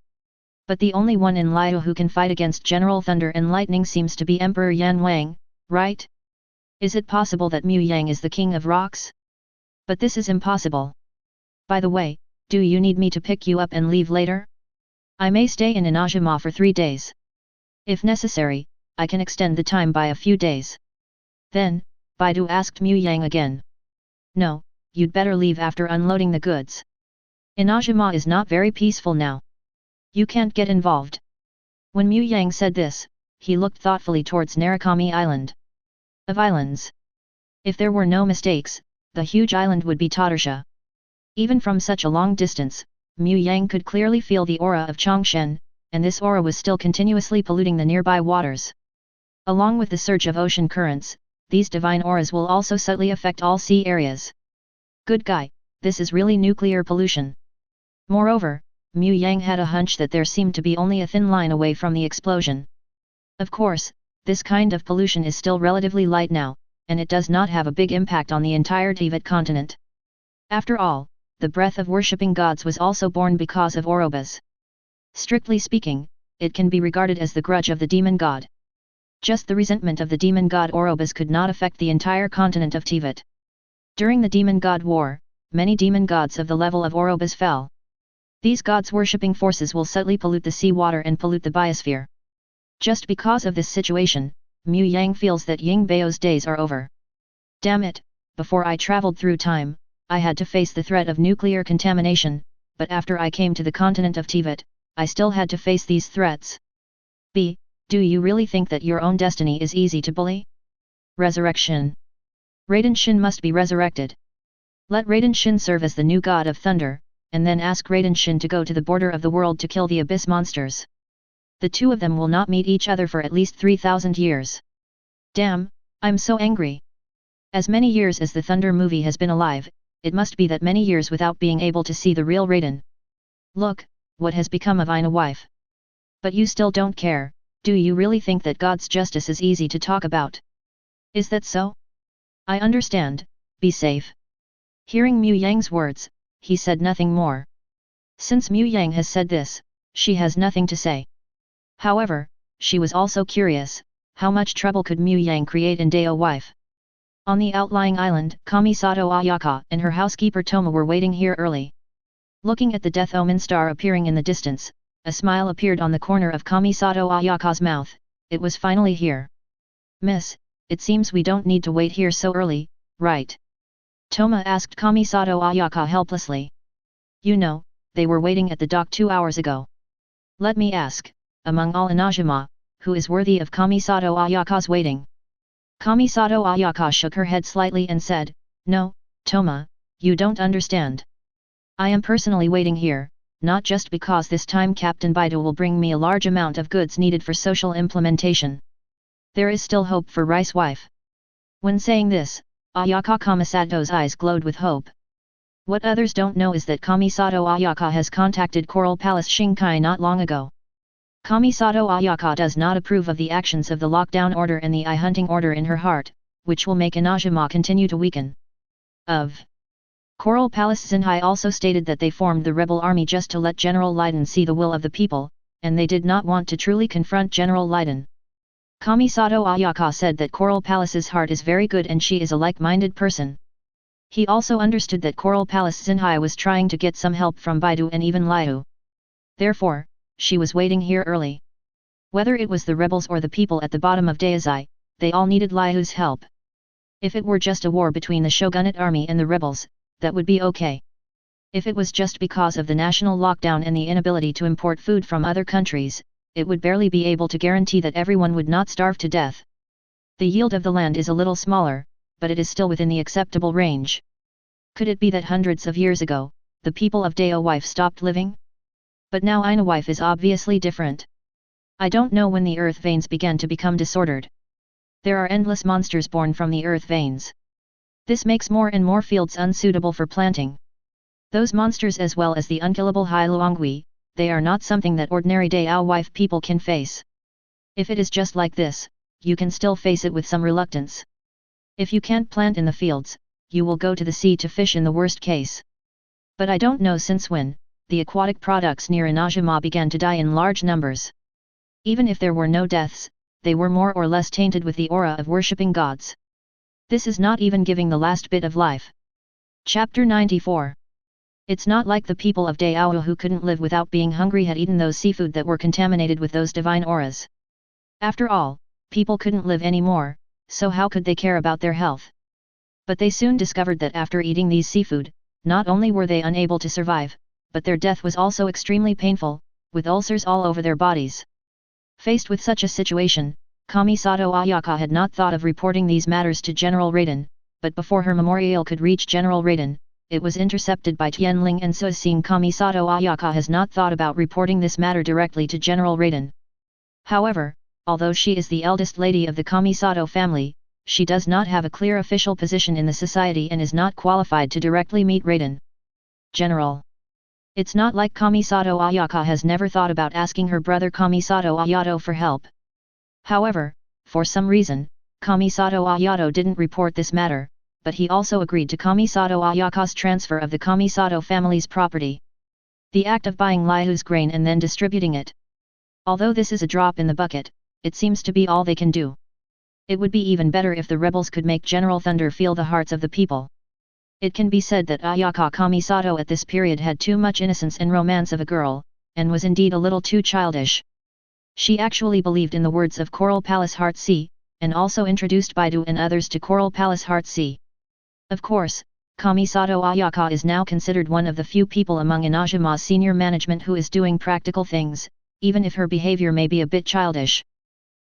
But the only one in Liu who can fight against General Thunder and Lightning seems to be Emperor Yan Wang, right? Is it possible that Mu Yang is the king of rocks? But this is impossible. By the way, do you need me to pick you up and leave later? I may stay in Inazuma for 3 days. If necessary, I can extend the time by a few days. Then, Baidu asked Mu Yang again. No, you'd better leave after unloading the goods. Inazuma is not very peaceful now. You can't get involved. When Mu Yang said this, he looked thoughtfully towards Narukami Island. Of islands. If there were no mistakes, the huge island would be Tottersha. Even from such a long distance, Mu Yang could clearly feel the aura of Chongshen, and this aura was still continuously polluting the nearby waters. Along with the surge of ocean currents, these divine auras will also subtly affect all sea areas. Good guy, this is really nuclear pollution. Moreover, Mu Yang had a hunch that there seemed to be only a thin line away from the explosion. Of course, this kind of pollution is still relatively light now, and it does not have a big impact on the entire Teyvat continent. After all, the breath of worshipping gods was also born because of Orobas. Strictly speaking, it can be regarded as the grudge of the demon god. Just the resentment of the demon god Orobas could not affect the entire continent of Teyvat. During the demon god war, many demon gods of the level of Orobas fell. These gods worshipping forces will subtly pollute the seawater and pollute the biosphere. Just because of this situation, Mu Yang feels that Ying Bao's days are over. Damn it, before I traveled through time, I had to face the threat of nuclear contamination, but after I came to the continent of Teyvat, I still had to face these threats. B. Do you really think that your own destiny is easy to bully? Resurrection. Raiden Shin must be resurrected. Let Raiden Shin serve as the new god of thunder, and then ask Raiden Shin to go to the border of the world to kill the abyss monsters. The two of them will not meet each other for at least 3,000 years. Damn, I'm so angry. As many years as the Thunder movie has been alive, it must be that many years without being able to see the real Raiden. Look, what has become of Ina wife? But you still don't care. Do you really think that God's justice is easy to talk about? Is that so? I understand, be safe. Hearing Mu Yang's words, he said nothing more. Since Mu Yang has said this, she has nothing to say. However, she was also curious, how much trouble could Mu Yang create in Dao wife? On the outlying island, Kamisato Ayaka and her housekeeper Toma were waiting here early. Looking at the death omen star appearing in the distance, a smile appeared on the corner of Kamisato Ayaka's mouth. It was finally here. Miss, it seems we don't need to wait here so early, right? Toma asked Kamisato Ayaka helplessly. You know, they were waiting at the dock 2 hours ago. Let me ask, among all Inajima, who is worthy of Kamisato Ayaka's waiting? Kamisato Ayaka shook her head slightly and said, No, Toma, you don't understand. I am personally waiting here, not just because this time Captain Baidu will bring me a large amount of goods needed for social implementation. There is still hope for Rice wife. When saying this, Ayaka Kamisato's eyes glowed with hope. What others don't know is that Kamisato Ayaka has contacted Coral Palace Shinkai not long ago. Kamisato Ayaka does not approve of the actions of the lockdown order and the eye-hunting order in her heart, which will make Inajima continue to weaken. Coral Palace Zinhai also stated that they formed the rebel army just to let General Leiden see the will of the people, and they did not want to truly confront General Leiden. Kamisato Ayaka said that Coral Palace's heart is very good and she is a like-minded person. He also understood that Coral Palace Zinhai was trying to get some help from Baidu and even Liu. Therefore, she was waiting here early. Whether it was the rebels or the people at the bottom of Daizai, they all needed Liu's help. If it were just a war between the shogunate army and the rebels, that would be okay. If it was just because of the national lockdown and the inability to import food from other countries, it would barely be able to guarantee that everyone would not starve to death. The yield of the land is a little smaller, but it is still within the acceptable range. Could it be that hundreds of years ago, the people of Dao wife stopped living? But now Ina wife is obviously different. I don't know when the earth veins began to become disordered. There are endless monsters born from the earth veins. This makes more and more fields unsuitable for planting. Those monsters as well as the unkillable Hai Luangui, they are not something that ordinary Dao wife people can face. If it is just like this, you can still face it with some reluctance. If you can't plant in the fields, you will go to the sea to fish in the worst case. But I don't know since when, the aquatic products near Inajima began to die in large numbers. Even if there were no deaths, they were more or less tainted with the aura of worshipping gods. This is not even giving the last bit of life. Chapter 94. It's not like the people of Dao who couldn't live without being hungry had eaten those seafood that were contaminated with those divine auras. After all, people couldn't live anymore, so how could they care about their health? But they soon discovered that after eating these seafood, not only were they unable to survive, but their death was also extremely painful, with ulcers all over their bodies. Faced with such a situation, Kamisato Ayaka had not thought of reporting these matters to General Raiden, but before her memorial could reach General Raiden, it was intercepted by Tianling and so seeing Kamisato Ayaka has not thought about reporting this matter directly to General Raiden. However, although she is the eldest lady of the Kamisato family, she does not have a clear official position in the society and is not qualified to directly meet Raiden. General. It's not like Kamisato Ayaka has never thought about asking her brother Kamisato Ayato for help. However, for some reason, Kamisato Ayato didn't report this matter, but he also agreed to Kamisato Ayaka's transfer of the Kamisato family's property. The act of buying Liu's grain and then distributing it. Although this is a drop in the bucket, it seems to be all they can do. It would be even better if the rebels could make General Thunder feel the hearts of the people. It can be said that Ayaka Kamisato at this period had too much innocence and romance of a girl, and was indeed a little too childish. She actually believed in the words of Coral Palace Heart Sea, and also introduced Baidu and others to Coral Palace Heart Sea. Of course, Kamisato Ayaka is now considered one of the few people among Inazuma's senior management who is doing practical things, even if her behavior may be a bit childish.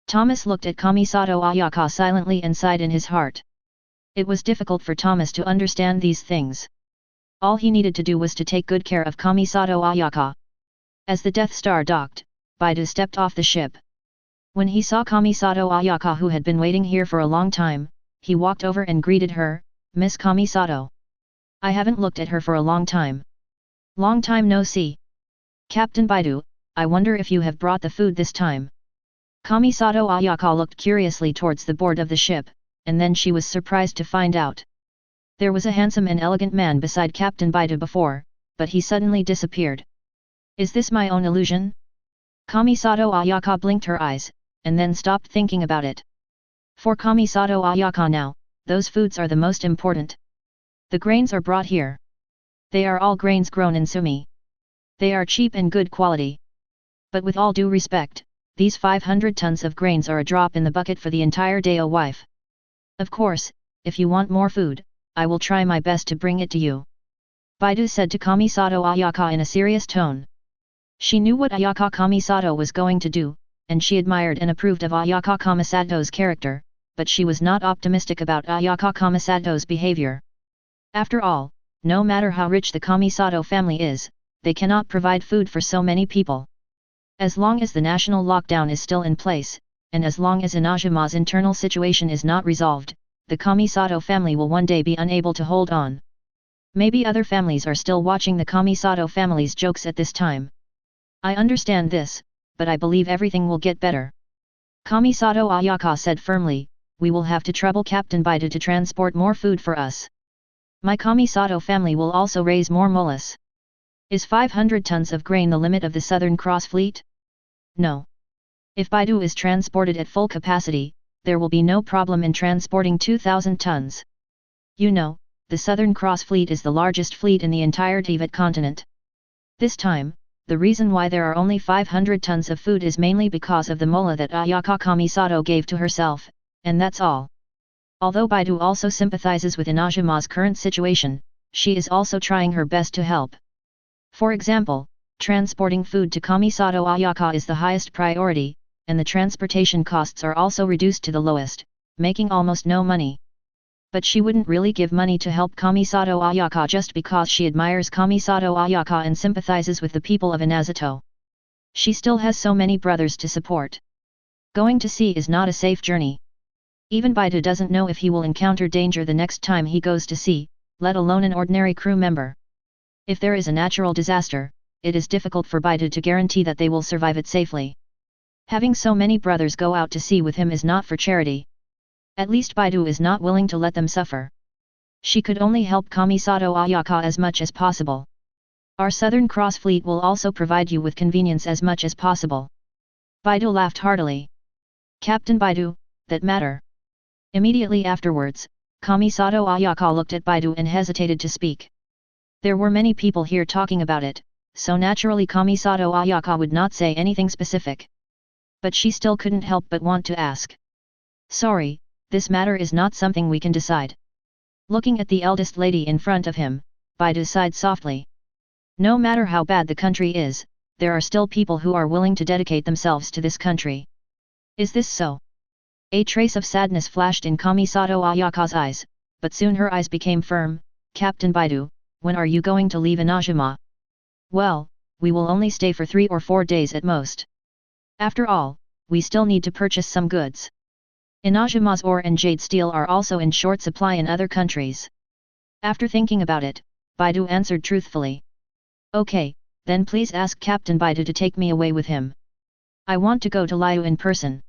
Thomas looked at Kamisato Ayaka silently and sighed in his heart. It was difficult for Thomas to understand these things. All he needed to do was to take good care of Kamisato Ayaka. As the Death Star docked, Baidu stepped off the ship. When he saw Kamisato Ayaka, who had been waiting here for a long time, he walked over and greeted her, "Miss Kamisato. I haven't looked at her for a long time. Long time no see. Captain Baidu, I wonder if you have brought the food this time." Kamisato Ayaka looked curiously towards the board of the ship, and then she was surprised to find out. There was a handsome and elegant man beside Captain Baidu before, but he suddenly disappeared. Is this my own illusion? Kamisato Ayaka blinked her eyes, and then stopped thinking about it. For Kamisato Ayaka now, those foods are the most important. The grains are brought here. They are all grains grown in Sumi. They are cheap and good quality. But with all due respect, these 500 tons of grains are a drop in the bucket for the entire day, wife. Of course, if you want more food, I will try my best to bring it to you. Baidu said to Kamisato Ayaka in a serious tone. She knew what Ayaka Kamisato was going to do, and she admired and approved of Ayaka Kamisato's character, but she was not optimistic about Ayaka Kamisato's behavior. After all, no matter how rich the Kamisato family is, they cannot provide food for so many people. As long as the national lockdown is still in place, and as long as Inazuma's internal situation is not resolved, the Kamisato family will one day be unable to hold on. Maybe other families are still watching the Kamisato family's jokes at this time. I understand this, but I believe everything will get better. Kamisato Ayaka said firmly, we will have to trouble Captain Baidu to transport more food for us. My Kamisato family will also raise more molus. Is 500 tons of grain the limit of the Southern Cross Fleet? No. If Baidu is transported at full capacity, there will be no problem in transporting 2,000 tons. You know, the Southern Cross Fleet is the largest fleet in the entire Teyvat continent. This time, the reason why there are only 500 tons of food is mainly because of the mola that Ayaka Kamisato gave to herself, and that's all. Although Baidu also sympathizes with Inazuma's current situation, she is also trying her best to help. For example, transporting food to Kamisato Ayaka is the highest priority, and the transportation costs are also reduced to the lowest, making almost no money. But she wouldn't really give money to help Kamisato Ayaka just because she admires Kamisato Ayaka and sympathizes with the people of Inazuto. She still has so many brothers to support. Going to sea is not a safe journey. Even Baidu doesn't know if he will encounter danger the next time he goes to sea, let alone an ordinary crew member. If there is a natural disaster, it is difficult for Baidu to guarantee that they will survive it safely. Having so many brothers go out to sea with him is not for charity. At least Baidu is not willing to let them suffer. She could only help Kamisato Ayaka as much as possible. Our Southern Cross Fleet will also provide you with convenience as much as possible. Baidu laughed heartily. Captain Baidu, that matter. Immediately afterwards, Kamisato Ayaka looked at Baidu and hesitated to speak. There were many people here talking about it, so naturally Kamisato Ayaka would not say anything specific. But she still couldn't help but want to ask. Sorry, this matter is not something we can decide. Looking at the eldest lady in front of him, Baidu sighed softly. No matter how bad the country is, there are still people who are willing to dedicate themselves to this country. Is this so? A trace of sadness flashed in Kamisato Ayaka's eyes, but soon her eyes became firm. Captain Baidu, when are you going to leave Inajima? Well, we will only stay for 3 or 4 days at most. After all, we still need to purchase some goods. Inajima's ore and jade steel are also in short supply in other countries. After thinking about it, Baidu answered truthfully. Okay, then please ask Captain Baidu to take me away with him. I want to go to Liu in person.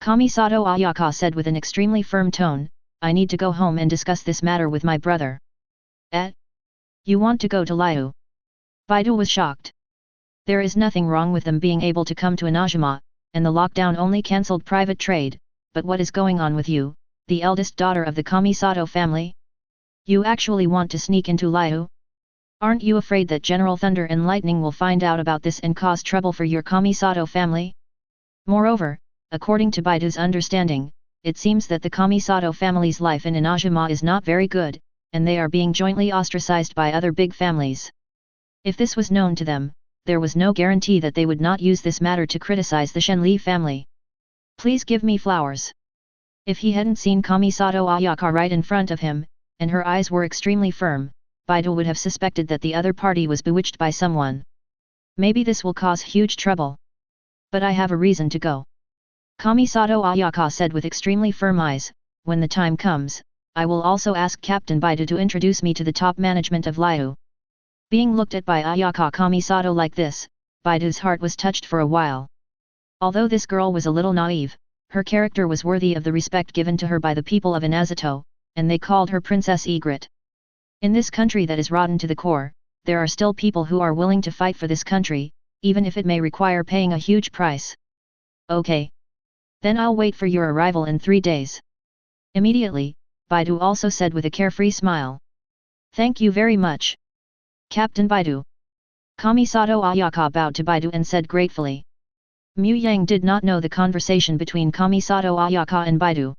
Kamisato Ayaka said with an extremely firm tone, I need to go home and discuss this matter with my brother. You want to go to Liu? Baidu was shocked. There is nothing wrong with them being able to come to Inajima, and the lockdown only cancelled private trade, but what is going on with you, the eldest daughter of the Kamisato family? You actually want to sneak into Liu? Aren't you afraid that General Thunder and Lightning will find out about this and cause trouble for your Kamisato family? Moreover, according to Baidu's understanding, it seems that the Kamisato family's life in Inajima is not very good, and they are being jointly ostracized by other big families. If this was known to them, there was no guarantee that they would not use this matter to criticize the Shenli family. Please give me flowers. If he hadn't seen Kamisato Ayaka right in front of him, and her eyes were extremely firm, Baidu would have suspected that the other party was bewitched by someone. Maybe this will cause huge trouble. But I have a reason to go. Kamisato Ayaka said with extremely firm eyes, when the time comes, I will also ask Captain Baidu to introduce me to the top management of Liu. Being looked at by Ayaka Kamisato like this, Baidu's heart was touched for a while. Although this girl was a little naive, her character was worthy of the respect given to her by the people of Inazuto, and they called her Princess Egret. In this country that is rotten to the core, there are still people who are willing to fight for this country, even if it may require paying a huge price. Okay. Then I'll wait for your arrival in 3 days. Immediately, Baidu also said with a carefree smile. Thank you very much. Captain Baidu. Kamisato Ayaka bowed to Baidu and said gratefully. Mu Yang did not know the conversation between Kamisato Ayaka and Baidu.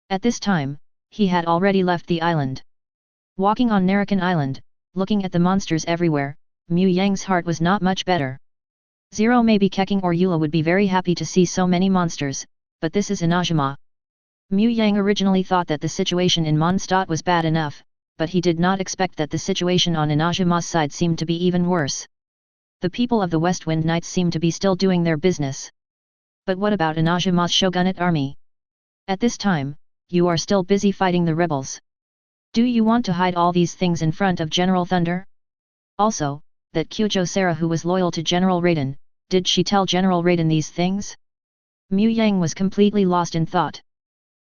At this time, he had already left the island. Walking on Narakan Island, looking at the monsters everywhere, Mu Yang's heart was not much better. Zero maybe Keqing or Eula would be very happy to see so many monsters, but this is Inajima. Mu Yang originally thought that the situation in Mondstadt was bad enough, but he did not expect that the situation on Inajima's side seemed to be even worse. The people of the Westwind Knights seem to be still doing their business. But what about Inajima's shogunate army? At this time, you are still busy fighting the rebels. Do you want to hide all these things in front of General Thunder? Also, that Kyujo Sarah who was loyal to General Raiden, did she tell General Raiden these things? Mu Yang was completely lost in thought.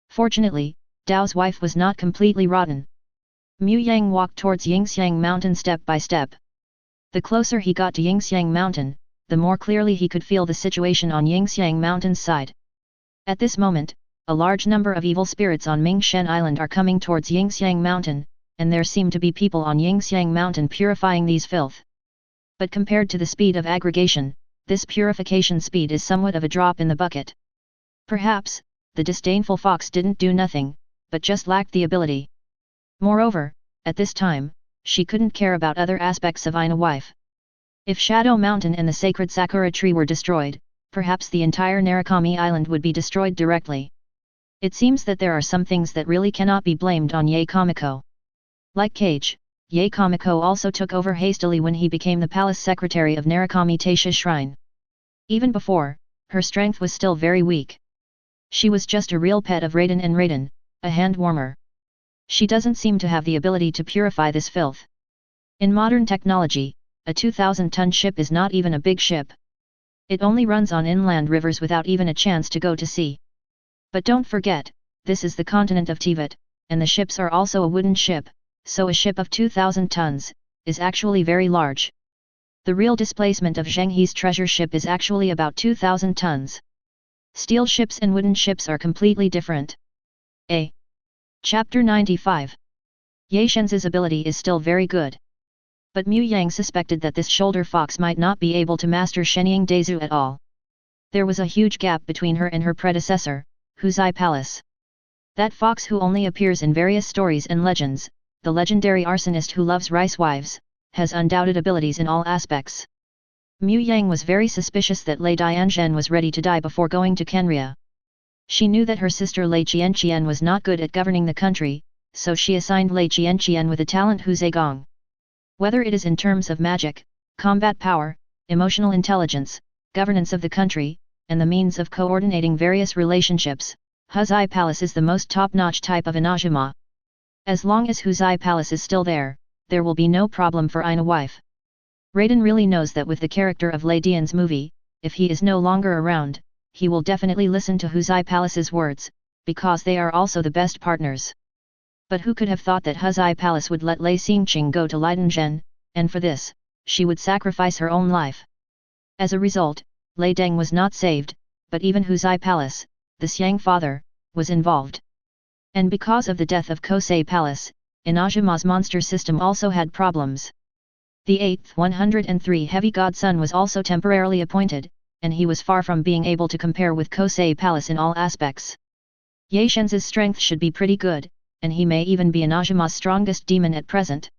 Fortunately, Dao's wife was not completely rotten. Mu Yang walked towards Yingxiang Mountain step by step. The closer he got to Yingxiang Mountain, the more clearly he could feel the situation on Yingxiang Mountain's side. At this moment, a large number of evil spirits on Mingshen Island are coming towards Yingxiang Mountain, and there seem to be people on Yingxiang Mountain purifying these filth. But compared to the speed of aggregation, this purification speed is somewhat of a drop in the bucket. Perhaps, the disdainful fox didn't do nothing, but just lacked the ability. Moreover, at this time, she couldn't care about other aspects of Ina wife. If Shadow Mountain and the sacred Sakura tree were destroyed, perhaps the entire Narukami Island would be destroyed directly. It seems that there are some things that really cannot be blamed on Yae Kamiko. Like Cage, Yae Kamiko also took over hastily when he became the palace secretary of Narukami Taisha Shrine. Even before, her strength was still very weak. She was just a real pet of Raiden and Raiden, a hand warmer. She doesn't seem to have the ability to purify this filth. In modern technology, a 2,000-ton ship is not even a big ship. It only runs on inland rivers without even a chance to go to sea. But don't forget, this is the continent of Teyvat, and the ships are also a wooden ship, so a ship of 2,000 tons is actually very large. The real displacement of Zhenghe's treasure ship is actually about 2,000 tons. Steel ships and wooden ships are completely different. Chapter 95. Ye Shenz's ability is still very good. But Mu Yang suspected that this shoulder fox might not be able to master Shenying Daizu at all. There was a huge gap between her and her predecessor, Huzai Palace. That fox who only appears in various stories and legends, the legendary arsonist who loves rice wives, has undoubted abilities in all aspects. Mu Yang was very suspicious that Lei Dianzhen was ready to die before going to Kenria. She knew that her sister Lei Qianqian was not good at governing the country, so she assigned Lei Qianqian with a talent Huzai Gong. Whether it is in terms of magic, combat power, emotional intelligence, governance of the country, and the means of coordinating various relationships, Huzai Palace is the most top-notch type of Inajima. As long as Huzai Palace is still there will be no problem for Ina wife. Raiden really knows that with the character of Lei Dian's movie, if he is no longer around, he will definitely listen to Huzai Palace's words, because they are also the best partners. But who could have thought that Huzai Palace would let Lei Xingqing go to Leidenzhen, and for this, she would sacrifice her own life. As a result, Lei Deng was not saved, but even Huzai Palace, the Xiang father, was involved. And because of the death of Kosei Palace, Inajima's monster system also had problems. The 8th 103 heavy godson was also temporarily appointed, and he was far from being able to compare with Kosei Palace in all aspects. Ye Shenz's strength should be pretty good, and he may even be Inajima's strongest demon at present.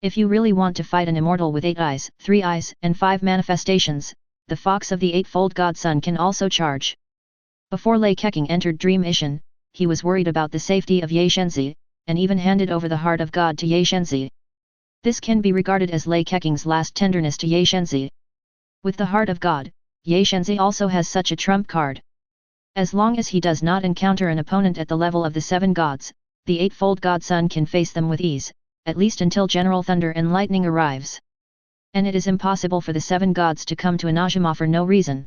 If you really want to fight an immortal with 8 eyes, 3 eyes, and 5 manifestations, the Fox of the Eightfold Godson can also charge. Before Lei Keqing entered Dream Ishin, he was worried about the safety of Ye Shenzi, and even handed over the Heart of God to Ye Shenzi. This can be regarded as Lei Keqing's last tenderness to Ye Shenzi. With the Heart of God, Ye Shenzi also has such a trump card. As long as he does not encounter an opponent at the level of the 7 gods, the Eightfold Godson can face them with ease, at least until General Thunder and Lightning arrives. And it is impossible for the 7 gods to come to Inajima for no reason.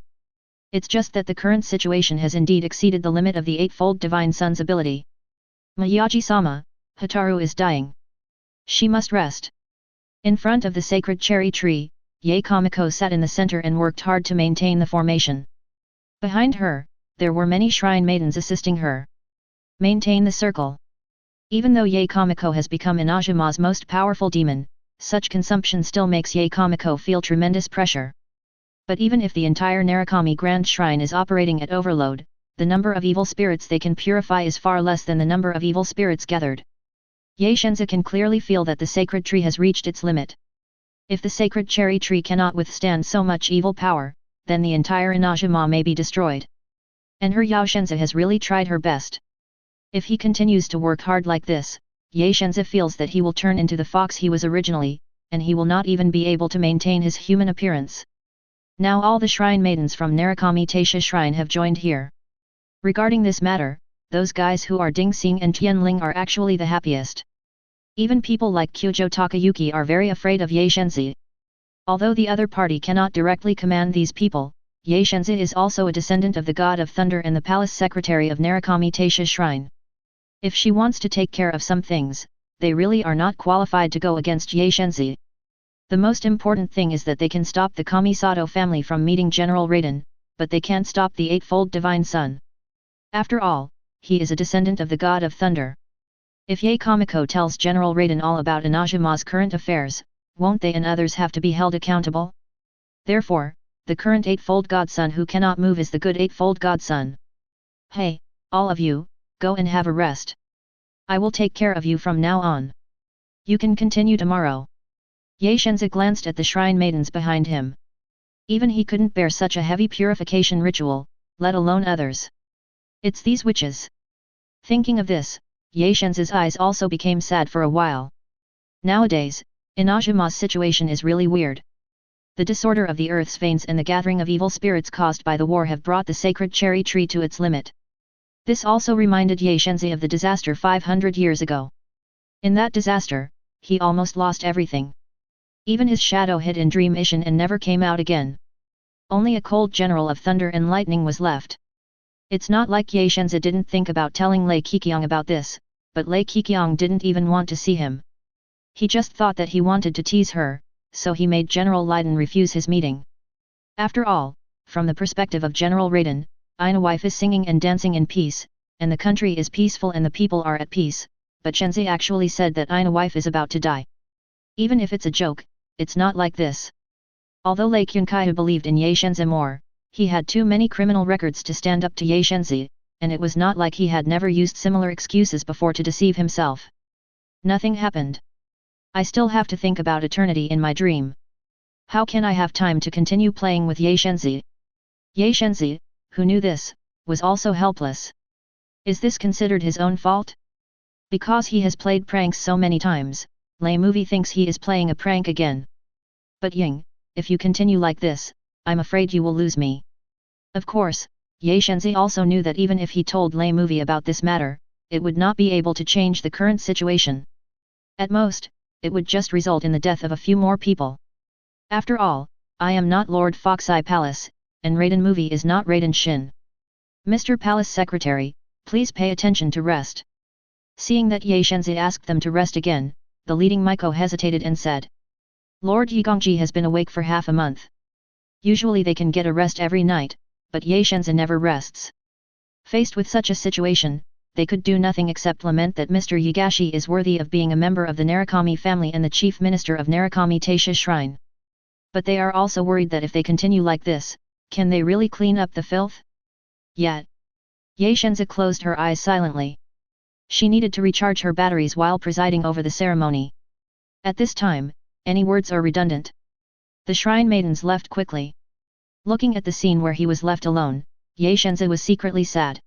It's just that the current situation has indeed exceeded the limit of the Eightfold Divine Son's ability. Miyagi-sama, Hataru is dying. She must rest. In front of the sacred cherry tree, Ye Kamiko sat in the center and worked hard to maintain the formation. Behind her, there were many shrine maidens assisting her. Maintain the circle. Even though Ye Kamiko has become Inajima's most powerful demon, such consumption still makes Ye Kamiko feel tremendous pressure. But even if the entire Narukami Grand Shrine is operating at overload, the number of evil spirits they can purify is far less than the number of evil spirits gathered. Ye Shenzi can clearly feel that the sacred tree has reached its limit. If the sacred cherry tree cannot withstand so much evil power, then the entire Inajima may be destroyed. And her Yao Shenzi has really tried her best. If he continues to work hard like this, Ye Shenzi feels that he will turn into the fox he was originally, and he will not even be able to maintain his human appearance. Now all the shrine maidens from Narukami Taisha Shrine have joined here. Regarding this matter, those guys who are Ding Xing and Tianling are actually the happiest. Even people like Kyujo Takayuki are very afraid of Ye Shenzi. Although the other party cannot directly command these people, Ye Shenzi is also a descendant of the god of thunder and the palace secretary of Narukami Taisha Shrine. If she wants to take care of some things, they really are not qualified to go against Ye Shenzi. The most important thing is that they can stop the Kamisato family from meeting General Raiden, but they can't stop the Eightfold Divine Son. After all, he is a descendant of the god of thunder. If Ye Kamiko tells General Raiden all about Inajima's current affairs, won't they and others have to be held accountable? Therefore, the current Eightfold Godson who cannot move is the good Eightfold Godson. Hey, all of you, go and have a rest. I will take care of you from now on. You can continue tomorrow. Ye Shenzi glanced at the shrine maidens behind him. Even he couldn't bear such a heavy purification ritual, let alone others. It's these witches. Thinking of this, Ye Shenzi's eyes also became sad for a while. Nowadays, Inajima's situation is really weird. The disorder of the earth's veins and the gathering of evil spirits caused by the war have brought the sacred cherry tree to its limit. This also reminded Ye Shenzi of the disaster 500 years ago. In that disaster, he almost lost everything. Even his shadow hid in Dream Ishin and never came out again. Only a cold general of thunder and lightning was left. It's not like Ye Shenzi didn't think about telling Lei Keqing about this, but Lei Keqing didn't even want to see him. He just thought that he wanted to tease her, so he made General Raiden refuse his meeting. After all, from the perspective of General Raiden, Ina wife is singing and dancing in peace, and the country is peaceful and the people are at peace, but Shenzi actually said that Ina wife is about to die. Even if it's a joke, it's not like this. Although Lei Kyunkaihu believed in Ye Shenzi more, he had too many criminal records to stand up to Ye Shenzi, and it was not like he had never used similar excuses before to deceive himself. Nothing happened. I still have to think about eternity in my dream. How can I have time to continue playing with Ye Shenzi? Ye Shenzi, who knew this, was also helpless. Is this considered his own fault? Because he has played pranks so many times, Lei Movie thinks he is playing a prank again. But Ying, if you continue like this, I'm afraid you will lose me. Of course, Ye Shenzi also knew that even if he told Lei Movie about this matter, it would not be able to change the current situation. At most, it would just result in the death of a few more people. After all, I am not Lord Foxeye Palace, and Raiden Movie is not Raiden Shin. Mr. Palace Secretary, please pay attention to rest. Seeing that Ye Shenzi asked them to rest again, the leading Maiko hesitated and said. Lord Yigongji has been awake for half a month. Usually they can get a rest every night, but Ye Shenzi never rests. Faced with such a situation, they could do nothing except lament that Mr. Yagashi is worthy of being a member of the Narukami family and the chief minister of Narukami Taisha Shrine. But they are also worried that if they continue like this, can they really clean up the filth? Yet. Ye Shenzi closed her eyes silently. She needed to recharge her batteries while presiding over the ceremony. At this time, any words are redundant. The shrine maidens left quickly. Looking at the scene where he was left alone, Ye Shenzi was secretly sad.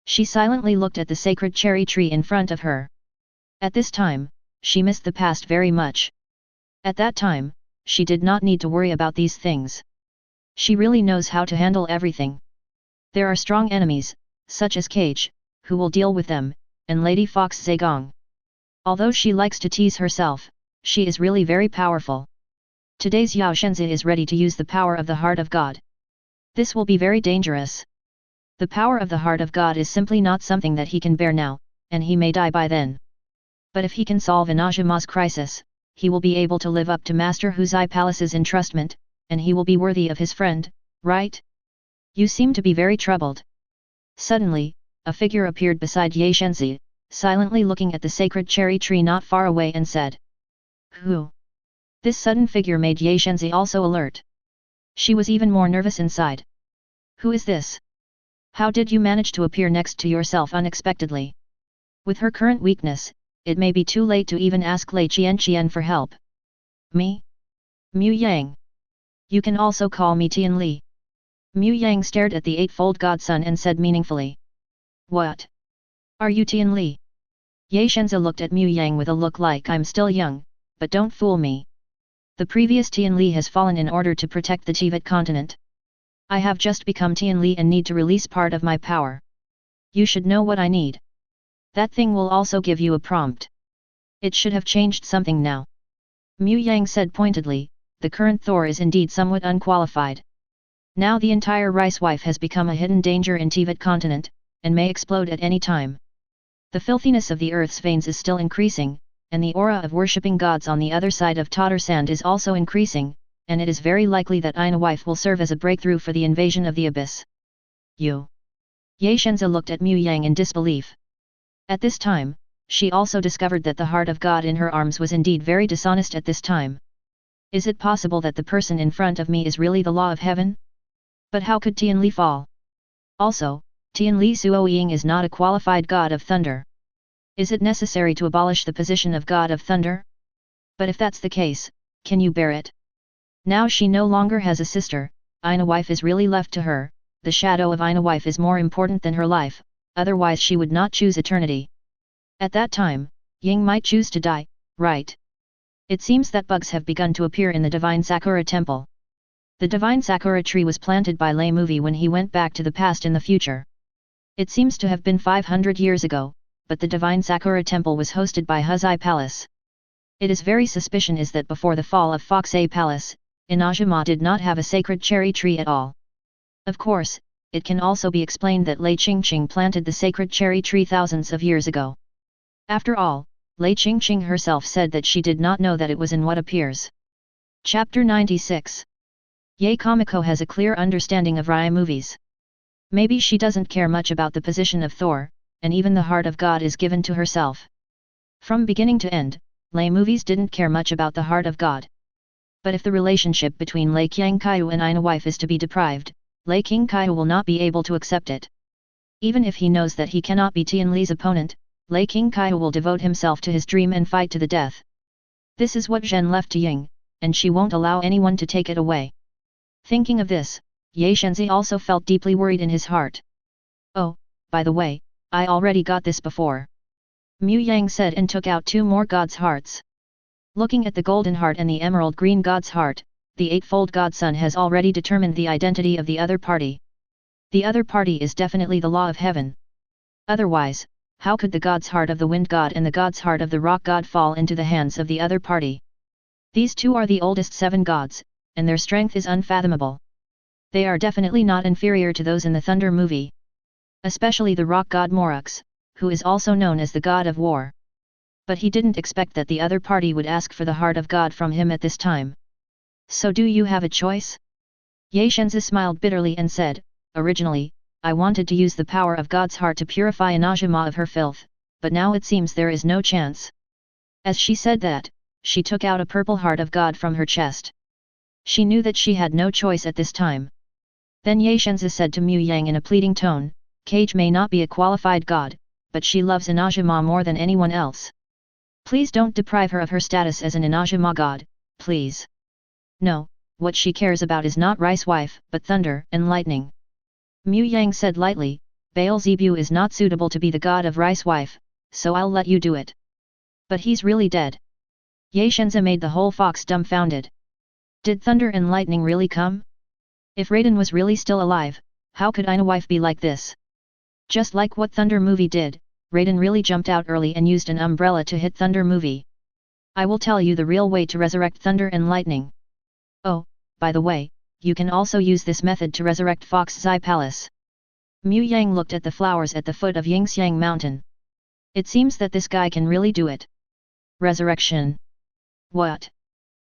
She silently looked at the sacred cherry tree in front of her. At this time, she missed the past very much. At that time, she did not need to worry about these things. She really knows how to handle everything. There are strong enemies, such as Cage, who will deal with them, and Lady Fox Zagong. Although she likes to tease herself, she is really very powerful. Today's Yao Shenzi is ready to use the power of the Heart of God. This will be very dangerous. The power of the Heart of God is simply not something that he can bear now, and he may die by then. But if he can solve Inazuma's crisis, he will be able to live up to Master Huzai Palace's entrustment, and he will be worthy of his friend, right? You seem to be very troubled. Suddenly, a figure appeared beside Ye Shenzi, silently looking at the sacred cherry tree not far away and said. Who? This sudden figure made Ye Shenzi also alert. She was even more nervous inside. Who is this? How did you manage to appear next to yourself unexpectedly? With her current weakness, it may be too late to even ask Lei Qian for help. Me? Mu Yang. You can also call me Tian Li. Mu Yang stared at the eightfold godson and said meaningfully. What? Are you Tian Li? Ye Shenzi looked at Mu Yang with a look like I'm still young, but don't fool me. The previous Tian Li has fallen in order to protect the Teyvat continent. I have just become Tian Li and need to release part of my power. You should know what I need. That thing will also give you a prompt. It should have changed something now. Mu Yang said pointedly, the current Thor is indeed somewhat unqualified. Now the entire Rice Wife has become a hidden danger in Teyvat continent, and may explode at any time. The filthiness of the earth's veins is still increasing, and the aura of worshipping gods on the other side of Totter Sand is also increasing, and it is very likely that Ina Wife will serve as a breakthrough for the invasion of the abyss. You. Ye Shenzi looked at Mu Yang in disbelief. At this time, she also discovered that the heart of God in her arms was indeed very dishonest at this time. Is it possible that the person in front of me is really the law of heaven? But how could Tian Li fall? Also, Tian Li Suoying is not a qualified god of thunder. Is it necessary to abolish the position of god of thunder? But if that's the case, can you bear it? Now she no longer has a sister, Ina Wife is really left to her, the shadow of Ina Wife is more important than her life, otherwise she would not choose eternity. At that time, Ying might choose to die, right? It seems that bugs have begun to appear in the Divine Sakura Temple. The Divine Sakura tree was planted by Lei Movie when he went back to the past in the future. It seems to have been 500 years ago, but the Divine Sakura Temple was hosted by Huzai Palace. It is very suspicion is that before the fall of Foxay Palace, Inazuma did not have a sacred cherry tree at all. Of course, it can also be explained that Lei Qingqing planted the sacred cherry tree thousands of years ago. After all, Lei Qingqing herself said that she did not know that it was in what appears. Chapter 96. Ye Kamiko has a clear understanding of Rai movies. Maybe she doesn't care much about the position of Thor, and even the heart of God is given to herself. From beginning to end, Lei movies didn't care much about the heart of God. But if the relationship between Lei Qiangqiu and Ina Wife is to be deprived, Lei Qingqiu will not be able to accept it. Even if he knows that he cannot be Tian Li's opponent, Lei Qingqiu will devote himself to his dream and fight to the death. This is what Zhen left to Ying, and she won't allow anyone to take it away. Thinking of this, Ye Shenzi also felt deeply worried in his heart. Oh, by the way, I already got this before. Mu Yang said and took out 2 more gods' hearts. Looking at the golden heart and the emerald green god's heart, the eightfold godson has already determined the identity of the other party. The other party is definitely the law of heaven. Otherwise, how could the god's heart of the wind god and the god's heart of the rock god fall into the hands of the other party? These two are the oldest 7 gods, and their strength is unfathomable. They are definitely not inferior to those in the Thunder movie. Especially the rock god Morux, who is also known as the god of war. But he didn't expect that the other party would ask for the heart of God from him at this time. So do you have a choice? Ye Shenzi smiled bitterly and said, originally, I wanted to use the power of God's heart to purify Inajima of her filth, but now it seems there is no chance. As she said that, she took out a purple heart of God from her chest. She knew that she had no choice at this time. Then Ye Shenzi said to Mu Yang in a pleading tone, Cage may not be a qualified god, but she loves Inajima more than anyone else. Please don't deprive her of her status as an Inajima god, please. No, what she cares about is not Rice wife, but thunder and lightning. Mu Yang said lightly, Beelzebub is not suitable to be the god of Rice wife, so I'll let you do it. But he's really dead. Ye Shenzi made the whole fox dumbfounded. Did thunder and lightning really come? If Raiden was really still alive, how could Ina wife be like this? Just like what Thunder movie did, Raiden really jumped out early and used an umbrella to hit Thunder movie. I will tell you the real way to resurrect thunder and lightning. Oh, by the way, you can also use this method to resurrect Fox Zai Palace. Mu Yang looked at the flowers at the foot of Yingxiang Mountain. It seems that this guy can really do it. Resurrection. What?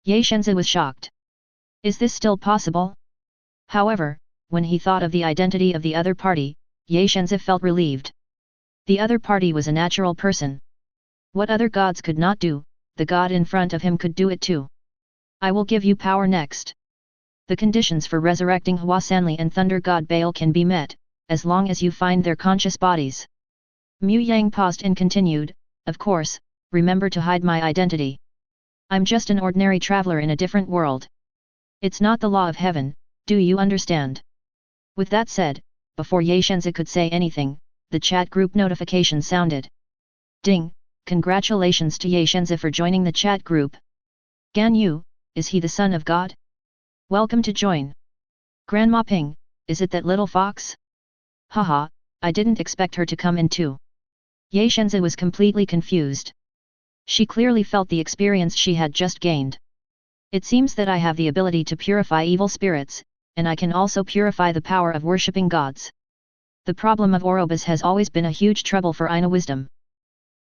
Ye Shenzi was shocked. Is this still possible? However, when he thought of the identity of the other party, Ye Shenzi felt relieved. The other party was a natural person. What other gods could not do, the god in front of him could do it too. I will give you power next. The conditions for resurrecting Huasanli and Thunder God Baal can be met, as long as you find their conscious bodies. Mu Yang paused and continued, of course, remember to hide my identity. I'm just an ordinary traveler in a different world. It's not the law of heaven, do you understand? With that said, before Ye Shenzi could say anything, the chat group notification sounded. Ding, congratulations to Ye Shenzi for joining the chat group. Gan Yu, is he the son of God? Welcome to join. Grandma Ping, is it that little fox? Haha, I didn't expect her to come in too. Ye Shenzi was completely confused. She clearly felt the experience she had just gained. It seems that I have the ability to purify evil spirits, and I can also purify the power of worshipping gods. The problem of Orobas has always been a huge trouble for Ina Wisdom.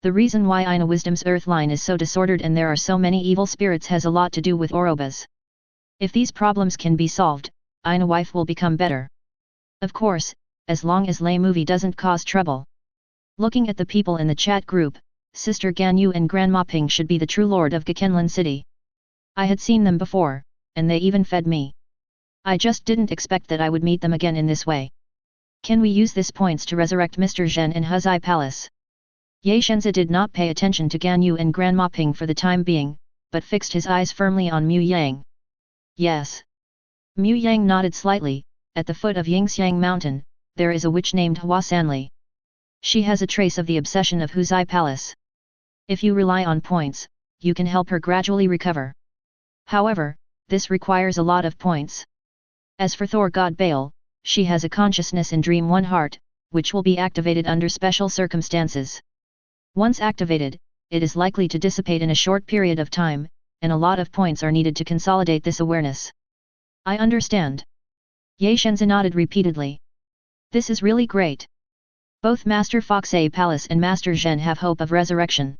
The reason why Ina Wisdom's earth line is so disordered and there are so many evil spirits has a lot to do with Orobas. If these problems can be solved, Ina wife will become better. Of course, as long as Lay movie doesn't cause trouble. Looking at the people in the chat group, Sister Ganyu and Grandma Ping should be the true lord of Gekenlan City. I had seen them before, and they even fed me. I just didn't expect that I would meet them again in this way. Can we use this points to resurrect Mr. Zhen in Huzai Palace? Ye Shenzi did not pay attention to Ganyu and Grandma Ping for the time being, but fixed his eyes firmly on Mu Yang. Yes. Mu Yang nodded slightly. At the foot of Yingxiang Mountain, there is a witch named Huasanli. She has a trace of the obsession of Huzai Palace. If you rely on points, you can help her gradually recover. However, this requires a lot of points. As for Thor God Baal, she has a consciousness in Dream One Heart, which will be activated under special circumstances. Once activated, it is likely to dissipate in a short period of time, and a lot of points are needed to consolidate this awareness. I understand. Ye Shenzi nodded repeatedly. This is really great. Both Master Foxay Palace and Master Zhen have hope of resurrection.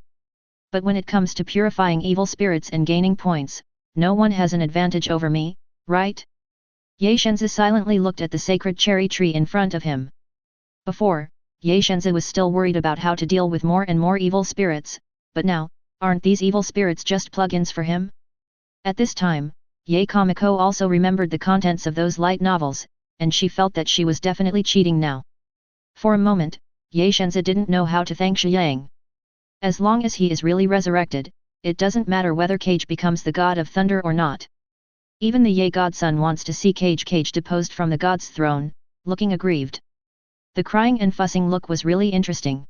But when it comes to purifying evil spirits and gaining points, no one has an advantage over me, right? Ye Shenzi silently looked at the sacred cherry tree in front of him. Before, Ye Shenzi was still worried about how to deal with more and more evil spirits, but now, aren't these evil spirits just plugins for him? At this time, Ye Kamiko also remembered the contents of those light novels, and she felt that she was definitely cheating now. For a moment, Ye Shenzi didn't know how to thank Shi Yang. As long as he is really resurrected, it doesn't matter whether Cage becomes the god of thunder or not. Even the Ye godson wants to see Cage deposed from the god's throne, looking aggrieved. The crying and fussing look was really interesting.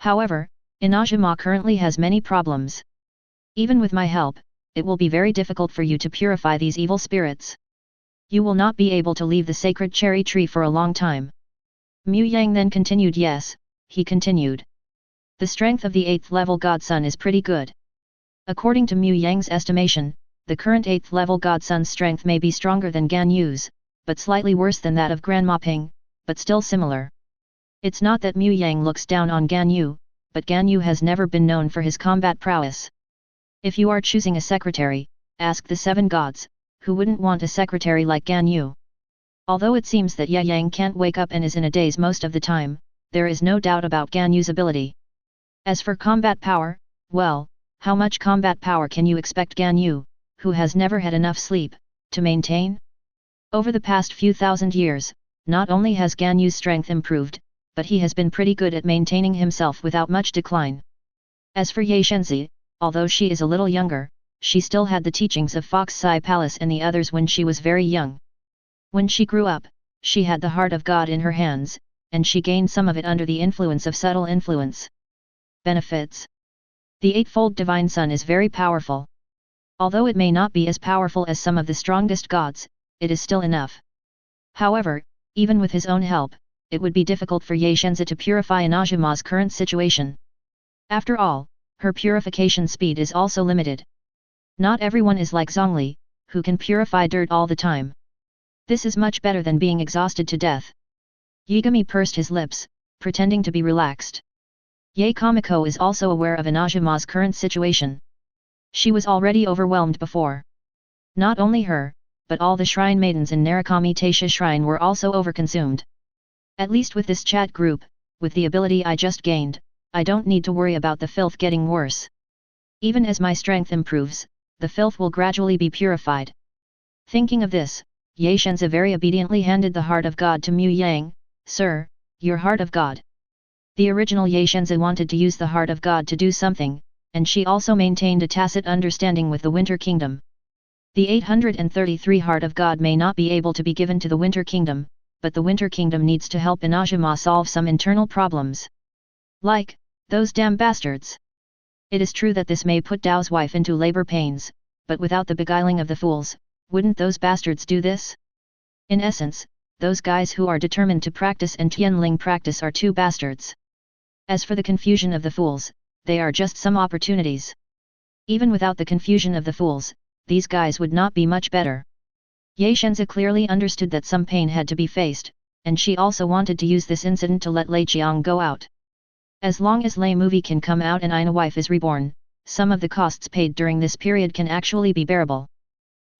However, Inajima currently has many problems. Even with my help, it will be very difficult for you to purify these evil spirits. You will not be able to leave the sacred cherry tree for a long time. Mu Yang then continued. Yes, he continued. The strength of the 8th level Godson is pretty good. According to Mu Yang's estimation, the current 8th level Godson's strength may be stronger than Gan Yu's, but slightly worse than that of Grandma Ping, but still similar. It's not that Mu Yang looks down on Gan Yu, but Gan Yu has never been known for his combat prowess. If you are choosing a secretary, ask the 7 gods, who wouldn't want a secretary like Gan Yu? Although it seems that Ye Yang can't wake up and is in a daze most of the time, there is no doubt about Gan Yu's ability. As for combat power, well, how much combat power can you expect Gan Yu, who has never had enough sleep, to maintain? Over the past few thousand years, not only has Gan Yu's strength improved, but he has been pretty good at maintaining himself without much decline. As for Ye Shenzi, although she is a little younger, she still had the teachings of Fox Sai Palace and the others when she was very young. When she grew up, she had the heart of God in her hands, and she gained some of it under the influence of subtle influence. Benefits. The Eightfold Divine Sun is very powerful. Although it may not be as powerful as some of the strongest gods, it is still enough. However, even with his own help, it would be difficult for Ye Shenzi to purify Inazuma's current situation. After all, her purification speed is also limited. Not everyone is like Zhongli, who can purify dirt all the time. This is much better than being exhausted to death. Yigami pursed his lips, pretending to be relaxed. Ye Kamiko is also aware of Inazuma's current situation. She was already overwhelmed before. Not only her, but all the shrine maidens in Narukami Taisha Shrine were also overconsumed. At least with this chat group, with the ability I just gained, I don't need to worry about the filth getting worse. Even as my strength improves, the filth will gradually be purified. Thinking of this, Ye Shenzi very obediently handed the Heart of God to Mu Yang. Sir, your Heart of God. The original Ye Shenzi wanted to use the Heart of God to do something, and she also maintained a tacit understanding with the Winter Kingdom. The 833 Heart of God may not be able to be given to the Winter Kingdom, but the Winter Kingdom needs to help Inazuma solve some internal problems. Like, those damn bastards. It is true that this may put Dao's wife into labor pains, but without the beguiling of the fools, wouldn't those bastards do this? In essence, those guys who are determined to practice and Tianling practice are 2 bastards. As for the confusion of the fools, they are just some opportunities. Even without the confusion of the fools, these guys would not be much better. Ye Shenzi clearly understood that some pain had to be faced, and she also wanted to use this incident to let Lei Qiang go out. As long as Lei movie can come out and Ina wife is reborn, some of the costs paid during this period can actually be bearable.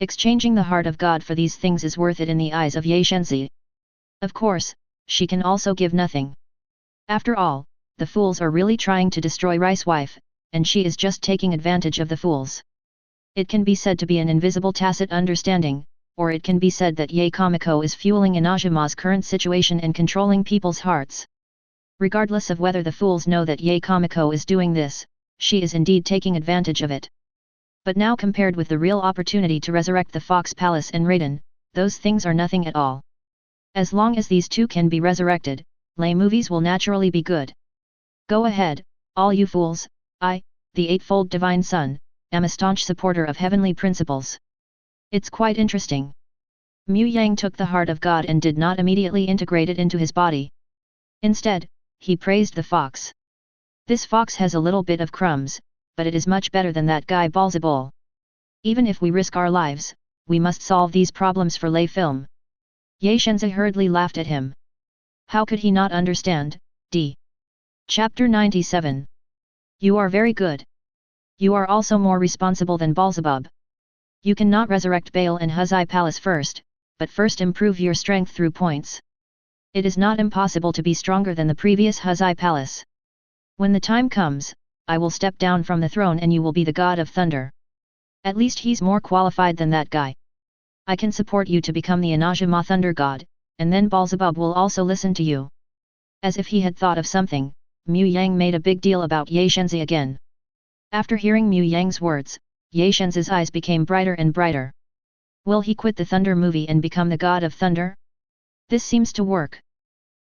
Exchanging the Heart of God for these things is worth it in the eyes of Ye Shenzi. Of course, she can also give nothing. After all, the fools are really trying to destroy Rice wife, and she is just taking advantage of the fools. It can be said to be an invisible tacit understanding, or it can be said that Ye Kamiko is fueling Inazuma's current situation and controlling people's hearts. Regardless of whether the fools know that Ye Kamiko is doing this, she is indeed taking advantage of it. But now compared with the real opportunity to resurrect the Fox Palace and Raiden, those things are nothing at all. As long as these 2 can be resurrected, Lei movies will naturally be good. Go ahead, all you fools. I, the Eightfold Divine Sun, am a staunch supporter of heavenly principles. It's quite interesting. Mu Yang took the Heart of God and did not immediately integrate it into his body. Instead, he praised the fox. This fox has a little bit of crumbs, but it is much better than that guy Balzabul. Even if we risk our lives, we must solve these problems for Lei film. Ye Shenzi hurriedly laughed at him. How could he not understand? D. Chapter 97. You are very good. You are also more responsible than Balzabub. You cannot resurrect Baal and Huzai Palace first, but first improve your strength through points. It is not impossible to be stronger than the previous Huzai Palace. When the time comes, I will step down from the throne and you will be the god of thunder. At least he's more qualified than that guy. I can support you to become the Inazuma Thunder God, and then Balzabub will also listen to you. As if he had thought of something, Mu Yang made a big deal about Ye Shenzi again. After hearing Mu Yang's words, Ye Shenzi's eyes became brighter and brighter. Will he quit the Thunder movie and become the god of thunder? This seems to work.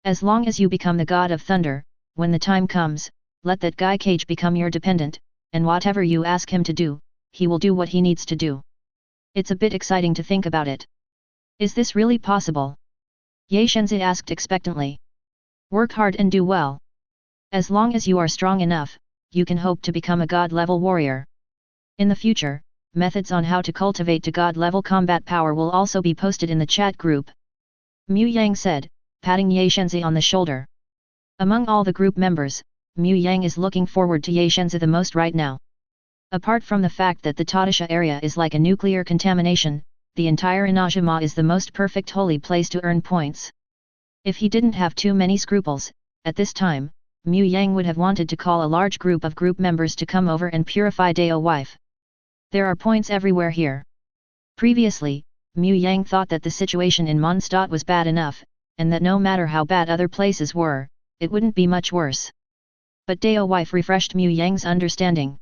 As long as you become the god of thunder, when the time comes, let that guy Cage become your dependent, and whatever you ask him to do, he will do what he needs to do. It's a bit exciting to think about it. Is this really possible? Ye Shenzi asked expectantly. Work hard and do well. As long as you are strong enough, you can hope to become a god-level warrior. In the future, methods on how to cultivate to god-level combat power will also be posted in the chat group. Mu Yang said, patting Ye Shenzi on the shoulder. Among all the group members, Mu Yang is looking forward to Ye Shenzi the most right now. Apart from the fact that the Tadasha area is like a nuclear contamination, the entire Inajima is the most perfect holy place to earn points. If he didn't have too many scruples, at this time, Mu Yang would have wanted to call a large group of group members to come over and purify Dao wife. There are points everywhere here. Previously, Mu Yang thought that the situation in Mondstadt was bad enough, and that no matter how bad other places were, it wouldn't be much worse. But Dao wife refreshed Mu Yang's understanding.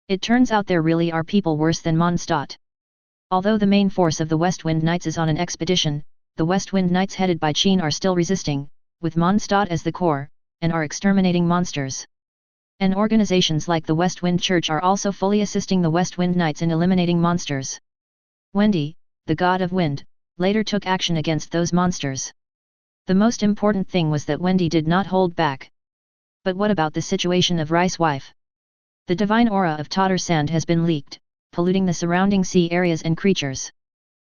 It turns out there really are people worse than Mondstadt. Although the main force of the Westwind Knights is on an expedition, the Westwind Knights headed by Qin are still resisting, with Mondstadt as the core, and are exterminating monsters. And organizations like the Westwind Church are also fully assisting the Westwind Knights in eliminating monsters. Wendy, the god of wind, later took action against those monsters. The most important thing was that Wendy did not hold back. But what about the situation of Rice wife? The divine aura of Tatar sand has been leaked, polluting the surrounding sea areas and creatures.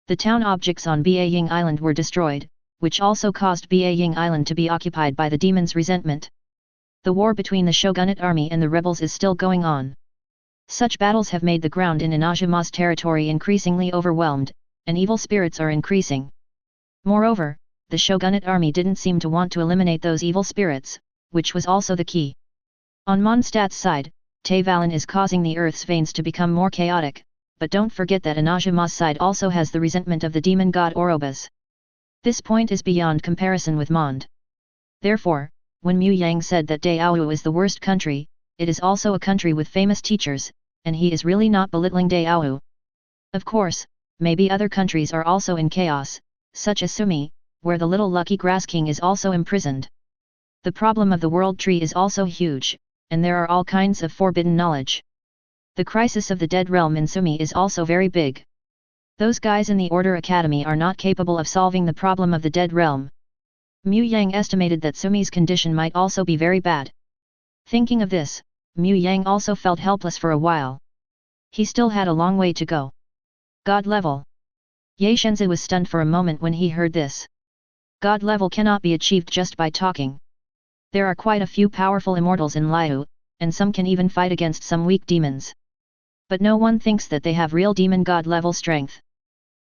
The town objects on Baiying Island were destroyed, which also caused Baiying Island to be occupied by the demon's resentment. The war between the shogunate army and the rebels is still going on. Such battles have made the ground in Inajima's territory increasingly overwhelmed, and evil spirits are increasing. Moreover, the shogunate army didn't seem to want to eliminate those evil spirits, which was also the key. On Mondstadt's side, Teyvat is causing the earth's veins to become more chaotic, but don't forget that Inajima's side also has the resentment of the demon god Orobas. This point is beyond comparison with Mond. Therefore, when Mu Yang said that Daowu is the worst country, it is also a country with famous teachers, and he is really not belittling Daowu. Of course, maybe other countries are also in chaos, such as Sumi, where the little lucky grass king is also imprisoned. The problem of the world tree is also huge, and there are all kinds of forbidden knowledge. The crisis of the dead realm in Sumi is also very big. Those guys in the Order Academy are not capable of solving the problem of the dead realm. Mu Yang estimated that Sumi's condition might also be very bad. Thinking of this, Mu Yang also felt helpless for a while. He still had a long way to go. God level. Ye Shenzi was stunned for a moment when he heard this. God level cannot be achieved just by talking. There are quite a few powerful immortals in Liu, and some can even fight against some weak demons. But no one thinks that they have real demon god level strength.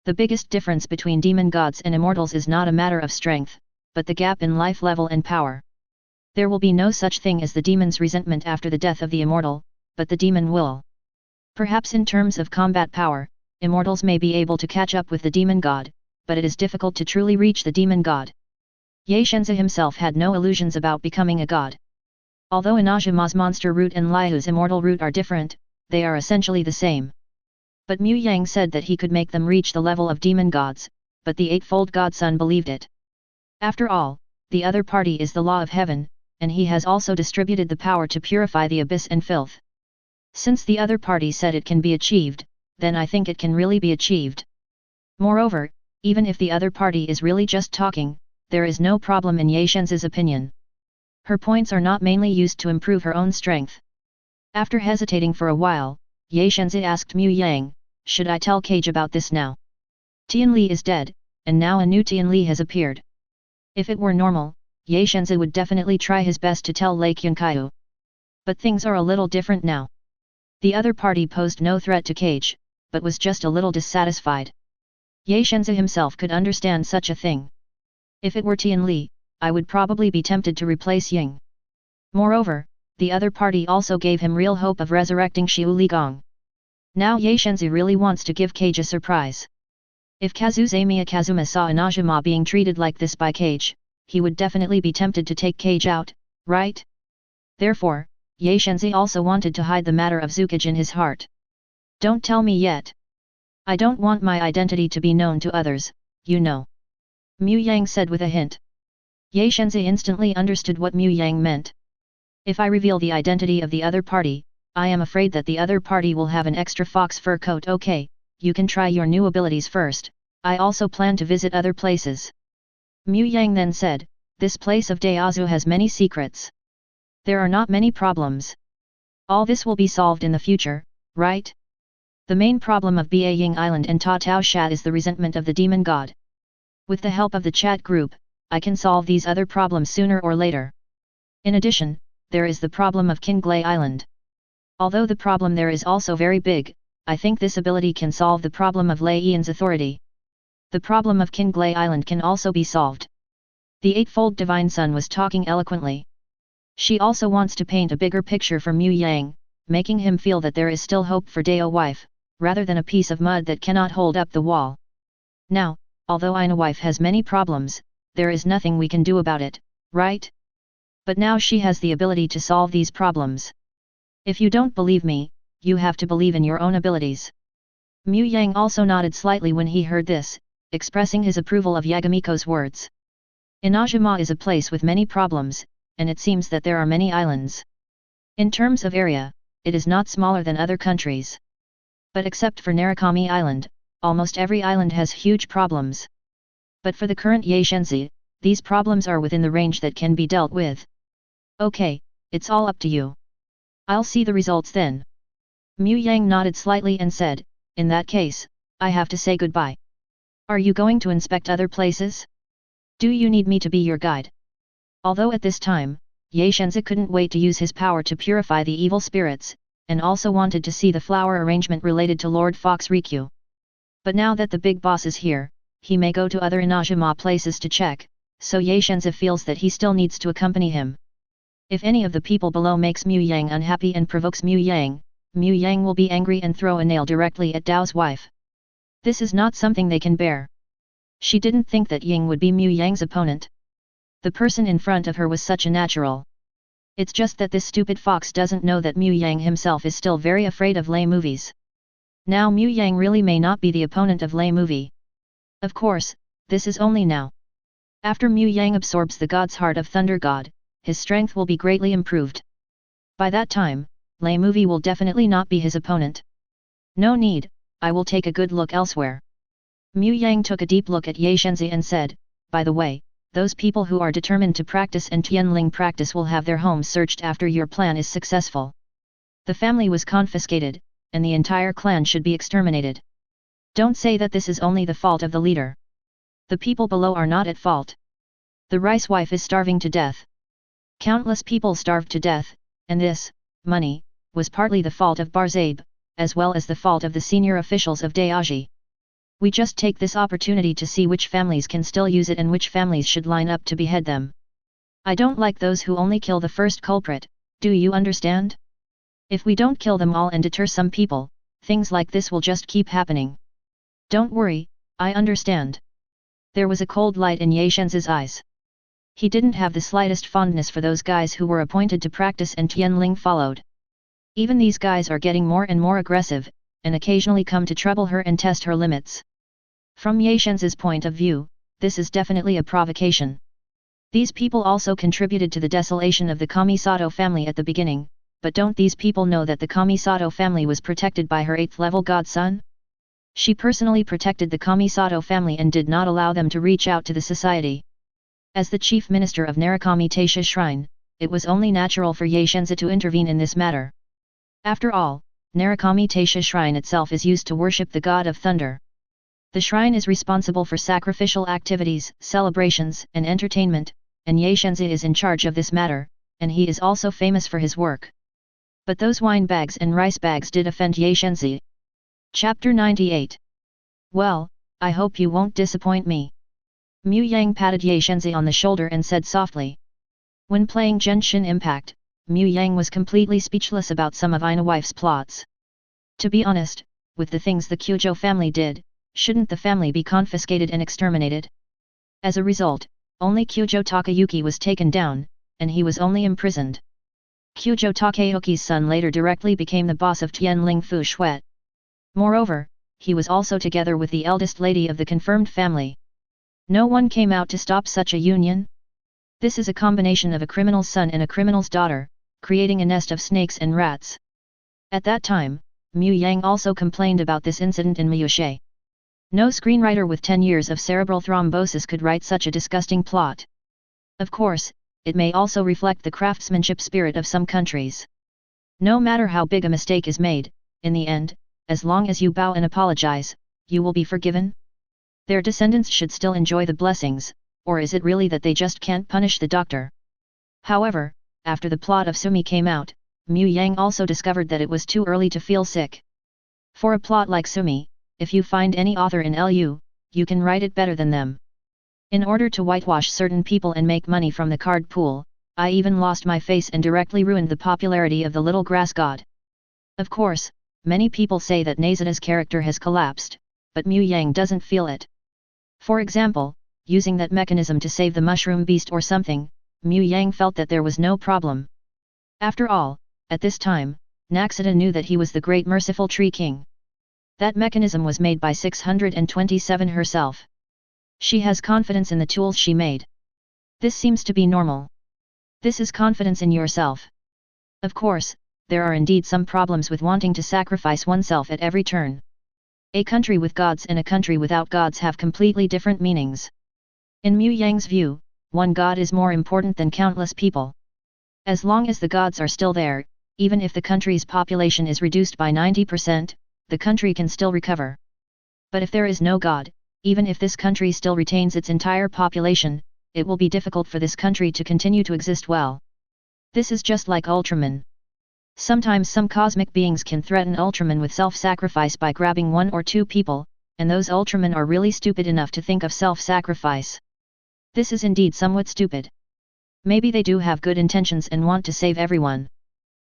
The biggest difference between demon gods and immortals is not a matter of strength, but the gap in life level and power. There will be no such thing as the demon's resentment after the death of the immortal, but the demon will. Perhaps in terms of combat power, immortals may be able to catch up with the demon god, but it is difficult to truly reach the demon god. Ye Shenzi himself had no illusions about becoming a god. Although Inajima's monster root and Liu's immortal root are different, they are essentially the same. But Mu Yang said that he could make them reach the level of demon gods, but the eightfold godson believed it. After all, the other party is the law of heaven, and he has also distributed the power to purify the abyss and filth. Since the other party said it can be achieved, then I think it can really be achieved. Moreover, even if the other party is really just talking, there is no problem in Ye Shenzi's opinion. Her points are not mainly used to improve her own strength. After hesitating for a while, Ye Shenzi asked Mu Yang, should I tell Cage about this now? Tianli is dead, and now a new Tianli has appeared. If it were normal, Ye Shenzi would definitely try his best to tell Lei Qiankaiu. But things are a little different now. The other party posed no threat to Cage, but was just a little dissatisfied. Ye Shenzi himself could understand such a thing. If it were Tianli, I would probably be tempted to replace Ying. Moreover, the other party also gave him real hope of resurrecting Xiu Ligong. Now Ye Shenzi really wants to give Cage a surprise. If Kazuzamiya Kazuma saw Inajima being treated like this by Cage, he would definitely be tempted to take Cage out, right? Therefore, Ye Shenzi also wanted to hide the matter of Zukage in his heart. Don't tell me yet. I don't want my identity to be known to others, you know. Mu Yang said with a hint. Ye Shenzi instantly understood what Mu Yang meant. If I reveal the identity of the other party, I am afraid that the other party will have an extra fox fur coat. Okay, you can try your new abilities first, I also plan to visit other places. Mu Yang then said, this place of Daozu has many secrets. There are not many problems. All this will be solved in the future, right? The main problem of Baiying Island and Ta Tao Shat is the resentment of the demon god. With the help of the chat group, I can solve these other problems sooner or later. In addition, there is the problem of Qinglai Island. Although the problem there is also very big, I think this ability can solve the problem of Lei Yan's authority. The problem of Qinglai Island can also be solved. The Eightfold Divine Sun was talking eloquently. She also wants to paint a bigger picture for Mu Yang, making him feel that there is still hope for Dao wife, rather than a piece of mud that cannot hold up the wall. Now, although Ina wife has many problems, there is nothing we can do about it, right? But now she has the ability to solve these problems. If you don't believe me, you have to believe in your own abilities. Mu Yang also nodded slightly when he heard this, expressing his approval of Yagamiko's words. Inajima is a place with many problems, and it seems that there are many islands. In terms of area, it is not smaller than other countries. But except for Narukami Island, almost every island has huge problems. But for the current Yaishenzi, these problems are within the range that can be dealt with. Okay, it's all up to you. I'll see the results then. Mu Yang nodded slightly and said, in that case, I have to say goodbye. Are you going to inspect other places? Do you need me to be your guide? Although at this time, Ye Shenzi couldn't wait to use his power to purify the evil spirits, and also wanted to see the flower arrangement related to Lord Fox Rikyu. But now that the big boss is here, he may go to other Inajima places to check, so Ye Shenzi feels that he still needs to accompany him. If any of the people below makes Mu Yang unhappy and provokes Mu Yang will be angry and throw a nail directly at Dao's wife. This is not something they can bear. She didn't think that Ying would be Mu Yang's opponent. The person in front of her was such a natural. It's just that this stupid fox doesn't know that Mu Yang himself is still very afraid of Lei movies. Now Mu Yang really may not be the opponent of Lei movie. Of course, this is only now. After Mu Yang absorbs the god's heart of Thunder God, his strength will be greatly improved. By that time, Lei movie will definitely not be his opponent. No need, I will take a good look elsewhere. Mu Yang took a deep look at Ye Shenzi and said, by the way, those people who are determined to practice and Tianling practice will have their homes searched after your plan is successful. The family was confiscated, and the entire clan should be exterminated. Don't say that this is only the fault of the leader. The people below are not at fault. The rice wife is starving to death. Countless people starved to death, and this, money, was partly the fault of Barzabe, as well as the fault of the senior officials of Daoji. We just take this opportunity to see which families can still use it and which families should line up to behead them. I don't like those who only kill the first culprit, do you understand? If we don't kill them all and deter some people, things like this will just keep happening. Don't worry, I understand. There was a cold light in Ye Shenzi's eyes. He didn't have the slightest fondness for those guys who were appointed to practice and Tianling followed. Even these guys are getting more and more aggressive, and occasionally come to trouble her and test her limits. From Ye Shenzi's point of view, this is definitely a provocation. These people also contributed to the desolation of the Kamisato family at the beginning, but don't these people know that the Kamisato family was protected by her 8th level godson? She personally protected the Kamisato family and did not allow them to reach out to the society. As the chief minister of Narukami Taisha Shrine, it was only natural for Ye Shenzi to intervene in this matter. After all, Narukami Taisha Shrine itself is used to worship the god of thunder. The shrine is responsible for sacrificial activities, celebrations, and entertainment, and Ye Shenzi is in charge of this matter, and he is also famous for his work. But those wine bags and rice bags did offend Ye Shenzi. Chapter 98. Well, I hope you won't disappoint me. Mu Yang patted Ye Shenzi on the shoulder and said softly. When playing Genshin Impact, Mu Yang was completely speechless about some of Ina wife's plots. To be honest, with the things the Kyujo family did, shouldn't the family be confiscated and exterminated? As a result, only Kyujo Takayuki was taken down, and he was only imprisoned. Kyujo Takayuki's son later directly became the boss of Tianling Fu Shuet. Moreover, he was also together with the eldest lady of the confirmed family. No one came out to stop such a union? This is a combination of a criminal's son and a criminal's daughter, creating a nest of snakes and rats. At that time, Mu Yang also complained about this incident in Miyushe. No screenwriter with 10 years of cerebral thrombosis could write such a disgusting plot. Of course, it may also reflect the craftsmanship spirit of some countries. No matter how big a mistake is made, in the end, as long as you bow and apologize, you will be forgiven? Their descendants should still enjoy the blessings, or is it really that they just can't punish the doctor? However, after the plot of Sumi came out, Mu Yang also discovered that it was too early to feel sick. For a plot like Sumi, if you find any author in LU, you can write it better than them. In order to whitewash certain people and make money from the card pool, I even lost my face and directly ruined the popularity of the little grass god. Of course, many people say that Nazida's character has collapsed, but Mu Yang doesn't feel it. For example, using that mechanism to save the mushroom beast or something, Mu Yang felt that there was no problem. After all, at this time, Nahida knew that he was the great merciful tree king. That mechanism was made by 627 herself. She has confidence in the tools she made. This seems to be normal. This is confidence in yourself. Of course, there are indeed some problems with wanting to sacrifice oneself at every turn. A country with gods and a country without gods have completely different meanings. In Mu Yang's view, one god is more important than countless people. As long as the gods are still there, even if the country's population is reduced by 90%, the country can still recover. But if there is no god, even if this country still retains its entire population, it will be difficult for this country to continue to exist well. This is just like Ultraman. Sometimes some cosmic beings can threaten Ultraman with self-sacrifice by grabbing 1 or 2 people, and those Ultraman are really stupid enough to think of self-sacrifice. This is indeed somewhat stupid. Maybe they do have good intentions and want to save everyone.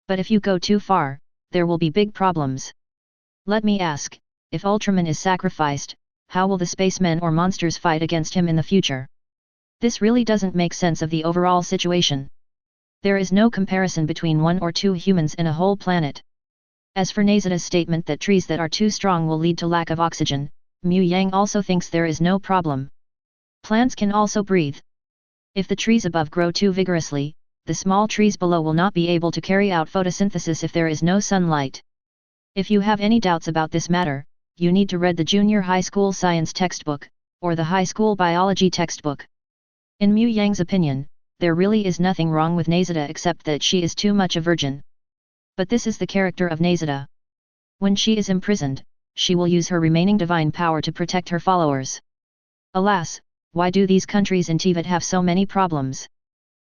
But if you go too far, there will be big problems. Let me ask, if Ultraman is sacrificed, how will the spacemen or monsters fight against him in the future? This really doesn't make sense of the overall situation. There is no comparison between 1 or 2 humans in a whole planet. As for Nazida's statement that trees that are too strong will lead to lack of oxygen, Mu Yang also thinks there is no problem. Plants can also breathe. If the trees above grow too vigorously, the small trees below will not be able to carry out photosynthesis if there is no sunlight. If you have any doubts about this matter, you need to read the junior high school science textbook, or the high school biology textbook. In Mu Yang's opinion, there really is nothing wrong with Nahida except that she is too much a virgin. But this is the character of Nahida. When she is imprisoned, she will use her remaining divine power to protect her followers. Alas, why do these countries in Teyvat have so many problems?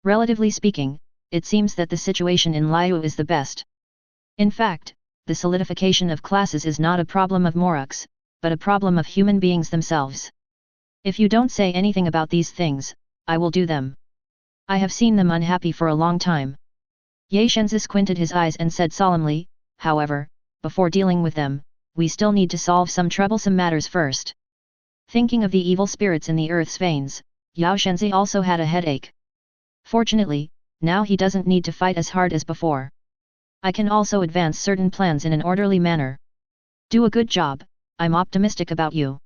Relatively speaking, it seems that the situation in Liu is the best. In fact, the solidification of classes is not a problem of Moruks, but a problem of human beings themselves. If you don't say anything about these things, I will do them. I have seen them unhappy for a long time. Ye Shenzi squinted his eyes and said solemnly, however, before dealing with them, we still need to solve some troublesome matters first. Thinking of the evil spirits in the earth's veins, Yao Shenzi also had a headache. Fortunately, now he doesn't need to fight as hard as before. I can also advance certain plans in an orderly manner. Do a good job, I'm optimistic about you.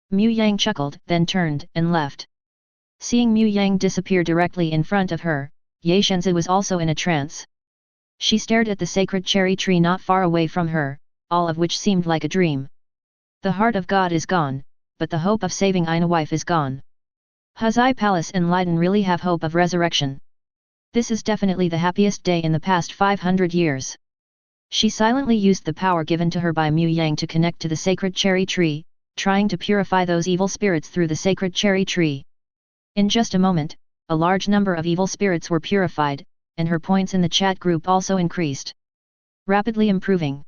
Mu Yang chuckled, then turned and left. Seeing Mu Yang disappear directly in front of her, Ye Shenzi was also in a trance. She stared at the sacred cherry tree not far away from her, all of which seemed like a dream. The heart of God is gone, but the hope of saving Ina wife is gone. Huzai Palace and Leiden really have hope of resurrection. This is definitely the happiest day in the past 500 years. She silently used the power given to her by Mu Yang to connect to the sacred cherry tree, trying to purify those evil spirits through the sacred cherry tree. In just a moment, a large number of evil spirits were purified, and her points in the chat group also increased. Rapidly improving.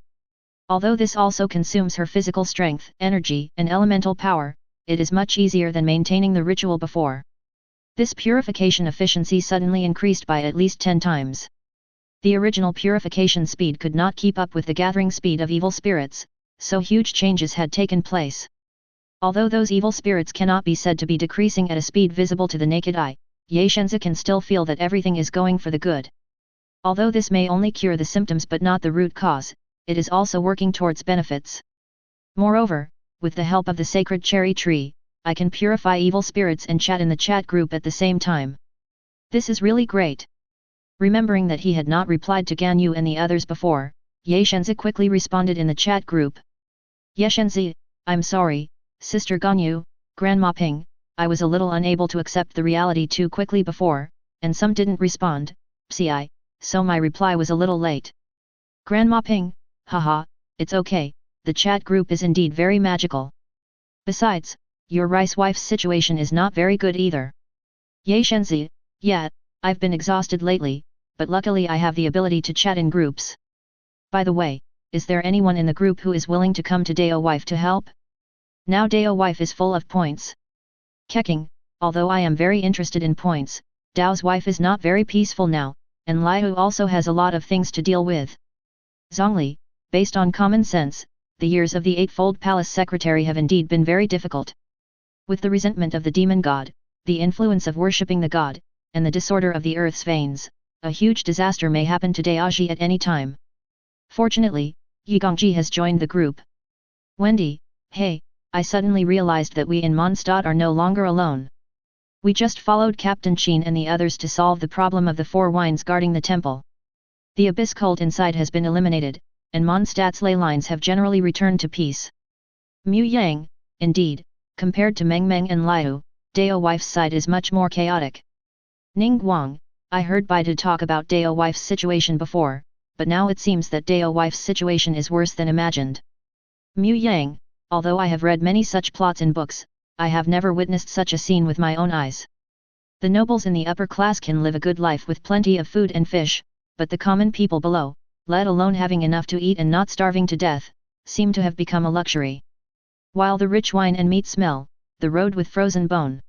Although this also consumes her physical strength, energy, and elemental power, it is much easier than maintaining the ritual before. This purification efficiency suddenly increased by at least 10 times. The original purification speed could not keep up with the gathering speed of evil spirits, so huge changes had taken place. Although those evil spirits cannot be said to be decreasing at a speed visible to the naked eye, Ye Shenzi can still feel that everything is going for the good. Although this may only cure the symptoms but not the root cause, it is also working towards benefits. Moreover, with the help of the sacred cherry tree, I can purify evil spirits and chat in the chat group at the same time. This is really great. Remembering that he had not replied to Gan Yu and the others before, Ye Shenzi quickly responded in the chat group. Ye Shenzi, I'm sorry, Sister Ganyu, Grandma Ping, I was a little unable to accept the reality too quickly before, and some didn't respond, psi, so my reply was a little late. Grandma Ping, haha, it's okay, the chat group is indeed very magical. Besides, your rice wife's situation is not very good either. Ye Shenzi, yeah, I've been exhausted lately, but luckily I have the ability to chat in groups. By the way, is there anyone in the group who is willing to come to Dao wife to help? Now Dao wife is full of points. Keqing, although I am very interested in points, Dao's wife is not very peaceful now, and Liu also has a lot of things to deal with. Zhongli, based on common sense, the years of the Eightfold Palace Secretary have indeed been very difficult. With the resentment of the demon god, the influence of worshipping the god, and the disorder of the earth's veins, a huge disaster may happen to Daoji at any time. Fortunately, Yi Gongji has joined the group. Wendy, hey, I suddenly realized that we in Mondstadt are no longer alone. We just followed Captain Qin and the others to solve the problem of the four wines guarding the temple. The abyss cult inside has been eliminated, and Mondstadt's ley lines have generally returned to peace. Mu Yang, indeed, compared to Meng Meng and Liu, Dao wife's side is much more chaotic. Ning Guang, I heard Baidu talk about Dao wife's situation before, but now it seems that Dao wife's situation is worse than imagined. Mu Yang, although I have read many such plots in books, I have never witnessed such a scene with my own eyes. The nobles in the upper class can live a good life with plenty of food and fish, but the common people below, let alone having enough to eat and not starving to death, seem to have become a luxury. While the rich wine and meat smell, the road with frozen bone.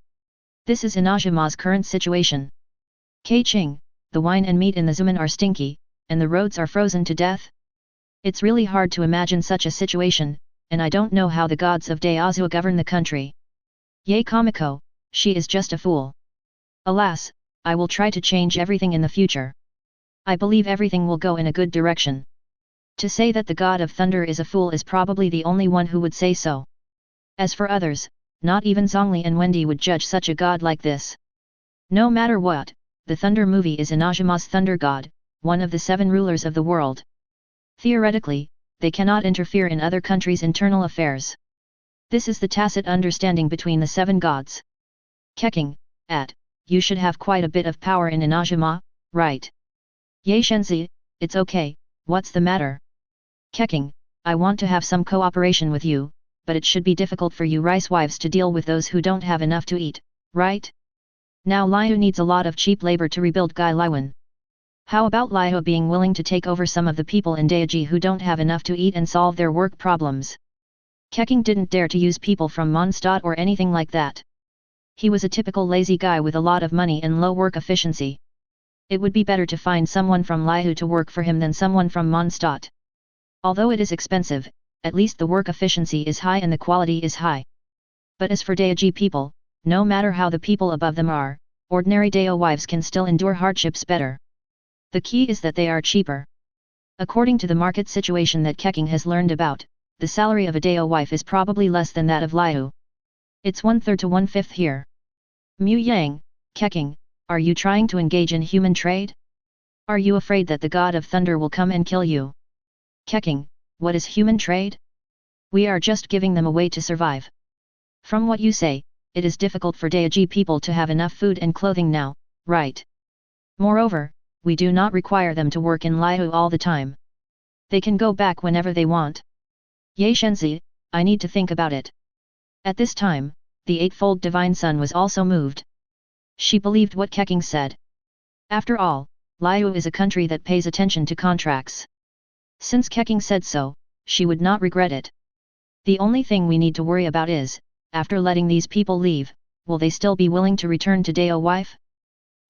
This is Inazuma's current situation. Keqing, the wine and meat in the Zuman are stinky, and the roads are frozen to death? It's really hard to imagine such a situation, and I don't know how the gods of Daozua govern the country. Ye Kamiko, she is just a fool. Alas, I will try to change everything in the future. I believe everything will go in a good direction. To say that the god of thunder is a fool is probably the only one who would say so. As for others, not even Zhongli and Wendy would judge such a god like this. No matter what, the Thunder movie is Inazuma's thunder god, one of the 7 rulers of the world. Theoretically, they cannot interfere in other countries' internal affairs. This is the tacit understanding between the 7 gods. Keqing, you should have quite a bit of power in Inazuma, right? Ye Shenzi, it's okay, what's the matter? Keqing, I want to have some cooperation with you, but it should be difficult for you rice wives to deal with those who don't have enough to eat, right? Now Liu needs a lot of cheap labor to rebuild Gai Liwen. How about Liu being willing to take over some of the people in Daiji who don't have enough to eat and solve their work problems? Keqing didn't dare to use people from Mondstadt or anything like that. He was a typical lazy guy with a lot of money and low work efficiency. It would be better to find someone from Liu to work for him than someone from Mondstadt. Although it is expensive, at least the work efficiency is high and the quality is high. But as for Daiji people, no matter how the people above them are, ordinary Dao wives can still endure hardships better. The key is that they are cheaper. According to the market situation that Keqing has learned about, the salary of a Dao wife is probably less than that of Liu. It's 1/3 to 1/5 here. Mu Yang, Keqing, are you trying to engage in human trade? Are you afraid that the god of thunder will come and kill you? Keqing, what is human trade? We are just giving them a way to survive. From what you say, it is difficult for Daiji people to have enough food and clothing now, right? Moreover, we do not require them to work in Liu all the time. They can go back whenever they want. Ye Shenzi, I need to think about it. At this time, the Eightfold Divine Sun was also moved. She believed what Keqing said. After all, Liu is a country that pays attention to contracts. Since Keqing said so, she would not regret it. The only thing we need to worry about is, after letting these people leave, will they still be willing to return to Dao wife?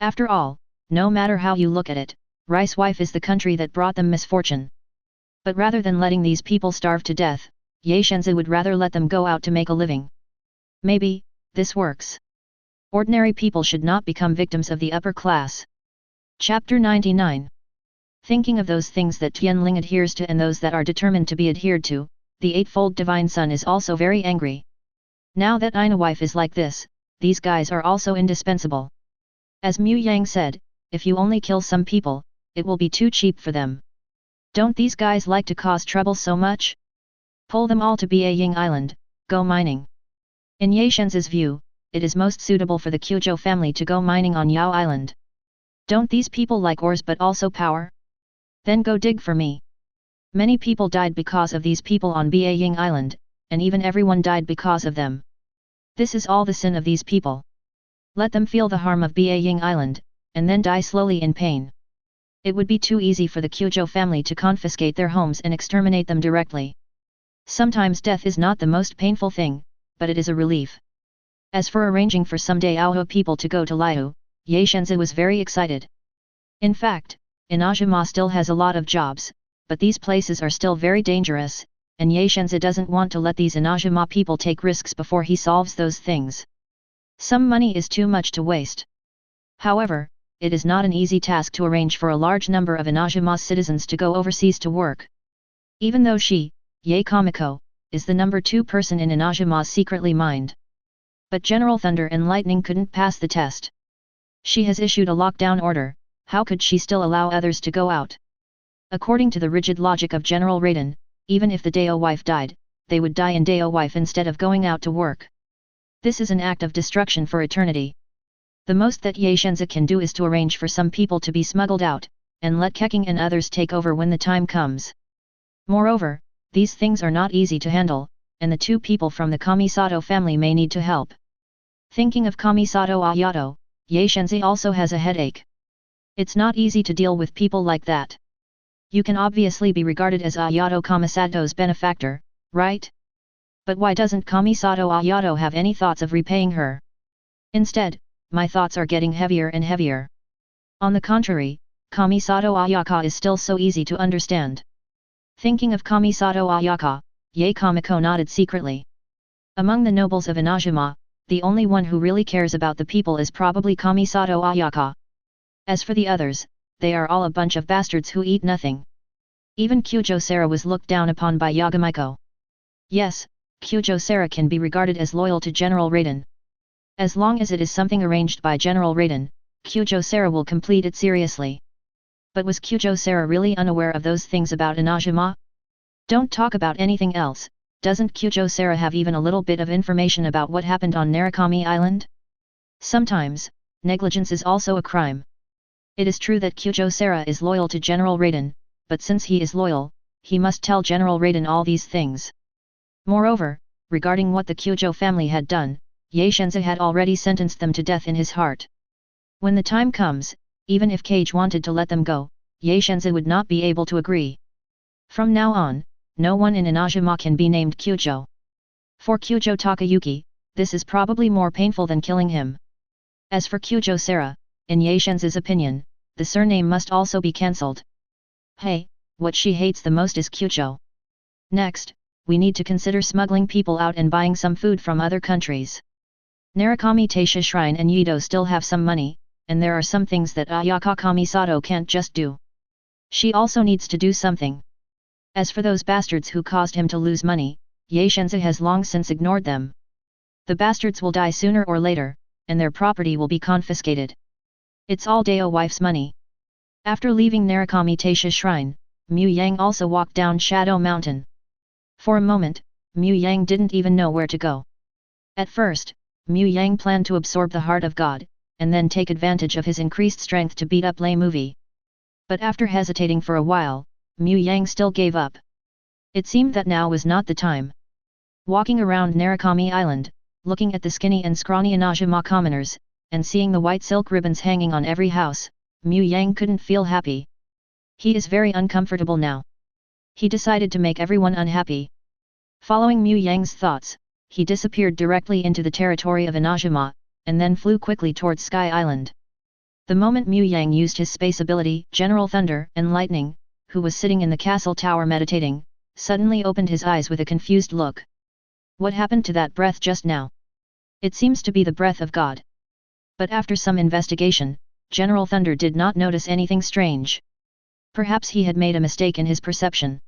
After all, no matter how you look at it, Rice wife is the country that brought them misfortune. But rather than letting these people starve to death, Ye Shenzi would rather let them go out to make a living. Maybe, this works. Ordinary people should not become victims of the upper class. Chapter 99. Thinking of those things that Tianling adheres to and those that are determined to be adhered to, the Eightfold Divine Sun is also very angry. Now that Ina wife is like this, these guys are also indispensable. As Mu Yang said, if you only kill some people, it will be too cheap for them. Don't these guys like to cause trouble so much? Pull them all to Beiying Island, go mining. In Ye Shenz's view, it is most suitable for the Kyujo family to go mining on Yao Island. Don't these people like ores but also power? Then go dig for me. Many people died because of these people on Beiying Island, and even everyone died because of them. This is all the sin of these people. Let them feel the harm of Beiying Island, and then die slowly in pain. It would be too easy for the Kyujo family to confiscate their homes and exterminate them directly. Sometimes death is not the most painful thing, but it is a relief. As for arranging for some Daoho people to go to Liu, Ye Shenzi was very excited. In fact, Inajima still has a lot of jobs, but these places are still very dangerous, and Ye Shenzi doesn't want to let these Inajima people take risks before he solves those things. Some money is too much to waste. However, it is not an easy task to arrange for a large number of Inajima's citizens to go overseas to work. Even though she, Ye Kamiko, is the number 2 person in Inajima's secretly mind. But General Thunder and Lightning couldn't pass the test. She has issued a lockdown order, how could she still allow others to go out? According to the rigid logic of General Raiden, even if the Dao wife died, they would die in Dao wife instead of going out to work. This is an act of destruction for eternity. The most that Ye Shenzi can do is to arrange for some people to be smuggled out, and let Keqing and others take over when the time comes. Moreover, these things are not easy to handle, and the 2 people from the Kamisato family may need to help. Thinking of Kamisato Ayato, Ye Shenzi also has a headache. It's not easy to deal with people like that. You can obviously be regarded as Ayato Kamisato's benefactor, right? But why doesn't Kamisato Ayato have any thoughts of repaying her? Instead, my thoughts are getting heavier and heavier. On the contrary, Kamisato Ayaka is still so easy to understand. Thinking of Kamisato Ayaka, Ye Kamiko nodded secretly. Among the nobles of Inajima, the only one who really cares about the people is probably Kamisato Ayaka. As for the others, they are all a bunch of bastards who eat nothing. Even Kyujo Sara was looked down upon by Yagamiko. Yes, Kyujo Sara can be regarded as loyal to General Raiden. As long as it is something arranged by General Raiden, Kyujo Sara will complete it seriously. But was Kyujo Sara really unaware of those things about Inajima? Don't talk about anything else, doesn't Kyujo Sara have even a little bit of information about what happened on Narukami Island? Sometimes, negligence is also a crime. It is true that Kyujo Sara is loyal to General Raiden, but since he is loyal, he must tell General Raiden all these things. Moreover, regarding what the Kyujo family had done, Ye Shenzi had already sentenced them to death in his heart. When the time comes, even if Cage wanted to let them go, Ye Shenzi would not be able to agree. From now on, no one in Inajima can be named Kyujo. For Kyujo Takayuki, this is probably more painful than killing him. As for Kyujo Sara, in Ye Shenzi's opinion, the surname must also be cancelled. Hey, what she hates the most is Kyujo. Next, we need to consider smuggling people out and buying some food from other countries. Narukami Taisha Shrine and Yido still have some money, and there are some things that Ayaka Kamisato can't just do. She also needs to do something. As for those bastards who caused him to lose money, Ye Shenzi has long since ignored them. The bastards will die sooner or later, and their property will be confiscated. It's all Dao wife's money. After leaving Narukami Taisha Shrine, Mu Yang also walked down Shadow Mountain. For a moment, Mu Yang didn't even know where to go. At first, Mu Yang planned to absorb the heart of God, and then take advantage of his increased strength to beat up Lei Movie. But after hesitating for a while, Mu Yang still gave up. It seemed that now was not the time. Walking around Narukami Island, looking at the skinny and scrawny Inajima commoners, and seeing the white silk ribbons hanging on every house, Mu Yang couldn't feel happy. He is very uncomfortable now. He decided to make everyone unhappy. Following Mu Yang's thoughts, he disappeared directly into the territory of Inajima, and then flew quickly towards Sky Island. The moment Mu Yang used his space ability, General Thunder and Lightning, who was sitting in the castle tower meditating, suddenly opened his eyes with a confused look. What happened to that breath just now? It seems to be the breath of God. But after some investigation, General Thunder did not notice anything strange. Perhaps he had made a mistake in his perception.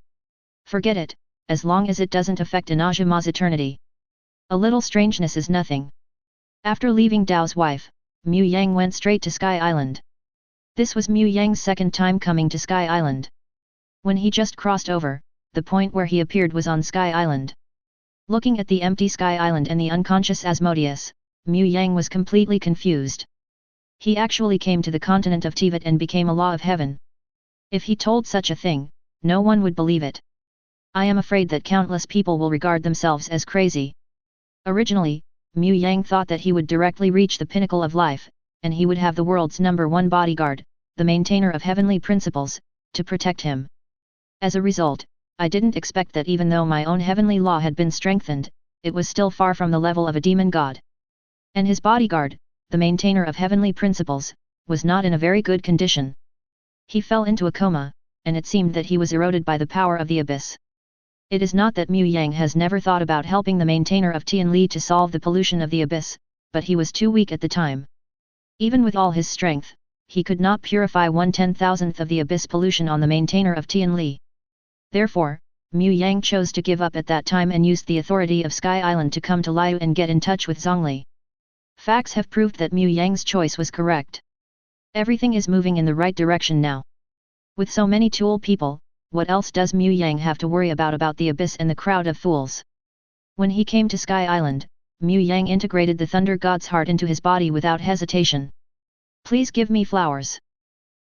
Forget it, as long as it doesn't affect Inajima's eternity. A little strangeness is nothing. After leaving Dao's wife, Mu Yang went straight to Sky Island. This was Mu Yang's second time coming to Sky Island. When he just crossed over, the point where he appeared was on Sky Island. Looking at the empty Sky Island and the unconscious Asmodeus, Mu Yang was completely confused. He actually came to the continent of Teyvat and became a law of heaven. If he told such a thing, no one would believe it. I am afraid that countless people will regard themselves as crazy. Originally, Mu Yang thought that he would directly reach the pinnacle of life, and he would have the world's #1 bodyguard, the maintainer of heavenly principles, to protect him. As a result, I didn't expect that even though my own heavenly law had been strengthened, it was still far from the level of a demon god. And his bodyguard, the maintainer of heavenly principles, was not in a very good condition. He fell into a coma, and it seemed that he was eroded by the power of the abyss. It is not that Mu Yang has never thought about helping the maintainer of Tianli to solve the pollution of the abyss, but he was too weak at the time. Even with all his strength, he could not purify 1/10,000th of the abyss pollution on the maintainer of Tianli. Therefore, Mu Yang chose to give up at that time and used the authority of Sky Island to come to Liu and get in touch with Zhongli. Facts have proved that Mu Yang's choice was correct. Everything is moving in the right direction now. With so many tool people, what else does Mu Yang have to worry about the abyss and the crowd of fools? When he came to Sky Island, Mu Yang integrated the Thunder God's heart into his body without hesitation. Please give me flowers.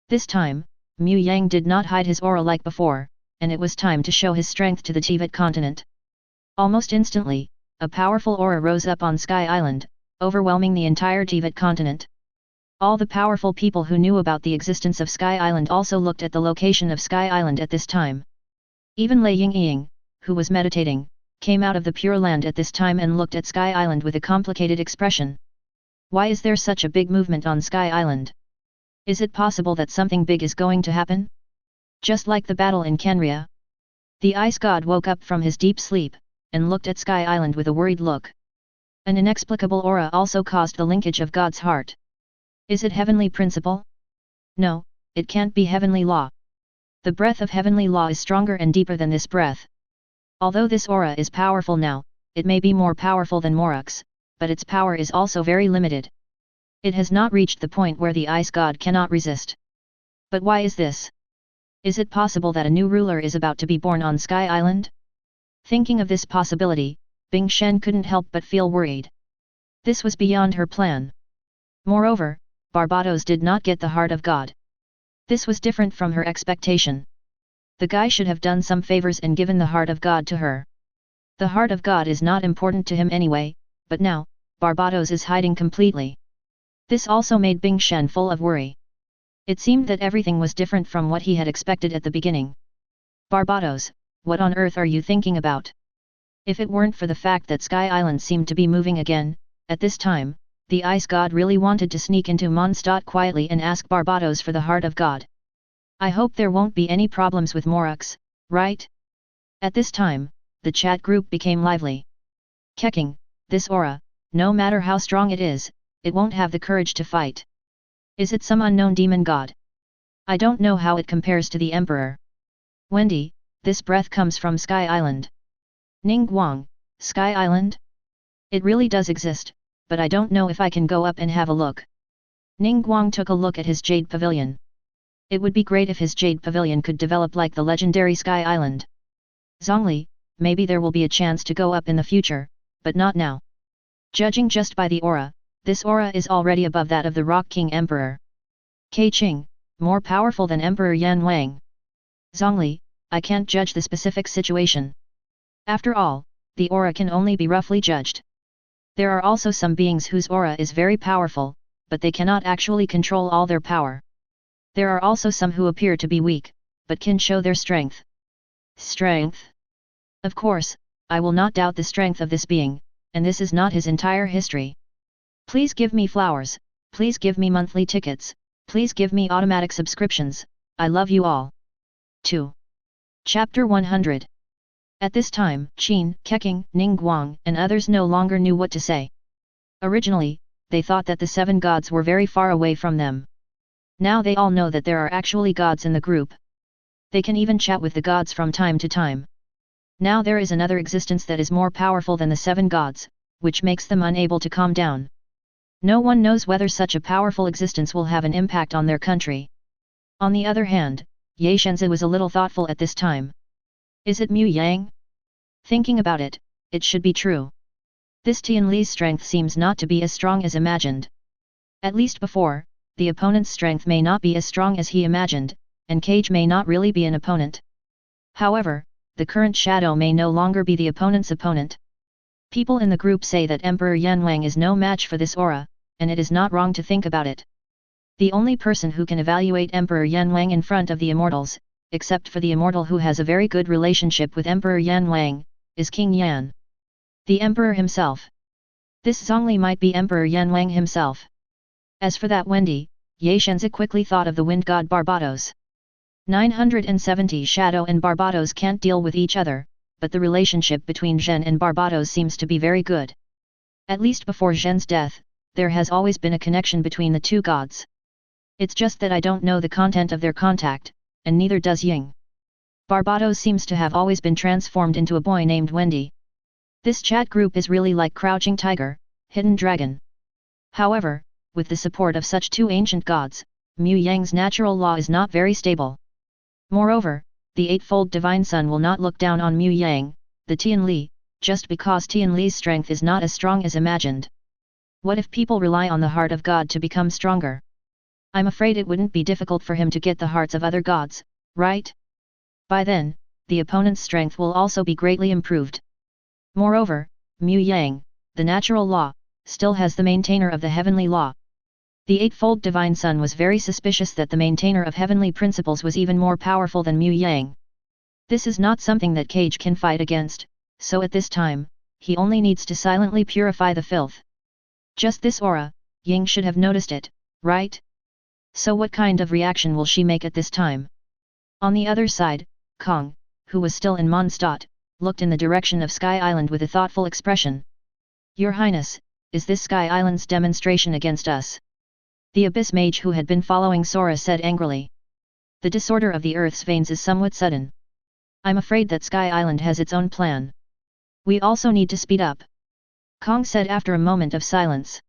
This time, Mu Yang did not hide his aura like before, and it was time to show his strength to the Teyvat continent. Almost instantly, a powerful aura rose up on Sky Island, overwhelming the entire Teyvat continent. All the powerful people who knew about the existence of Sky Island also looked at the location of Sky Island at this time. Even Lei Ying, who was meditating, came out of the Pure Land at this time and looked at Sky Island with a complicated expression. Why is there such a big movement on Sky Island? Is it possible that something big is going to happen? Just like the battle in Kenria. The ice god woke up from his deep sleep, and looked at Sky Island with a worried look. An inexplicable aura also caused the linkage of God's heart. Is it heavenly principle? No, it can't be heavenly law. The breath of heavenly law is stronger and deeper than this breath. Although this aura is powerful now, it may be more powerful than Morux's, but its power is also very limited. It has not reached the point where the ice god cannot resist. But why is this? Is it possible that a new ruler is about to be born on Sky Island? Thinking of this possibility, Bing Shen couldn't help but feel worried. This was beyond her plan. Moreover, Barbados did not get the heart of God. This was different from her expectation. The guy should have done some favors and given the heart of God to her. The heart of God is not important to him anyway, but now, Barbados is hiding completely. This also made Bing Shen full of worry. It seemed that everything was different from what he had expected at the beginning. Barbados, what on earth are you thinking about? If it weren't for the fact that Sky Island seemed to be moving again, at this time, the ice god really wanted to sneak into Mondstadt quietly and ask Barbados for the heart of God. I hope there won't be any problems with Morux's, right? At this time, the chat group became lively. Keqing, this aura, no matter how strong it is, it won't have the courage to fight. Is it some unknown demon god? I don't know how it compares to the Emperor. Wendy, this breath comes from Sky Island. Ning Guang, Sky Island? It really does exist, but I don't know if I can go up and have a look. Ning Guang took a look at his Jade Pavilion. It would be great if his Jade Pavilion could develop like the legendary Sky Island. Zhongli, maybe there will be a chance to go up in the future, but not now. Judging just by the aura, this aura is already above that of the Rock King Emperor. Keqing, more powerful than Emperor Yan Wang. Zhongli, I can't judge the specific situation. After all, the aura can only be roughly judged. There are also some beings whose aura is very powerful, but they cannot actually control all their power. There are also some who appear to be weak, but can show their strength. Strength? Of course, I will not doubt the strength of this being, and this is not his entire history. Please give me flowers, please give me monthly tickets, please give me automatic subscriptions, I love you all. 2. Chapter 100. At this time, Qin, Keqing, Ning Guang, and others no longer knew what to say. Originally, they thought that the 7 gods were very far away from them. Now they all know that there are actually gods in the group. They can even chat with the gods from time to time. Now there is another existence that is more powerful than the 7 gods, which makes them unable to calm down. No one knows whether such a powerful existence will have an impact on their country. On the other hand, Ye Shenzi was a little thoughtful at this time. Is it Mu Yang? Thinking about it, it should be true. This Tianli's strength seems not to be as strong as imagined. At least before, the opponent's strength may not be as strong as he imagined, and Cage may not really be an opponent. However, the current shadow may no longer be the opponent's opponent. People in the group say that Emperor Yanwang is no match for this aura, and it is not wrong to think about it. The only person who can evaluate Emperor Yanwang in front of the immortals, except for the immortal who has a very good relationship with Emperor Yanwang, is King Yan. The Emperor himself. This Zhongli might be Emperor Yanwang himself. As for that Wendy, Ye Shenzi quickly thought of the wind god Barbados. 970 Shadow and Barbados can't deal with each other, but the relationship between Zhen and Barbados seems to be very good. At least before Zhen's death, there has always been a connection between the two gods. It's just that I don't know the content of their contact, and neither does Ying. Barbados seems to have always been transformed into a boy named Wendy. This chat group is really like Crouching Tiger, Hidden Dragon. However, with the support of such two ancient gods, Mu Yang's natural law is not very stable. Moreover, the Eightfold Divine Sun will not look down on Mu Yang, the Tianli, just because Tianli's strength is not as strong as imagined. What if people rely on the heart of God to become stronger? I'm afraid it wouldn't be difficult for him to get the hearts of other gods, right? By then, the opponent's strength will also be greatly improved. Moreover, Mu Yang, the natural law, still has the maintainer of the heavenly law. The Eightfold Divine Sun was very suspicious that the maintainer of heavenly principles was even more powerful than Mu Yang. This is not something that Cage can fight against, so at this time, he only needs to silently purify the filth. Just this aura, Ying should have noticed it, right? So what kind of reaction will she make at this time? On the other side, Kong, who was still in Mondstadt, looked in the direction of Sky Island with a thoughtful expression. Your Highness, is this Sky Island's demonstration against us? The Abyss Mage who had been following Sora said angrily. The disorder of the Earth's veins is somewhat sudden. I'm afraid that Sky Island has its own plan. We also need to speed up. Kong said after a moment of silence.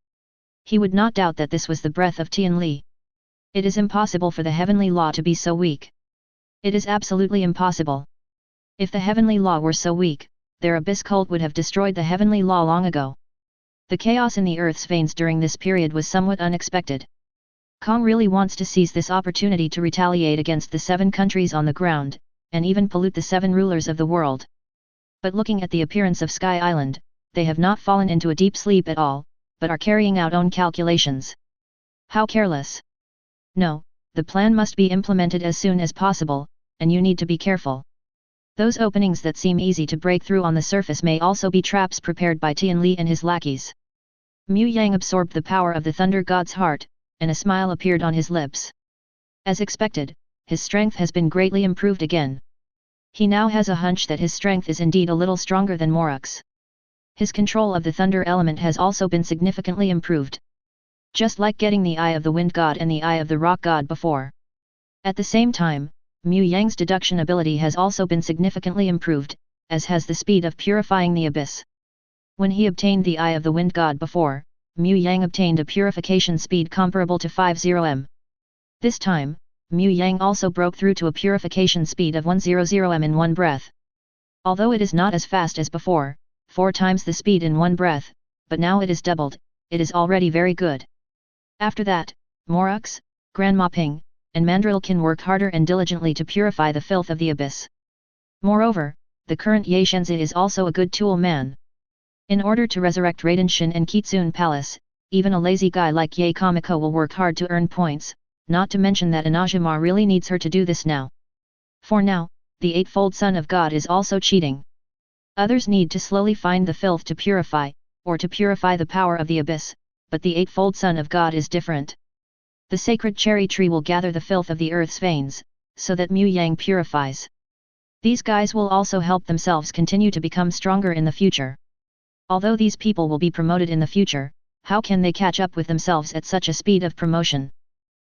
He would not doubt that this was the breath of Tianli. It is impossible for the heavenly law to be so weak. It is absolutely impossible. If the heavenly law were so weak, their Abyss cult would have destroyed the heavenly law long ago. The chaos in the Earth's veins during this period was somewhat unexpected. Kong really wants to seize this opportunity to retaliate against the 7 countries on the ground, and even pollute the 7 rulers of the world. But looking at the appearance of Sky Island, they have not fallen into a deep sleep at all, but are carrying out own calculations. How careless! No, the plan must be implemented as soon as possible, and you need to be careful. Those openings that seem easy to break through on the surface may also be traps prepared by Tianli and his lackeys. Mu Yang absorbed the power of the Thunder God's heart, and a smile appeared on his lips. As expected, his strength has been greatly improved again. He now has a hunch that his strength is indeed a little stronger than Moruk's. His control of the thunder element has also been significantly improved. Just like getting the Eye of the Wind God and the Eye of the Rock God before. At the same time, Mu Yang's deduction ability has also been significantly improved, as has the speed of purifying the abyss. When he obtained the Eye of the Wind God before, Mu Yang obtained a purification speed comparable to 50m. This time, Mu Yang also broke through to a purification speed of 100m in one breath. Although it is not as fast as before, 4 times the speed in one breath, but now it is doubled, it is already very good. After that, Morux, Grandma Ping, and Mandrill can work harder and diligently to purify the filth of the abyss. Moreover, the current Ye Shenzi is also a good tool man. In order to resurrect Raiden Shin and Kitsune Palace, even a lazy guy like Ye Kamiko will work hard to earn points, not to mention that Inajima really needs her to do this now. For now, the Eightfold Son of God is also cheating. Others need to slowly find the filth to purify, or to purify the power of the abyss, but the Eightfold Son of God is different. The sacred cherry tree will gather the filth of the earth's veins, so that Mu Yang purifies. These guys will also help themselves continue to become stronger in the future. Although these people will be promoted in the future, how can they catch up with themselves at such a speed of promotion?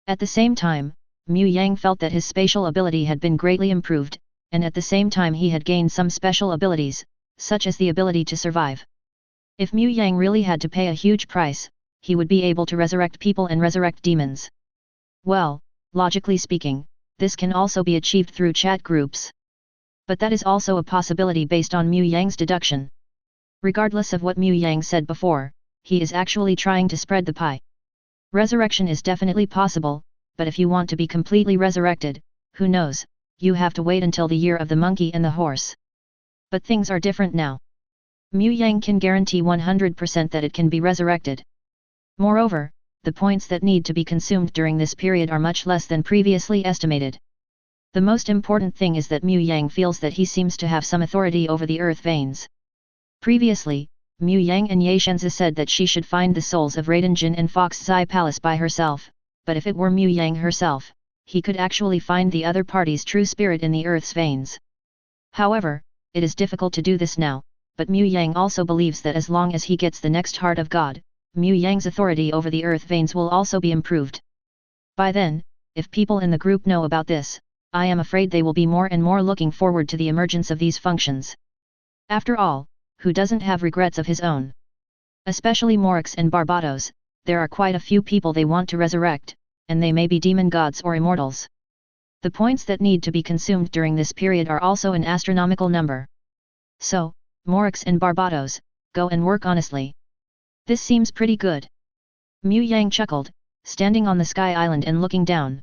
At the same time, Mu Yang felt that his spatial ability had been greatly improved, and at the same time he had gained some special abilities, such as the ability to survive. If Mu Yang really had to pay a huge price, he would be able to resurrect people and resurrect demons. Well, logically speaking, this can also be achieved through chat groups. But that is also a possibility based on Mu Yang's deduction. Regardless of what Mu Yang said before, he is actually trying to spread the pie. Resurrection is definitely possible, but if you want to be completely resurrected, who knows, you have to wait until the year of the monkey and the horse. But things are different now. Mu Yang can guarantee 100% that it can be resurrected. Moreover, the points that need to be consumed during this period are much less than previously estimated. The most important thing is that Mu Yang feels that he seems to have some authority over the earth veins. Previously, Mu Yang and Ye Shenzi said that she should find the souls of Raiden Jin and Fox Zai Palace by herself, but if it were Mu Yang herself, he could actually find the other party's true spirit in the earth's veins. However, it is difficult to do this now, but Mu Yang also believes that as long as he gets the next heart of God, Mu Yang's authority over the earth veins will also be improved. By then, if people in the group know about this, I am afraid they will be more and more looking forward to the emergence of these functions. After all, who doesn't have regrets of his own? Especially Morix and Barbatos, there are quite a few people they want to resurrect, and they may be demon gods or immortals. The points that need to be consumed during this period are also an astronomical number. So, Morix and Barbatos, go and work honestly. This seems pretty good. Mu Yang chuckled, standing on the sky island and looking down.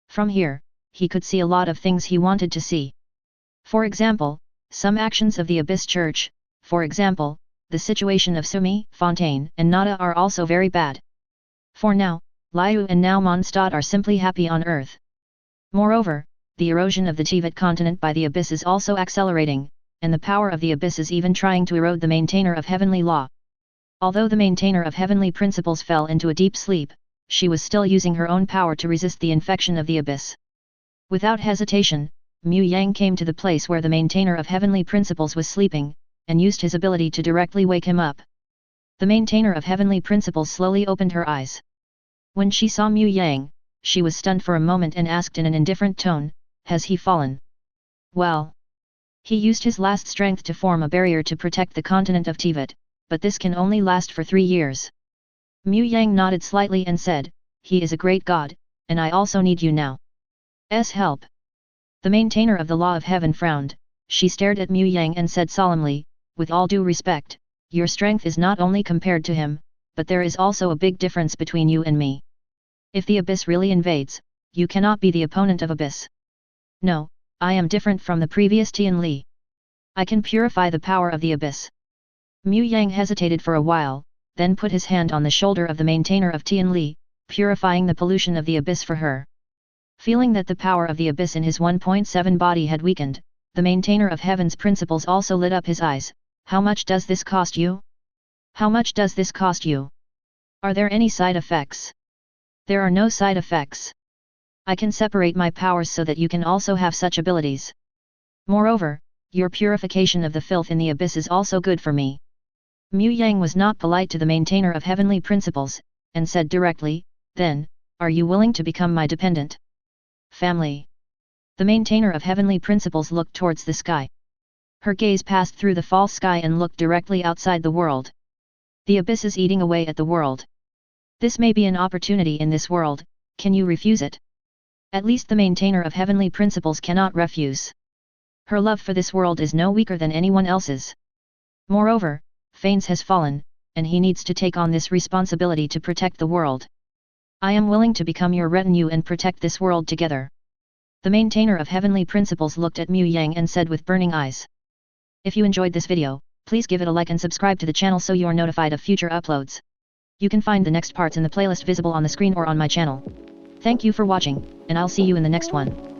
From here, he could see a lot of things he wanted to see. For example, some actions of the Abyss Church, for example, the situation of Sumi, Fontaine and Nahida are also very bad. For now, Liu and now Mondstadt are simply happy on Earth. Moreover, the erosion of the Teyvat continent by the Abyss is also accelerating, and the power of the Abyss is even trying to erode the maintainer of heavenly law. Although the maintainer of heavenly principles fell into a deep sleep, she was still using her own power to resist the infection of the Abyss. Without hesitation, Mu Yang came to the place where the maintainer of heavenly principles was sleeping, and used his ability to directly wake him up. The maintainer of heavenly principles slowly opened her eyes. When she saw Mu Yang, she was stunned for a moment and asked in an indifferent tone, "Has he fallen?" Well. He used his last strength to form a barrier to protect the continent of Teyvat, but this can only last for 3 years. Mu Yang nodded slightly and said, "He is a great god, and I also need you now. S help." The maintainer of the law of heaven frowned. She stared at Mu Yang and said solemnly, "With all due respect, your strength is not only compared to him, but there is also a big difference between you and me. If the Abyss really invades, you cannot be the opponent of Abyss. No, I am different from the previous Tian Li. I can purify the power of the Abyss." Mu Yang hesitated for a while, then put his hand on the shoulder of the maintainer of Tian Li, purifying the pollution of the Abyss for her. Feeling that the power of the Abyss in his 1.7 body had weakened, the maintainer of heaven's principles also lit up his eyes. "How much does this cost you? How much does this cost you? Are there any side effects?" "There are no side effects. I can separate my powers so that you can also have such abilities. Moreover, your purification of the filth in the Abyss is also good for me." Mu Yang was not polite to the maintainer of heavenly principles, and said directly, "Then, are you willing to become my dependent?" "Family." The maintainer of heavenly principles looked towards the sky. Her gaze passed through the false sky and looked directly outside the world. The Abyss is eating away at the world. This may be an opportunity in this world, can you refuse it? At least the maintainer of heavenly principles cannot refuse. Her love for this world is no weaker than anyone else's. Moreover, Phanes has fallen, and he needs to take on this responsibility to protect the world. I am willing to become your retinue and protect this world together." The maintainer of heavenly principles looked at Mu Yang and said with burning eyes. If you enjoyed this video, please give it a like and subscribe to the channel so you are notified of future uploads. You can find the next parts in the playlist visible on the screen or on my channel. Thank you for watching, and I'll see you in the next one.